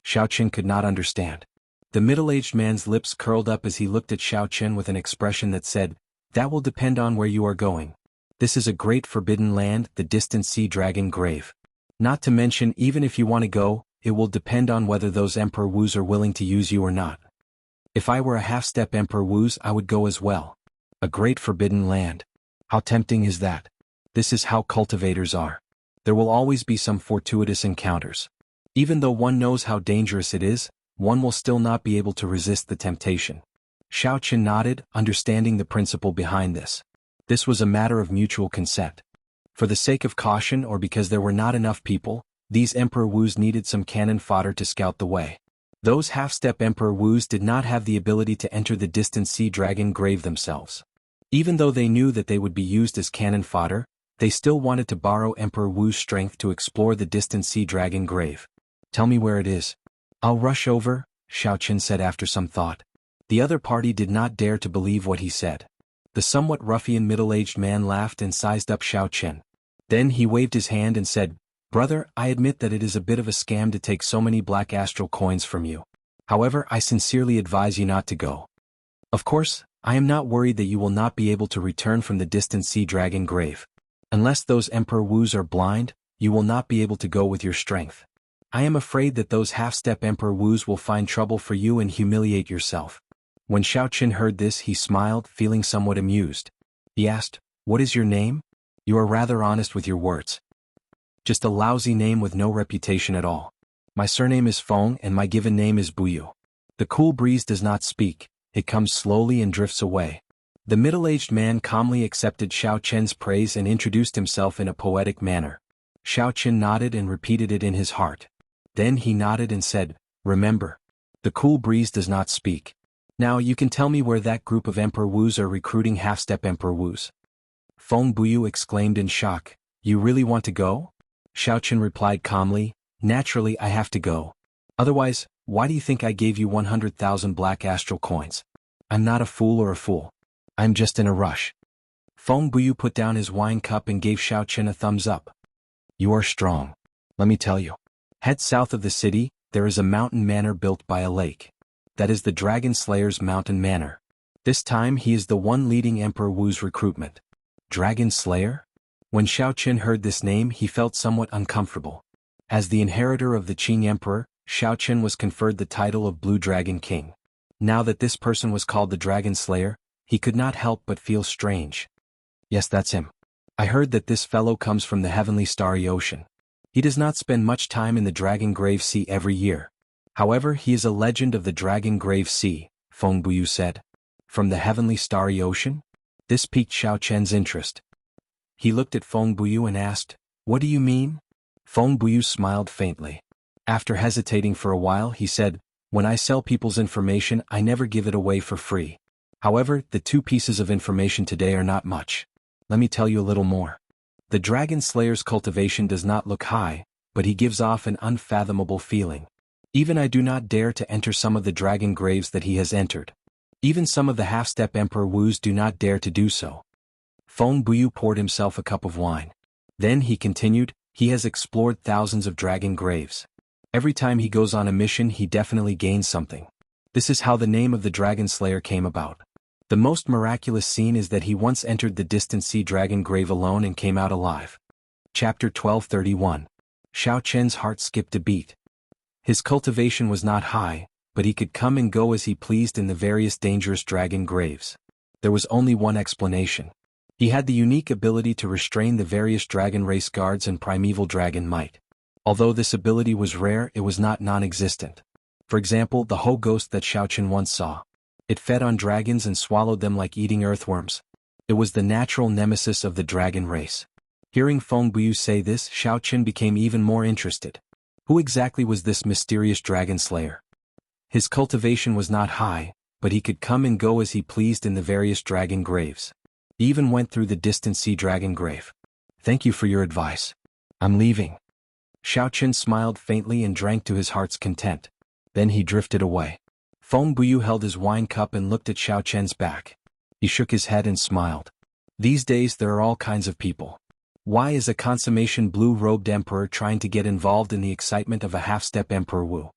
Xiaochen could not understand. The middle-aged man's lips curled up as he looked at Xiaochen with an expression that said, "That will depend on where you are going. This is a great forbidden land, the distant sea dragon grave. Not to mention, even if you want to go, it will depend on whether those Emperor Wus are willing to use you or not. If I were a half-step Emperor Wus, I would go as well. A great forbidden land. How tempting is that? This is how cultivators are. There will always be some fortuitous encounters. Even though one knows how dangerous it is, one will still not be able to resist the temptation." Xiaochen nodded, understanding the principle behind this. This was a matter of mutual consent. For the sake of caution or because there were not enough people, these Emperor Wus needed some cannon fodder to scout the way. Those half-step Emperor Wus did not have the ability to enter the distant sea dragon grave themselves. Even though they knew that they would be used as cannon fodder, they still wanted to borrow Emperor Wu's strength to explore the distant sea dragon grave. "Tell me where it is." "I'll rush over," Xiaochen said after some thought. The other party did not dare to believe what he said. The somewhat ruffian middle-aged man laughed and sized up Xiaochen. Then he waved his hand and said, "Brother, I admit that it is a bit of a scam to take so many black astral coins from you. However, I sincerely advise you not to go. Of course, I am not worried that you will not be able to return from the distant sea dragon grave. Unless those Emperor Wus are blind, you will not be able to go with your strength. I am afraid that those half-step Emperor Wus will find trouble for you and humiliate yourself." When Xiaochen heard this, he smiled, feeling somewhat amused. He asked, "What is your name? You are rather honest with your words." "Just a lousy name with no reputation at all. My surname is Feng and my given name is Buyu. The cool breeze does not speak, it comes slowly and drifts away." The middle-aged man calmly accepted Xiaochen's praise and introduced himself in a poetic manner. Xiaochen nodded and repeated it in his heart. Then he nodded and said, "Remember, the cool breeze does not speak. Now you can tell me where that group of Emperor Wus are recruiting half-step Emperor Wus." Feng Buyu exclaimed in shock, "You really want to go?" Xiaochen replied calmly, "Naturally I have to go. Otherwise, why do you think I gave you 100,000 black astral coins? I'm not a fool or a fool. I'm just in a rush." Feng Buyu put down his wine cup and gave Xiaochen a thumbs up. "You are strong. Let me tell you. Head south of the city, there is a mountain manor built by a lake. That is the Dragon Slayer's mountain manor. This time he is the one leading Emperor Wu's recruitment." Dragon Slayer? When Xiaochen heard this name, he felt somewhat uncomfortable. As the inheritor of the Qing Emperor, Xiaochen was conferred the title of Blue Dragon King. Now that this person was called the Dragon Slayer, he could not help but feel strange. "Yes, that's him. I heard that this fellow comes from the heavenly starry ocean. He does not spend much time in the Dragon Grave Sea every year. However, he is a legend of the Dragon Grave Sea," Feng Buyu said. "From the heavenly starry ocean?" This piqued Xiaochen's interest. He looked at Feng Buyu and asked, "What do you mean?" Feng Buyu smiled faintly. After hesitating for a while, he said, "When I sell people's information, I never give it away for free. However, the 2 pieces of information today are not much. Let me tell you a little more. The Dragon Slayer's cultivation does not look high, but he gives off an unfathomable feeling. Even I do not dare to enter some of the dragon graves that he has entered. Even some of the half-step Emperor Wus do not dare to do so." Feng Buyu poured himself a cup of wine. Then he continued, "He has explored thousands of dragon graves. Every time he goes on a mission, he definitely gains something. This is how the name of the Dragon Slayer came about. The most miraculous scene is that he once entered the distant sea dragon grave alone and came out alive." Chapter 1231. Xiao Chen's heart skipped a beat. His cultivation was not high, but he could come and go as he pleased in the various dangerous dragon graves. There was only one explanation. He had the unique ability to restrain the various dragon race guards and primeval dragon might. Although this ability was rare, it was not non-existent. For example, the Ho ghost that Xiao Chen once saw. It fed on dragons and swallowed them like eating earthworms. It was the natural nemesis of the dragon race. Hearing Feng Buyu say this, Xiao Chen became even more interested. Who exactly was this mysterious dragon slayer? His cultivation was not high, but he could come and go as he pleased in the various dragon graves. He even went through the distant sea dragon grave. Thank you for your advice. I'm leaving. Xiao Chen smiled faintly and drank to his heart's content. Then he drifted away. Feng Buyu held his wine cup and looked at Xiao Chen's back. He shook his head and smiled. These days there are all kinds of people. Why is a consummation blue-robed emperor trying to get involved in the excitement of a half-step Emperor Wu?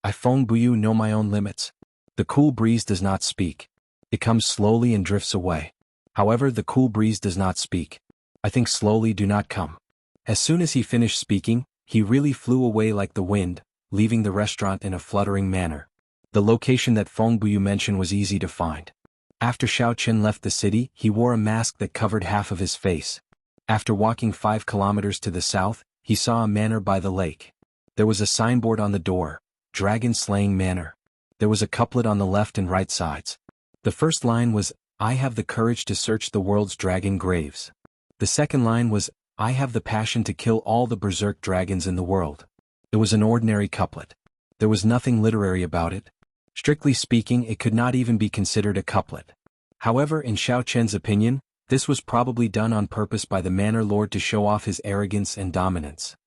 I Feng Buyu know my own limits. The cool breeze does not speak. It comes slowly and drifts away. However, the cool breeze does not speak. I think slowly do not come. As soon as he finished speaking, he really flew away like the wind, leaving the restaurant in a fluttering manner. The location that Feng Buyu mentioned was easy to find. After Xiao Chen left the city, he wore a mask that covered half of his face. After walking 5 kilometers to the south, he saw a manor by the lake. There was a signboard on the door, Dragon Slaying Manor. There was a couplet on the left and right sides. The first line was, I have the courage to search the world's dragon graves. The second line was, I have the passion to kill all the berserk dragons in the world. It was an ordinary couplet. There was nothing literary about it. Strictly speaking, it could not even be considered a couplet. However, in Xiao Chen's opinion, this was probably done on purpose by the manor lord to show off his arrogance and dominance.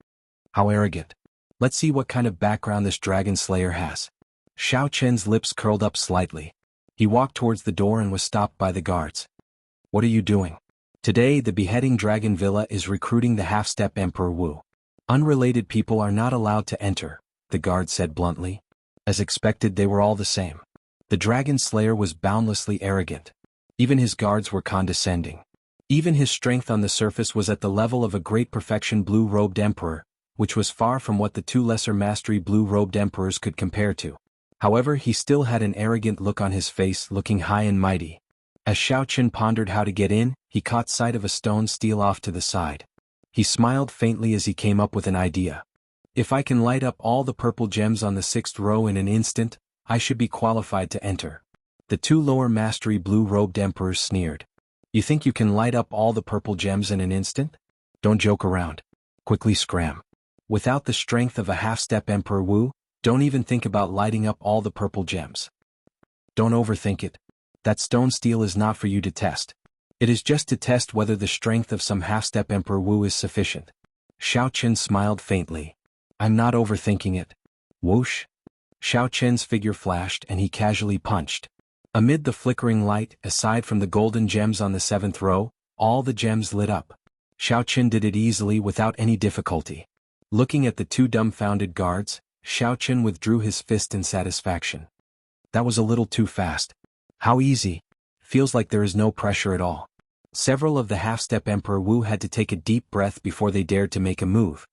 How arrogant. Let's see what kind of background this dragon slayer has. Xiao Chen's lips curled up slightly. He walked towards the door and was stopped by the guards. What are you doing? Today the beheading dragon villa is recruiting the half-step Emperor Wu. Unrelated people are not allowed to enter, the guard said bluntly. As expected, they were all the same. The dragon slayer was boundlessly arrogant. Even his guards were condescending. Even his strength on the surface was at the level of a great perfection blue-robed emperor, which was far from what the 2 lesser mastery blue-robed emperors could compare to. However, he still had an arrogant look on his face, looking high and mighty. As Xiao Chen pondered how to get in, he caught sight of a stone steal off to the side. He smiled faintly as he came up with an idea. If I can light up all the purple gems on the 6th row in an instant, I should be qualified to enter. The 2 lower mastery blue-robed emperors sneered. You think you can light up all the purple gems in an instant? Don't joke around. Quickly scram. Without the strength of a half-step Emperor Wu, don't even think about lighting up all the purple gems. Don't overthink it. That stone steal is not for you to test. It is just to test whether the strength of some half-step Emperor Wu is sufficient. Xiao Chen smiled faintly. I'm not overthinking it. Whoosh. Xiao Chen's figure flashed and he casually punched. Amid the flickering light, aside from the golden gems on the 7th row, all the gems lit up. Xiao Chen did it easily without any difficulty. Looking at the 2 dumbfounded guards, Xiao Chen withdrew his fist in satisfaction. That was a little too fast. How easy. Feels like there is no pressure at all. Several of the half-step Emperor Wu had to take a deep breath before they dared to make a move.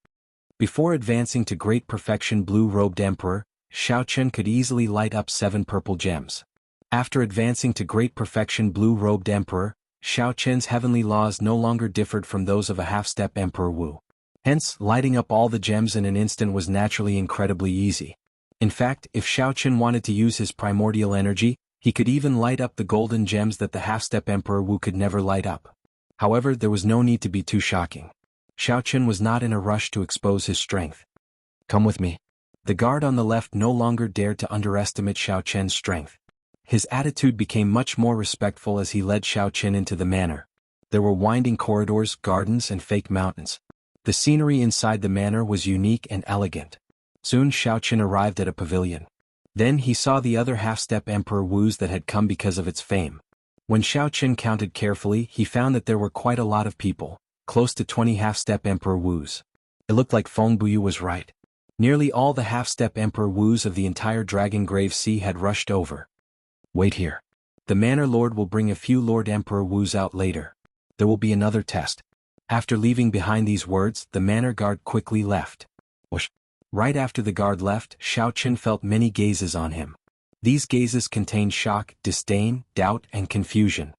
Before advancing to great perfection blue-robed emperor, Xiao Chen could easily light up 7 purple gems. After advancing to great perfection blue-robed emperor, Xiao Chen's heavenly laws no longer differed from those of a half-step Emperor Wu. Hence, lighting up all the gems in an instant was naturally incredibly easy. In fact, if Xiao Chen wanted to use his primordial energy, he could even light up the golden gems that the half-step Emperor Wu could never light up. However, there was no need to be too shocking. Xiao Chen was not in a rush to expose his strength. Come with me. The guard on the left no longer dared to underestimate Xiao Chen's strength. His attitude became much more respectful as he led Xiao Chen into the manor. There were winding corridors, gardens, and fake mountains. The scenery inside the manor was unique and elegant. Soon Xiao Chen arrived at a pavilion. Then he saw the other half-step Emperor Wus that had come because of its fame. When Xiao Chen counted carefully, he found that there were quite a lot of people, close to 20 half-step Emperor Wus. It looked like Feng Buyu was right. Nearly all the half-step Emperor Wus of the entire Dragon Grave Sea had rushed over. Wait here. The Manor Lord will bring a few Lord Emperor Wus out later. There will be another test. After leaving behind these words, the manor guard quickly left. Whoosh. Right after the guard left, Xiao Chen felt many gazes on him. These gazes contained shock, disdain, doubt, and confusion.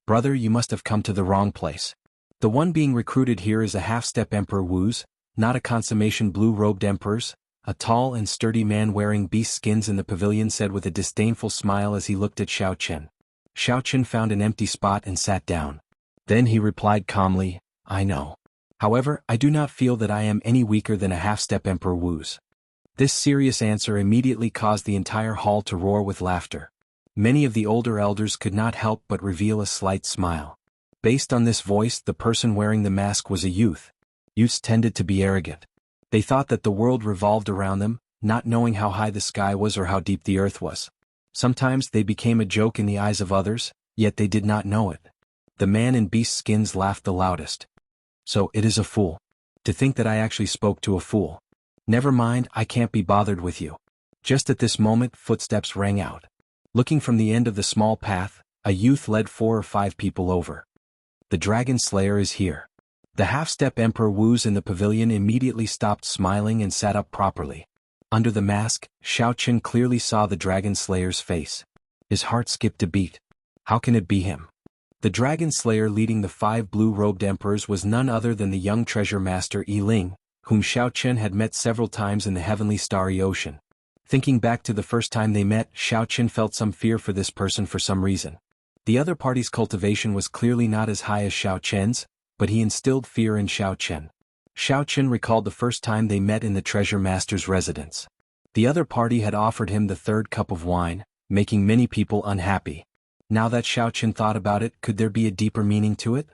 Brother, you must have come to the wrong place. The one being recruited here is a half-step Emperor Wu's, not a consummation blue-robed emperor's. A tall and sturdy man wearing beast skins in the pavilion said with a disdainful smile as he looked at Xiao Chen. Xiao Chen found an empty spot and sat down. Then he replied calmly, I know. However, I do not feel that I am any weaker than a half-step Emperor Wu's. This serious answer immediately caused the entire hall to roar with laughter. Many of the older elders could not help but reveal a slight smile. Based on this voice, the person wearing the mask was a youth. Youths tended to be arrogant. They thought that the world revolved around them, not knowing how high the sky was or how deep the earth was. Sometimes they became a joke in the eyes of others, yet they did not know it. The man in beast skins laughed the loudest. So it is a fool. To think that I actually spoke to a fool. Never mind, I can't be bothered with you. Just at this moment, footsteps rang out. Looking from the end of the small path, a youth led 4 or 5 people over. The Dragon Slayer is here. The half-step Emperor Wu's in the pavilion immediately stopped smiling and sat up properly. Under the mask, Xiao Chen clearly saw the Dragon Slayer's face. His heart skipped a beat. How can it be him? The Dragon Slayer leading the 5 blue-robed emperors was none other than the young treasure master Yi Ling, whom Xiao Chen had met several times in the heavenly starry ocean. Thinking back to the first time they met, Xiao Chen felt some fear for this person for some reason. The other party's cultivation was clearly not as high as Xiao Chen's, but he instilled fear in Xiao Chen. Xiao Chen recalled the first time they met in the treasure master's residence. The other party had offered him the 3rd cup of wine, making many people unhappy. Now that Xiao Chen thought about it, could there be a deeper meaning to it?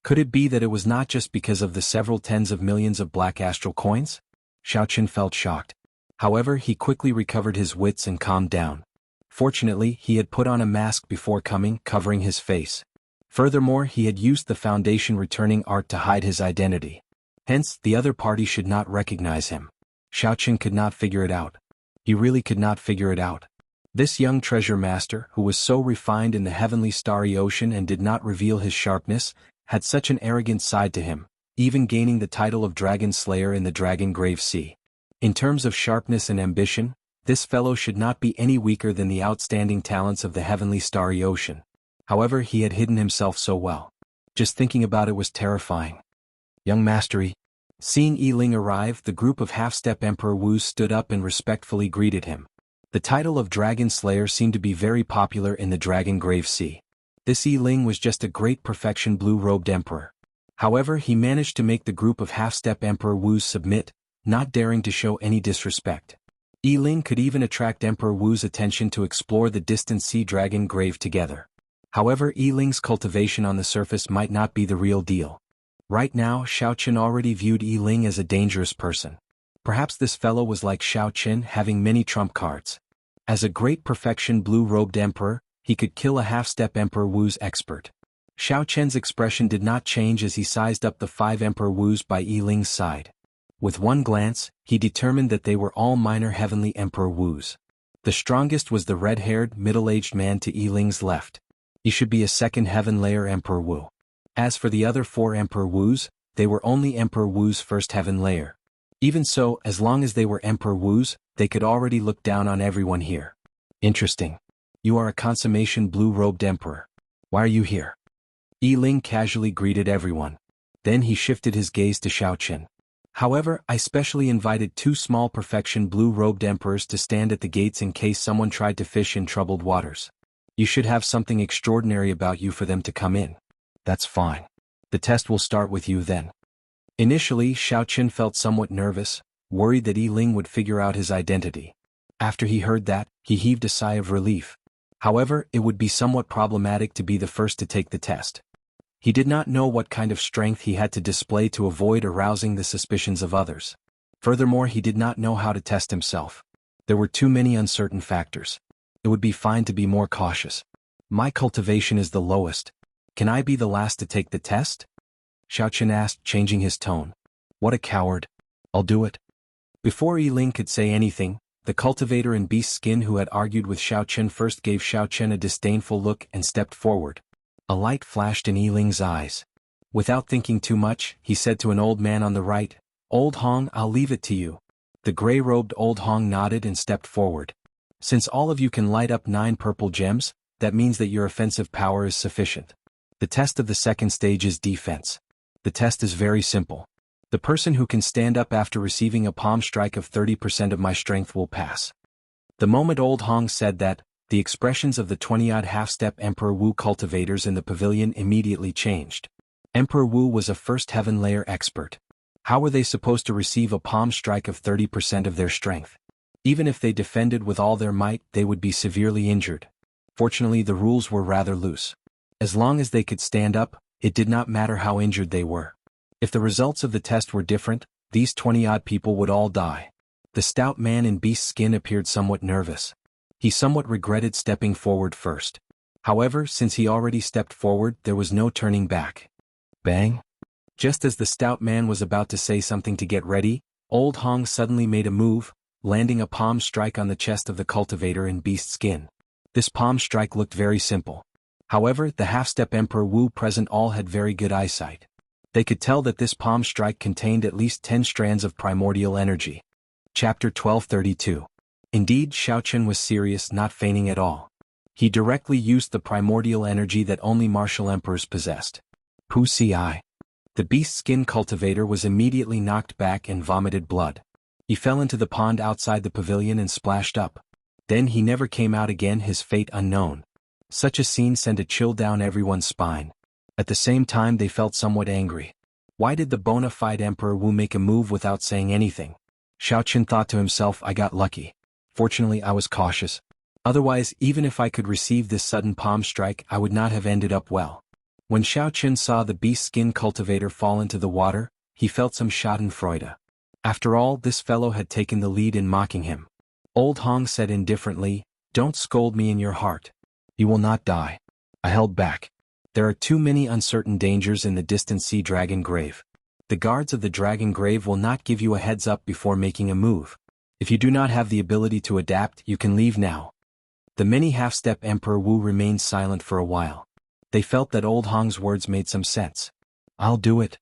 Could it be that it was not just because of the several tens of millions of black astral coins? Xiao Chen felt shocked. However, he quickly recovered his wits and calmed down. Fortunately, he had put on a mask before coming, covering his face. Furthermore, he had used the Foundation returning art to hide his identity. Hence, the other party should not recognize him. Xiao Chen could not figure it out. He really could not figure it out. This young treasure master, who was so refined in the heavenly starry ocean and did not reveal his sharpness, had such an arrogant side to him, even gaining the title of Dragon Slayer in the Dragon Grave Sea. In terms of sharpness and ambition, this fellow should not be any weaker than the outstanding talents of the heavenly starry ocean. However, he had hidden himself so well. Just thinking about it was terrifying. Young Mastery. Seeing Yi Ling arrive, the group of half-step Emperor Wu's stood up and respectfully greeted him. The title of Dragon Slayer seemed to be very popular in the Dragon Grave Sea. This Yi Ling was just a great perfection blue-robed emperor. However, he managed to make the group of half-step Emperor Wu's submit, not daring to show any disrespect. Yi Ling could even attract Emperor Wu's attention to explore the distant sea dragon grave together. However, Yi Ling's cultivation on the surface might not be the real deal. Right now, Xiao Chen already viewed Yi Ling as a dangerous person. Perhaps this fellow was like Xiao Chen, having many trump cards. As a great perfection blue-robed emperor, he could kill a half-step Emperor Wu's expert. Xiao Chen's expression did not change as he sized up the 5 Emperor Wu's by Yi Ling's side. With one glance, he determined that they were all minor heavenly Emperor Wu's. The strongest was the red-haired, middle-aged man to Yi Ling's left. He should be a second heaven layer Emperor Wu. As for the other 4 Emperor Wu's, they were only Emperor Wu's first heaven layer. Even so, as long as they were Emperor Wu's, they could already look down on everyone here. Interesting. You are a consummation blue-robed emperor. Why are you here? Yi Ling casually greeted everyone. Then he shifted his gaze to Xiao Chen. However, I specially invited 2 small perfection blue-robed emperors to stand at the gates in case someone tried to fish in troubled waters. You should have something extraordinary about you for them to come in. That's fine. The test will start with you then. Initially, Xiao Chen felt somewhat nervous, worried that Yi Ling would figure out his identity. After he heard that, he heaved a sigh of relief. However, it would be somewhat problematic to be the first to take the test. He did not know what kind of strength he had to display to avoid arousing the suspicions of others. Furthermore, he did not know how to test himself. There were too many uncertain factors. It would be fine to be more cautious. My cultivation is the lowest. Can I be the last to take the test? Xiao Chen asked, changing his tone. What a coward. I'll do it. Before Yi Ling could say anything, the cultivator in beast skin who had argued with Xiao Chen first gave Xiao Chen a disdainful look and stepped forward. A light flashed in Yi Ling's eyes. Without thinking too much, he said to an old man on the right, "Old Hong, I'll leave it to you." The gray-robed old Hong nodded and stepped forward. "Since all of you can light up 9 purple gems, that means that your offensive power is sufficient. The test of the second stage is defense. The test is very simple. The person who can stand up after receiving a palm strike of 30% of my strength will pass." The moment old Hong said that, the expressions of the 20-odd half-step Emperor Wu cultivators in the pavilion immediately changed. Emperor Wu was a first heaven layer expert. How were they supposed to receive a palm strike of 30% of their strength? Even if they defended with all their might, they would be severely injured. Fortunately, the rules were rather loose. As long as they could stand up, it did not matter how injured they were. If the results of the test were different, these 20-odd people would all die. The stout man in beast skin appeared somewhat nervous. He somewhat regretted stepping forward first. However, since he already stepped forward, there was no turning back. Bang! Just as the stout man was about to say something to get ready, old Hong suddenly made a move, landing a palm strike on the chest of the cultivator in beast skin. This palm strike looked very simple. However, the half-step Emperor Wu present all had very good eyesight. They could tell that this palm strike contained at least 10 strands of primordial energy. Chapter 1232. Indeed, Xiaochen was serious, not feigning at all. He directly used the primordial energy that only martial emperors possessed. Wuxia. The beast skin cultivator was immediately knocked back and vomited blood. He fell into the pond outside the pavilion and splashed up. Then he never came out again, his fate unknown. Such a scene sent a chill down everyone's spine. At the same time, they felt somewhat angry. Why did the bona fide Emperor Wu make a move without saying anything? Xiaochen thought to himself, "I got lucky. Fortunately, I was cautious. Otherwise, even if I could receive this sudden palm strike, I would not have ended up well." When Xiaochen saw the beast skin cultivator fall into the water, he felt some schadenfreude. After all, this fellow had taken the lead in mocking him. Old Hong said indifferently, "Don't scold me in your heart. You will not die." I held back. There are too many uncertain dangers in the distant sea dragon grave. The guards of the dragon grave will not give you a heads up before making a move. If you do not have the ability to adapt, you can leave now. The many half-step Emperor Wu remained silent for a while. They felt that old Hong's words made some sense. "I'll do it."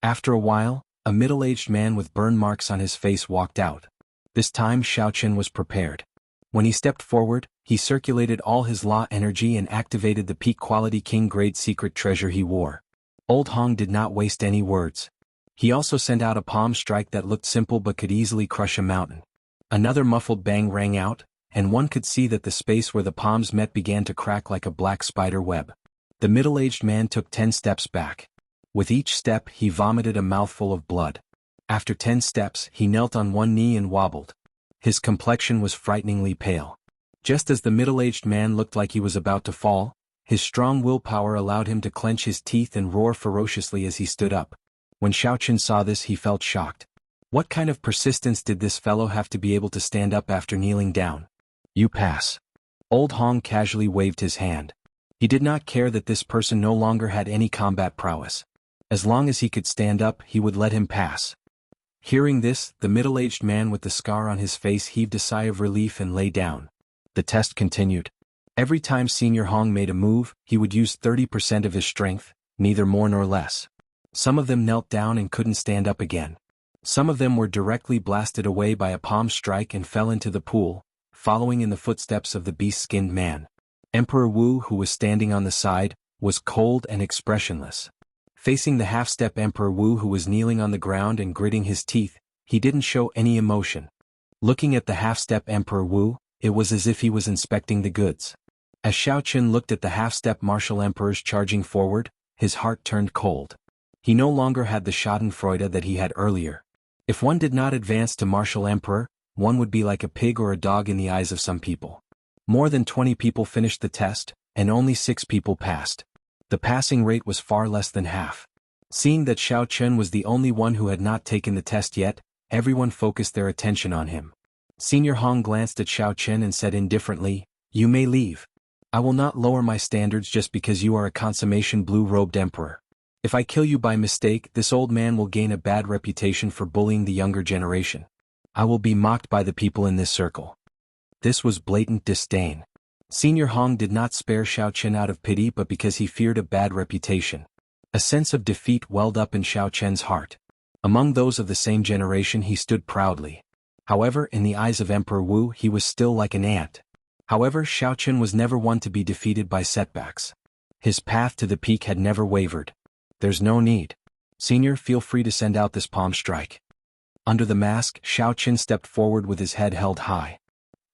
After a while, a middle-aged man with burn marks on his face walked out. This time Xiaochen was prepared. When he stepped forward, he circulated all his law energy and activated the peak-quality king-grade secret treasure he wore. Old Hong did not waste any words. He also sent out a palm strike that looked simple but could easily crush a mountain. Another muffled bang rang out, and one could see that the space where the palms met began to crack like a black spider web. The middle-aged man took 10 steps back. With each step, he vomited a mouthful of blood. After 10 steps, he knelt on one knee and wobbled. His complexion was frighteningly pale. Just as the middle-aged man looked like he was about to fall, his strong willpower allowed him to clench his teeth and roar ferociously as he stood up. When Xiaochen saw this, he felt shocked. What kind of persistence did this fellow have to be able to stand up after kneeling down? "You pass." Old Hong casually waved his hand. He did not care that this person no longer had any combat prowess. As long as he could stand up, he would let him pass. Hearing this, the middle-aged man with the scar on his face heaved a sigh of relief and lay down. The test continued. Every time Senior Hong made a move, he would use 30% of his strength, neither more nor less. Some of them knelt down and couldn't stand up again. Some of them were directly blasted away by a palm strike and fell into the pool, following in the footsteps of the beast-skinned man. Emperor Wu, who was standing on the side, was cold and expressionless. Facing the half-step Emperor Wu, who was kneeling on the ground and gritting his teeth, he didn't show any emotion. Looking at the half-step Emperor Wu, it was as if he was inspecting the goods. As Xiaochen looked at the half-step martial emperors charging forward, his heart turned cold. He no longer had the schadenfreude that he had earlier. If one did not advance to martial emperor, one would be like a pig or a dog in the eyes of some people. More than 20 people finished the test, and only 6 people passed. The passing rate was far less than half. Seeing that Xiaochen was the only one who had not taken the test yet, everyone focused their attention on him. Senior Hong glanced at Xiaochen and said indifferently, "You may leave. I will not lower my standards just because you are a consummation blue-robed emperor. If I kill you by mistake, this old man will gain a bad reputation for bullying the younger generation. I will be mocked by the people in this circle." This was blatant disdain. Senior Hong did not spare Xiaochen out of pity but because he feared a bad reputation. A sense of defeat welled up in Xiao Chen's heart. Among those of the same generation he stood proudly. However, in the eyes of Emperor Wu he was still like an ant. However, Xiao Chen was never one to be defeated by setbacks. His path to the peak had never wavered. There's no need. Senior, feel free to send out this palm strike. Under the mask, Xiao Chen stepped forward with his head held high.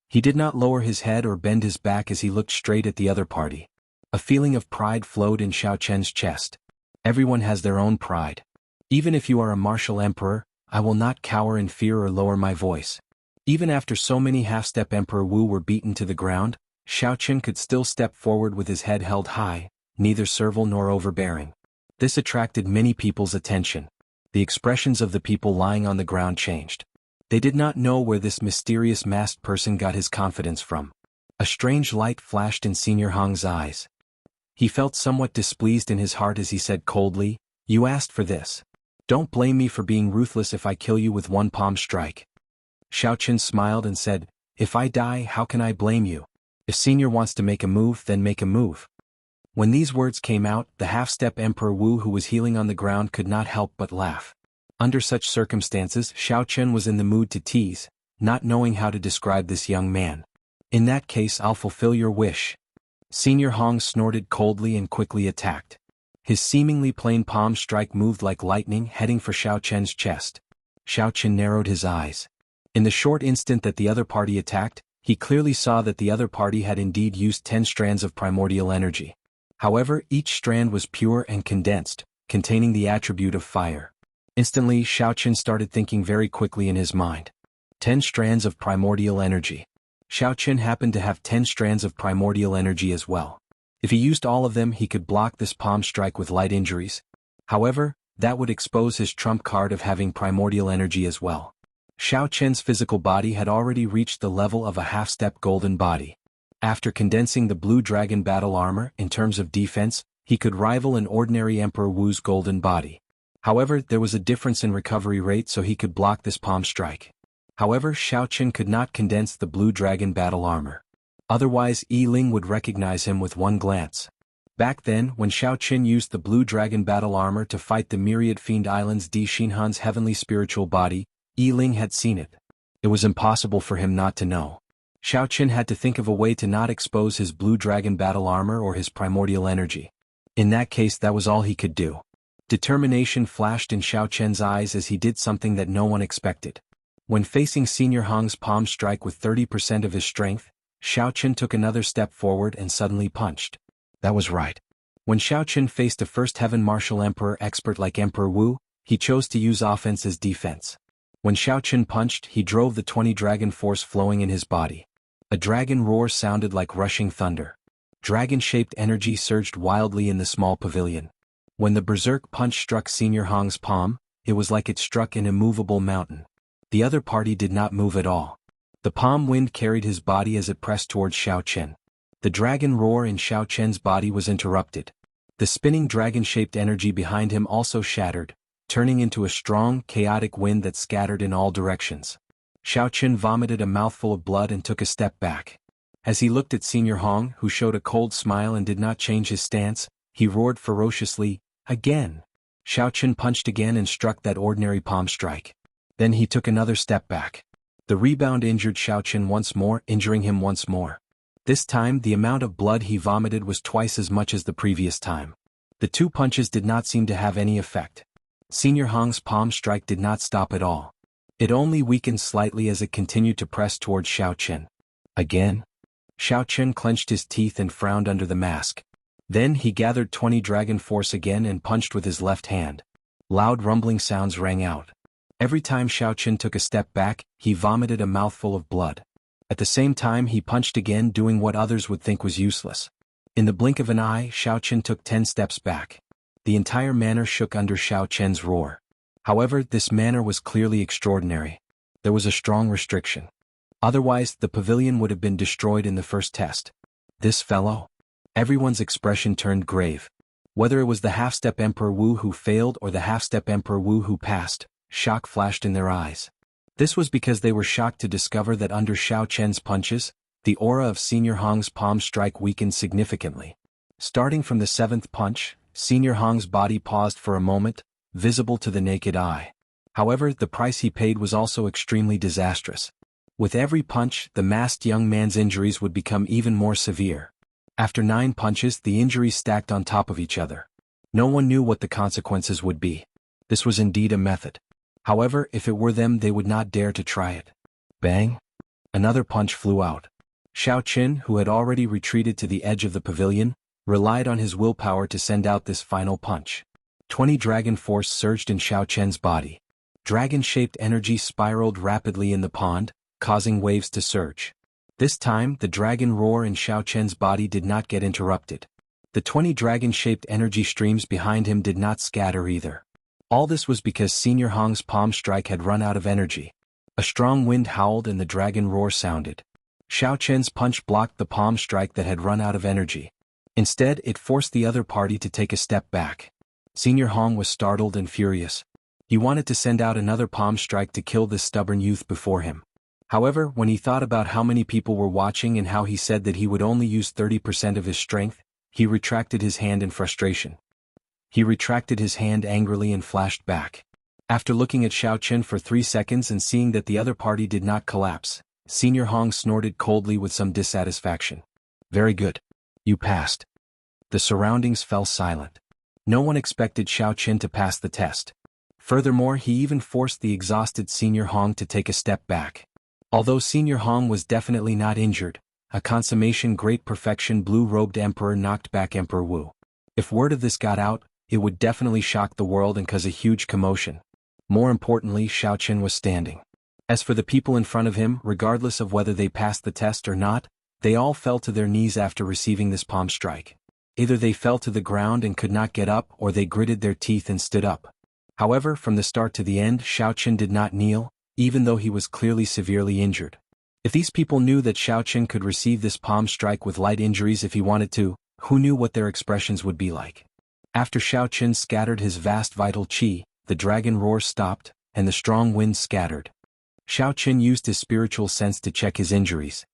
He did not lower his head or bend his back as he looked straight at the other party. A feeling of pride flowed in Xiao Chen's chest. Everyone has their own pride. Even if you are a martial emperor, I will not cower in fear or lower my voice. Even after so many half-step Emperor Wu were beaten to the ground, Xiao Chen could still step forward with his head held high, neither servile nor overbearing. This attracted many people's attention. The expressions of the people lying on the ground changed. They did not know where this mysterious masked person got his confidence from. A strange light flashed in Senior Hong's eyes. He felt somewhat displeased in his heart as he said coldly, "You asked for this. Don't blame me for being ruthless if I kill you with one palm strike." Xiao Chen smiled and said, "If I die, how can I blame you? If Senior wants to make a move, then make a move." When these words came out, the half-step Emperor Wu who was healing on the ground could not help but laugh. Under such circumstances, Xiao Chen was in the mood to tease, not knowing how to describe this young man. "In that case, I'll fulfill your wish." Senior Hong snorted coldly and quickly attacked. His seemingly plain palm strike moved like lightning, heading for Xiao Chen's chest. Xiao Chen narrowed his eyes. In the short instant that the other party attacked, he clearly saw that the other party had indeed used 10 strands of primordial energy. However, each strand was pure and condensed, containing the attribute of fire. Instantly, Xiao Chen started thinking very quickly in his mind. 10 strands of primordial energy. Xiao Chen happened to have 10 strands of primordial energy as well. If he used all of them, he could block this palm strike with light injuries. However, that would expose his trump card of having primordial energy as well. Xiao Chen's physical body had already reached the level of a half-step golden body. After condensing the Blue Dragon battle armor in terms of defense, he could rival an ordinary Emperor Wu's golden body. However, there was a difference in recovery rate, so he could block this palm strike. However, Xiao Chen could not condense the Blue Dragon battle armor. Otherwise, Yi Ling would recognize him with one glance. Back then, when Xiao Chen used the Blue Dragon battle armor to fight the myriad fiend islands Di Xinhan's heavenly spiritual body, Yi Ling had seen it. It was impossible for him not to know. Xiao Chen had to think of a way to not expose his Blue Dragon battle armor or his primordial energy. In that case, that was all he could do. Determination flashed in Xiao Chen's eyes as he did something that no one expected. When facing Senior Hong's palm strike with 30% of his strength, Xiao Chen took another step forward and suddenly punched. That was right. When Xiao Chen faced a first heaven martial emperor expert like Emperor Wu, he chose to use offense as defense. When Xiao Chen punched, he drove the 20 dragon force flowing in his body. A dragon roar sounded like rushing thunder. Dragon-shaped energy surged wildly in the small pavilion. When the berserk punch struck Senior Hong's palm, it was like it struck an immovable mountain. The other party did not move at all. The palm wind carried his body as it pressed towards Xiao Chen. The dragon roar in Xiao Chen's body was interrupted. The spinning dragon-shaped energy behind him also shattered, turning into a strong, chaotic wind that scattered in all directions. Xiao Chen vomited a mouthful of blood and took a step back. As he looked at Senior Hong, who showed a cold smile and did not change his stance, he roared ferociously, "Again!" Xiao Chen punched again and struck that ordinary palm strike. Then he took another step back. The rebound injured Xiao Chen once more, injuring him once more. This time, the amount of blood he vomited was twice as much as the previous time. The two punches did not seem to have any effect. Senior Hong's palm strike did not stop at all. It only weakened slightly as it continued to press towards Xiao Chen. Again? Xiao Chen clenched his teeth and frowned under the mask. Then he gathered 20 dragon force again and punched with his left hand. Loud rumbling sounds rang out. Every time Xiao Chen took a step back, he vomited a mouthful of blood. At the same time he punched again, doing what others would think was useless. In the blink of an eye, Xiao Chen took 10 steps back. The entire manor shook under Xiao Chen's roar. However, this manner was clearly extraordinary. There was a strong restriction. Otherwise, the pavilion would have been destroyed in the first test. This fellow? Everyone's expression turned grave. Whether it was the half-step Emperor Wu who failed or the half-step Emperor Wu who passed, shock flashed in their eyes. This was because they were shocked to discover that under Xiao Chen's punches, the aura of Senior Hong's palm strike weakened significantly. Starting from the 7th punch, Senior Hong's body paused for a moment, visible to the naked eye. However, the price he paid was also extremely disastrous. With every punch, the masked young man's injuries would become even more severe. After 9 punches, the injuries stacked on top of each other. No one knew what the consequences would be. This was indeed a method. However, if it were them, they would not dare to try it. Bang! Another punch flew out. Xiao Qin, who had already retreated to the edge of the pavilion, relied on his willpower to send out this final punch. 20 dragon force surged in Xiao Qian's body. Dragon-shaped energy spiraled rapidly in the pond, causing waves to surge. This time, the dragon roar in Xiao Qian's body did not get interrupted. The 20 dragon-shaped energy streams behind him did not scatter either. All this was because Senior Hong's palm strike had run out of energy. A strong wind howled and the dragon roar sounded. Xiao Qian's punch blocked the palm strike that had run out of energy. Instead, it forced the other party to take a step back. Senior Hong was startled and furious. He wanted to send out another palm strike to kill this stubborn youth before him. However, when he thought about how many people were watching and how he said that he would only use 30% of his strength, he retracted his hand in frustration. He retracted his hand angrily and flashed back. After looking at Xiao Qian for 3 seconds and seeing that the other party did not collapse, Senior Hong snorted coldly with some dissatisfaction. Very good. You passed. The surroundings fell silent. No one expected Xiao Qian to pass the test. Furthermore, he even forced the exhausted Senior Hong to take a step back. Although Senior Hong was definitely not injured, a consummation great perfection blue-robed emperor knocked back Emperor Wu. If word of this got out, it would definitely shock the world and cause a huge commotion. More importantly, Xiao Qian was standing. As for the people in front of him, regardless of whether they passed the test or not, they all fell to their knees after receiving this palm strike. Either they fell to the ground and could not get up, or they gritted their teeth and stood up. However, from the start to the end, Xiao Qian did not kneel, even though he was clearly severely injured. If these people knew that Xiao Qian could receive this palm strike with light injuries if he wanted to, who knew what their expressions would be like? After Xiao Qian scattered his vast vital qi, the dragon roar stopped, and the strong wind scattered. Xiao Qian used his spiritual sense to check his injuries.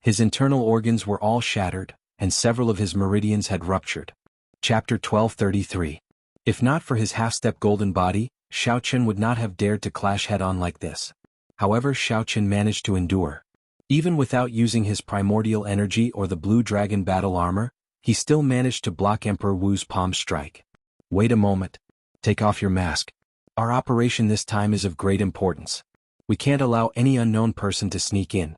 His internal organs were all shattered, and several of his meridians had ruptured. Chapter 1233. If not for his half-step golden body, Xiao Qian would not have dared to clash head-on like this. However, Xiao Qian managed to endure. Even without using his primordial energy or the blue dragon battle armor, he still managed to block Emperor Wu's palm strike. Wait a moment. Take off your mask. Our operation this time is of great importance. We can't allow any unknown person to sneak in.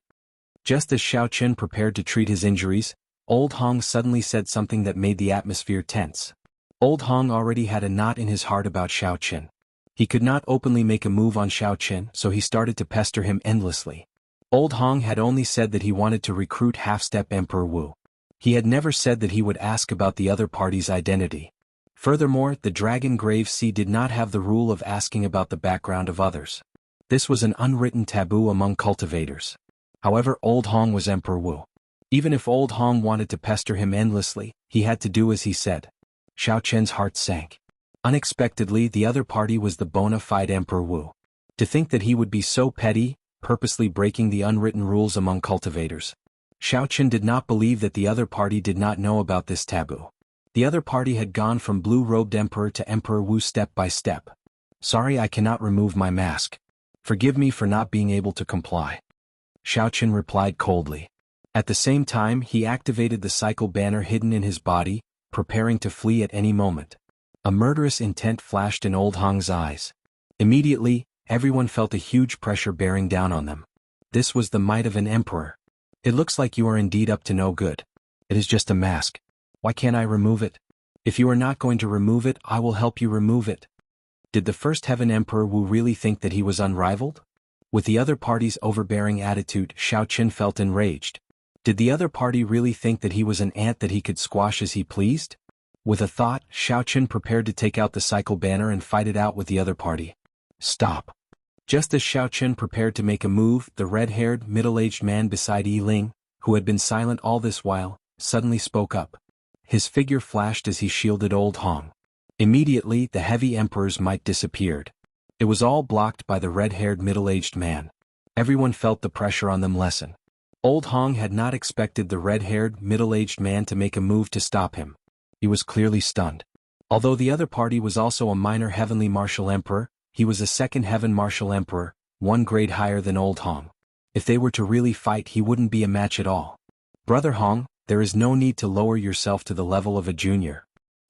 Just as Xiao Qian prepared to treat his injuries, Old Hong suddenly said something that made the atmosphere tense. Old Hong already had a knot in his heart about Xiao Qian. He could not openly make a move on Xiao Qian, so he started to pester him endlessly. Old Hong had only said that he wanted to recruit half-step Emperor Wu. He had never said that he would ask about the other party's identity. Furthermore, the Dragon Grave Sea did not have the rule of asking about the background of others. This was an unwritten taboo among cultivators. However, Old Hong was Emperor Wu. Even if Old Hong wanted to pester him endlessly, he had to do as he said. Xiao Qian's heart sank. Unexpectedly, the other party was the bona fide Emperor Wu. To think that he would be so petty, purposely breaking the unwritten rules among cultivators. Xiao Qian did not believe that the other party did not know about this taboo. The other party had gone from blue-robed emperor to Emperor Wu step by step. Sorry, I cannot remove my mask. Forgive me for not being able to comply. Xiao Qian replied coldly. At the same time, he activated the cycle banner hidden in his body, preparing to flee at any moment. A murderous intent flashed in Old Hong's eyes. Immediately, everyone felt a huge pressure bearing down on them. This was the might of an emperor. It looks like you are indeed up to no good. It is just a mask. Why can't I remove it? If you are not going to remove it, I will help you remove it. Did the First Heaven Emperor Wu really think that he was unrivaled? With the other party's overbearing attitude, Xiao Qian felt enraged. Did the other party really think that he was an ant that he could squash as he pleased? With a thought, Xiao Qian prepared to take out the cycle banner and fight it out with the other party. Stop. Just as Xiao Qian prepared to make a move, the red-haired, middle-aged man beside Yi Ling, who had been silent all this while, suddenly spoke up. His figure flashed as he shielded Old Hong. Immediately, the heavy emperor's might disappeared. It was all blocked by the red-haired middle-aged man. Everyone felt the pressure on them lessen. Old Hong had not expected the red-haired, middle-aged man to make a move to stop him. He was clearly stunned. Although the other party was also a minor heavenly martial emperor, he was a second heaven martial emperor, one grade higher than Old Hong. If they were to really fight, he wouldn't be a match at all. Brother Hong, there is no need to lower yourself to the level of a junior.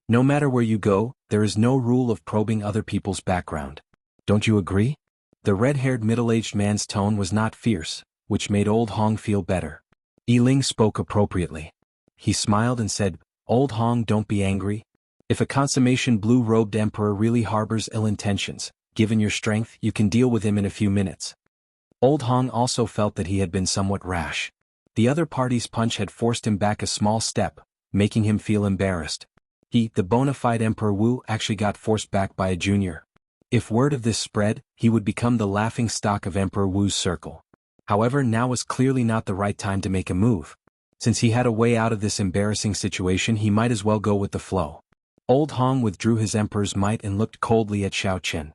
No matter where you go, there is no rule of probing other people's background. Don't you agree? The red-haired middle-aged man's tone was not fierce, which made Old Hong feel better. Yiling spoke appropriately. He smiled and said, Old Hong, don't be angry. If a consummation blue-robed emperor really harbors ill intentions, given your strength, you can deal with him in a few minutes. Old Hong also felt that he had been somewhat rash. The other party's punch had forced him back a small step, making him feel embarrassed. He, the bona fide Emperor Wu, actually got forced back by a junior. If word of this spread, he would become the laughingstock of Emperor Wu's circle. However, now was clearly not the right time to make a move. Since he had a way out of this embarrassing situation, he might as well go with the flow. Old Hong withdrew his emperor's might and looked coldly at Xiao Qin.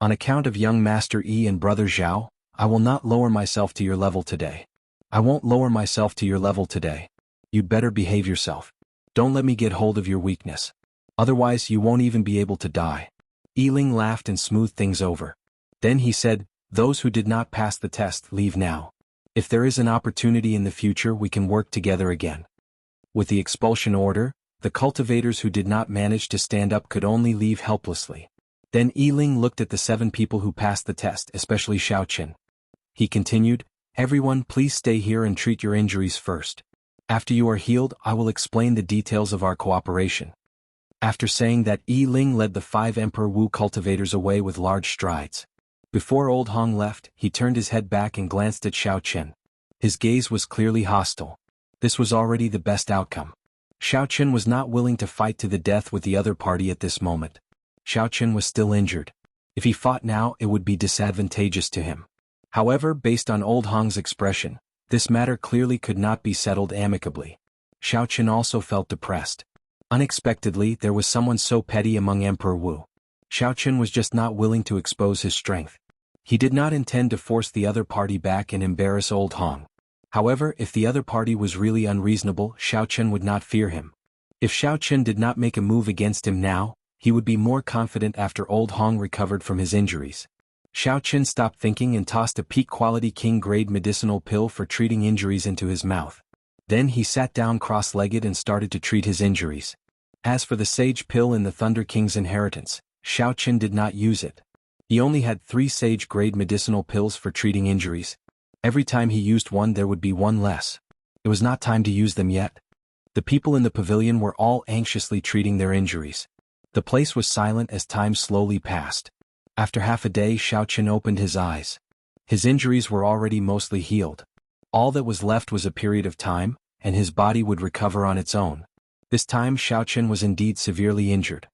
On account of young Master Yi and Brother Zhao, I will not lower myself to your level today. I won't lower myself to your level today. You'd better behave yourself. Don't let me get hold of your weakness. Otherwise you won't even be able to die. Yiling laughed and smoothed things over. Then he said, those who did not pass the test leave now. If there is an opportunity in the future, we can work together again. With the expulsion order, the cultivators who did not manage to stand up could only leave helplessly. Then Yiling looked at the 7 people who passed the test, especially Xiao Qin. He continued, everyone please stay here and treat your injuries first. After you are healed, I will explain the details of our cooperation. After saying that, Yiling led the 5 Emperor Wu cultivators away with large strides. Before Old Hong left, he turned his head back and glanced at Xiao Qin. His gaze was clearly hostile. This was already the best outcome. Xiao Qin was not willing to fight to the death with the other party at this moment. Xiao Qin was still injured. If he fought now, it would be disadvantageous to him. However, based on Old Hong's expression, this matter clearly could not be settled amicably. Xiao Qin also felt depressed. Unexpectedly, there was someone so petty among Emperor Wu. Xiao Qin was just not willing to expose his strength. He did not intend to force the other party back and embarrass Old Hong. However, if the other party was really unreasonable, Xiao Qin would not fear him. If Xiao Qin did not make a move against him now, he would be more confident after Old Hong recovered from his injuries. Xiao Qin stopped thinking and tossed a peak-quality king-grade medicinal pill for treating injuries into his mouth. Then he sat down cross-legged and started to treat his injuries. As for the sage pill in the Thunder King's inheritance, Xiao Qin did not use it. He only had 3 sage-grade medicinal pills for treating injuries. Every time he used one, there would be one less. It was not time to use them yet. The people in the pavilion were all anxiously treating their injuries. The place was silent as time slowly passed. After half a day, Xiao Qin opened his eyes. His injuries were already mostly healed. All that was left was a period of time, and his body would recover on its own. This time Xiao Qin was indeed severely injured.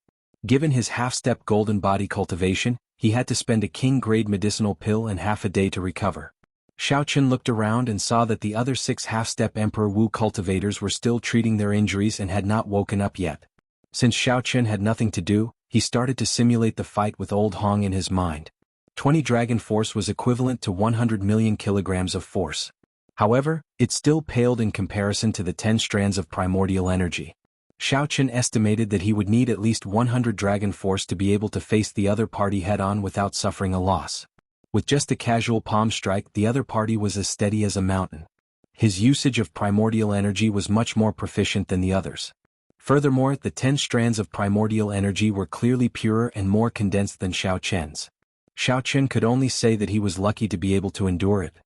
Given his half-step golden body cultivation, he had to spend a king-grade medicinal pill and half a day to recover. Xiao Qin looked around and saw that the other 6 half-step Emperor Wu cultivators were still treating their injuries and had not woken up yet. Since Xiao Qin had nothing to do, he started to simulate the fight with Old Hong in his mind. 20 dragon force was equivalent to 100 million kilograms of force. However, it still paled in comparison to the 10 strands of primordial energy. Xiao Qin estimated that he would need at least 100 dragon force to be able to face the other party head-on without suffering a loss. With just a casual palm strike, the other party was as steady as a mountain. His usage of primordial energy was much more proficient than the others. Furthermore, the 10 strands of primordial energy were clearly purer and more condensed than Xiao Qin's. Xiao Qin could only say that he was lucky to be able to endure it.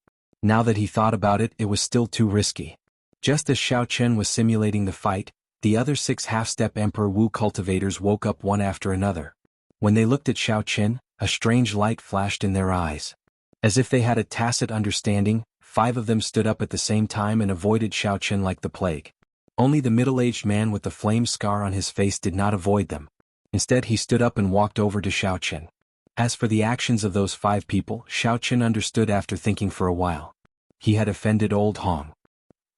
Now that he thought about it, it was still too risky. Just as Xiao Qin was simulating the fight, the other 6 half-step Emperor Wu cultivators woke up one after another. When they looked at Xiao Qin, a strange light flashed in their eyes. As if they had a tacit understanding, 5 of them stood up at the same time and avoided Xiao Qin like the plague. Only the middle-aged man with the flame scar on his face did not avoid them. Instead, he stood up and walked over to Xiao Qin. As for the actions of those 5 people, Xiao Qin understood after thinking for a while. He had offended Old Hong.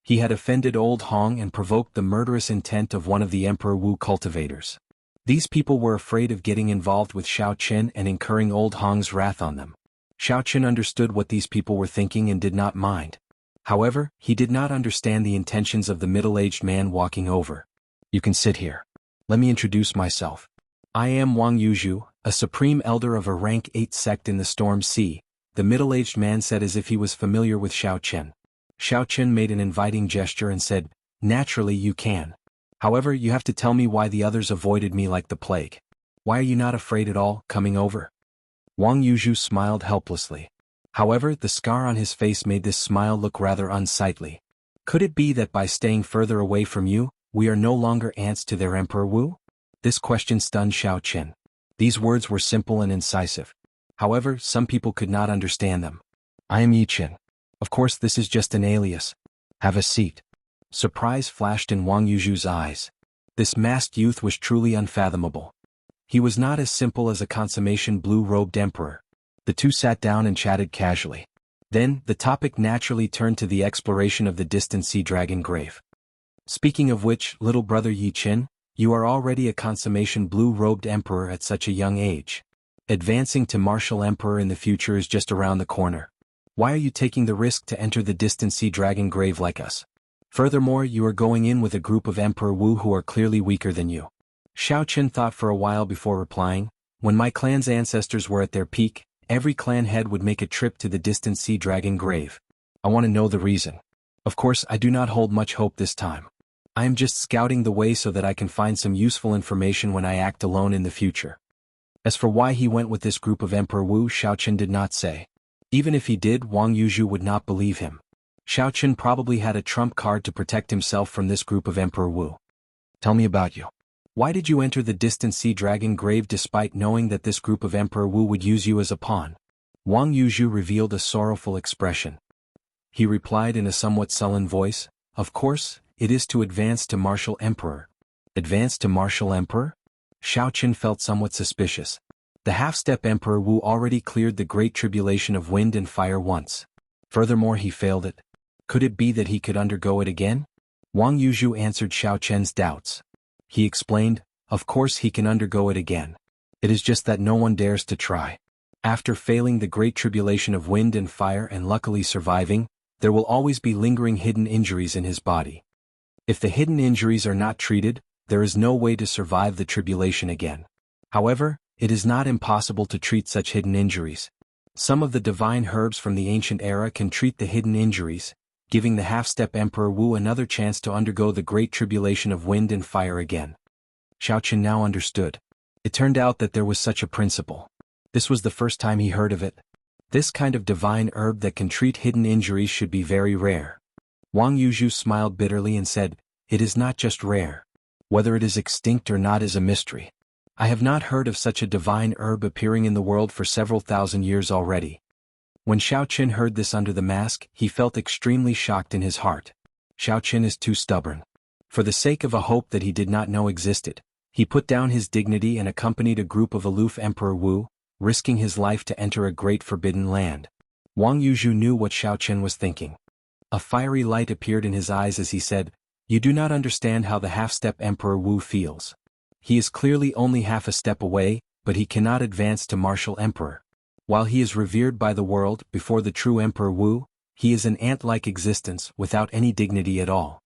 He had offended Old Hong and provoked the murderous intent of one of the Emperor Wu cultivators. These people were afraid of getting involved with Xiao Qin and incurring Old Hong's wrath on them. Xiao Qin understood what these people were thinking and did not mind. However, he did not understand the intentions of the middle-aged man walking over. You can sit here. Let me introduce myself. I am Wang Yuzhu, a supreme elder of a rank 8 sect in the Storm Sea, the middle-aged man said as if he was familiar with Xiao Chen. Xiao Chen made an inviting gesture and said, "Naturally you can. However, you have to tell me why the others avoided me like the plague. Why are you not afraid at all, coming over?" Wang Yuzhu smiled helplessly. However, the scar on his face made this smile look rather unsightly. Could it be that by staying further away from you, we are no longer ants to their Emperor Wu? This question stunned Xiao Chen. These words were simple and incisive. However, some people could not understand them. I am Yi Chen. Of course this is just an alias. Have a seat. Surprise flashed in Wang Yuzhu's eyes. This masked youth was truly unfathomable. He was not as simple as a consummation blue-robed emperor. The two sat down and chatted casually. Then, the topic naturally turned to the exploration of the distant sea dragon grave. Speaking of which, little brother Yi Chen, you are already a consummation blue-robed emperor at such a young age. Advancing to martial emperor in the future is just around the corner. Why are you taking the risk to enter the distant sea dragon grave like us? Furthermore, you are going in with a group of Emperor Wu who are clearly weaker than you. Xiao Chen thought for a while before replying, when my clan's ancestors were at their peak, every clan head would make a trip to the distant sea dragon grave. I want to know the reason. Of course, I do not hold much hope this time. I am just scouting the way so that I can find some useful information when I act alone in the future. As for why he went with this group of Emperor Wu, Xiao Chen did not say. Even if he did, Wang Yuzhu would not believe him. Xiao Chen probably had a trump card to protect himself from this group of Emperor Wu. Tell me about you. Why did you enter the distant sea dragon grave despite knowing that this group of Emperor Wu would use you as a pawn? Wang Yuzhu revealed a sorrowful expression. He replied in a somewhat sullen voice, "Of course, it is to advance to martial emperor." Advance to martial emperor? Xiao Chen felt somewhat suspicious. The half-step Emperor Wu already cleared the great tribulation of wind and fire once. Furthermore, he failed it. Could it be that he could undergo it again? Wang Yuzhu answered Xiao Chen's doubts. He explained, of course he can undergo it again. It is just that no one dares to try. After failing the great tribulation of wind and fire and luckily surviving, there will always be lingering hidden injuries in his body. If the hidden injuries are not treated, there is no way to survive the tribulation again. However, it is not impossible to treat such hidden injuries. Some of the divine herbs from the ancient era can treat the hidden injuries, giving the half-step Emperor Wu another chance to undergo the great tribulation of wind and fire again. Xiao Chen now understood. It turned out that there was such a principle. This was the first time he heard of it. This kind of divine herb that can treat hidden injuries should be very rare. Wang Yuzhu smiled bitterly and said, "It is not just rare. Whether it is extinct or not is a mystery. I have not heard of such a divine herb appearing in the world for several thousand years already." When Xiao Chen heard this under the mask, he felt extremely shocked in his heart. Xiao Chen is too stubborn. For the sake of a hope that he did not know existed, he put down his dignity and accompanied a group of aloof Emperor Wu, risking his life to enter a great forbidden land. Wang Yuzhu knew what Xiao Chen was thinking. A fiery light appeared in his eyes as he said, "You do not understand how the half-step Emperor Wu feels. He is clearly only half a step away, but he cannot advance to martial emperor. While he is revered by the world before the true Emperor Wu, he is an ant-like existence without any dignity at all.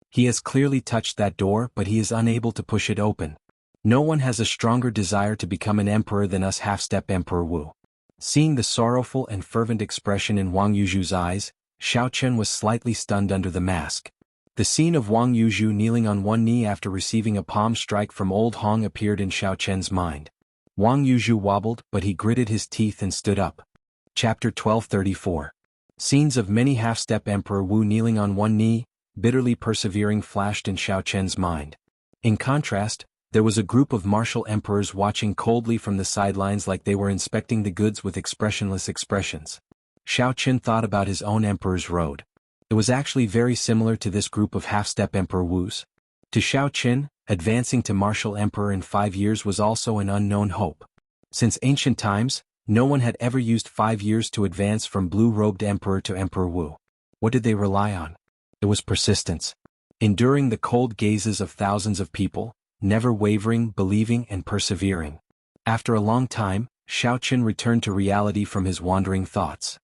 He has clearly touched that door but he is unable to push it open. No one has a stronger desire to become an emperor than us half-step Emperor Wu." Seeing the sorrowful and fervent expression in Wang Yuzhu's eyes, Xiao Chen was slightly stunned under the mask. The scene of Wang Yuzhu kneeling on one knee after receiving a palm strike from Old Hong appeared in Xiao Chen's mind. Wang Yuzhu wobbled but he gritted his teeth and stood up. Chapter 1234. Scenes of many half-step Emperor Wu kneeling on one knee, bitterly persevering flashed in Xiao Chen's mind. In contrast, there was a group of martial emperors watching coldly from the sidelines like they were inspecting the goods with expressionless expressions. Xiao Chen thought about his own Emperor's Road. It was actually very similar to this group of half-step Emperor Wus. To Xiao Chen, advancing to martial emperor in 5 years was also an unknown hope. Since ancient times, no one had ever used 5 years to advance from blue-robed emperor to Emperor Wu. What did they rely on? It was persistence. Enduring the cold gazes of thousands of people, never wavering, believing and persevering. After a long time, Xiao Chen returned to reality from his wandering thoughts.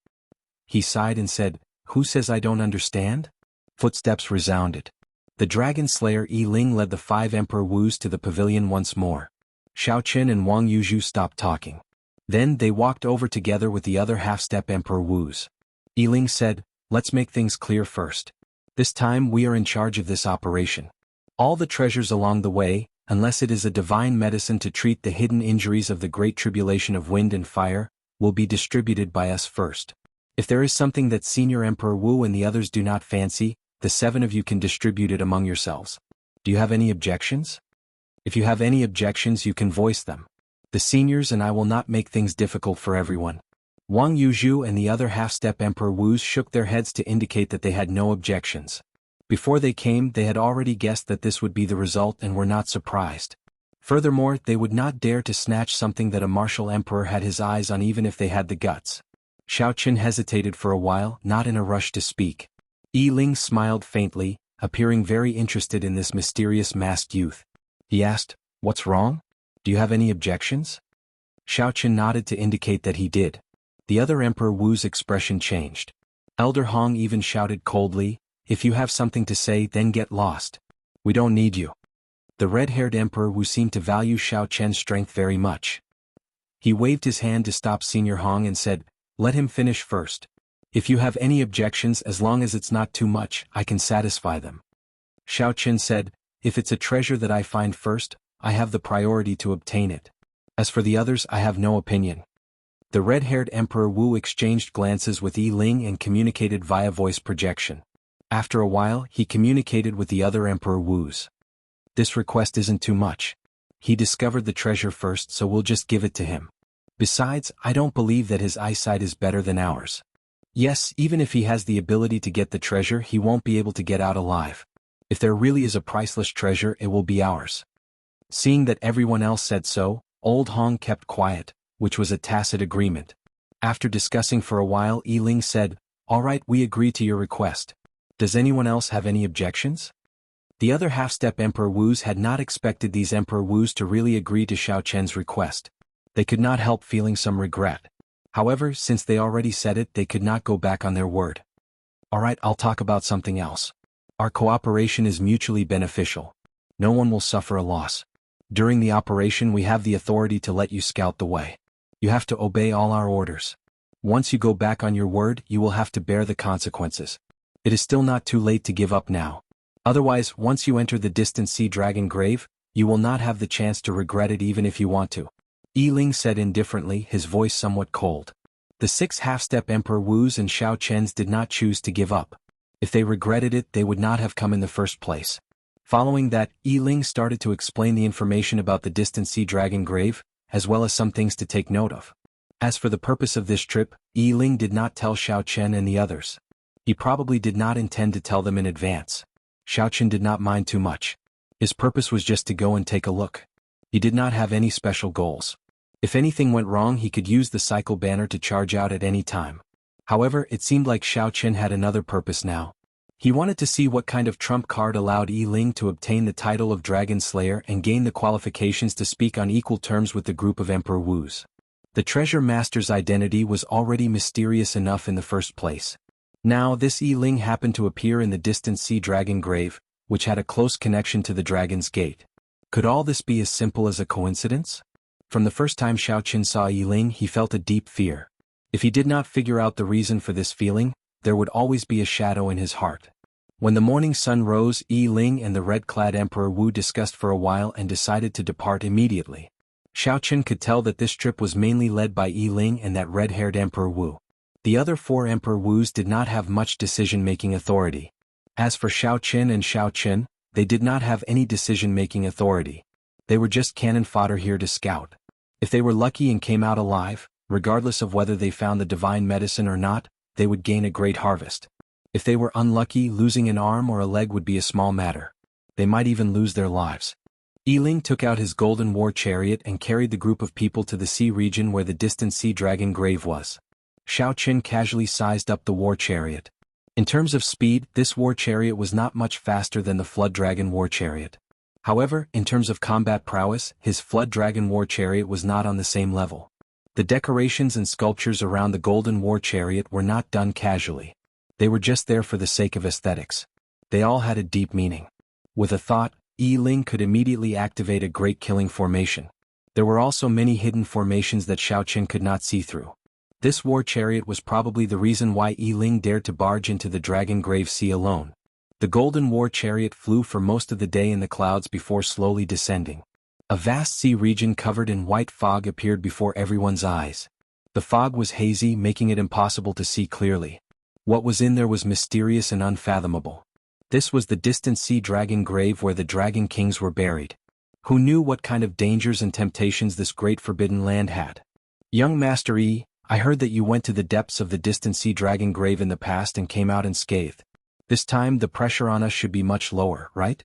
He sighed and said, "Who says I don't understand?" Footsteps resounded. The dragon slayer Yi Ling led the 5 Emperor Wus to the pavilion once more. Xiao Qin and Wang Yuzhu stopped talking. Then they walked over together with the other half-step Emperor Wu's. Yiling said, "Let's make things clear first. This time we are in charge of this operation. All the treasures along the way, unless it is a divine medicine to treat the hidden injuries of the great tribulation of wind and fire, will be distributed by us first. If there is something that Senior Emperor Wu and the others do not fancy, the 7 of you can distribute it among yourselves. Do you have any objections? If you have any objections, you can voice them. The seniors and I will not make things difficult for everyone." Wang Yuzhu and the other half-step Emperor Wu's shook their heads to indicate that they had no objections. Before they came, they had already guessed that this would be the result and were not surprised. Furthermore, they would not dare to snatch something that a martial emperor had his eyes on even if they had the guts. Xiao Qin hesitated for a while, not in a rush to speak. Yiling smiled faintly, appearing very interested in this mysterious masked youth. He asked, "What's wrong? Do you have any objections?" Xiao Qin nodded to indicate that he did. The other Emperor Wu's expression changed. Elder Hong even shouted coldly, "If you have something to say, then get lost. We don't need you." The red-haired Emperor Wu seemed to value Xiao Qian's strength very much. He waved his hand to stop Senior Hong and said, "Let him finish first. If you have any objections, as long as it's not too much, I can satisfy them." Xiao Qin said, "If it's a treasure that I find first, I have the priority to obtain it. As for the others, I have no opinion." The red-haired Emperor Wu exchanged glances with Yiling and communicated via voice projection. After a while, he communicated with the other Emperor Wu's. "This request isn't too much. He discovered the treasure first, so we'll just give it to him. Besides, I don't believe that his eyesight is better than ours. Yes, even if he has the ability to get the treasure, he won't be able to get out alive. If there really is a priceless treasure, it will be ours." Seeing that everyone else said so, Old Hong kept quiet, which was a tacit agreement. After discussing for a while, Yiling said, "All right, we agree to your request. Does anyone else have any objections?" The other half-step Emperor Wu's had not expected these Emperor Wu's to really agree to Xiao Qian's request. They could not help feeling some regret. However, since they already said it, they could not go back on their word. "All right, I'll talk about something else. Our cooperation is mutually beneficial. No one will suffer a loss. During the operation, we have the authority to let you scout the way. You have to obey all our orders. Once you go back on your word, you will have to bear the consequences. It is still not too late to give up now. Otherwise, once you enter the distant sea dragon grave, you will not have the chance to regret it even if you want to." Yiling said indifferently, his voice somewhat cold. The 6 half-step Emperor Wu's and Xiao Qian's did not choose to give up. If they regretted it, they would not have come in the first place. Following that, Yiling started to explain the information about the distant sea dragon grave, as well as some things to take note of. As for the purpose of this trip, Yiling did not tell Xiao Qian and the others. He probably did not intend to tell them in advance. Xiao Qian did not mind too much. His purpose was just to go and take a look. He did not have any special goals. If anything went wrong, he could use the cycle banner to charge out at any time. However, it seemed like Xiao Qian had another purpose now. He wanted to see what kind of trump card allowed Yiling to obtain the title of Dragon Slayer and gain the qualifications to speak on equal terms with the group of Emperor Wu's. The treasure master's identity was already mysterious enough in the first place. Now this Yiling happened to appear in the distant sea dragon grave, which had a close connection to the Dragon's Gate. Could all this be as simple as a coincidence? From the first time Xiao Qian saw Yiling, he felt a deep fear. If he did not figure out the reason for this feeling, there would always be a shadow in his heart. When the morning sun rose, Yiling and the red-clad Emperor Wu discussed for a while and decided to depart immediately. Xiao Qian could tell that this trip was mainly led by Yiling and that red-haired Emperor Wu. The other 4 Emperor Wu's did not have much decision-making authority. As for Xiao Qian and Xiao Qin, they did not have any decision-making authority. They were just cannon fodder here to scout. If they were lucky and came out alive, regardless of whether they found the divine medicine or not, they would gain a great harvest. If they were unlucky, losing an arm or a leg would be a small matter. They might even lose their lives. Yiling took out his golden war chariot and carried the group of people to the sea region where the distant sea dragon grave was. Xiao Qin casually sized up the war chariot. In terms of speed, this war chariot was not much faster than the Flood Dragon war chariot. However, in terms of combat prowess, his Flood Dragon war chariot was not on the same level. The decorations and sculptures around the golden war chariot were not done casually. They were just there for the sake of aesthetics. They all had a deep meaning. With a thought, Yiling could immediately activate a great killing formation. There were also many hidden formations that Xiaoqin could not see through. This war chariot was probably the reason why Yi Ling dared to barge into the Dragon Grave Sea alone. The golden war chariot flew for most of the day in the clouds before slowly descending. A vast sea region covered in white fog appeared before everyone's eyes. The fog was hazy, making it impossible to see clearly. What was in there was mysterious and unfathomable. This was the distant sea dragon grave where the dragon kings were buried. Who knew what kind of dangers and temptations this great forbidden land had? Young Master Yi, I heard that you went to the depths of the distant sea dragon grave in the past and came out unscathed. This time the pressure on us should be much lower, right?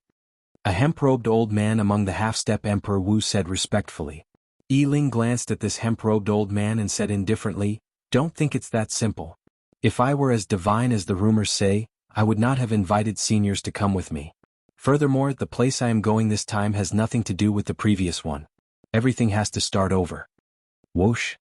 A hemp-robed old man among the half-step Emperor Wu said respectfully. Yi Ling glanced at this hemp-robed old man and said indifferently, "Don't think it's that simple. If I were as divine as the rumors say, I would not have invited seniors to come with me. Furthermore, the place I am going this time has nothing to do with the previous one. Everything has to start over." Whoosh.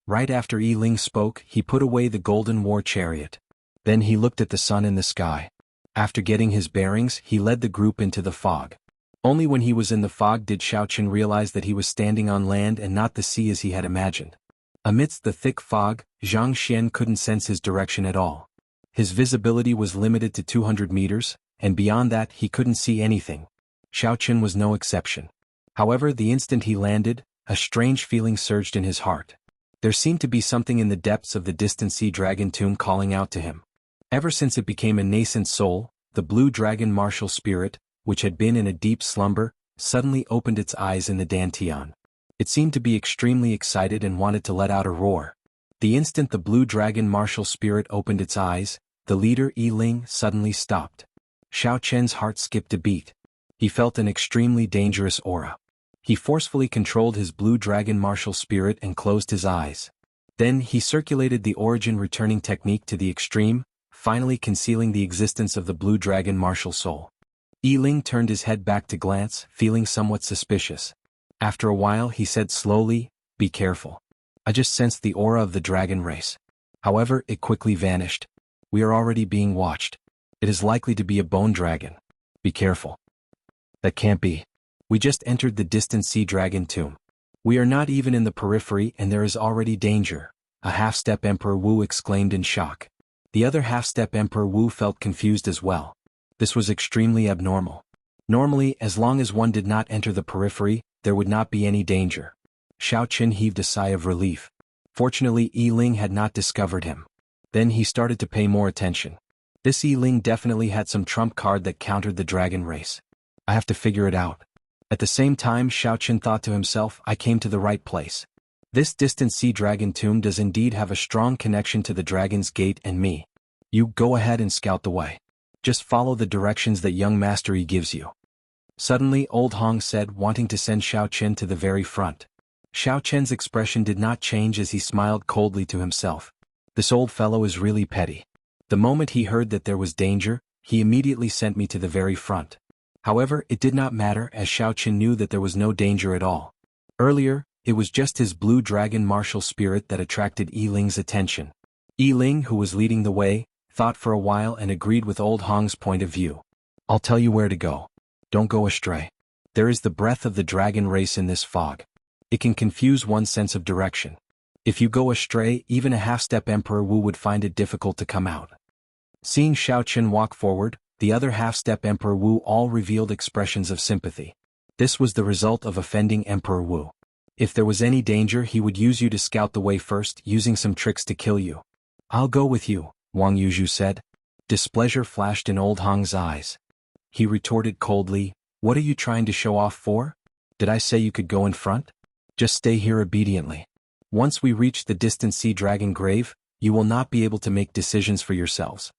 Right after Yi Ling spoke, he put away the golden war chariot. Then he looked at the sun in the sky. After getting his bearings, he led the group into the fog. Only when he was in the fog did Xiaoqin realize that he was standing on land and not the sea as he had imagined. Amidst the thick fog, Zhang Xian couldn't sense his direction at all. His visibility was limited to 200 meters, and beyond that he couldn't see anything. Xiaoqin was no exception. However, the instant he landed, a strange feeling surged in his heart. There seemed to be something in the depths of the distant sea dragon tomb calling out to him. Ever since it became a nascent soul, the blue dragon martial spirit, which had been in a deep slumber, suddenly opened its eyes in the Dantian. It seemed to be extremely excited and wanted to let out a roar. The instant the blue dragon martial spirit opened its eyes, the leader Yi Ling suddenly stopped. Xiaoqian's heart skipped a beat. He felt an extremely dangerous aura. He forcefully controlled his blue dragon martial spirit and closed his eyes. Then he circulated the origin returning technique to the extreme, finally concealing the existence of the blue dragon martial soul. Yi Ling turned his head back to glance, feeling somewhat suspicious. After a while he said slowly, "Be careful. I just sensed the aura of the dragon race. However, it quickly vanished. We are already being watched. It is likely to be a bone dragon. Be careful." "That can't be. We just entered the distant sea dragon tomb. We are not even in the periphery and there is already danger," a half-step Emperor Wu exclaimed in shock. The other half-step Emperor Wu felt confused as well. This was extremely abnormal. Normally, as long as one did not enter the periphery, there would not be any danger. Xiaoqin heaved a sigh of relief. Fortunately, Yi Ling had not discovered him. Then he started to pay more attention. This Yi Ling definitely had some trump card that countered the dragon race. I have to figure it out. At the same time, Xiaoqin thought to himself, I came to the right place. This distant sea dragon tomb does indeed have a strong connection to the dragon's gate and me. You go ahead and scout the way. Just follow the directions that young Master Yi gives you. Suddenly, old Hong said, wanting to send Xiaoqin to the very front. Xiaoqian's expression did not change as he smiled coldly to himself. This old fellow is really petty. The moment he heard that there was danger, he immediately sent me to the very front. However, it did not matter as Xiaoqin knew that there was no danger at all. Earlier, it was just his blue dragon martial spirit that attracted Yi Ling's attention. Yi Ling, who was leading the way, thought for a while and agreed with old Hong's point of view. I'll tell you where to go. Don't go astray. There is the breath of the dragon race in this fog. It can confuse one's sense of direction. If you go astray, even a half-step Emperor Wu would find it difficult to come out. Seeing Xiaoqin walk forward, the other half-step Emperor Wu all revealed expressions of sympathy. This was the result of offending Emperor Wu. If there was any danger, he would use you to scout the way first, using some tricks to kill you. I'll go with you, Wang Yuzhu said. Displeasure flashed in old Hong's eyes. He retorted coldly, what are you trying to show off for? Did I say you could go in front? Just stay here obediently. Once we reach the distant sea dragon grave, you will not be able to make decisions for yourselves.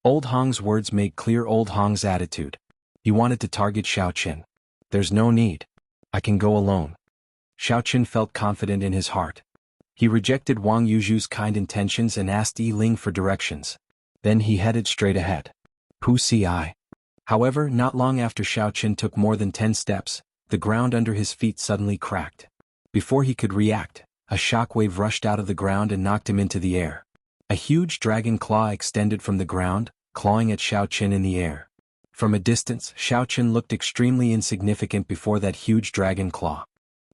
Old Hong's words made clear old Hong's attitude. He wanted to target Xiaoqin. There's no need. I can go alone. Xiaoqin felt confident in his heart. He rejected Wang Yuzhu's kind intentions and asked Yi Ling for directions. Then he headed straight ahead. Pu Ci. However, not long after Xiaoqin took more than 10 steps, the ground under his feet suddenly cracked. Before he could react, a shockwave rushed out of the ground and knocked him into the air. A huge dragon claw extended from the ground, clawing at Xiaoqin in the air. From a distance, Xiaoqin looked extremely insignificant before that huge dragon claw.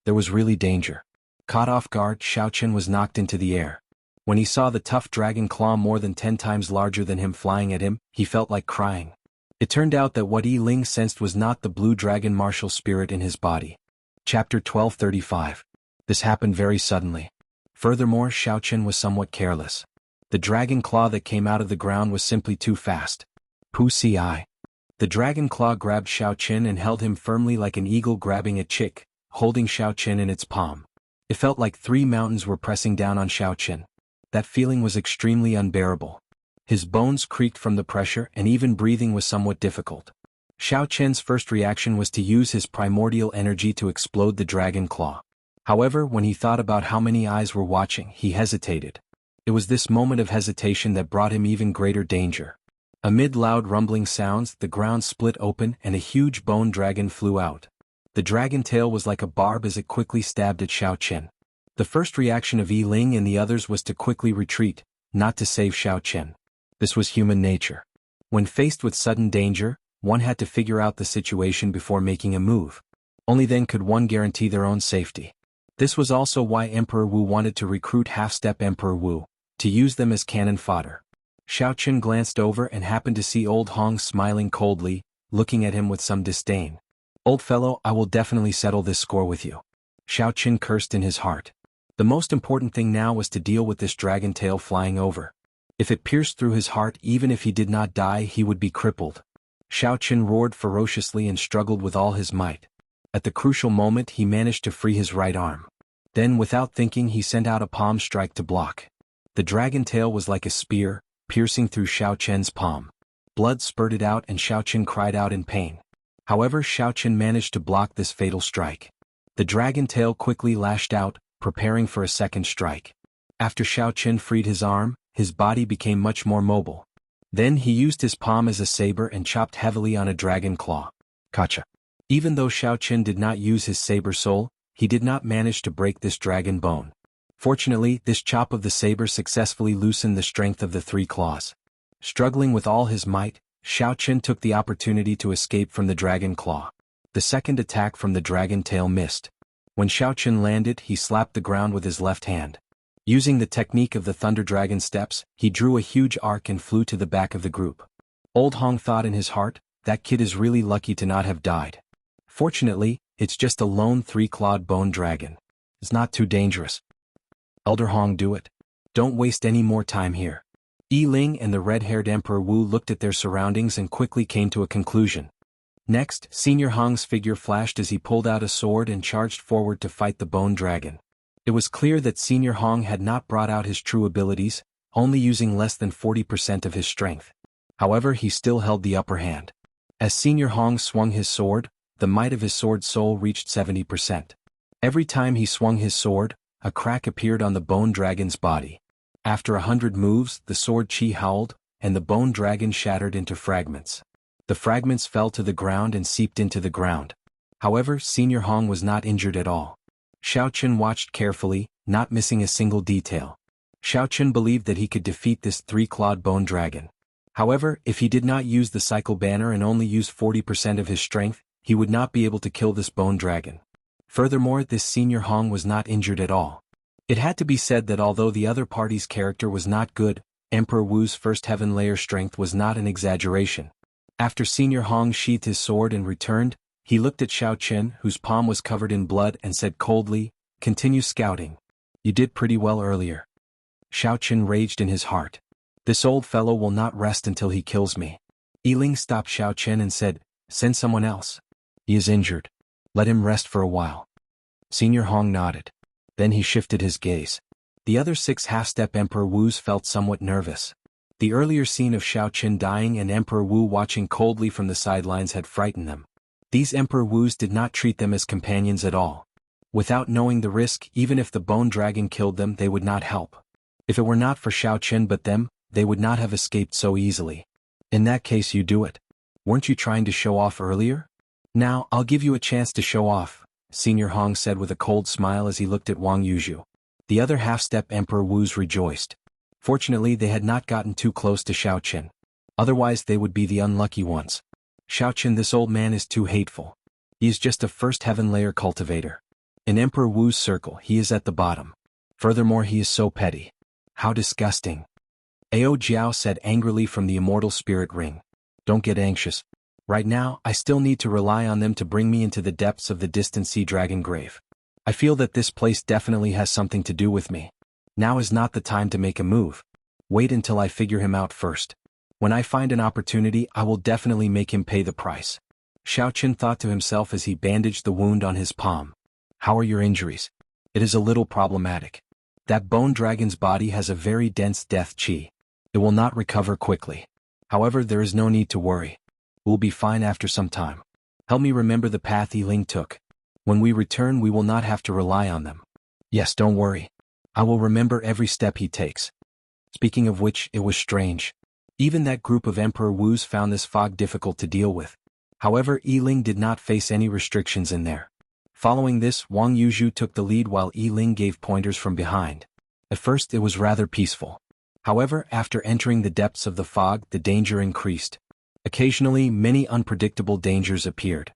There was really danger. Caught off guard, Xiaochen was knocked into the air. When he saw the tough dragon claw more than 10 times larger than him flying at him, he felt like crying. It turned out that what Yi Ling sensed was not the blue dragon martial spirit in his body. Chapter 1235. This happened very suddenly. Furthermore, Xiaochen was somewhat careless. The dragon claw that came out of the ground was simply too fast. Pu Si. The dragon claw grabbed Xiaochen and held him firmly like an eagle grabbing a chick, holding Xiaochen in its palm. It felt like 3 mountains were pressing down on Xiaochen. That feeling was extremely unbearable. His bones creaked from the pressure and even breathing was somewhat difficult. Xiaochen's first reaction was to use his primordial energy to explode the dragon claw. However, when he thought about how many eyes were watching, he hesitated. It was this moment of hesitation that brought him even greater danger. Amid loud rumbling sounds, the ground split open and a huge bone dragon flew out. The dragon tail was like a barb as it quickly stabbed at Xiaochen. The first reaction of Yi Ling and the others was to quickly retreat, not to save Xiaochen. This was human nature. When faced with sudden danger, one had to figure out the situation before making a move. Only then could one guarantee their own safety. This was also why Emperor Wu wanted to recruit half-step Emperor Wu, to use them as cannon fodder. Xiaochen glanced over and happened to see Old Hong smiling coldly, looking at him with some disdain. "Old fellow, I will definitely settle this score with you." Xiaochen cursed in his heart. The most important thing now was to deal with this dragon tail flying over. If it pierced through his heart, even if he did not die, he would be crippled. Xiaochen roared ferociously and struggled with all his might. At the crucial moment, he managed to free his right arm. Then, without thinking, he sent out a palm strike to block. The dragon tail was like a spear, piercing through Xiaochen's palm. Blood spurted out and Xiaochen cried out in pain. However, Xiaochen managed to block this fatal strike. The dragon tail quickly lashed out, preparing for a second strike. After Xiaochen freed his arm, his body became much more mobile. Then he used his palm as a saber and chopped heavily on a dragon claw. Kacha. Even though Xiaochen did not use his saber soul, he did not manage to break this dragon bone. Fortunately, this chop of the saber successfully loosened the strength of the 3 claws. Struggling with all his might, Xiaochen took the opportunity to escape from the dragon claw. The second attack from the dragon tail missed. When Xiaochen landed, he slapped the ground with his left hand. Using the technique of the Thunder Dragon steps, he drew a huge arc and flew to the back of the group. Old Hong thought in his heart, that kid is really lucky to not have died. Fortunately, it's just a lone 3-clawed bone dragon. It's not too dangerous. Elder Hong, do it. Don't waste any more time here. Yi Ling and the red-haired Emperor Wu looked at their surroundings and quickly came to a conclusion. Next, Senior Hong's figure flashed as he pulled out a sword and charged forward to fight the bone dragon. It was clear that Senior Hong had not brought out his true abilities, only using less than 40% of his strength. However, he still held the upper hand. As Senior Hong swung his sword, the might of his sword soul reached 70%. Every time he swung his sword, a crack appeared on the bone dragon's body. After 100 moves, the sword chi howled, and the bone dragon shattered into fragments. The fragments fell to the ground and seeped into the ground. However, Senior Hong was not injured at all. Xiaochen watched carefully, not missing a single detail. Xiaochen believed that he could defeat this 3-clawed bone dragon. However, if he did not use the cycle banner and only used 40% of his strength, he would not be able to kill this bone dragon. Furthermore, this Senior Hong was not injured at all. It had to be said that although the other party's character was not good, Emperor Wu's first heaven layer strength was not an exaggeration. After Senior Hong sheathed his sword and returned, he looked at Xiaochen, whose palm was covered in blood, and said coldly, "Continue scouting. You did pretty well earlier." Xiaochen raged in his heart. "This old fellow will not rest until he kills me." Yi Ling stopped Xiaochen and said, "Send someone else. He is injured. Let him rest for a while." Senior Hong nodded. Then he shifted his gaze. The other 6 half-step Emperor Wus felt somewhat nervous. The earlier scene of Xiaochen dying and Emperor Wu watching coldly from the sidelines had frightened them. These Emperor Wus did not treat them as companions at all. Without knowing the risk, even if the bone dragon killed them, they would not help. If it were not for Xiaochen but them, they would not have escaped so easily. "In that case, you do it. Weren't you trying to show off earlier? Now, I'll give you a chance to show off," Senior Hong said with a cold smile as he looked at Wang Yuzhu. The other half-step Emperor Wus rejoiced. Fortunately, they had not gotten too close to Xiaochen. Otherwise, they would be the unlucky ones. "Xiaochen, this old man is too hateful. He is just a first heaven layer cultivator. In Emperor Wu's circle, he is at the bottom. Furthermore, he is so petty. How disgusting. Ao Jiao said angrily from the immortal spirit ring. Don't get anxious. Right now, I still need to rely on them to bring me into the depths of the distant sea dragon grave. I feel that this place definitely has something to do with me. Now is not the time to make a move. Wait until I figure him out first. When I find an opportunity, I will definitely make him pay the price. Xiaoqin thought to himself as he bandaged the wound on his palm. How are your injuries? It is a little problematic. That bone dragon's body has a very dense death qi. It will not recover quickly. However, there is no need to worry. We'll be fine after some time. Help me remember the path Yiling took. When we return, we will not have to rely on them. Yes, don't worry. I will remember every step he takes. Speaking of which, it was strange. Even that group of Emperor Wu's found this fog difficult to deal with. However, Yiling did not face any restrictions in there. Following this, Wang Yuzhu took the lead while Yiling gave pointers from behind. At first, it was rather peaceful. However, after entering the depths of the fog, the danger increased. Occasionally, many unpredictable dangers appeared.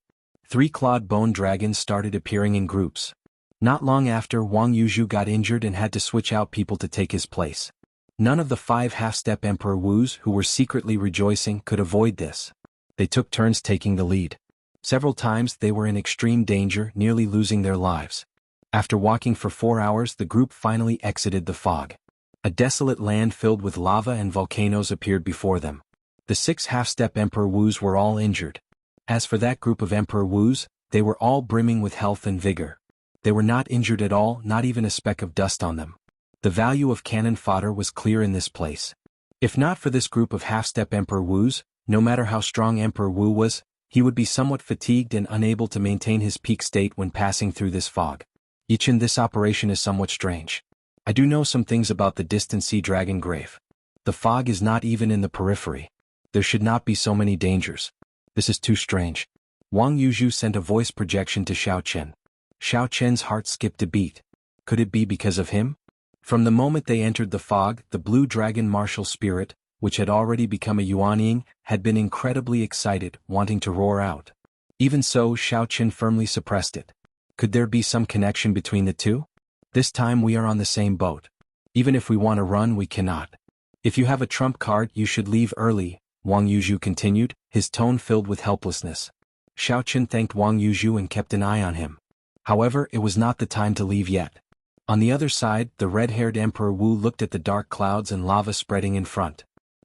3-clawed bone dragons started appearing in groups. Not long after, Wang Yuzhu got injured and had to switch out people to take his place. None of the 5 half-step Emperor Wus who were secretly rejoicing could avoid this. They took turns taking the lead. Several times they were in extreme danger, nearly losing their lives. After walking for 4 hours, the group finally exited the fog. A desolate land filled with lava and volcanoes appeared before them. The 6 half-step Emperor Wus were all injured. As for that group of Emperor Wus, they were all brimming with health and vigor. They were not injured at all, not even a speck of dust on them. The value of cannon fodder was clear in this place. If not for this group of half-step Emperor Wus, no matter how strong Emperor Wu was, he would be somewhat fatigued and unable to maintain his peak state when passing through this fog. Yichin, this operation is somewhat strange. I do know some things about the distant sea dragon grave. The fog is not even in the periphery. There should not be so many dangers. This is too strange. Wang Yuzhu sent a voice projection to Xiaoqin. Xiaoqin's heart skipped a beat. Could it be because of him? From the moment they entered the fog, the blue dragon martial spirit, which had already become a Yuanying, had been incredibly excited, wanting to roar out. Even so, Xiaoqin firmly suppressed it. Could there be some connection between the two? This time we are on the same boat. Even if we want to run, we cannot. If you have a trump card, you should leave early, Wang Yuzhu continued, his tone filled with helplessness. Xiaoqin thanked Wang Yuzhu and kept an eye on him. However, it was not the time to leave yet. On the other side, the red-haired Emperor Wu looked at the dark clouds and lava spreading in front.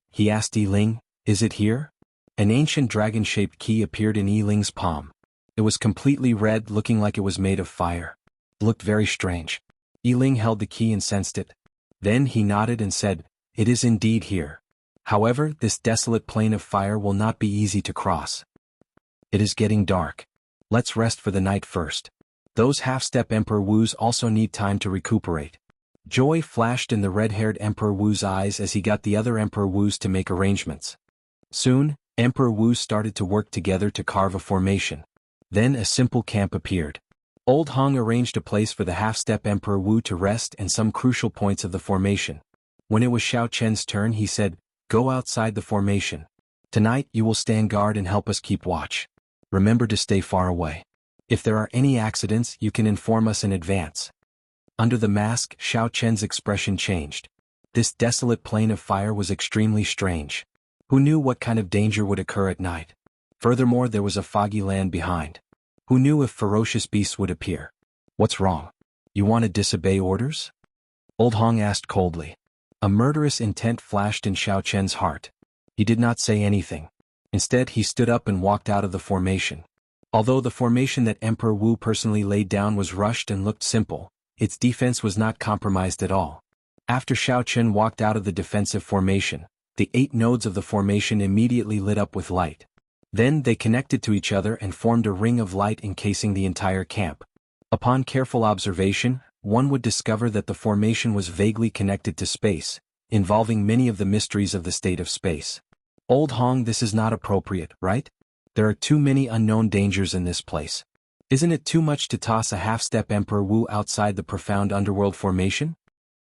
He asked Yiling, "Is it here?" An ancient dragon-shaped key appeared in Yiling's palm. It was completely red, looking like it was made of fire. It looked very strange. Yiling held the key and sensed it. Then he nodded and said, "It is indeed here. However, this desolate plain of fire will not be easy to cross. It is getting dark. Let's rest for the night first. Those half-step Emperor Wus also need time to recuperate." Joy flashed in the red-haired Emperor Wu's eyes as he got the other Emperor Wus to make arrangements. Soon, Emperor Wu started to work together to carve a formation. Then a simple camp appeared. Old Hong arranged a place for the half-step Emperor Wu to rest and some crucial points of the formation. When it was Xiaoqian's turn, he said, "Go outside the formation. Tonight you will stand guard and help us keep watch. Remember to stay far away. If there are any accidents, you can inform us in advance." Under the mask, Xiaoqian's expression changed. This desolate plain of fire was extremely strange. Who knew what kind of danger would occur at night? Furthermore, there was a foggy land behind. Who knew if ferocious beasts would appear? "What's wrong? You want to disobey orders?" Old Hong asked coldly. A murderous intent flashed in Xiaoqian's heart. He did not say anything. Instead, he stood up and walked out of the formation. Although the formation that Emperor Wu personally laid down was rushed and looked simple, its defense was not compromised at all. After Xiaoqian walked out of the defensive formation, the 8 nodes of the formation immediately lit up with light. Then they connected to each other and formed a ring of light encasing the entire camp. Upon careful observation, one would discover that the formation was vaguely connected to space, involving many of the mysteries of the state of space. Old Hong, this is not appropriate, right? There are too many unknown dangers in this place. Isn't it too much to toss a half-step Emperor Wu outside the profound underworld formation?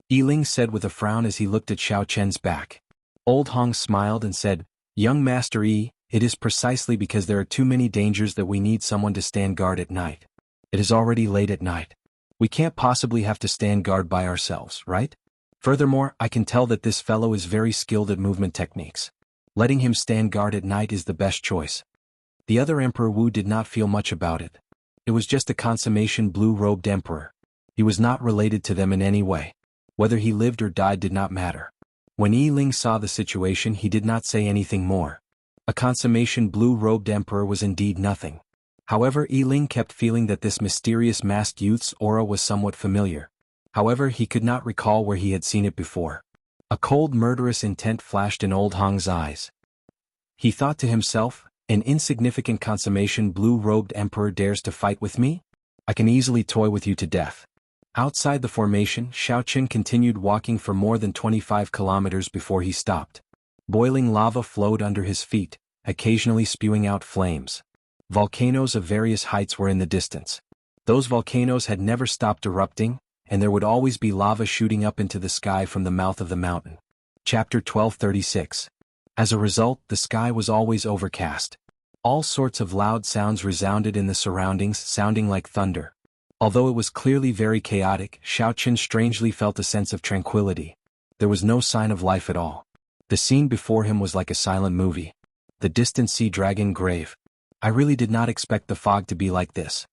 Yiling said with a frown as he looked at Xiaoqian's back. Old Hong smiled and said, "Young Master Yi, it is precisely because there are too many dangers that we need someone to stand guard at night. It is already late at night. We can't possibly have to stand guard by ourselves, right? Furthermore, I can tell that this fellow is very skilled at movement techniques. Letting him stand guard at night is the best choice. The other Emperor Wu did not feel much about it. It was just a consummation blue-robed emperor. He was not related to them in any way. Whether he lived or died did not matter. When Yi Ling saw the situation, he did not say anything more. A consummation blue-robed emperor was indeed nothing. However, Yi Ling kept feeling that this mysterious masked youth's aura was somewhat familiar. However, he could not recall where he had seen it before. A cold murderous intent flashed in old Hong's eyes. He thought to himself, an insignificant consummation blue-robed emperor dares to fight with me? I can easily toy with you to death. Outside the formation, Xiaoqin continued walking for more than 25 kilometers before he stopped. Boiling lava flowed under his feet, occasionally spewing out flames. Volcanoes of various heights were in the distance. Those volcanoes had never stopped erupting, and there would always be lava shooting up into the sky from the mouth of the mountain. Chapter 1236. As a result, the sky was always overcast. All sorts of loud sounds resounded in the surroundings, sounding like thunder. Although it was clearly very chaotic, Xiaoqin strangely felt a sense of tranquility. There was no sign of life at all. The scene before him was like a silent movie. The distant sea dragon grave. I really did not expect the fog to be like this.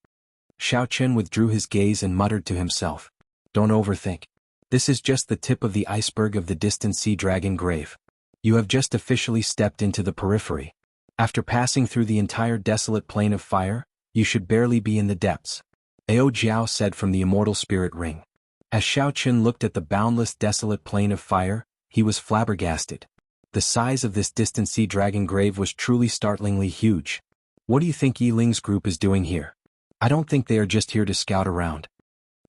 Xiaoqin withdrew his gaze and muttered to himself. Don't overthink. This is just the tip of the iceberg of the distant sea dragon grave. You have just officially stepped into the periphery. After passing through the entire desolate plain of fire, you should barely be in the depths. Ao Jiao said from the immortal spirit ring. As Xiaoqin looked at the boundless desolate plain of fire, he was flabbergasted. The size of this distant sea dragon grave was truly startlingly huge. What do you think Yi Ling's group is doing here? I don't think they are just here to scout around.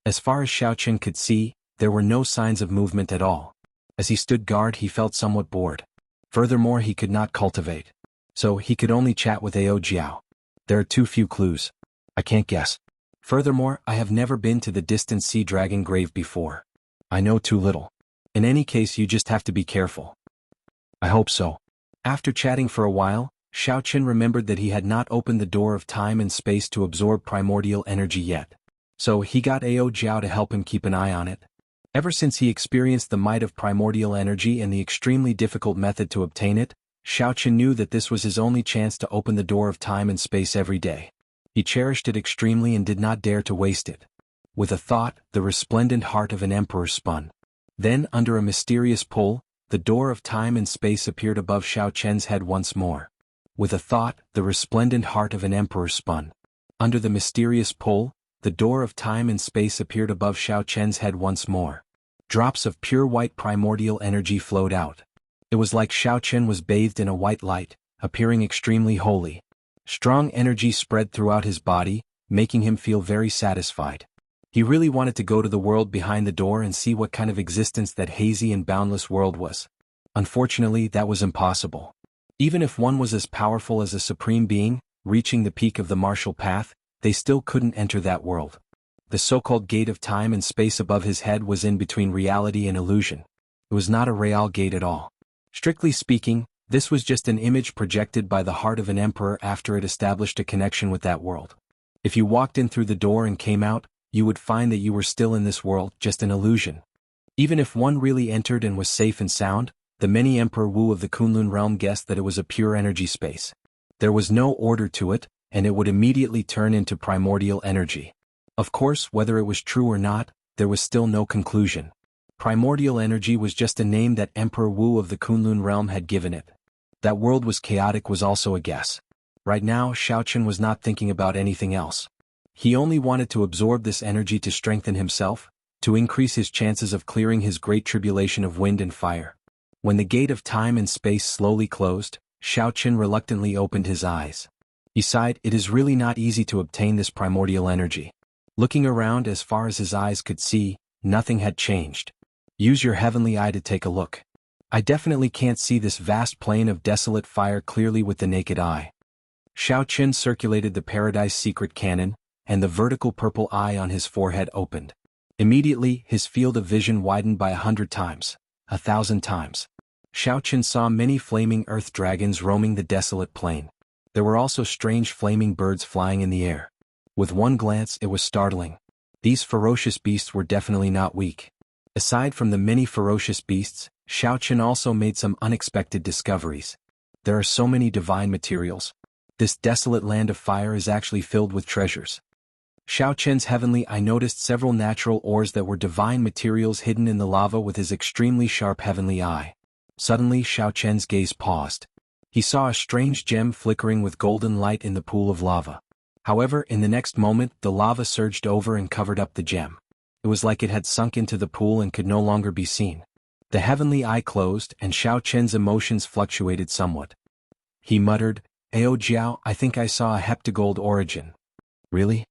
As far as Xiaoqin could see, there were no signs of movement at all. As he stood guard, he felt somewhat bored. Furthermore, he could not cultivate. So he could only chat with Ao Jiao. There are too few clues. I can't guess. Furthermore, I have never been to the distant sea dragon grave before. I know too little. In any case, you just have to be careful. I hope so. After chatting for a while, Xiaoqin remembered that he had not opened the door of time and space to absorb primordial energy yet. So he got Ao Jiao to help him keep an eye on it. Ever since he experienced the might of primordial energy and the extremely difficult method to obtain it, Xiaoqin knew that this was his only chance to open the door of time and space every day. He cherished it extremely and did not dare to waste it. With a thought, the resplendent heart of an emperor spun. Then, under a mysterious pull, the door of time and space appeared above Xiaoqin's head once more. With a thought, the resplendent heart of an emperor spun. Under the mysterious pull, the door of time and space appeared above Xiaoqin's head once more. Drops of pure white primordial energy flowed out. It was like Xiaoqin was bathed in a white light, appearing extremely holy. Strong energy spread throughout his body, making him feel very satisfied. He really wanted to go to the world behind the door and see what kind of existence that hazy and boundless world was. Unfortunately, that was impossible. Even if one was as powerful as a supreme being, reaching the peak of the martial path, they still couldn't enter that world. The so-called gate of time and space above his head was in between reality and illusion. It was not a real gate at all. Strictly speaking, this was just an image projected by the heart of an emperor after it established a connection with that world. If you walked in through the door and came out, you would find that you were still in this world, just an illusion. Even if one really entered and was safe and sound, the many Emperor Wu of the Kunlun realm guessed that it was a pure energy space. There was no order to it, and it would immediately turn into primordial energy. Of course, whether it was true or not, there was still no conclusion. Primordial energy was just a name that Emperor Wu of the Kunlun realm had given it. That world was chaotic was also a guess. Right now, Xiaoqin was not thinking about anything else. He only wanted to absorb this energy to strengthen himself, to increase his chances of clearing his great tribulation of wind and fire. When the gate of time and space slowly closed, Xiaoqin reluctantly opened his eyes. He sighed, it is really not easy to obtain this primordial energy. Looking around as far as his eyes could see, nothing had changed. Use your heavenly eye to take a look. I definitely can't see this vast plain of desolate fire clearly with the naked eye. Xiaoqin circulated the Paradise Secret Cannon, and the vertical purple eye on his forehead opened. Immediately, his field of vision widened by 100 times, 1,000 times. Xiaoqin saw many flaming earth dragons roaming the desolate plain. There were also strange flaming birds flying in the air. With one glance, it was startling. These ferocious beasts were definitely not weak. Aside from the many ferocious beasts, Xiao Chen also made some unexpected discoveries. There are so many divine materials. This desolate land of fire is actually filled with treasures. Xiao Chen's heavenly eye noticed several natural ores that were divine materials hidden in the lava with his extremely sharp heavenly eye. Suddenly Xiao Chen's gaze paused. He saw a strange gem flickering with golden light in the pool of lava. However, in the next moment, the lava surged over and covered up the gem. It was like it had sunk into the pool and could no longer be seen. The heavenly eye closed, and Xiao Chen's emotions fluctuated somewhat. He muttered, "Ao Jiao, I think I saw a heptagold origin." "Really?"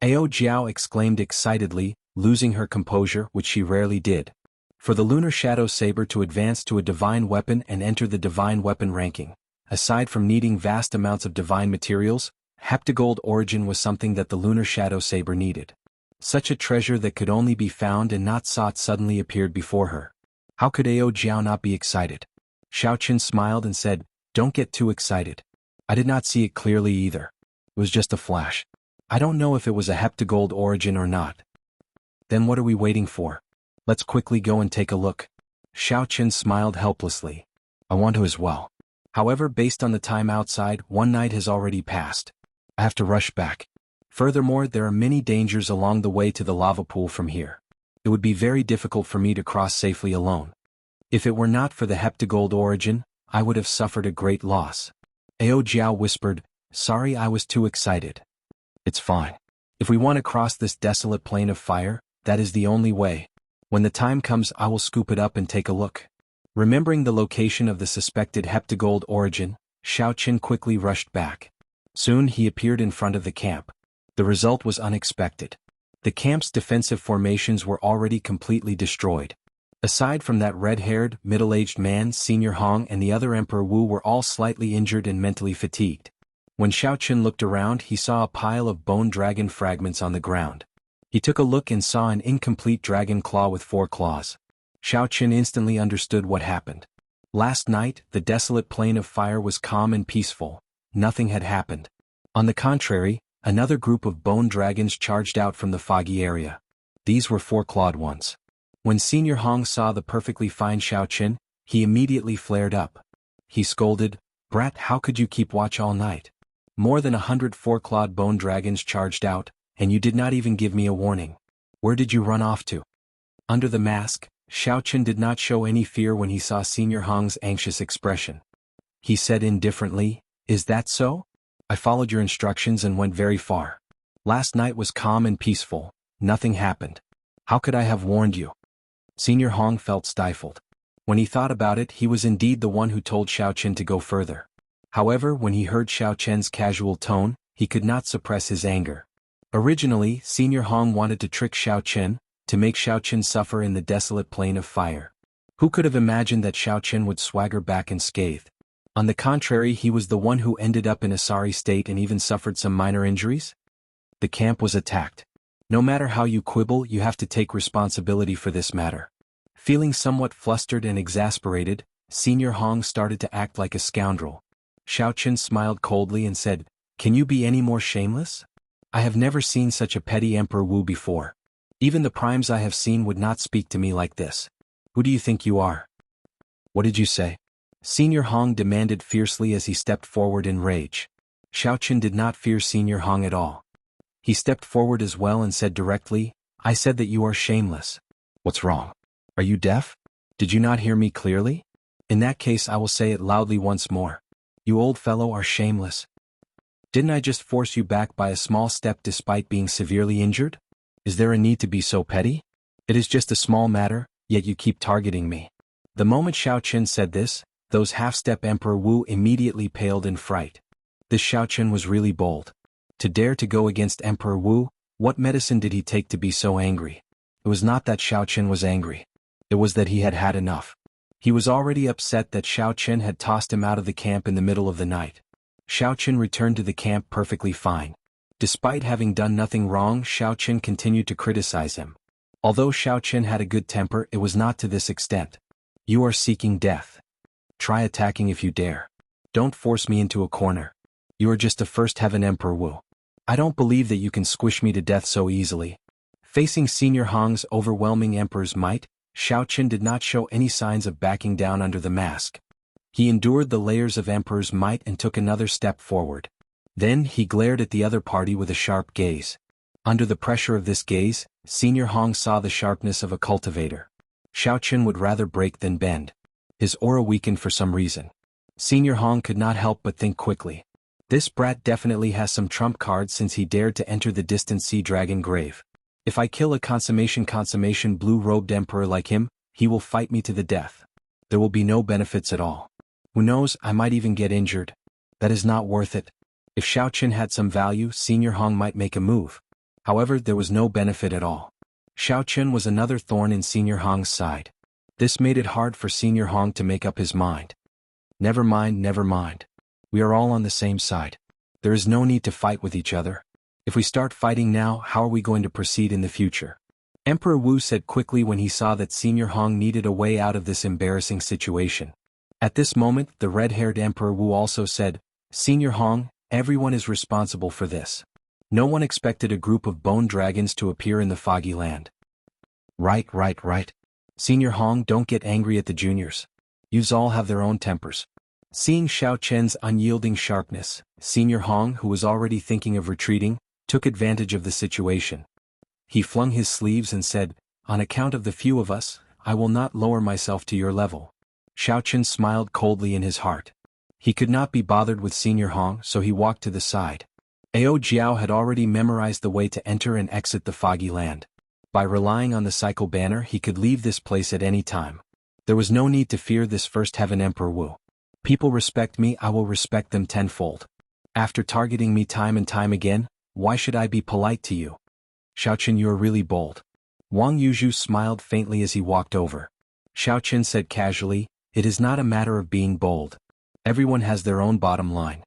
Ao Jiao exclaimed excitedly, losing her composure, which she rarely did. For the lunar shadow saber to advance to a divine weapon and enter the divine weapon ranking, aside from needing vast amounts of divine materials, heptagold origin was something that the lunar shadow saber needed. Such a treasure that could only be found and not sought suddenly appeared before her. How could Ao Jiao not be excited? Xiao Chen smiled and said, "Don't get too excited. I did not see it clearly either. It was just a flash. I don't know if it was a heptagold origin or not." "Then what are we waiting for? Let's quickly go and take a look." Xiao Chen smiled helplessly. "I want to as well. However, based on the time outside, one night has already passed. I have to rush back. Furthermore, there are many dangers along the way to the lava pool from here. It would be very difficult for me to cross safely alone. If it were not for the heptagold origin, I would have suffered a great loss." Ao Jiao whispered, "Sorry, I was too excited." "It's fine. If we want to cross this desolate plain of fire, that is the only way. When the time comes, I will scoop it up and take a look." Remembering the location of the suspected heptagold origin, Xiao Chen quickly rushed back. Soon he appeared in front of the camp. The result was unexpected. The camp's defensive formations were already completely destroyed. Aside from that red-haired, middle-aged man, Senior Hong and the other Emperor Wu were all slightly injured and mentally fatigued. When Xiao Chen looked around, he saw a pile of bone dragon fragments on the ground. He took a look and saw an incomplete dragon claw with 4 claws. Xiao Chen instantly understood what happened. Last night, the desolate plain of fire was calm and peaceful. Nothing had happened. On the contrary, another group of bone dragons charged out from the foggy area. These were 4-clawed ones. When Senior Hong saw the perfectly fine Xiao Chen, he immediately flared up. He scolded, "Brat, how could you keep watch all night? More than 100 4-clawed bone dragons charged out, and you did not even give me a warning. Where did you run off to?" Under the mask, Xiao Chen did not show any fear when he saw Senior Hong's anxious expression. He said indifferently, "Is that so? I followed your instructions and went very far. Last night was calm and peaceful. Nothing happened. How could I have warned you?" Senior Hong felt stifled. When he thought about it, he was indeed the one who told Xiao Chen to go further. However, when he heard Xiao Chen's casual tone, he could not suppress his anger. Originally, Senior Hong wanted to trick Xiao Chen, to make Xiao Chen suffer in the desolate plain of fire. Who could have imagined that Xiao Chen would swagger back unscathed? On the contrary, he was the one who ended up in a sorry state and even suffered some minor injuries? The camp was attacked. No matter how you quibble, you have to take responsibility for this matter. Feeling somewhat flustered and exasperated, Senior Hong started to act like a scoundrel. Xiao Chen smiled coldly and said, "Can you be any more shameless? I have never seen such a petty Emperor Wu before. Even the primes I have seen would not speak to me like this. Who do you think you are?" "What did you say?" Senior Hong demanded fiercely as he stepped forward in rage. Xiao Chen did not fear Senior Hong at all. He stepped forward as well and said directly, "I said that you are shameless." "What's wrong? Are you deaf? Did you not hear me clearly? In that case I will say it loudly once more. You old fellow are shameless. Didn't I just force you back by a small step despite being severely injured? Is there a need to be so petty? It is just a small matter, yet you keep targeting me." The moment Xiao Chen said this, those half-step Emperor Wu immediately paled in fright. This Xiao Chen was really bold. To dare to go against Emperor Wu, what medicine did he take to be so angry? It was not that Xiao Chen was angry. It was that he had had enough. He was already upset that Xiao Chen had tossed him out of the camp in the middle of the night. Xiao Chen returned to the camp perfectly fine. Despite having done nothing wrong, Xiao Chen continued to criticize him. Although Xiao Chen had a good temper, it was not to this extent. "You are seeking death. Try attacking if you dare. Don't force me into a corner. You are just a first heaven Emperor Wu. I don't believe that you can squish me to death so easily." Facing Senior Hong's overwhelming emperor's might, Xiaoqin did not show any signs of backing down under the mask. He endured the layers of emperor's might and took another step forward. Then he glared at the other party with a sharp gaze. Under the pressure of this gaze, Senior Hong saw the sharpness of a cultivator. Xiaoqin would rather break than bend. His aura weakened for some reason. Senior Hong could not help but think quickly. This brat definitely has some trump cards since he dared to enter the distant sea dragon grave. If I kill a consummation blue-robed emperor like him, he will fight me to the death. There will be no benefits at all. Who knows, I might even get injured. That is not worth it. If Xiaoqin had some value, Senior Hong might make a move. However, there was no benefit at all. Xiaoqin was another thorn in Senior Hong's side. This made it hard for Senior Hong to make up his mind. Never mind. We are all on the same side. There is no need to fight with each other. If we start fighting now, how are we going to proceed in the future? Emperor Wu said quickly when he saw that Senior Hong needed a way out of this embarrassing situation. At this moment, the red-haired Emperor Wu also said, Senior Hong, everyone is responsible for this. No one expected a group of bone dragons to appear in the foggy land. Right. Senior Hong, don't get angry at the juniors. Yous all have their own tempers. Seeing Xiaoqin's unyielding sharpness, Senior Hong, who was already thinking of retreating, took advantage of the situation. He flung his sleeves and said, on account of the few of us, I will not lower myself to your level. Xiaoqin smiled coldly in his heart. He could not be bothered with Senior Hong, so he walked to the side. Ao Jiao had already memorized the way to enter and exit the foggy land. By relying on the cycle banner, he could leave this place at any time. There was no need to fear this first heaven Emperor Wu. People respect me, I will respect them tenfold. After targeting me time and time again, why should I be polite to you? Xiaoqin, you are really bold. Wang Yuzhu smiled faintly as he walked over. Xiaoqin said casually, it is not a matter of being bold. Everyone has their own bottom line.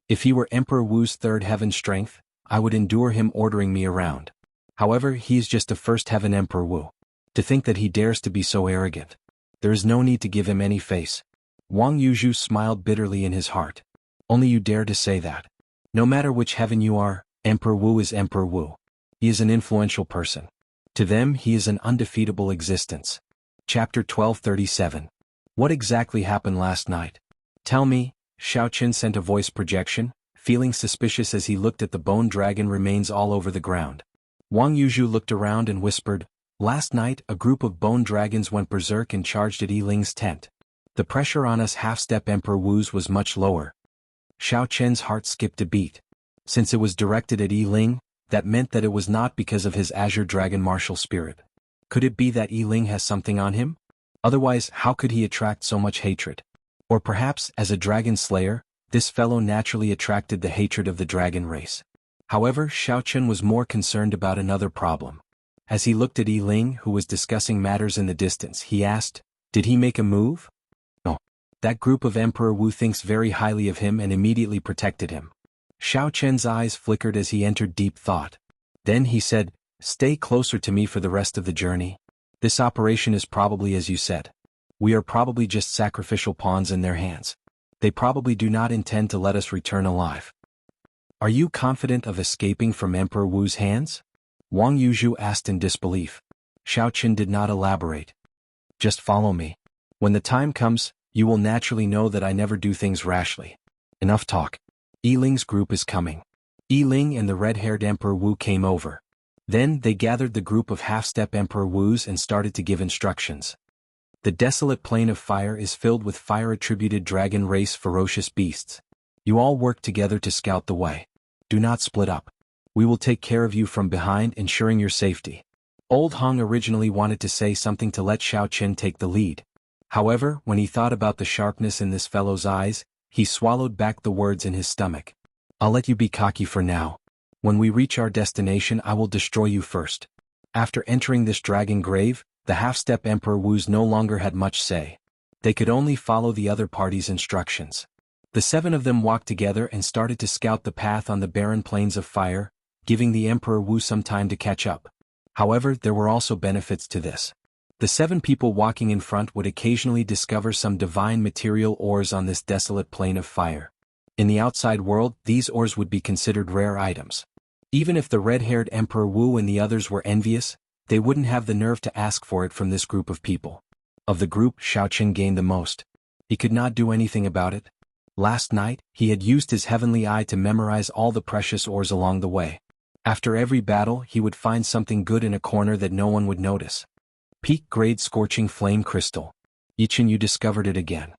If he were Emperor Wu's third heaven strength, I would endure him ordering me around. However, he is just a first heaven Emperor Wu. To think that he dares to be so arrogant. There is no need to give him any face. Wang Yuzhu smiled bitterly in his heart. Only you dare to say that. No matter which heaven you are, Emperor Wu is Emperor Wu. He is an influential person. To them he is an undefeatable existence. Chapter 1237. What exactly happened last night? Tell me, Xiaoqin sent a voice projection, feeling suspicious as he looked at the bone dragon remains all over the ground. Wang Yuzhu looked around and whispered, last night a group of bone dragons went berserk and charged at Yiling's tent. The pressure on us half-step Emperor Wu's was much lower. Xiaoqin's heart skipped a beat. Since it was directed at Yiling, that meant that it was not because of his Azure Dragon martial spirit. Could it be that Yiling has something on him? Otherwise, how could he attract so much hatred? Or perhaps, as a dragon slayer, this fellow naturally attracted the hatred of the dragon race. However, Xiaoqin was more concerned about another problem. As he looked at Yiling, who was discussing matters in the distance, he asked, did he make a move? No. That group of Emperor Wu thinks very highly of him and immediately protected him. Xiaoqin's eyes flickered as he entered deep thought. Then he said, stay closer to me for the rest of the journey. This operation is probably as you said. We are probably just sacrificial pawns in their hands. They probably do not intend to let us return alive. Are you confident of escaping from Emperor Wu's hands? Wang Yuzhu asked in disbelief. Xiaoqin did not elaborate. Just follow me. When the time comes, you will naturally know that I never do things rashly. Enough talk. Yiling's group is coming. Yiling and the red-haired Emperor Wu came over. Then they gathered the group of half-step Emperor Wus and started to give instructions. The desolate plain of fire is filled with fire-attributed dragon race ferocious beasts. You all work together to scout the way. Do not split up. We will take care of you from behind, ensuring your safety. Old Hong originally wanted to say something to let Xiaoqin take the lead. However, when he thought about the sharpness in this fellow's eyes, he swallowed back the words in his stomach. I'll let you be cocky for now. When we reach our destination, I will destroy you first. After entering this dragon grave, the half-step Emperor Wus no longer had much say. They could only follow the other party's instructions. The 7 of them walked together and started to scout the path on the barren plains of fire, giving the Emperor Wu some time to catch up. However, there were also benefits to this. The 7 people walking in front would occasionally discover some divine material ores on this desolate plain of fire. In the outside world, these ores would be considered rare items. Even if the red-haired Emperor Wu and the others were envious, they wouldn't have the nerve to ask for it from this group of people. Of the group, Xiaoqin gained the most. He could not do anything about it. Last night, he had used his heavenly eye to memorize all the precious ores along the way. After every battle, he would find something good in a corner that no one would notice. Peak-grade scorching flame crystal. Yichen, you discovered it again.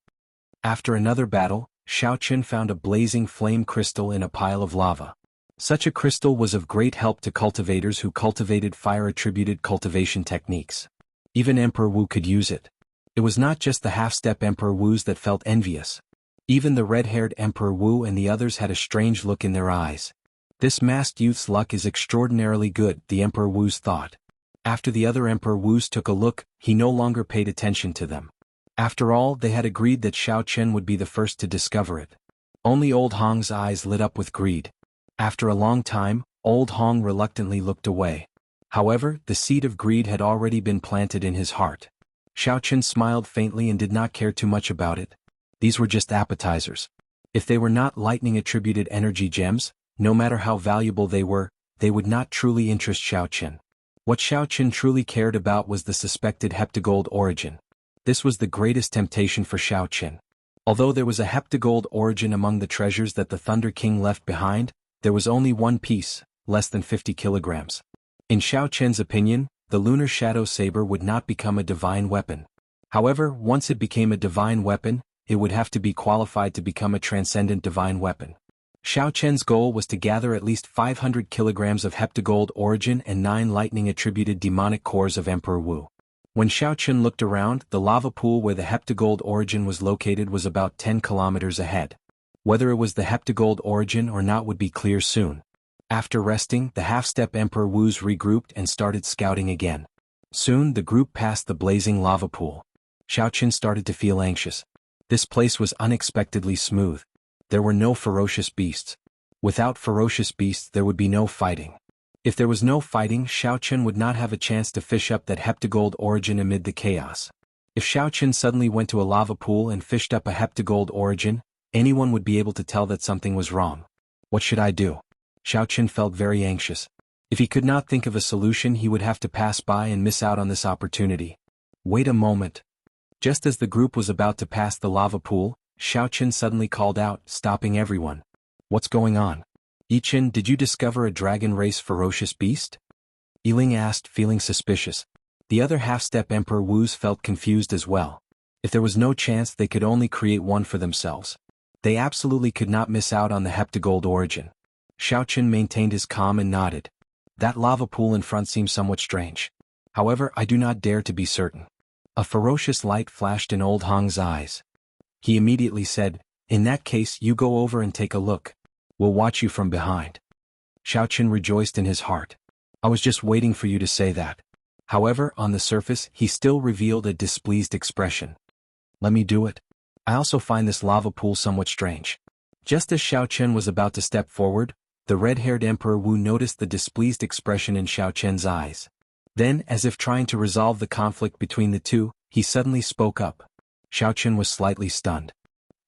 After another battle, Xiaoqin found a blazing flame crystal in a pile of lava. Such a crystal was of great help to cultivators who cultivated fire-attributed cultivation techniques. Even Emperor Wu could use it. It was not just the half-step Emperor Wus that felt envious. Even the red-haired Emperor Wu and the others had a strange look in their eyes. This masked youth's luck is extraordinarily good, the Emperor Wus thought. After the other Emperor Wus took a look, he no longer paid attention to them. After all, they had agreed that Xiaoqin would be the first to discover it. Only Old Hong's eyes lit up with greed. After a long time, Old Hong reluctantly looked away. However, the seed of greed had already been planted in his heart. Xiaoqin smiled faintly and did not care too much about it. These were just appetizers. If they were not lightning-attributed energy gems, no matter how valuable they would not truly interest Xiaoqin. What Xiaoqin truly cared about was the suspected heptagold origin. This was the greatest temptation for Xiaoqin. Although there was a heptagold origin among the treasures that the Thunder King left behind, there was only one piece, less than 50 kilograms. In Xiaoqin's opinion, the lunar shadow saber would not become a divine weapon. However, once it became a divine weapon, it would have to be qualified to become a transcendent divine weapon. Xiaoqin's goal was to gather at least 500 kilograms of heptagold origin and 9 lightning-attributed demonic cores of Emperor Wu. When Xiaoqin looked around, the lava pool where the heptagold origin was located was about 10 kilometers ahead. Whether it was the heptagold origin or not would be clear soon. After resting, the half-step Emperor Wus regrouped and started scouting again. Soon the group passed the blazing lava pool. Xiaoqin started to feel anxious. This place was unexpectedly smooth. There were no ferocious beasts. Without ferocious beasts there would be no fighting. If there was no fighting, Xiaoqin would not have a chance to fish up that heptagold origin amid the chaos. If Xiaoqin suddenly went to a lava pool and fished up a heptagold origin, anyone would be able to tell that something was wrong. What should I do? Xiaoqin felt very anxious. If he could not think of a solution, he would have to pass by and miss out on this opportunity. Wait a moment. Just as the group was about to pass the lava pool, Xiaoqin suddenly called out, stopping everyone. What's going on? Yichen, did you discover a dragon race ferocious beast? Yiling asked, feeling suspicious. The other half-step Emperor Wus felt confused as well. If there was no chance, they could only create one for themselves. They absolutely could not miss out on the heptagold origin. Xiaoqin maintained his calm and nodded. That lava pool in front seems somewhat strange. However, I do not dare to be certain. A ferocious light flashed in Old Hong's eyes. He immediately said, in that case you go over and take a look. We'll watch you from behind. Xiaoqin rejoiced in his heart. I was just waiting for you to say that. However, on the surface, he still revealed a displeased expression. Let me do it. I also find this lava pool somewhat strange. Just as Xiaoqin was about to step forward, the red-haired Emperor Wu noticed the displeased expression in Xiaoqin's eyes. Then, as if trying to resolve the conflict between the two, he suddenly spoke up. Xiaoqin was slightly stunned.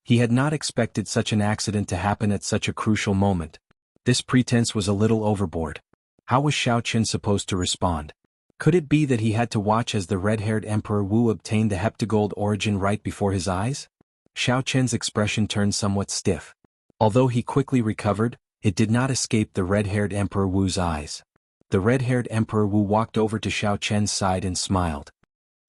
He had not expected such an accident to happen at such a crucial moment. This pretense was a little overboard. How was Xiaoqin supposed to respond? Could it be that he had to watch as the red-haired Emperor Wu obtained the heptagold origin right before his eyes? Xiaoqin's expression turned somewhat stiff. Although he quickly recovered, it did not escape the red-haired Emperor Wu's eyes. The red-haired Emperor Wu walked over to Xiaoqin's side and smiled.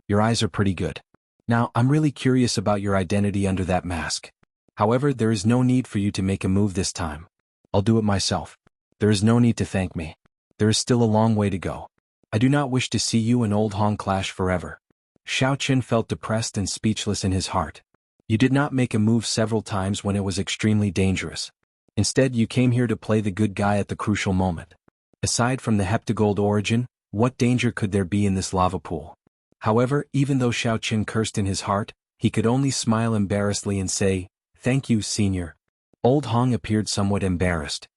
Your eyes are pretty good. Now, I'm really curious about your identity under that mask. However, there is no need for you to make a move this time. I'll do it myself. There is no need to thank me. There is still a long way to go. I do not wish to see you and Old Hong clash forever. Xiaoqin felt depressed and speechless in his heart. You did not make a move several times when it was extremely dangerous. Instead, you came here to play the good guy at the crucial moment. Aside from the heptagold origin, what danger could there be in this lava pool? However, even though Xiaoqin cursed in his heart, he could only smile embarrassedly and say, "Thank you, senior." Old Hong appeared somewhat embarrassed.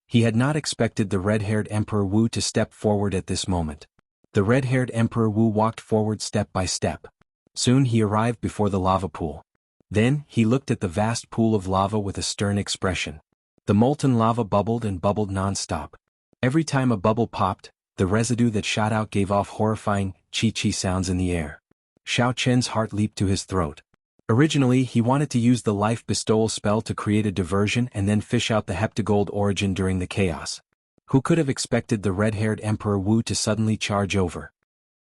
He had not expected the red-haired Emperor Wu to step forward at this moment. The red-haired Emperor Wu walked forward step by step. Soon he arrived before the lava pool. Then, he looked at the vast pool of lava with a stern expression. The molten lava bubbled and bubbled non-stop. Every time a bubble popped, the residue that shot out gave off horrifying chi-chi sounds in the air. Xiao Chen's heart leaped to his throat. Originally, he wanted to use the life bestowal spell to create a diversion and then fish out the heptagold origin during the chaos. Who could have expected the red-haired Emperor Wu to suddenly charge over?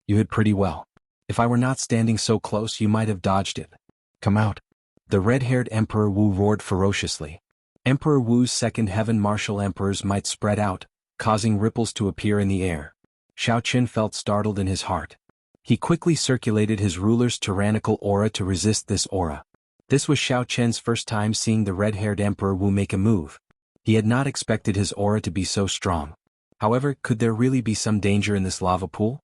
You hid pretty well. If I were not standing so close, you might have dodged it. Come out. The red-haired Emperor Wu roared ferociously. Emperor Wu's second heaven martial emperors might spread out, causing ripples to appear in the air. Xiao Chen felt startled in his heart. He quickly circulated his ruler's tyrannical aura to resist this aura. This was Xiao Chen's first time seeing the red-haired Emperor Wu make a move. He had not expected his aura to be so strong. However, could there really be some danger in this lava pool?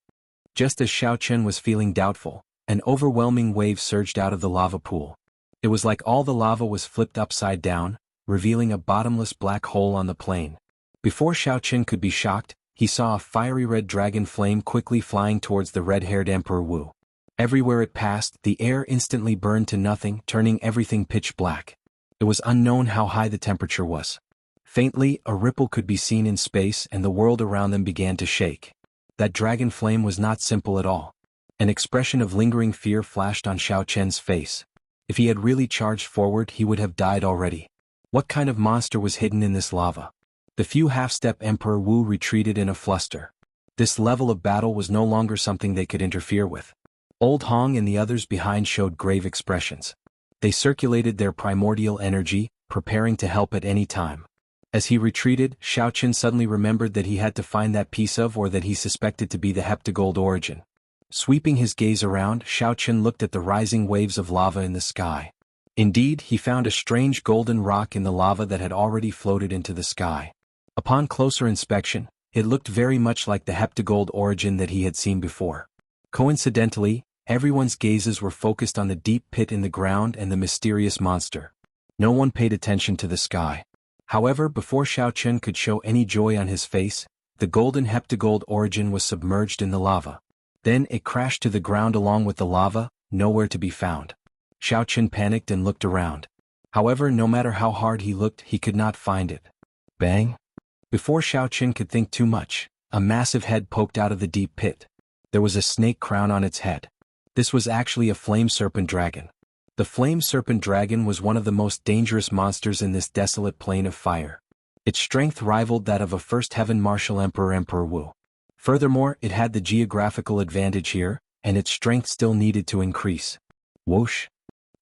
Just as Xiao Chen was feeling doubtful, an overwhelming wave surged out of the lava pool. It was like all the lava was flipped upside down, revealing a bottomless black hole on the plain. Before Xiao Chen could be shocked, he saw a fiery red dragon flame quickly flying towards the red-haired Emperor Wu. Everywhere it passed, the air instantly burned to nothing, turning everything pitch black. It was unknown how high the temperature was. Faintly, a ripple could be seen in space and the world around them began to shake. That dragon flame was not simple at all. An expression of lingering fear flashed on Xiao Chen's face. If he had really charged forward, he would have died already. What kind of monster was hidden in this lava? The few half-step Emperor Wu retreated in a fluster. This level of battle was no longer something they could interfere with. Old Hong and the others behind showed grave expressions. They circulated their primordial energy, preparing to help at any time. As he retreated, Xiao Chen suddenly remembered that he had to find that piece of or that he suspected to be the heptagold origin. Sweeping his gaze around, Xiao Chen looked at the rising waves of lava in the sky. Indeed, he found a strange golden rock in the lava that had already floated into the sky. Upon closer inspection, it looked very much like the heptagold origin that he had seen before. Coincidentally, everyone's gazes were focused on the deep pit in the ground and the mysterious monster. No one paid attention to the sky. However, before Xiao Chen could show any joy on his face, the golden heptagold origin was submerged in the lava. Then it crashed to the ground along with the lava, nowhere to be found. Xiao Chen panicked and looked around. However, no matter how hard he looked, he could not find it. Bang! Before Xiao Chen could think too much, a massive head poked out of the deep pit. There was a snake crown on its head. This was actually a flame serpent dragon. The flame serpent dragon was one of the most dangerous monsters in this desolate plain of fire. Its strength rivaled that of a first heaven martial Emperor Wu. Furthermore, it had the geographical advantage here, and its strength still needed to increase. Whoosh!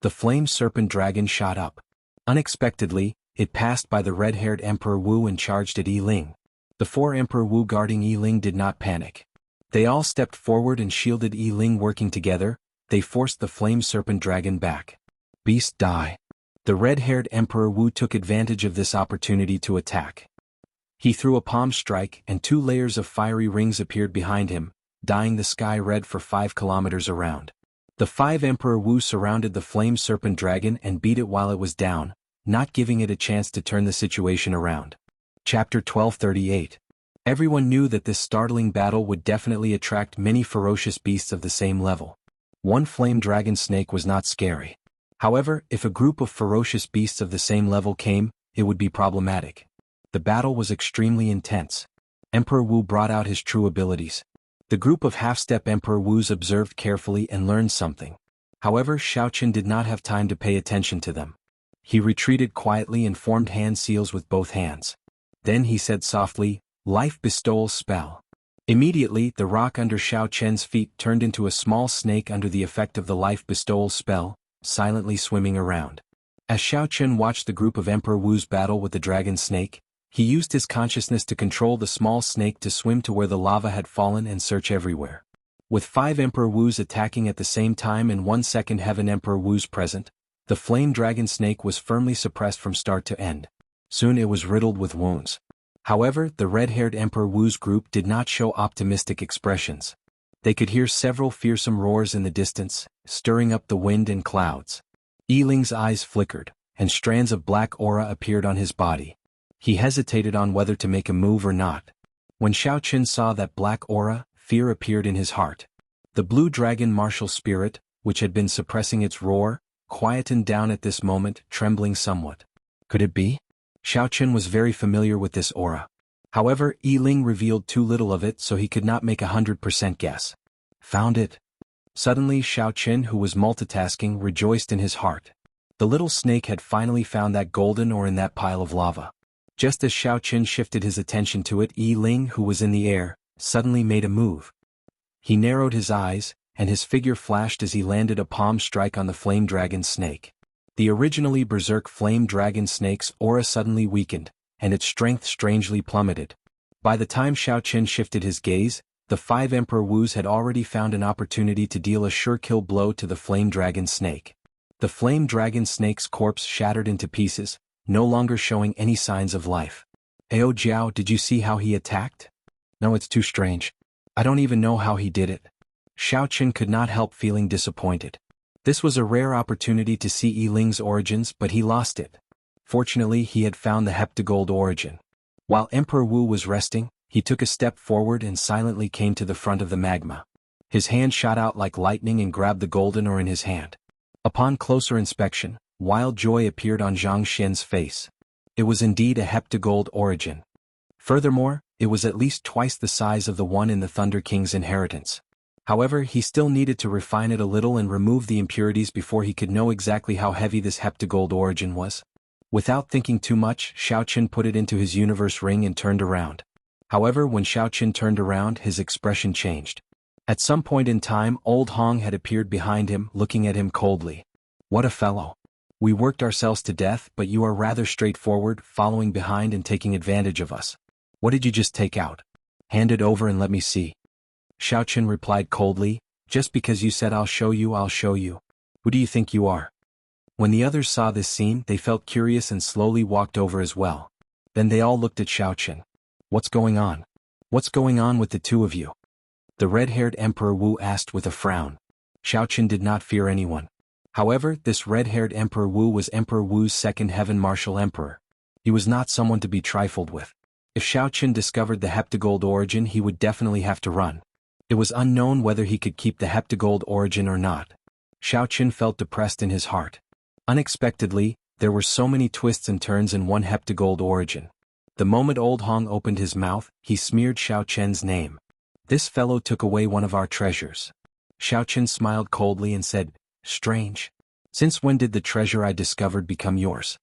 The flame serpent dragon shot up. Unexpectedly, it passed by the red-haired Emperor Wu and charged at Yi Ling. The four Emperor Wu guarding Yi Ling did not panic. They all stepped forward and shielded Yi Ling. Working together, they forced the flame serpent dragon back. Beast, die! The red-haired Emperor Wu took advantage of this opportunity to attack. He threw a palm strike and 2 layers of fiery rings appeared behind him, dyeing the sky red for 5 kilometers around. The 5 Emperor Wu surrounded the flame serpent dragon and beat it while it was down, not giving it a chance to turn the situation around. Chapter 1238. Everyone knew that this startling battle would definitely attract many ferocious beasts of the same level. One flame dragon snake was not scary. However, if a group of ferocious beasts of the same level came, it would be problematic. The battle was extremely intense. Emperor Wu brought out his true abilities. The group of half-step Emperor Wus observed carefully and learned something. However, Xiao Chen did not have time to pay attention to them. He retreated quietly and formed hand seals with both hands. Then he said softly, "Life bestowal spell." Immediately, the rock under Xiao Chen's feet turned into a small snake under the effect of the life bestowal spell, silently swimming around. As Xiao Chen watched the group of Emperor Wu's battle with the dragon snake, he used his consciousness to control the small snake to swim to where the lava had fallen and search everywhere. With 5 Emperor Wus attacking at the same time and 1 second Heaven Emperor Wus present, the flame dragon snake was firmly suppressed from start to end. Soon it was riddled with wounds. However, the red-haired Emperor Wu's group did not show optimistic expressions. They could hear several fearsome roars in the distance, stirring up the wind and clouds. Yiling's eyes flickered, and strands of black aura appeared on his body. He hesitated on whether to make a move or not. When Xiao Chen saw that black aura, fear appeared in his heart. The blue dragon martial spirit, which had been suppressing its roar, quietened down at this moment, trembling somewhat. Could it be? Xiao Chen was very familiar with this aura. However, Yi Ling revealed too little of it so he could not make 100% guess. Found it. Suddenly Xiao Qin, who was multitasking, rejoiced in his heart. The little snake had finally found that golden ore in that pile of lava. Just as Xiao Qin shifted his attention to it, Yi Ling, who was in the air, suddenly made a move. He narrowed his eyes, and his figure flashed as he landed a palm strike on the flame dragon snake. The originally berserk flame dragon snake's aura suddenly weakened, and its strength strangely plummeted. By the time Xiao Qin shifted his gaze, the 5 Emperor Wus had already found an opportunity to deal a sure-kill blow to the flame dragon snake. The flame dragon snake's corpse shattered into pieces, no longer showing any signs of life. Ao Jiao, did you see how he attacked? No, it's too strange. I don't even know how he did it. Xiao Qin could not help feeling disappointed. This was a rare opportunity to see Yi Ling's origins, but he lost it. Fortunately, he had found the heptagold origin. While Emperor Wu was resting, he took a step forward and silently came to the front of the magma. His hand shot out like lightning and grabbed the golden ore in his hand. Upon closer inspection, wild joy appeared on Zhang Xian's face. It was indeed a heptagold origin. Furthermore, it was at least twice the size of the one in the Thunder King's inheritance. However, he still needed to refine it a little and remove the impurities before he could know exactly how heavy this heptagold origin was. Without thinking too much, Xiao Qin put it into his universe ring and turned around. However, when Xiao Qin turned around, his expression changed. At some point in time, Old Hong had appeared behind him, looking at him coldly. What a fellow. We worked ourselves to death, but you are rather straightforward, following behind and taking advantage of us. What did you just take out? Hand it over and let me see. Xiao Qin replied coldly, just because you said I'll show you, I'll show you. Who do you think you are? When the others saw this scene, they felt curious and slowly walked over as well. Then they all looked at Xiao Qin. What's going on? What's going on with the two of you? The red-haired Emperor Wu asked with a frown. Xiao Qin did not fear anyone. However, this red-haired Emperor Wu was Emperor Wu's second heaven martial emperor. He was not someone to be trifled with. If Xiao Qin discovered the heptagold origin, he would definitely have to run. It was unknown whether he could keep the heptagold origin or not. Xiao Qin felt depressed in his heart. Unexpectedly, there were so many twists and turns in one heptagold origin. The moment Old Hong opened his mouth, he smeared Xiao Qian's name. This fellow took away one of our treasures. Xiao Qin smiled coldly and said, strange. Since when did the treasure I discovered become yours?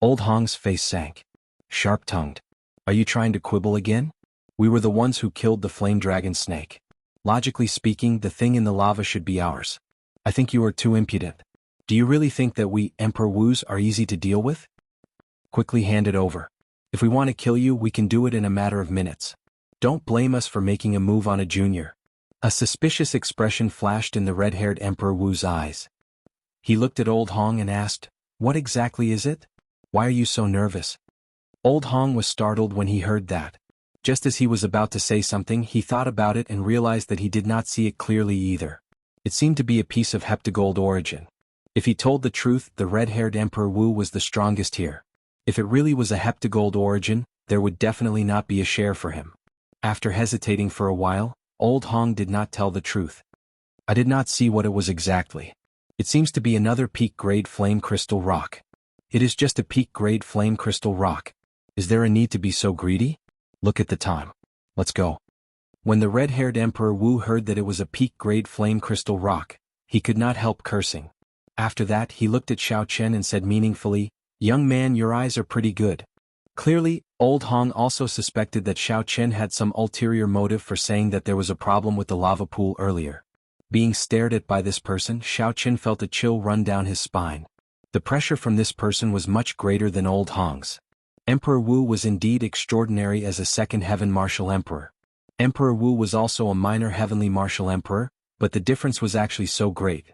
Old Hong's face sank. Sharp-tongued. Are you trying to quibble again? We were the ones who killed the flame dragon snake. Logically speaking, the thing in the lava should be ours. I think you are too impudent. Do you really think that we, Emperor Wus, are easy to deal with? Quickly hand it over. If we want to kill you, we can do it in a matter of minutes. Don't blame us for making a move on a junior. A suspicious expression flashed in the red-haired Emperor Wu's eyes. He looked at Old Hong and asked, what exactly is it? Why are you so nervous? Old Hong was startled when he heard that. Just as he was about to say something, he thought about it and realized that he did not see it clearly either. It seemed to be a piece of heptagold origin. If he told the truth, the red-haired Emperor Wu was the strongest here. If it really was a heptagold origin, there would definitely not be a share for him. After hesitating for a while, Old Hong did not tell the truth. I did not see what it was exactly. It seems to be another peak-grade flame crystal rock. It is just a peak-grade flame crystal rock. Is there a need to be so greedy? Look at the time. Let's go. When the red-haired Emperor Wu heard that it was a peak-grade flame crystal rock, he could not help cursing. After that, he looked at Xiao Qin and said meaningfully, young man, your eyes are pretty good. Clearly, Old Hong also suspected that Xiao Qin had some ulterior motive for saying that there was a problem with the lava pool earlier. Being stared at by this person, Xiao Qin felt a chill run down his spine. The pressure from this person was much greater than Old Hong's. Emperor Wu was indeed extraordinary as a second heaven martial emperor. Emperor Wu was also a minor heavenly martial emperor, but the difference was actually so great.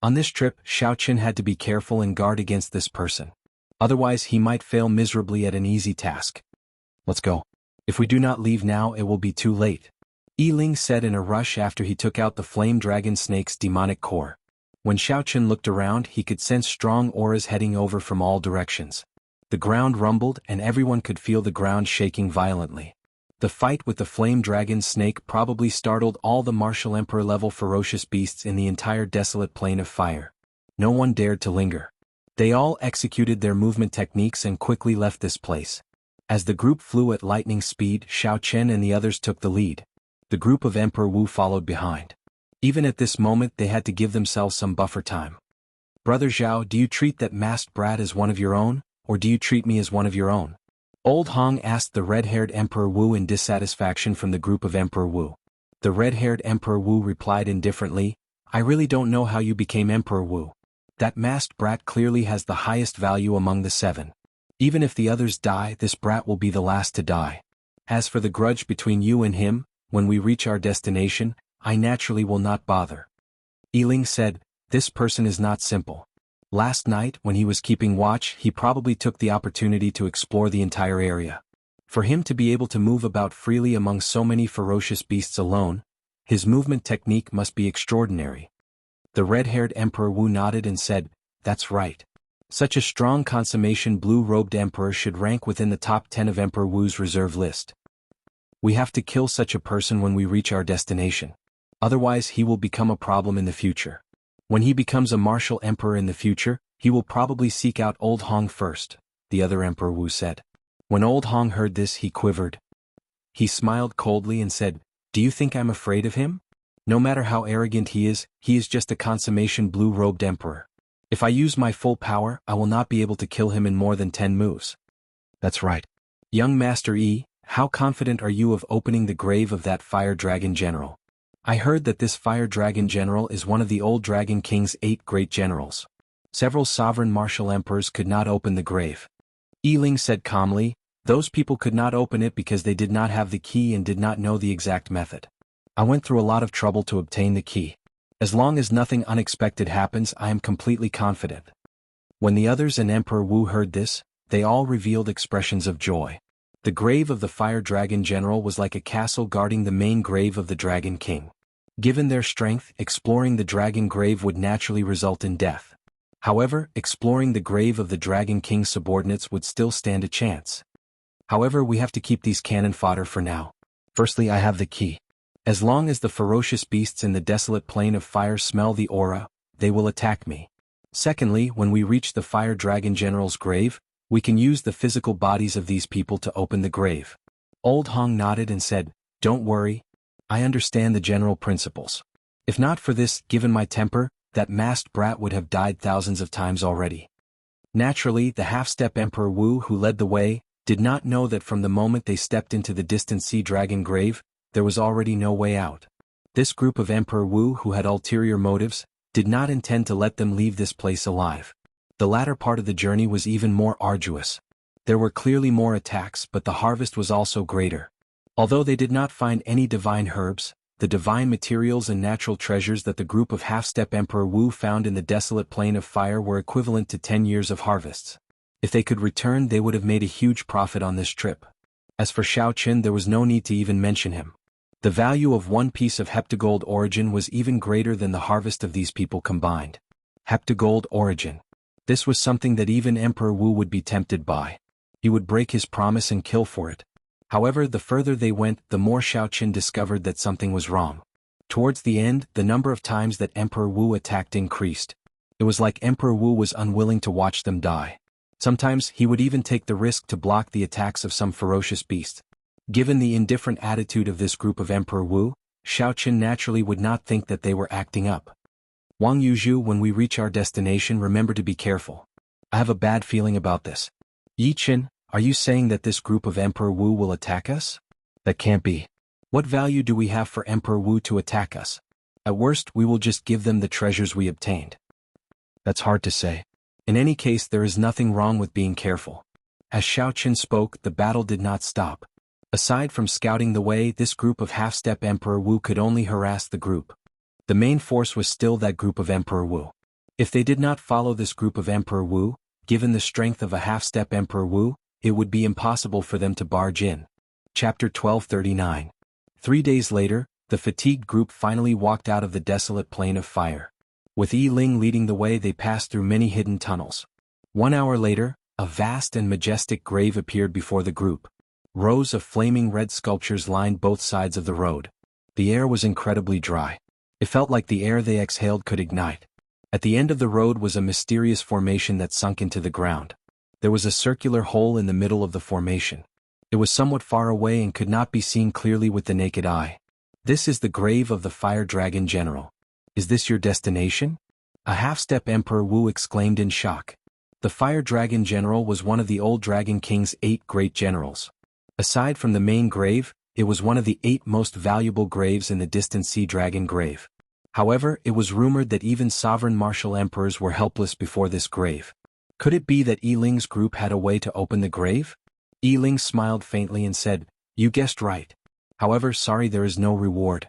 On this trip, Xiao Qin had to be careful and guard against this person. Otherwise he might fail miserably at an easy task. Let's go. If we do not leave now, it will be too late. Yi Ling said in a rush after he took out the flame dragon snake's demonic core. When Xiao Qin looked around, he could sense strong auras heading over from all directions. The ground rumbled and everyone could feel the ground shaking violently. The fight with the flame dragon snake probably startled all the martial emperor level ferocious beasts in the entire desolate plain of fire. No one dared to linger. They all executed their movement techniques and quickly left this place. As the group flew at lightning speed, Xiao Chen and the others took the lead. The group of Emperor Wu followed behind. Even at this moment they had to give themselves some buffer time. Brother Zhao, do you treat that masked brat as one of your own, or do you treat me as one of your own? Old Hong asked the red-haired Emperor Wu in dissatisfaction from the group of Emperor Wu. The red-haired Emperor Wu replied indifferently, I really don't know how you became Emperor Wu. That masked brat clearly has the highest value among the 7. Even if the others die, this brat will be the last to die. As for the grudge between you and him, when we reach our destination, I naturally will not bother. Yiling said, this person is not simple. Last night, when he was keeping watch, he probably took the opportunity to explore the entire area. For him to be able to move about freely among so many ferocious beasts alone, his movement technique must be extraordinary. The red-haired Emperor Wu nodded and said, that's right. Such a strong consummation blue-robed emperor should rank within the top 10 of Emperor Wu's reserve list. We have to kill such a person when we reach our destination. Otherwise he will become a problem in the future. When he becomes a martial emperor in the future, he will probably seek out Old Hong first, the other Emperor Wu said. When Old Hong heard this he quivered. He smiled coldly and said, do you think I'm afraid of him? No matter how arrogant he is just a consummation blue-robed emperor. If I use my full power, I will not be able to kill him in more than 10 moves. That's right. Young Master Yi, how confident are you of opening the grave of that fire dragon general? I heard that this fire dragon general is one of the old Dragon King's 8 great generals. Several sovereign martial emperors could not open the grave. Yiling said calmly, those people could not open it because they did not have the key and did not know the exact method. I went through a lot of trouble to obtain the key. As long as nothing unexpected happens, I am completely confident. When the others and Emperor Wu heard this, they all revealed expressions of joy. The grave of the fire dragon general was like a castle guarding the main grave of the Dragon King. Given their strength, exploring the dragon grave would naturally result in death. However, exploring the grave of the Dragon King's subordinates would still stand a chance. However, we have to keep these cannon fodder for now. Firstly, I have the key. As long as the ferocious beasts in the desolate plain of fire smell the aura, they will attack me. Secondly, when we reach the fire dragon general's grave, we can use the physical bodies of these people to open the grave. Old Hong nodded and said, don't worry. I understand the general principles. If not for this, given my temper, that masked brat would have died thousands of times already. Naturally, the half-step Emperor Wu who led the way, did not know that from the moment they stepped into the distant sea dragon grave, there was already no way out. This group of Emperor Wu who had ulterior motives, did not intend to let them leave this place alive. The latter part of the journey was even more arduous. There were clearly more attacks, but the harvest was also greater. Although they did not find any divine herbs, the divine materials and natural treasures that the group of half-step Emperor Wu found in the desolate plain of fire were equivalent to 10 years of harvests. If they could return, they would have made a huge profit on this trip. As for Xiao Qin, there was no need to even mention him. The value of one piece of heptagold origin was even greater than the harvest of these people combined. Heptagold origin. This was something that even Emperor Wu would be tempted by. He would break his promise and kill for it. However, the further they went, the more Xiao Qin discovered that something was wrong. Towards the end, the number of times that Emperor Wu attacked increased. It was like Emperor Wu was unwilling to watch them die. Sometimes, he would even take the risk to block the attacks of some ferocious beast. Given the indifferent attitude of this group of Emperor Wu, Xiao Qin naturally would not think that they were acting up. Wang Yuzhu, when we reach our destination, remember to be careful. I have a bad feeling about this. Yi Qin, are you saying that this group of Emperor Wu will attack us? That can't be. What value do we have for Emperor Wu to attack us? At worst, we will just give them the treasures we obtained. That's hard to say. In any case, there is nothing wrong with being careful. As Xiao Qin spoke, the battle did not stop. Aside from scouting the way, this group of half-step Emperor Wu could only harass the group. The main force was still that group of Emperor Wu. If they did not follow this group of Emperor Wu, given the strength of a half-step Emperor Wu, it would be impossible for them to barge in. Chapter 1239. 3 days later, the fatigued group finally walked out of the desolate plain of fire. With Yiling leading the way, they passed through many hidden tunnels. 1 hour later, a vast and majestic grave appeared before the group. Rows of flaming red sculptures lined both sides of the road. The air was incredibly dry. It felt like the air they exhaled could ignite. At the end of the road was a mysterious formation that sunk into the ground. There was a circular hole in the middle of the formation. It was somewhat far away and could not be seen clearly with the naked eye. This is the grave of the Fire Dragon General. Is this your destination? A half-step Emperor Wu exclaimed in shock. The Fire Dragon General was one of the old Dragon King's 8 great generals. Aside from the main grave, it was one of the 8 most valuable graves in the distant Sea Dragon grave. However, it was rumored that even sovereign martial emperors were helpless before this grave. Could it be that Yi Ling's group had a way to open the grave? Yi Ling smiled faintly and said, "You guessed right. However, sorry, there is no reward."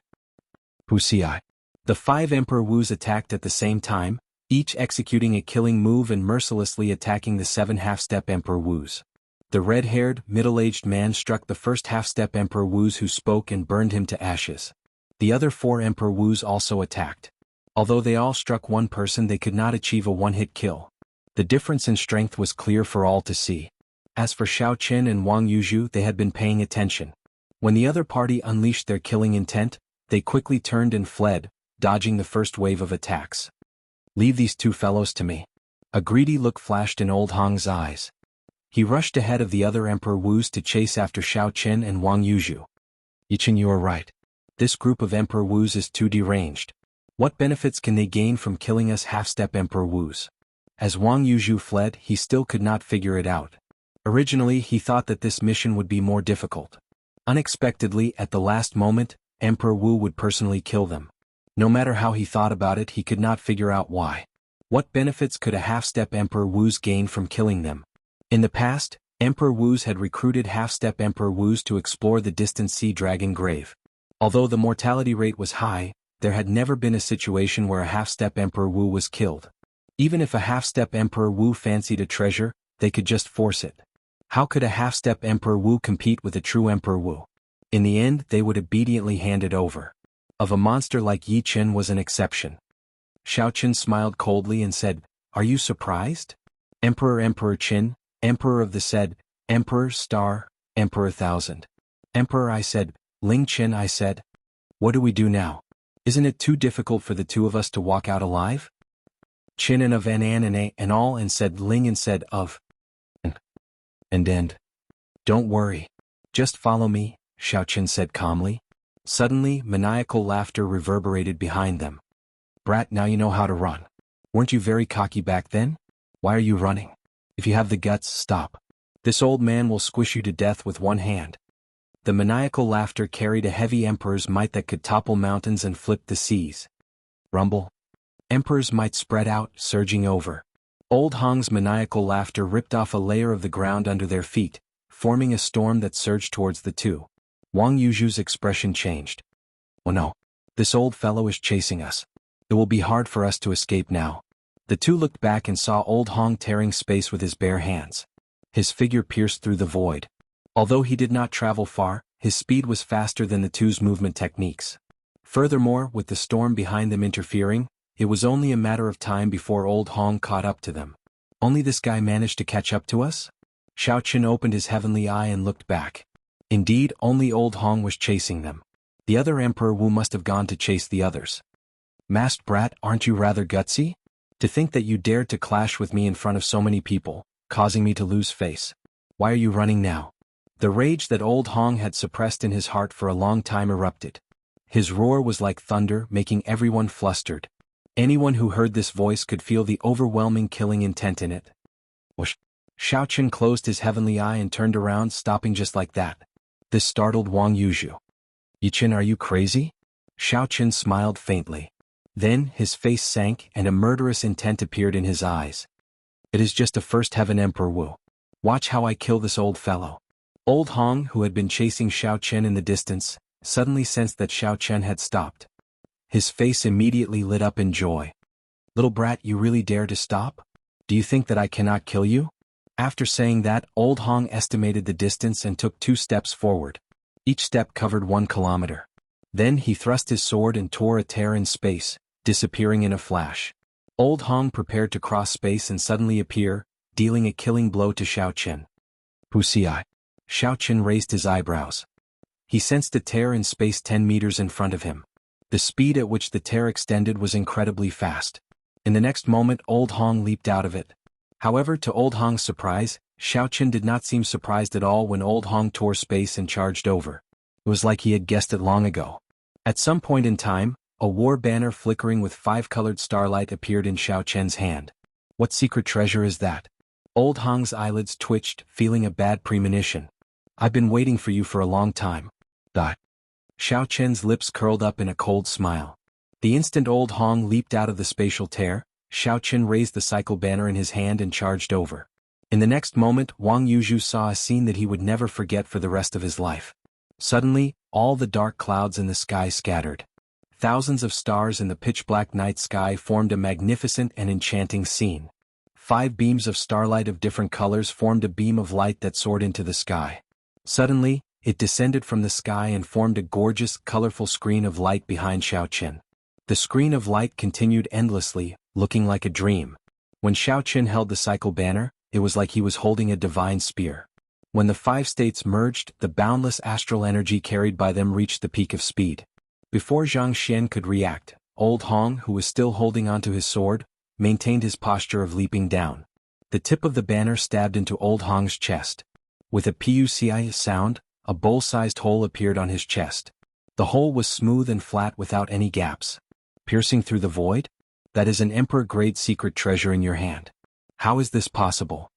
Wuxia. The 5 Emperor Wus attacked at the same time, each executing a killing move and mercilessly attacking the 7 half-step Emperor Wus. The red-haired, middle-aged man struck the first half-step Emperor Wus, who spoke and burned him to ashes. The other 4 Emperor Wus also attacked. Although they all struck one person, they could not achieve a one-hit kill. The difference in strength was clear for all to see. As for Xiao Qin and Wang Yuzhu, they had been paying attention. When the other party unleashed their killing intent, they quickly turned and fled, dodging the first wave of attacks. "Leave these 2 fellows to me." A greedy look flashed in Old Hong's eyes. He rushed ahead of the other Emperor Wus to chase after Xiao Qin and Wang Yuzhu. "Yiqin, you are right. This group of Emperor Wus is too deranged. What benefits can they gain from killing us half-step Emperor Wus?" As Wang Yuzhu fled, he still could not figure it out. Originally, he thought that this mission would be more difficult. Unexpectedly, at the last moment, Emperor Wu would personally kill them. No matter how he thought about it, he could not figure out why. What benefits could a half-step Emperor Wus gain from killing them? In the past, Emperor Wus had recruited half-step Emperor Wus to explore the distant Sea Dragon grave. Although the mortality rate was high, there had never been a situation where a half-step Emperor Wu was killed. Even if a half-step Emperor Wu fancied a treasure, they could just force it. How could a half-step Emperor Wu compete with a true Emperor Wu? In the end, they would obediently hand it over. Of a monster like Yi Qin was an exception. Xiao Qin smiled coldly and said, "Are you surprised? Emperor Qin, Emperor of the said, Emperor Star, Emperor 1000. Emperor, I said, Ling Qin, I said. What do we do now? Isn't it too difficult for the 2 of us to walk out alive?" Qin and of and all and said Ling and said of and. "Don't worry. Just follow me," Xiao Qin said calmly. Suddenly, maniacal laughter reverberated behind them. "Brat, now you know how to run. Weren't you very cocky back then? Why are you running? If you have the guts, stop. This old man will squish you to death with one hand." The maniacal laughter carried a heavy emperor's might that could topple mountains and flip the seas. Rumble. Emperor's might spread out, surging over. Old Hong's maniacal laughter ripped off a layer of the ground under their feet, forming a storm that surged towards the 2. Wang Yuzhu's expression changed. "Oh no. This old fellow is chasing us. It will be hard for us to escape now." The 2 looked back and saw Old Hong tearing space with his bare hands. His figure pierced through the void. Although he did not travel far, his speed was faster than the 2's movement techniques. Furthermore, with the storm behind them interfering, it was only a matter of time before Old Hong caught up to them. "Only this guy managed to catch up to us?" Xiao Qin opened his heavenly eye and looked back. Indeed, only Old Hong was chasing them. The other Emperor Wu must have gone to chase the others. "Masked brat, aren't you rather gutsy? To think that you dared to clash with me in front of so many people, causing me to lose face. Why are you running now?" The rage that Old Hong had suppressed in his heart for a long time erupted. His roar was like thunder, making everyone flustered. Anyone who heard this voice could feel the overwhelming killing intent in it. Whoosh! Xiao Qin closed his heavenly eye and turned around, stopping just like that. This startled Wang Yuzhu. "Yi Qin, are you crazy?" Xiao Qin smiled faintly. Then, his face sank and a murderous intent appeared in his eyes. "It is just a first heaven Emperor Wu. Watch how I kill this old fellow." Old Hong, who had been chasing Xiao Qin in the distance, suddenly sensed that Xiao Qin had stopped. His face immediately lit up in joy. "Little brat, you really dare to stop? Do you think that I cannot kill you?" After saying that, Old Hong estimated the distance and took 2 steps forward. Each step covered 1 kilometer. Then he thrust his sword and tore a tear in space, disappearing in a flash. Old Hong prepared to cross space and suddenly appear, dealing a killing blow to Xiao Qin. "Wuxia." Xiao Qin raised his eyebrows. He sensed a tear in space 10 meters in front of him. The speed at which the tear extended was incredibly fast. In the next moment, Old Hong leaped out of it. However, to Old Hong's surprise, Xiao Qin did not seem surprised at all when old Hong tore space and charged over. It was like he had guessed it long ago. At some point in time, a war banner flickering with 5-colored starlight appeared in Xiao Qian's hand. What secret treasure is that? Old Hong's eyelids twitched, feeling a bad premonition. I've been waiting for you for a long time. Xiao Qian's lips curled up in a cold smile. The instant old Hong leaped out of the spatial tear, Xiao Qin raised the cycle banner in his hand and charged over. In the next moment, Wang Yuzhu saw a scene that he would never forget for the rest of his life. Suddenly, all the dark clouds in the sky scattered. Thousands of stars in the pitch-black night sky formed a magnificent and enchanting scene. 5 beams of starlight of different colors formed a beam of light that soared into the sky. Suddenly, it descended from the sky and formed a gorgeous, colorful screen of light behind Xiao Qin. The screen of light continued endlessly, looking like a dream. When Xiao Qin held the cycle banner, it was like he was holding a divine spear. When the 5 states merged, the boundless astral energy carried by them reached the peak of speed. Before Zhang Xian could react, old Hong, who was still holding onto his sword, maintained his posture of leaping down. The tip of the banner stabbed into old Hong's chest. With a puci sound, a bowl-sized hole appeared on his chest. The hole was smooth and flat without any gaps. Piercing through the void? That is an emperor-grade secret treasure in your hand. How is this possible?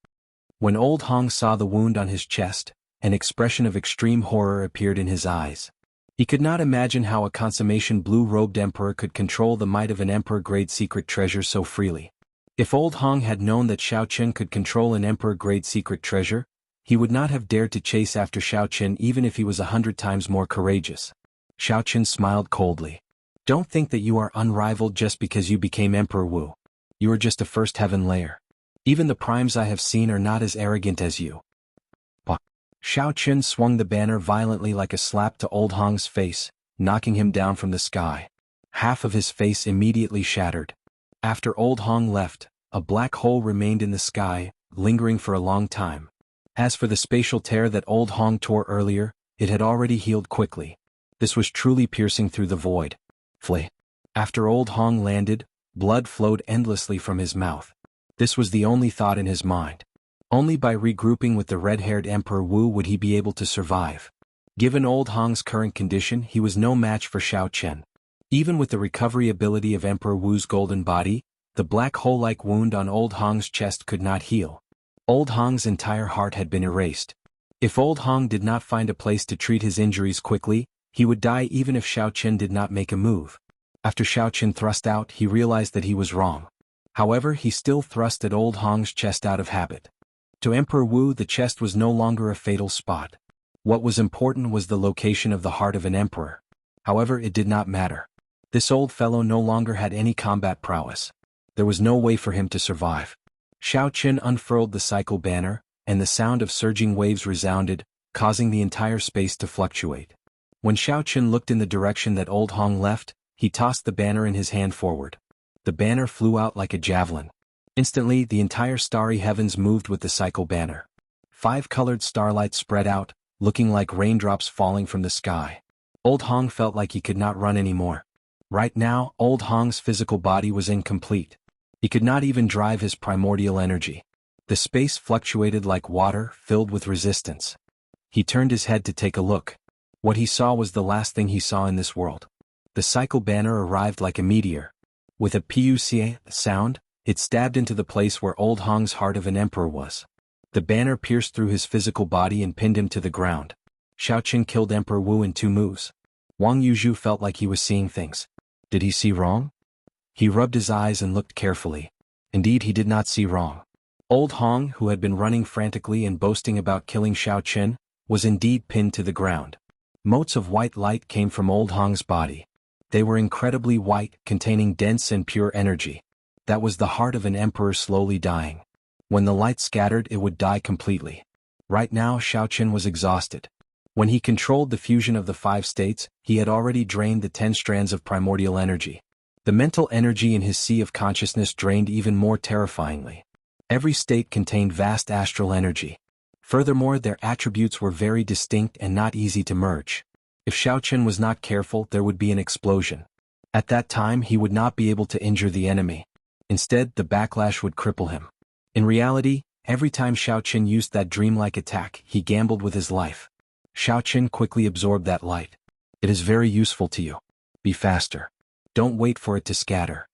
When old Hong saw the wound on his chest, an expression of extreme horror appeared in his eyes. He could not imagine how a consummation blue-robed emperor could control the might of an emperor-grade secret treasure so freely. If old Hong had known that Xiao Qin could control an emperor-grade secret treasure, he would not have dared to chase after Xiao Qin even if he was 100 times more courageous. Xiao Qin smiled coldly. Don't think that you are unrivaled just because you became Emperor Wu. You are just a first heaven layer. Even the primes I have seen are not as arrogant as you. Xiao Qin swung the banner violently like a slap to old Hong's face, knocking him down from the sky. Half of his face immediately shattered. After old Hong left, a black hole remained in the sky, lingering for a long time. As for the spatial tear that old Hong tore earlier, it had already healed quickly. This was truly piercing through the void. Flay. After old Hong landed, blood flowed endlessly from his mouth. This was the only thought in his mind. Only by regrouping with the red-haired Emperor Wu would he be able to survive. Given old Hong's current condition, he was no match for Xiao Qin. Even with the recovery ability of Emperor Wu's golden body, the black hole-like wound on old Hong's chest could not heal. Old Hong's entire heart had been erased. If old Hong did not find a place to treat his injuries quickly, he would die even if Xiao Qin did not make a move. After Xiao Qin thrust out, he realized that he was wrong. However, he still thrust at old Hong's chest out of habit. To Emperor Wu, the chest was no longer a fatal spot. What was important was the location of the heart of an emperor. However, it did not matter. This old fellow no longer had any combat prowess. There was no way for him to survive. Xiao Qin unfurled the cycle banner, and the sound of surging waves resounded, causing the entire space to fluctuate. When Xiao Qin looked in the direction that old Hong left, he tossed the banner in his hand forward. The banner flew out like a javelin. Instantly, the entire starry heavens moved with the cycle banner. 5-colored starlight spread out, looking like raindrops falling from the sky. Old Hong felt like he could not run anymore. Right now, old Hong's physical body was incomplete. He could not even drive his primordial energy. The space fluctuated like water, filled with resistance. He turned his head to take a look. What he saw was the last thing he saw in this world. The cycle banner arrived like a meteor. With a puca sound, it stabbed into the place where old Hong's heart of an emperor was. The banner pierced through his physical body and pinned him to the ground. Xiao Qin killed Emperor Wu in 2 moves. Wang Yuzhu felt like he was seeing things. Did he see wrong? He rubbed his eyes and looked carefully. Indeed, he did not see wrong. Old Hong, who had been running frantically and boasting about killing Xiao Qin, was indeed pinned to the ground. Motes of white light came from old Hong's body. They were incredibly white, containing dense and pure energy. That was the heart of an emperor slowly dying. When the light scattered, it would die completely. Right now, Xiao Qin was exhausted. When he controlled the fusion of the 5 states, he had already drained the 10 strands of primordial energy. The mental energy in his sea of consciousness drained even more terrifyingly. Every state contained vast astral energy. Furthermore, their attributes were very distinct and not easy to merge. If Xiao Qin was not careful, there would be an explosion. At that time, he would not be able to injure the enemy. Instead, the backlash would cripple him. In reality, Every time Xiao Qin used that dreamlike attack, he gambled with his life. Xiao Qin quickly absorbed that light. It is very useful to you. Be faster. Don't wait for it to scatter.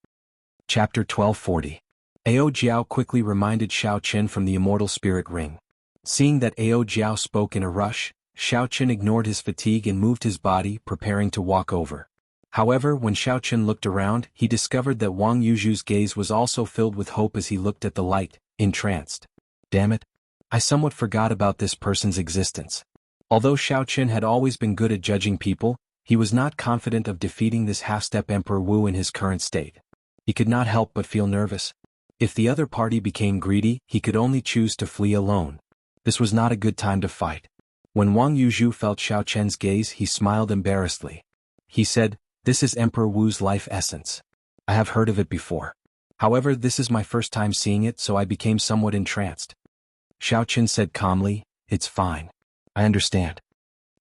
Chapter 1240. Ao Jiao quickly reminded Xiao Qin from the immortal spirit ring. Seeing that Ao Jiao spoke in a rush, Xiao Qin ignored his fatigue and moved his body, preparing to walk over. However, when Xiao Qin looked around, he discovered that Wang Yuzhu's gaze was also filled with hope as he looked at the light, entranced. Damn it! I somewhat forgot about this person's existence. Although Xiao Qin had always been good at judging people, he was not confident of defeating this half-step Emperor Wu in his current state. He could not help but feel nervous. If the other party became greedy, he could only choose to flee alone. This was not a good time to fight. When Wang Yuzhu felt Xiao Qin's gaze, he smiled embarrassedly. He said, "This is Emperor Wu's life essence. I have heard of it before. However, this is my first time seeing it, so I became somewhat entranced." Xiao Qin said calmly, "It's fine. I understand."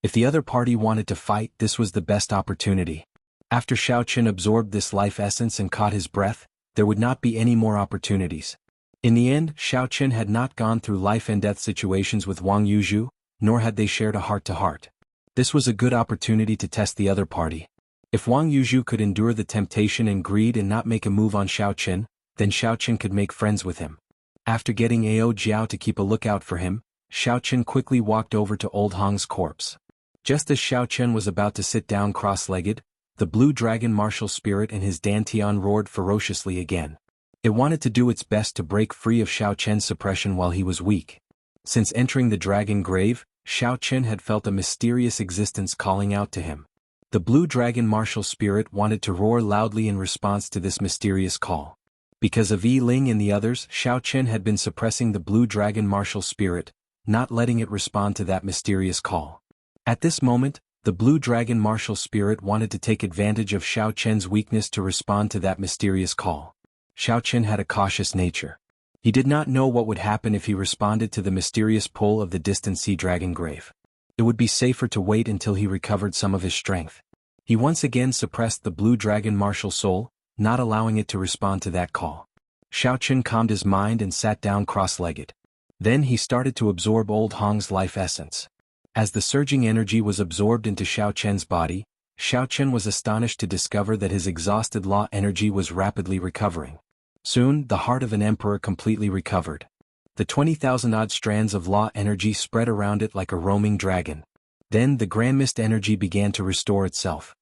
If the other party wanted to fight, this was the best opportunity. After Xiao Qin absorbed this life essence and caught his breath, there would not be any more opportunities. In the end, Xiao Qin had not gone through life and death situations with Wang Yuzhu, nor had they shared a heart-to-heart. This was a good opportunity to test the other party. If Wang Yuzhu could endure the temptation and greed and not make a move on Xiao Qin, then Xiao Qin could make friends with him. After getting Ao Jiao to keep a lookout for him, Xiao Qin quickly walked over to Old Hong's corpse. Just as Xiao Qin was about to sit down cross-legged, the blue dragon martial spirit and his dantian roared ferociously again. It wanted to do its best to break free of Xiao Qin's suppression while he was weak. Since entering the dragon grave, Xiao Qin had felt a mysterious existence calling out to him. The blue dragon martial spirit wanted to roar loudly in response to this mysterious call. Because of Yi Ling and the others, Xiao Qin had been suppressing the blue dragon martial spirit, not letting it respond to that mysterious call. At this moment, the blue dragon martial spirit wanted to take advantage of Xiao Qin's weakness to respond to that mysterious call. Xiao Qin had a cautious nature. He did not know what would happen if he responded to the mysterious pull of the distant sea dragon grave. It would be safer to wait until he recovered some of his strength. He once again suppressed the blue dragon martial soul, not allowing it to respond to that call. Xiao Qin calmed his mind and sat down cross-legged. Then he started to absorb Old Hong's life essence. As the surging energy was absorbed into Xiao Qin's body, Xiao Qin was astonished to discover that his exhausted law energy was rapidly recovering. Soon, the heart of an emperor completely recovered. The 20,000-odd strands of law energy spread around it like a roaming dragon. Then the grand mist energy began to restore itself.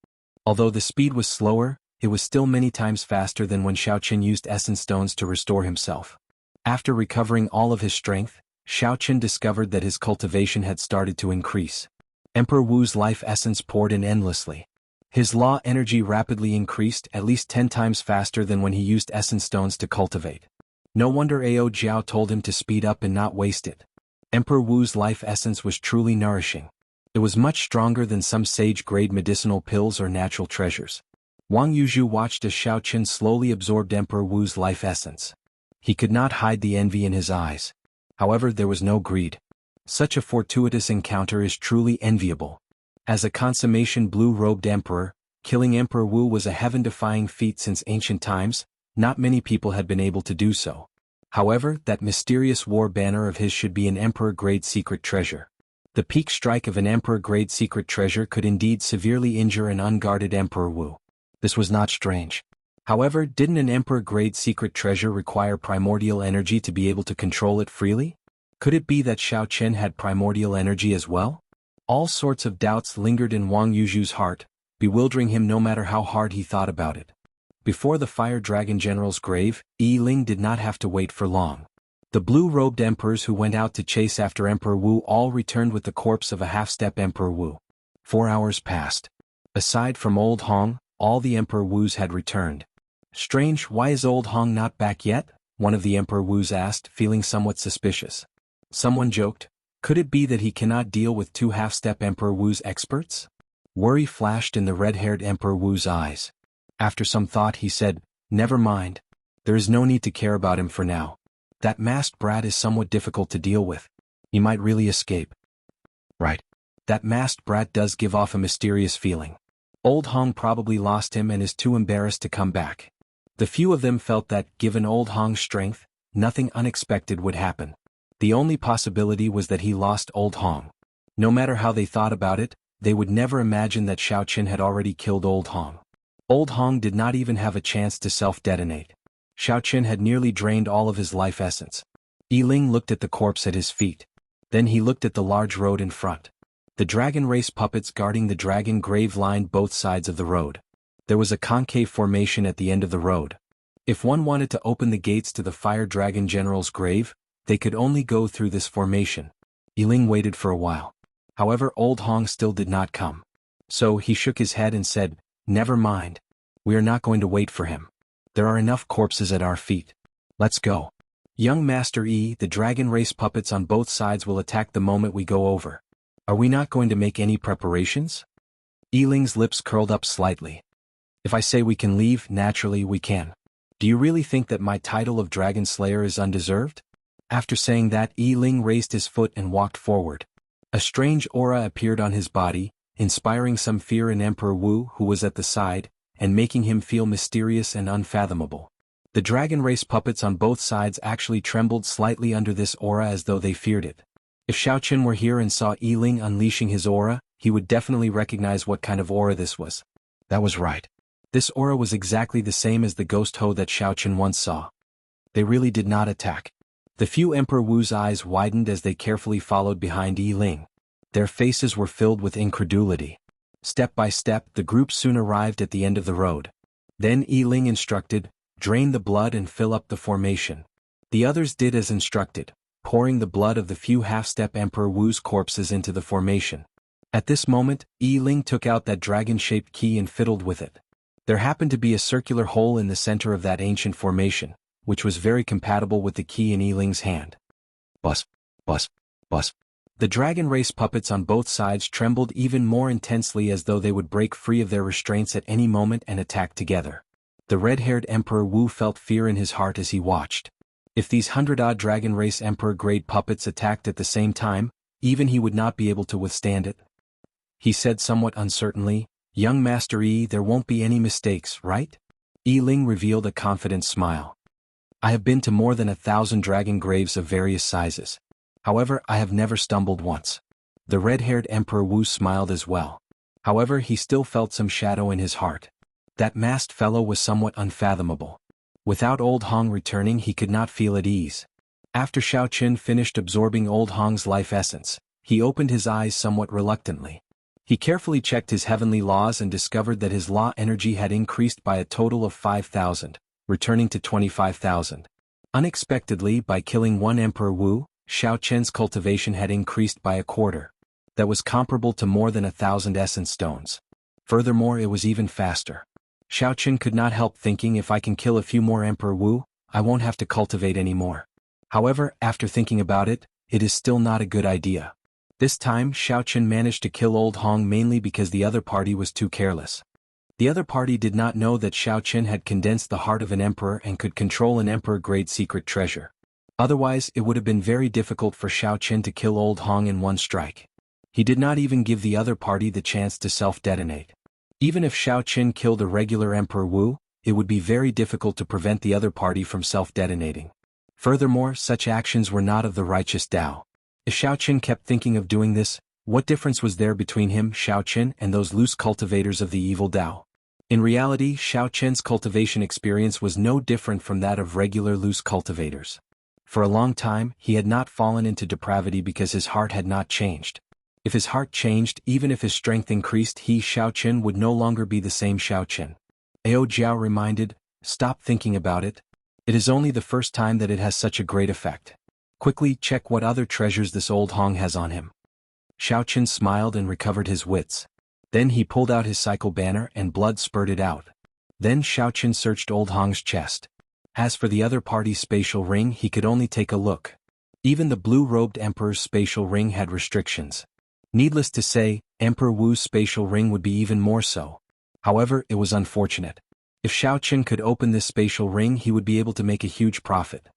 Although the speed was slower, it was still many times faster than when Xiao Qin used essence stones to restore himself. After recovering all of his strength, Xiao Qin discovered that his cultivation had started to increase. Emperor Wu's life essence poured in endlessly. His law energy rapidly increased, at least 10 times faster than when he used essence stones to cultivate. No wonder Ao Jiao told him to speed up and not waste it. Emperor Wu's life essence was truly nourishing. It was much stronger than some sage-grade medicinal pills or natural treasures. Wang Yuzhu watched as Xiao Qin slowly absorbed Emperor Wu's life essence. He could not hide the envy in his eyes. However, there was no greed. Such a fortuitous encounter is truly enviable. As a consummation blue-robed emperor, killing Emperor Wu was a heaven-defying feat since ancient times. Not many people had been able to do so. However, that mysterious war banner of his should be an emperor-grade secret treasure. The peak strike of an emperor-grade secret treasure could indeed severely injure an unguarded Emperor Wu. This was not strange. However, didn't an emperor-grade secret treasure require primordial energy to be able to control it freely? Could it be that Xiao Qin had primordial energy as well? All sorts of doubts lingered in Wang Yuzhu's heart, bewildering him no matter how hard he thought about it. Before the Fire Dragon General's grave, Yi Ling did not have to wait for long. The blue-robed emperors who went out to chase after Emperor Wu all returned with the corpse of a half-step Emperor Wu. 4 hours passed. Aside from Old Hong, all the Emperor Wus had returned. Strange, why is Old Hong not back yet? One of the Emperor Wus asked, feeling somewhat suspicious. Someone joked, could it be that he cannot deal with 2 half-step Emperor Wu's experts? Worry flashed in the red-haired Emperor Wu's eyes. After some thought he said, never mind. There is no need to care about him for now. That masked brat is somewhat difficult to deal with. He might really escape. Right. That masked brat does give off a mysterious feeling. Old Hong probably lost him and is too embarrassed to come back. The few of them felt that, given Old Hong's strength, nothing unexpected would happen. The only possibility was that he lost Old Hong. No matter how they thought about it, they would never imagine that Xiao Qin had already killed Old Hong. Old Hong did not even have a chance to self-detonate. Xiao Qin had nearly drained all of his life essence. Yiling looked at the corpse at his feet. Then he looked at the large road in front. The dragon race puppets guarding the dragon grave lined both sides of the road. There was a concave formation at the end of the road. If one wanted to open the gates to the fire dragon general's grave, they could only go through this formation. Yiling waited for a while. However, Old Hong still did not come. So he shook his head and said, "Never mind. We are not going to wait for him. There are enough corpses at our feet. Let's go. Young Master Yi, the dragon race puppets on both sides will attack the moment we go over. Are we not going to make any preparations?" Yiling's lips curled up slightly. "If I say we can leave, naturally we can. Do you really think that my title of Dragon Slayer is undeserved?" After saying that, Yiling raised his foot and walked forward. A strange aura appeared on his body, inspiring some fear in Emperor Wu, who was at the side, and making him feel mysterious and unfathomable. The dragon race puppets on both sides actually trembled slightly under this aura as though they feared it. If Xiao Qin were here and saw Yiling unleashing his aura, he would definitely recognize what kind of aura this was. That was right. This aura was exactly the same as the ghost hoe that Xiao Qin once saw. They really did not attack. The few Emperor Wu's eyes widened as they carefully followed behind Yiling. Their faces were filled with incredulity. Step by step, the group soon arrived at the end of the road. Then Yiling instructed, "Drain the blood and fill up the formation." The others did as instructed, pouring the blood of the few half-step Emperor Wu's corpses into the formation. At this moment, Yiling took out that dragon-shaped key and fiddled with it. There happened to be a circular hole in the center of that ancient formation, which was very compatible with the key in Yiling's hand. Bus, bus, bus. The dragon race puppets on both sides trembled even more intensely as though they would break free of their restraints at any moment and attack together. The red-haired Emperor Wu felt fear in his heart as he watched. If these 100-odd dragon race emperor-grade puppets attacked at the same time, even he would not be able to withstand it. He said somewhat uncertainly, "Young Master Yi, there won't be any mistakes, right?" Yiling revealed a confident smile. "I have been to more than 1,000 dragon graves of various sizes. However, I have never stumbled once." The red-haired Emperor Wu smiled as well. However, he still felt some shadow in his heart. That masked fellow was somewhat unfathomable. Without Old Hong returning, he could not feel at ease. After Xiao Qin finished absorbing Old Hong's life essence, he opened his eyes somewhat reluctantly. He carefully checked his heavenly laws and discovered that his law energy had increased by a total of 5,000, returning to 25,000. Unexpectedly, by killing one Emperor Wu, Xiao Qin's cultivation had increased by a quarter. That was comparable to more than 1,000 essence stones. Furthermore, it was even faster. Xiao Qin could not help thinking, if I can kill a few more Emperor Wu, I won't have to cultivate anymore. However, after thinking about it, it is still not a good idea. This time, Xiao Qin managed to kill Old Hong mainly because the other party was too careless. The other party did not know that Xiao Qin had condensed the heart of an emperor and could control an emperor-grade secret treasure. Otherwise, it would have been very difficult for Xiao Qin to kill Old Hong in one strike. He did not even give the other party the chance to self-detonate. Even if Xiao Qin killed a regular Emperor Wu, it would be very difficult to prevent the other party from self-detonating. Furthermore, such actions were not of the righteous Tao. If Xiao Qin kept thinking of doing this, what difference was there between him, Xiao Qin, and those loose cultivators of the evil Tao? In reality, Xiao Qin's cultivation experience was no different from that of regular loose cultivators. For a long time, he had not fallen into depravity because his heart had not changed. If his heart changed, even if his strength increased, he, Xiao Qin, would no longer be the same Xiao Qin. Ao Jiao reminded, "Stop thinking about it. It is only the first time that it has such a great effect. Quickly check what other treasures this Old Hong has on him." Xiao Qin smiled and recovered his wits. Then he pulled out his cycle banner and blood spurted out. Then Xiao Qin searched Old Hong's chest. As for the other party's spatial ring, he could only take a look. Even the blue-robed Emperor's spatial ring had restrictions. Needless to say, Emperor Wu's spatial ring would be even more so. However, it was unfortunate. If Xiao Qin could open this spatial ring, he would be able to make a huge profit.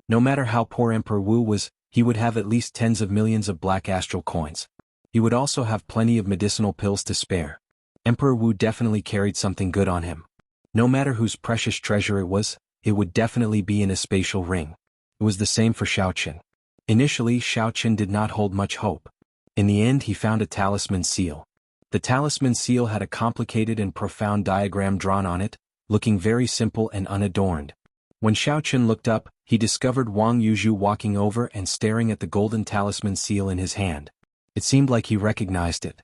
No matter how poor Emperor Wu was, he would have at least tens of millions of black astral coins. He would also have plenty of medicinal pills to spare. Emperor Wu definitely carried something good on him. No matter whose precious treasure it was, it would definitely be in a spatial ring. It was the same for Xiao Qin. Initially, Xiao Qin did not hold much hope. In the end, he found a talisman seal. The talisman seal had a complicated and profound diagram drawn on it, looking very simple and unadorned. When Xiao Qin looked up, he discovered Wang Yuzhu walking over and staring at the golden talisman seal in his hand. It seemed like he recognized it.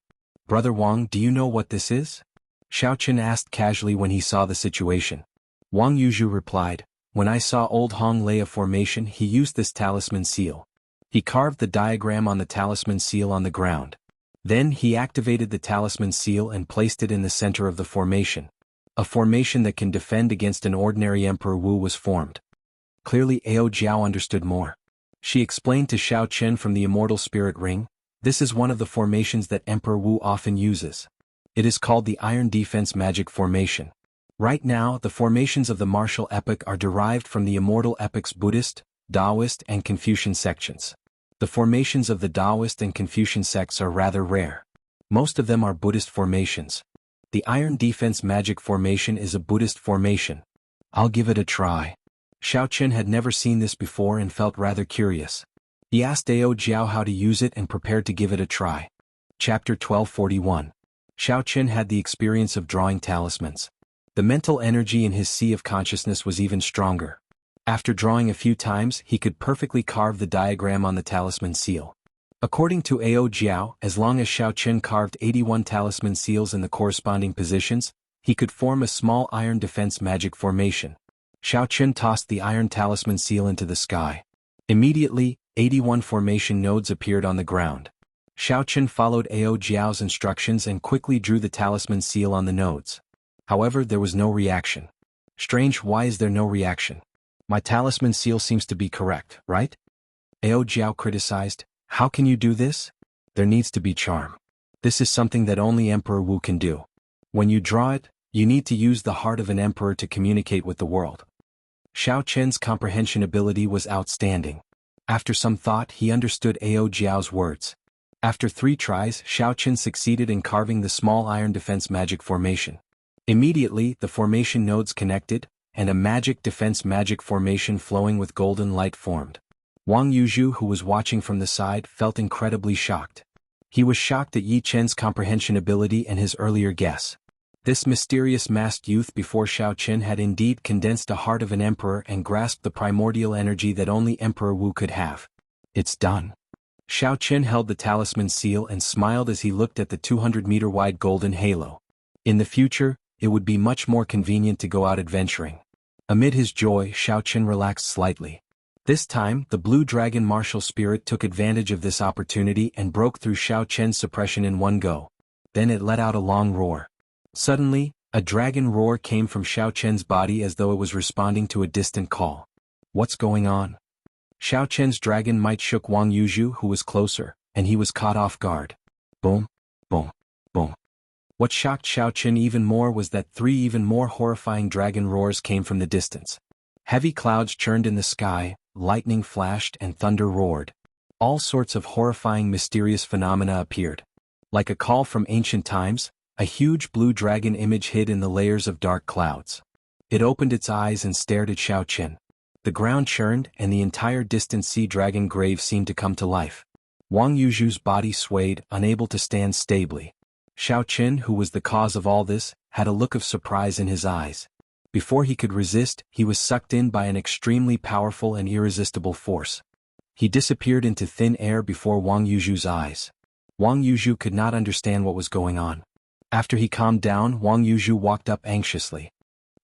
"Brother Wang, do you know what this is?" Xiao Qin asked casually when he saw the situation. Wang Yuzhu replied, "When I saw old Hong lay a formation, he used this talisman seal. He carved the diagram on the talisman seal on the ground. Then he activated the talisman seal and placed it in the center of the formation. A formation that can defend against an ordinary Emperor Wu was formed." Clearly Ao Jiao understood more. She explained to Xiao Qin from the Immortal Spirit Ring, "This is one of the formations that Emperor Wu often uses. It is called the Iron Defense Magic Formation. Right now, the formations of the martial epoch are derived from the Immortal Epoch's Buddhist, Taoist and Confucian sections. The formations of the Taoist and Confucian sects are rather rare. Most of them are Buddhist formations. The Iron Defense Magic Formation is a Buddhist formation. I'll give it a try." Xiao Qin had never seen this before and felt rather curious. He asked Ao Jiao how to use it and prepared to give it a try. Chapter 1241. Xiao Qin had the experience of drawing talismans. The mental energy in his sea of consciousness was even stronger. After drawing a few times, he could perfectly carve the diagram on the talisman seal. According to Ao Jiao, as long as Xiao Qin carved 81 talisman seals in the corresponding positions, he could form a small iron defense magic formation. Xiao Qin tossed the iron talisman seal into the sky. Immediately, 81 formation nodes appeared on the ground. Xiao Qin followed Ao Jiao's instructions and quickly drew the talisman seal on the nodes. However, there was no reaction. "Strange, why is there no reaction? My talisman seal seems to be correct, right?" Ao Jiao criticized. "How can you do this? There needs to be charm. This is something that only Emperor Wu can do. When you draw it, you need to use the heart of an emperor to communicate with the world." Xiao Qin's comprehension ability was outstanding. After some thought, he understood Ao Jiao's words. After 3 tries, Xiao Qin succeeded in carving the small iron defense magic formation. Immediately, the formation nodes connected, and a magic defense magic formation flowing with golden light formed. Wang Yuzhu, who was watching from the side, felt incredibly shocked. He was shocked at Yi Chen's comprehension ability and his earlier guess. This mysterious masked youth before Xiao Qin had indeed condensed a heart of an emperor and grasped the primordial energy that only Emperor Wu could have. "It's done." Xiao Qin held the talisman seal and smiled as he looked at the 200-meter-wide golden halo. In the future, it would be much more convenient to go out adventuring. Amid his joy, Xiao Qin relaxed slightly. This time, the blue dragon martial spirit took advantage of this opportunity and broke through Xiao Qin's suppression in one go. Then it let out a long roar. Suddenly, a dragon roar came from Xiao Qin's body as though it was responding to a distant call. "What's going on?" Xiao Qin's dragon might shook Wang Yuzhu, who was closer, and he was caught off guard. Boom, boom, boom. What shocked Xiao Qin even more was that 3 even more horrifying dragon roars came from the distance. Heavy clouds churned in the sky, lightning flashed and thunder roared. All sorts of horrifying mysterious phenomena appeared. Like a call from ancient times, a huge blue dragon image hid in the layers of dark clouds. It opened its eyes and stared at Xiao Qin. The ground churned and the entire distant sea dragon grave seemed to come to life. Wang Yuzhu's body swayed, unable to stand stably. Xiao Qin, who was the cause of all this, had a look of surprise in his eyes. Before he could resist, he was sucked in by an extremely powerful and irresistible force. He disappeared into thin air before Wang Yuzhu's eyes. Wang Yuzhu could not understand what was going on. After he calmed down, Wang Yuzhu walked up anxiously.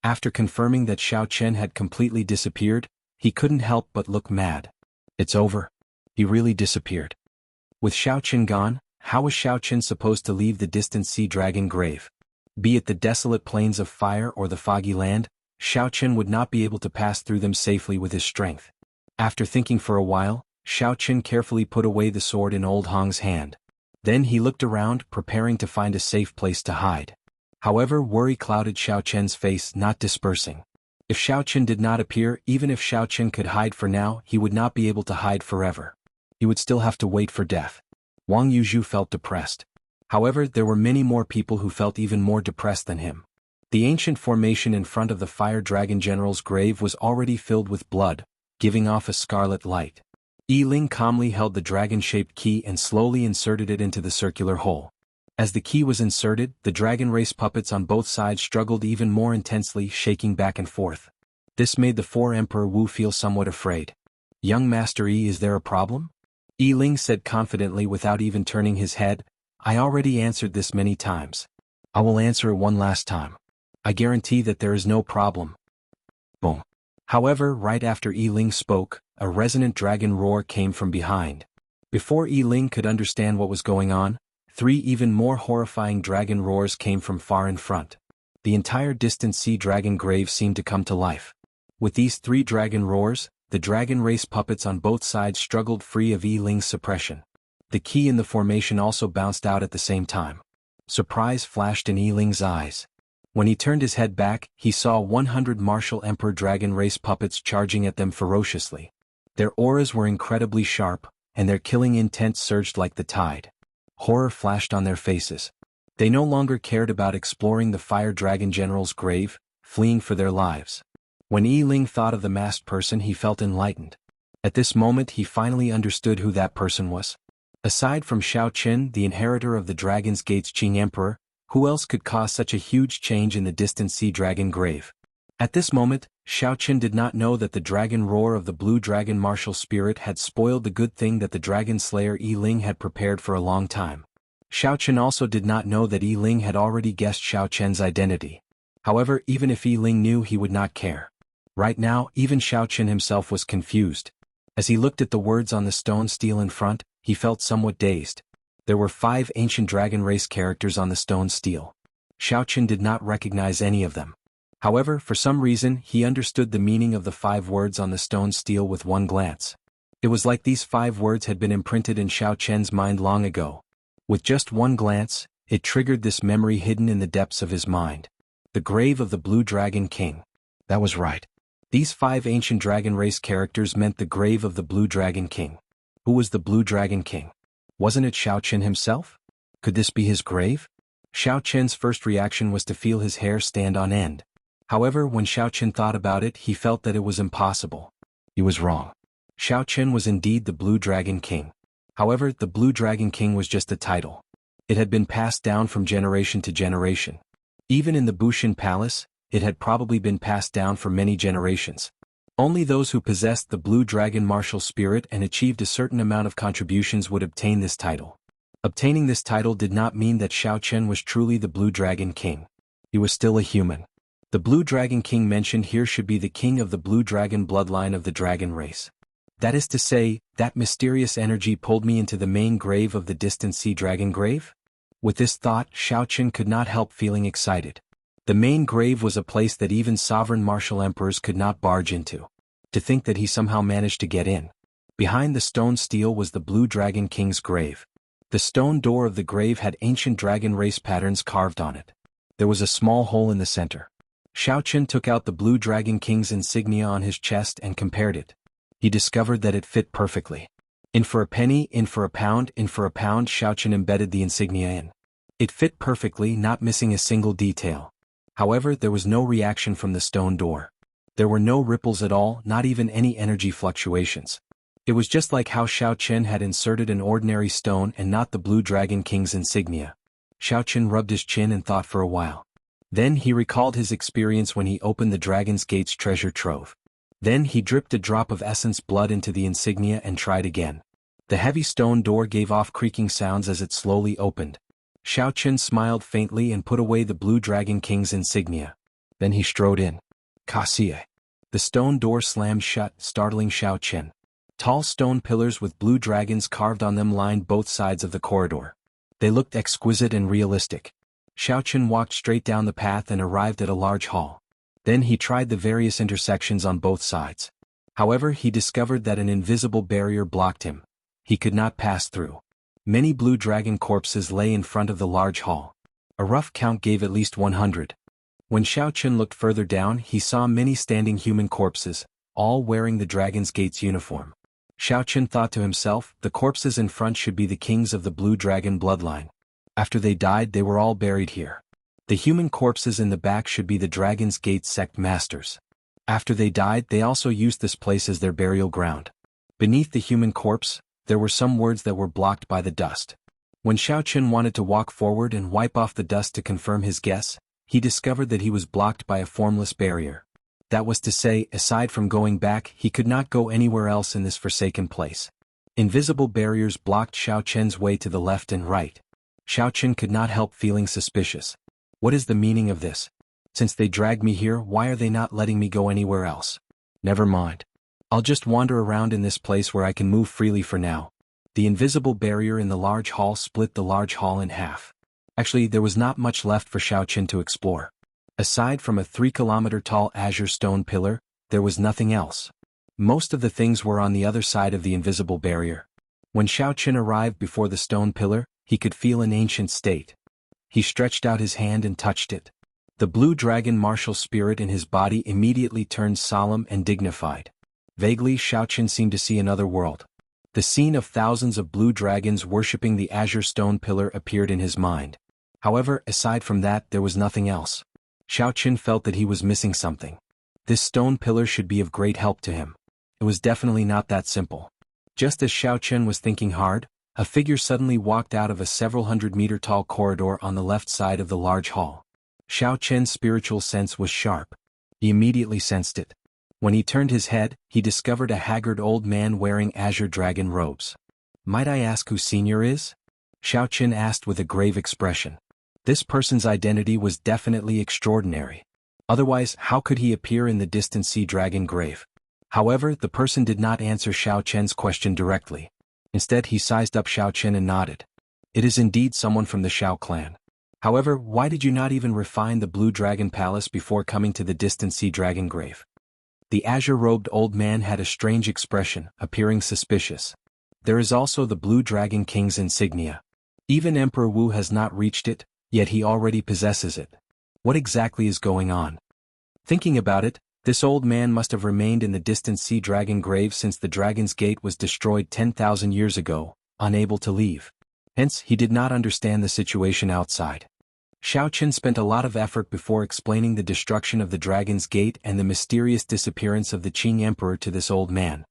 After confirming that Xiao Qin had completely disappeared, he couldn't help but look mad. "It's over. He really disappeared." With Xiao Qin gone, how was Xiao Qin supposed to leave the distant sea dragon grave? Be it the desolate plains of fire or the foggy land, Xiao Qin would not be able to pass through them safely with his strength. After thinking for a while, Xiao Qin carefully put away the sword in old Hong's hand. Then he looked around, preparing to find a safe place to hide. However, worry clouded Xiao Qin's face, not dispersing. If Xiao Qin did not appear, even if Xiao Qin could hide for now, he would not be able to hide forever. He would still have to wait for death. Wang Yuzhu felt depressed. However, there were many more people who felt even more depressed than him. The ancient formation in front of the Fire Dragon General's grave was already filled with blood, giving off a scarlet light. Yi Ling calmly held the dragon-shaped key and slowly inserted it into the circular hole. As the key was inserted, the dragon race puppets on both sides struggled even more intensely, shaking back and forth. This made the 4 Emperor Wu feel somewhat afraid. "Young Master Yi, is there a problem?" Yi Ling said confidently without even turning his head. "I already answered this many times. I will answer it one last time. I guarantee that there is no problem." Boom. However, right after Yi Ling spoke, a resonant dragon roar came from behind. Before Yi Ling could understand what was going on, 3 even more horrifying dragon roars came from far in front. The entire distant sea dragon grave seemed to come to life. With these 3 dragon roars, the dragon race puppets on both sides struggled free of Yi Ling's suppression. The key in the formation also bounced out at the same time. Surprise flashed in Yi Ling's eyes. When he turned his head back, he saw 100 martial Emperor dragon race puppets charging at them ferociously. Their auras were incredibly sharp, and their killing intent surged like the tide. Horror flashed on their faces. They no longer cared about exploring the fire dragon general's grave, fleeing for their lives. When Yi Ling thought of the masked person, he felt enlightened. At this moment he finally understood who that person was. Aside from Xiao Qin, the inheritor of the Dragon's Gate's Qing Emperor, who else could cause such a huge change in the distant sea dragon grave? At this moment, Xiao Qin did not know that the dragon roar of the blue dragon martial spirit had spoiled the good thing that the dragon slayer Yi Ling had prepared for a long time. Xiao Qin also did not know that Yi Ling had already guessed Xiao Qian's identity. However, even if Yi Ling knew, he would not care. Right now, even Xiao Qin himself was confused. As he looked at the words on the stone stele in front, he felt somewhat dazed. There were 5 ancient dragon race characters on the stone stele. Xiao Qin did not recognize any of them. However, for some reason, he understood the meaning of the 5 words on the stone stele with one glance. It was like these 5 words had been imprinted in Xiao Qian's mind long ago. With just one glance, it triggered this memory hidden in the depths of his mind. The grave of the Blue Dragon King. That was right. These 5 ancient dragon race characters meant the grave of the Blue Dragon King. Who was the Blue Dragon King? Wasn't it Xiao Qin himself? Could this be his grave? Xiao Qin's first reaction was to feel his hair stand on end. However, when Xiao Qin thought about it, he felt that it was impossible. He was wrong. Xiao Qin was indeed the Blue Dragon King. However, the Blue Dragon King was just a title. It had been passed down from generation to generation. Even in the Bushin Palace, it had probably been passed down for many generations. Only those who possessed the Blue Dragon martial spirit and achieved a certain amount of contributions would obtain this title. Obtaining this title did not mean that Xiao Qin was truly the Blue Dragon King. He was still a human. The Blue Dragon King mentioned here should be the king of the Blue Dragon bloodline of the dragon race. That is to say, that mysterious energy pulled me into the main grave of the distant sea dragon grave? With this thought, Xiao Qin could not help feeling excited. The main grave was a place that even sovereign martial emperors could not barge into. To think that he somehow managed to get in. Behind the stone stele was the Blue Dragon King's grave. The stone door of the grave had ancient dragon race patterns carved on it. There was a small hole in the center. Xiao Qin took out the Blue Dragon King's insignia on his chest and compared it. He discovered that it fit perfectly. In for a penny, in for a pound, in for a pound. Xiao Qin embedded the insignia in. It fit perfectly, not missing a single detail. However, there was no reaction from the stone door. There were no ripples at all, not even any energy fluctuations. It was just like how Xiao Qin had inserted an ordinary stone and not the Blue Dragon King's insignia. Xiao Qin rubbed his chin and thought for a while. Then he recalled his experience when he opened the Dragon's Gate's treasure trove. Then he dripped a drop of essence blood into the insignia and tried again. The heavy stone door gave off creaking sounds as it slowly opened. Xiao Qin smiled faintly and put away the Blue Dragon King's insignia. Then he strode in. Cassie. The stone door slammed shut, startling Xiao Qin. Tall stone pillars with blue dragons carved on them lined both sides of the corridor. They looked exquisite and realistic. Xiao Qin walked straight down the path and arrived at a large hall. Then he tried the various intersections on both sides. However, he discovered that an invisible barrier blocked him. He could not pass through. Many blue dragon corpses lay in front of the large hall. A rough count gave at least 100. When Xiao Qin looked further down, he saw many standing human corpses, all wearing the Dragon's Gate's uniform. Xiao Qin thought to himself, the corpses in front should be the kings of the Blue Dragon bloodline. After they died, they were all buried here. The human corpses in the back should be the Dragon's Gate sect masters. After they died, they also used this place as their burial ground. Beneath the human corpse, there were some words that were blocked by the dust. When Xiao Chen wanted to walk forward and wipe off the dust to confirm his guess, he discovered that he was blocked by a formless barrier. That was to say, aside from going back, he could not go anywhere else in this forsaken place. Invisible barriers blocked Xiao Chen's way to the left and right. Xiao Chen could not help feeling suspicious. What is the meaning of this? Since they dragged me here, why are they not letting me go anywhere else? Never mind. I'll just wander around in this place where I can move freely for now. The invisible barrier in the large hall split the large hall in half. Actually, there was not much left for Xiao Chen to explore. Aside from a 3-kilometer-tall azure stone pillar, there was nothing else. Most of the things were on the other side of the invisible barrier. When Xiao Chen arrived before the stone pillar, he could feel an ancient state. He stretched out his hand and touched it. The blue dragon martial spirit in his body immediately turned solemn and dignified. Vaguely, Xiao Chen seemed to see another world. The scene of thousands of blue dragons worshipping the azure stone pillar appeared in his mind. However, aside from that, there was nothing else. Xiao Chen felt that he was missing something. This stone pillar should be of great help to him. It was definitely not that simple. Just as Xiao Chen was thinking hard, a figure suddenly walked out of a several hundred-meter tall corridor on the left side of the large hall. Xiao Chen's spiritual sense was sharp. He immediately sensed it. When he turned his head, he discovered a haggard old man wearing azure dragon robes. "Might I ask who Senior is?" Xiao Chen asked with a grave expression. This person's identity was definitely extraordinary. Otherwise, how could he appear in the distant sea dragon grave? However, the person did not answer Xiao Chen's question directly. Instead, he sized up Xiao Chen and nodded. "It is indeed someone from the Xiao clan. However, why did you not even refine the Blue Dragon Palace before coming to the distant sea dragon grave?" The azure-robed old man had a strange expression, appearing suspicious. "There is also the Blue Dragon King's insignia. Even Emperor Wu has not reached it, yet he already possesses it. What exactly is going on?" Thinking about it, this old man must have remained in the distant sea dragon grave since the Dragon's Gate was destroyed 10,000 years ago, unable to leave. Hence, he did not understand the situation outside. Xiao Chen spent a lot of effort before explaining the destruction of the Dragon's Gate and the mysterious disappearance of the Qing Emperor to this old man.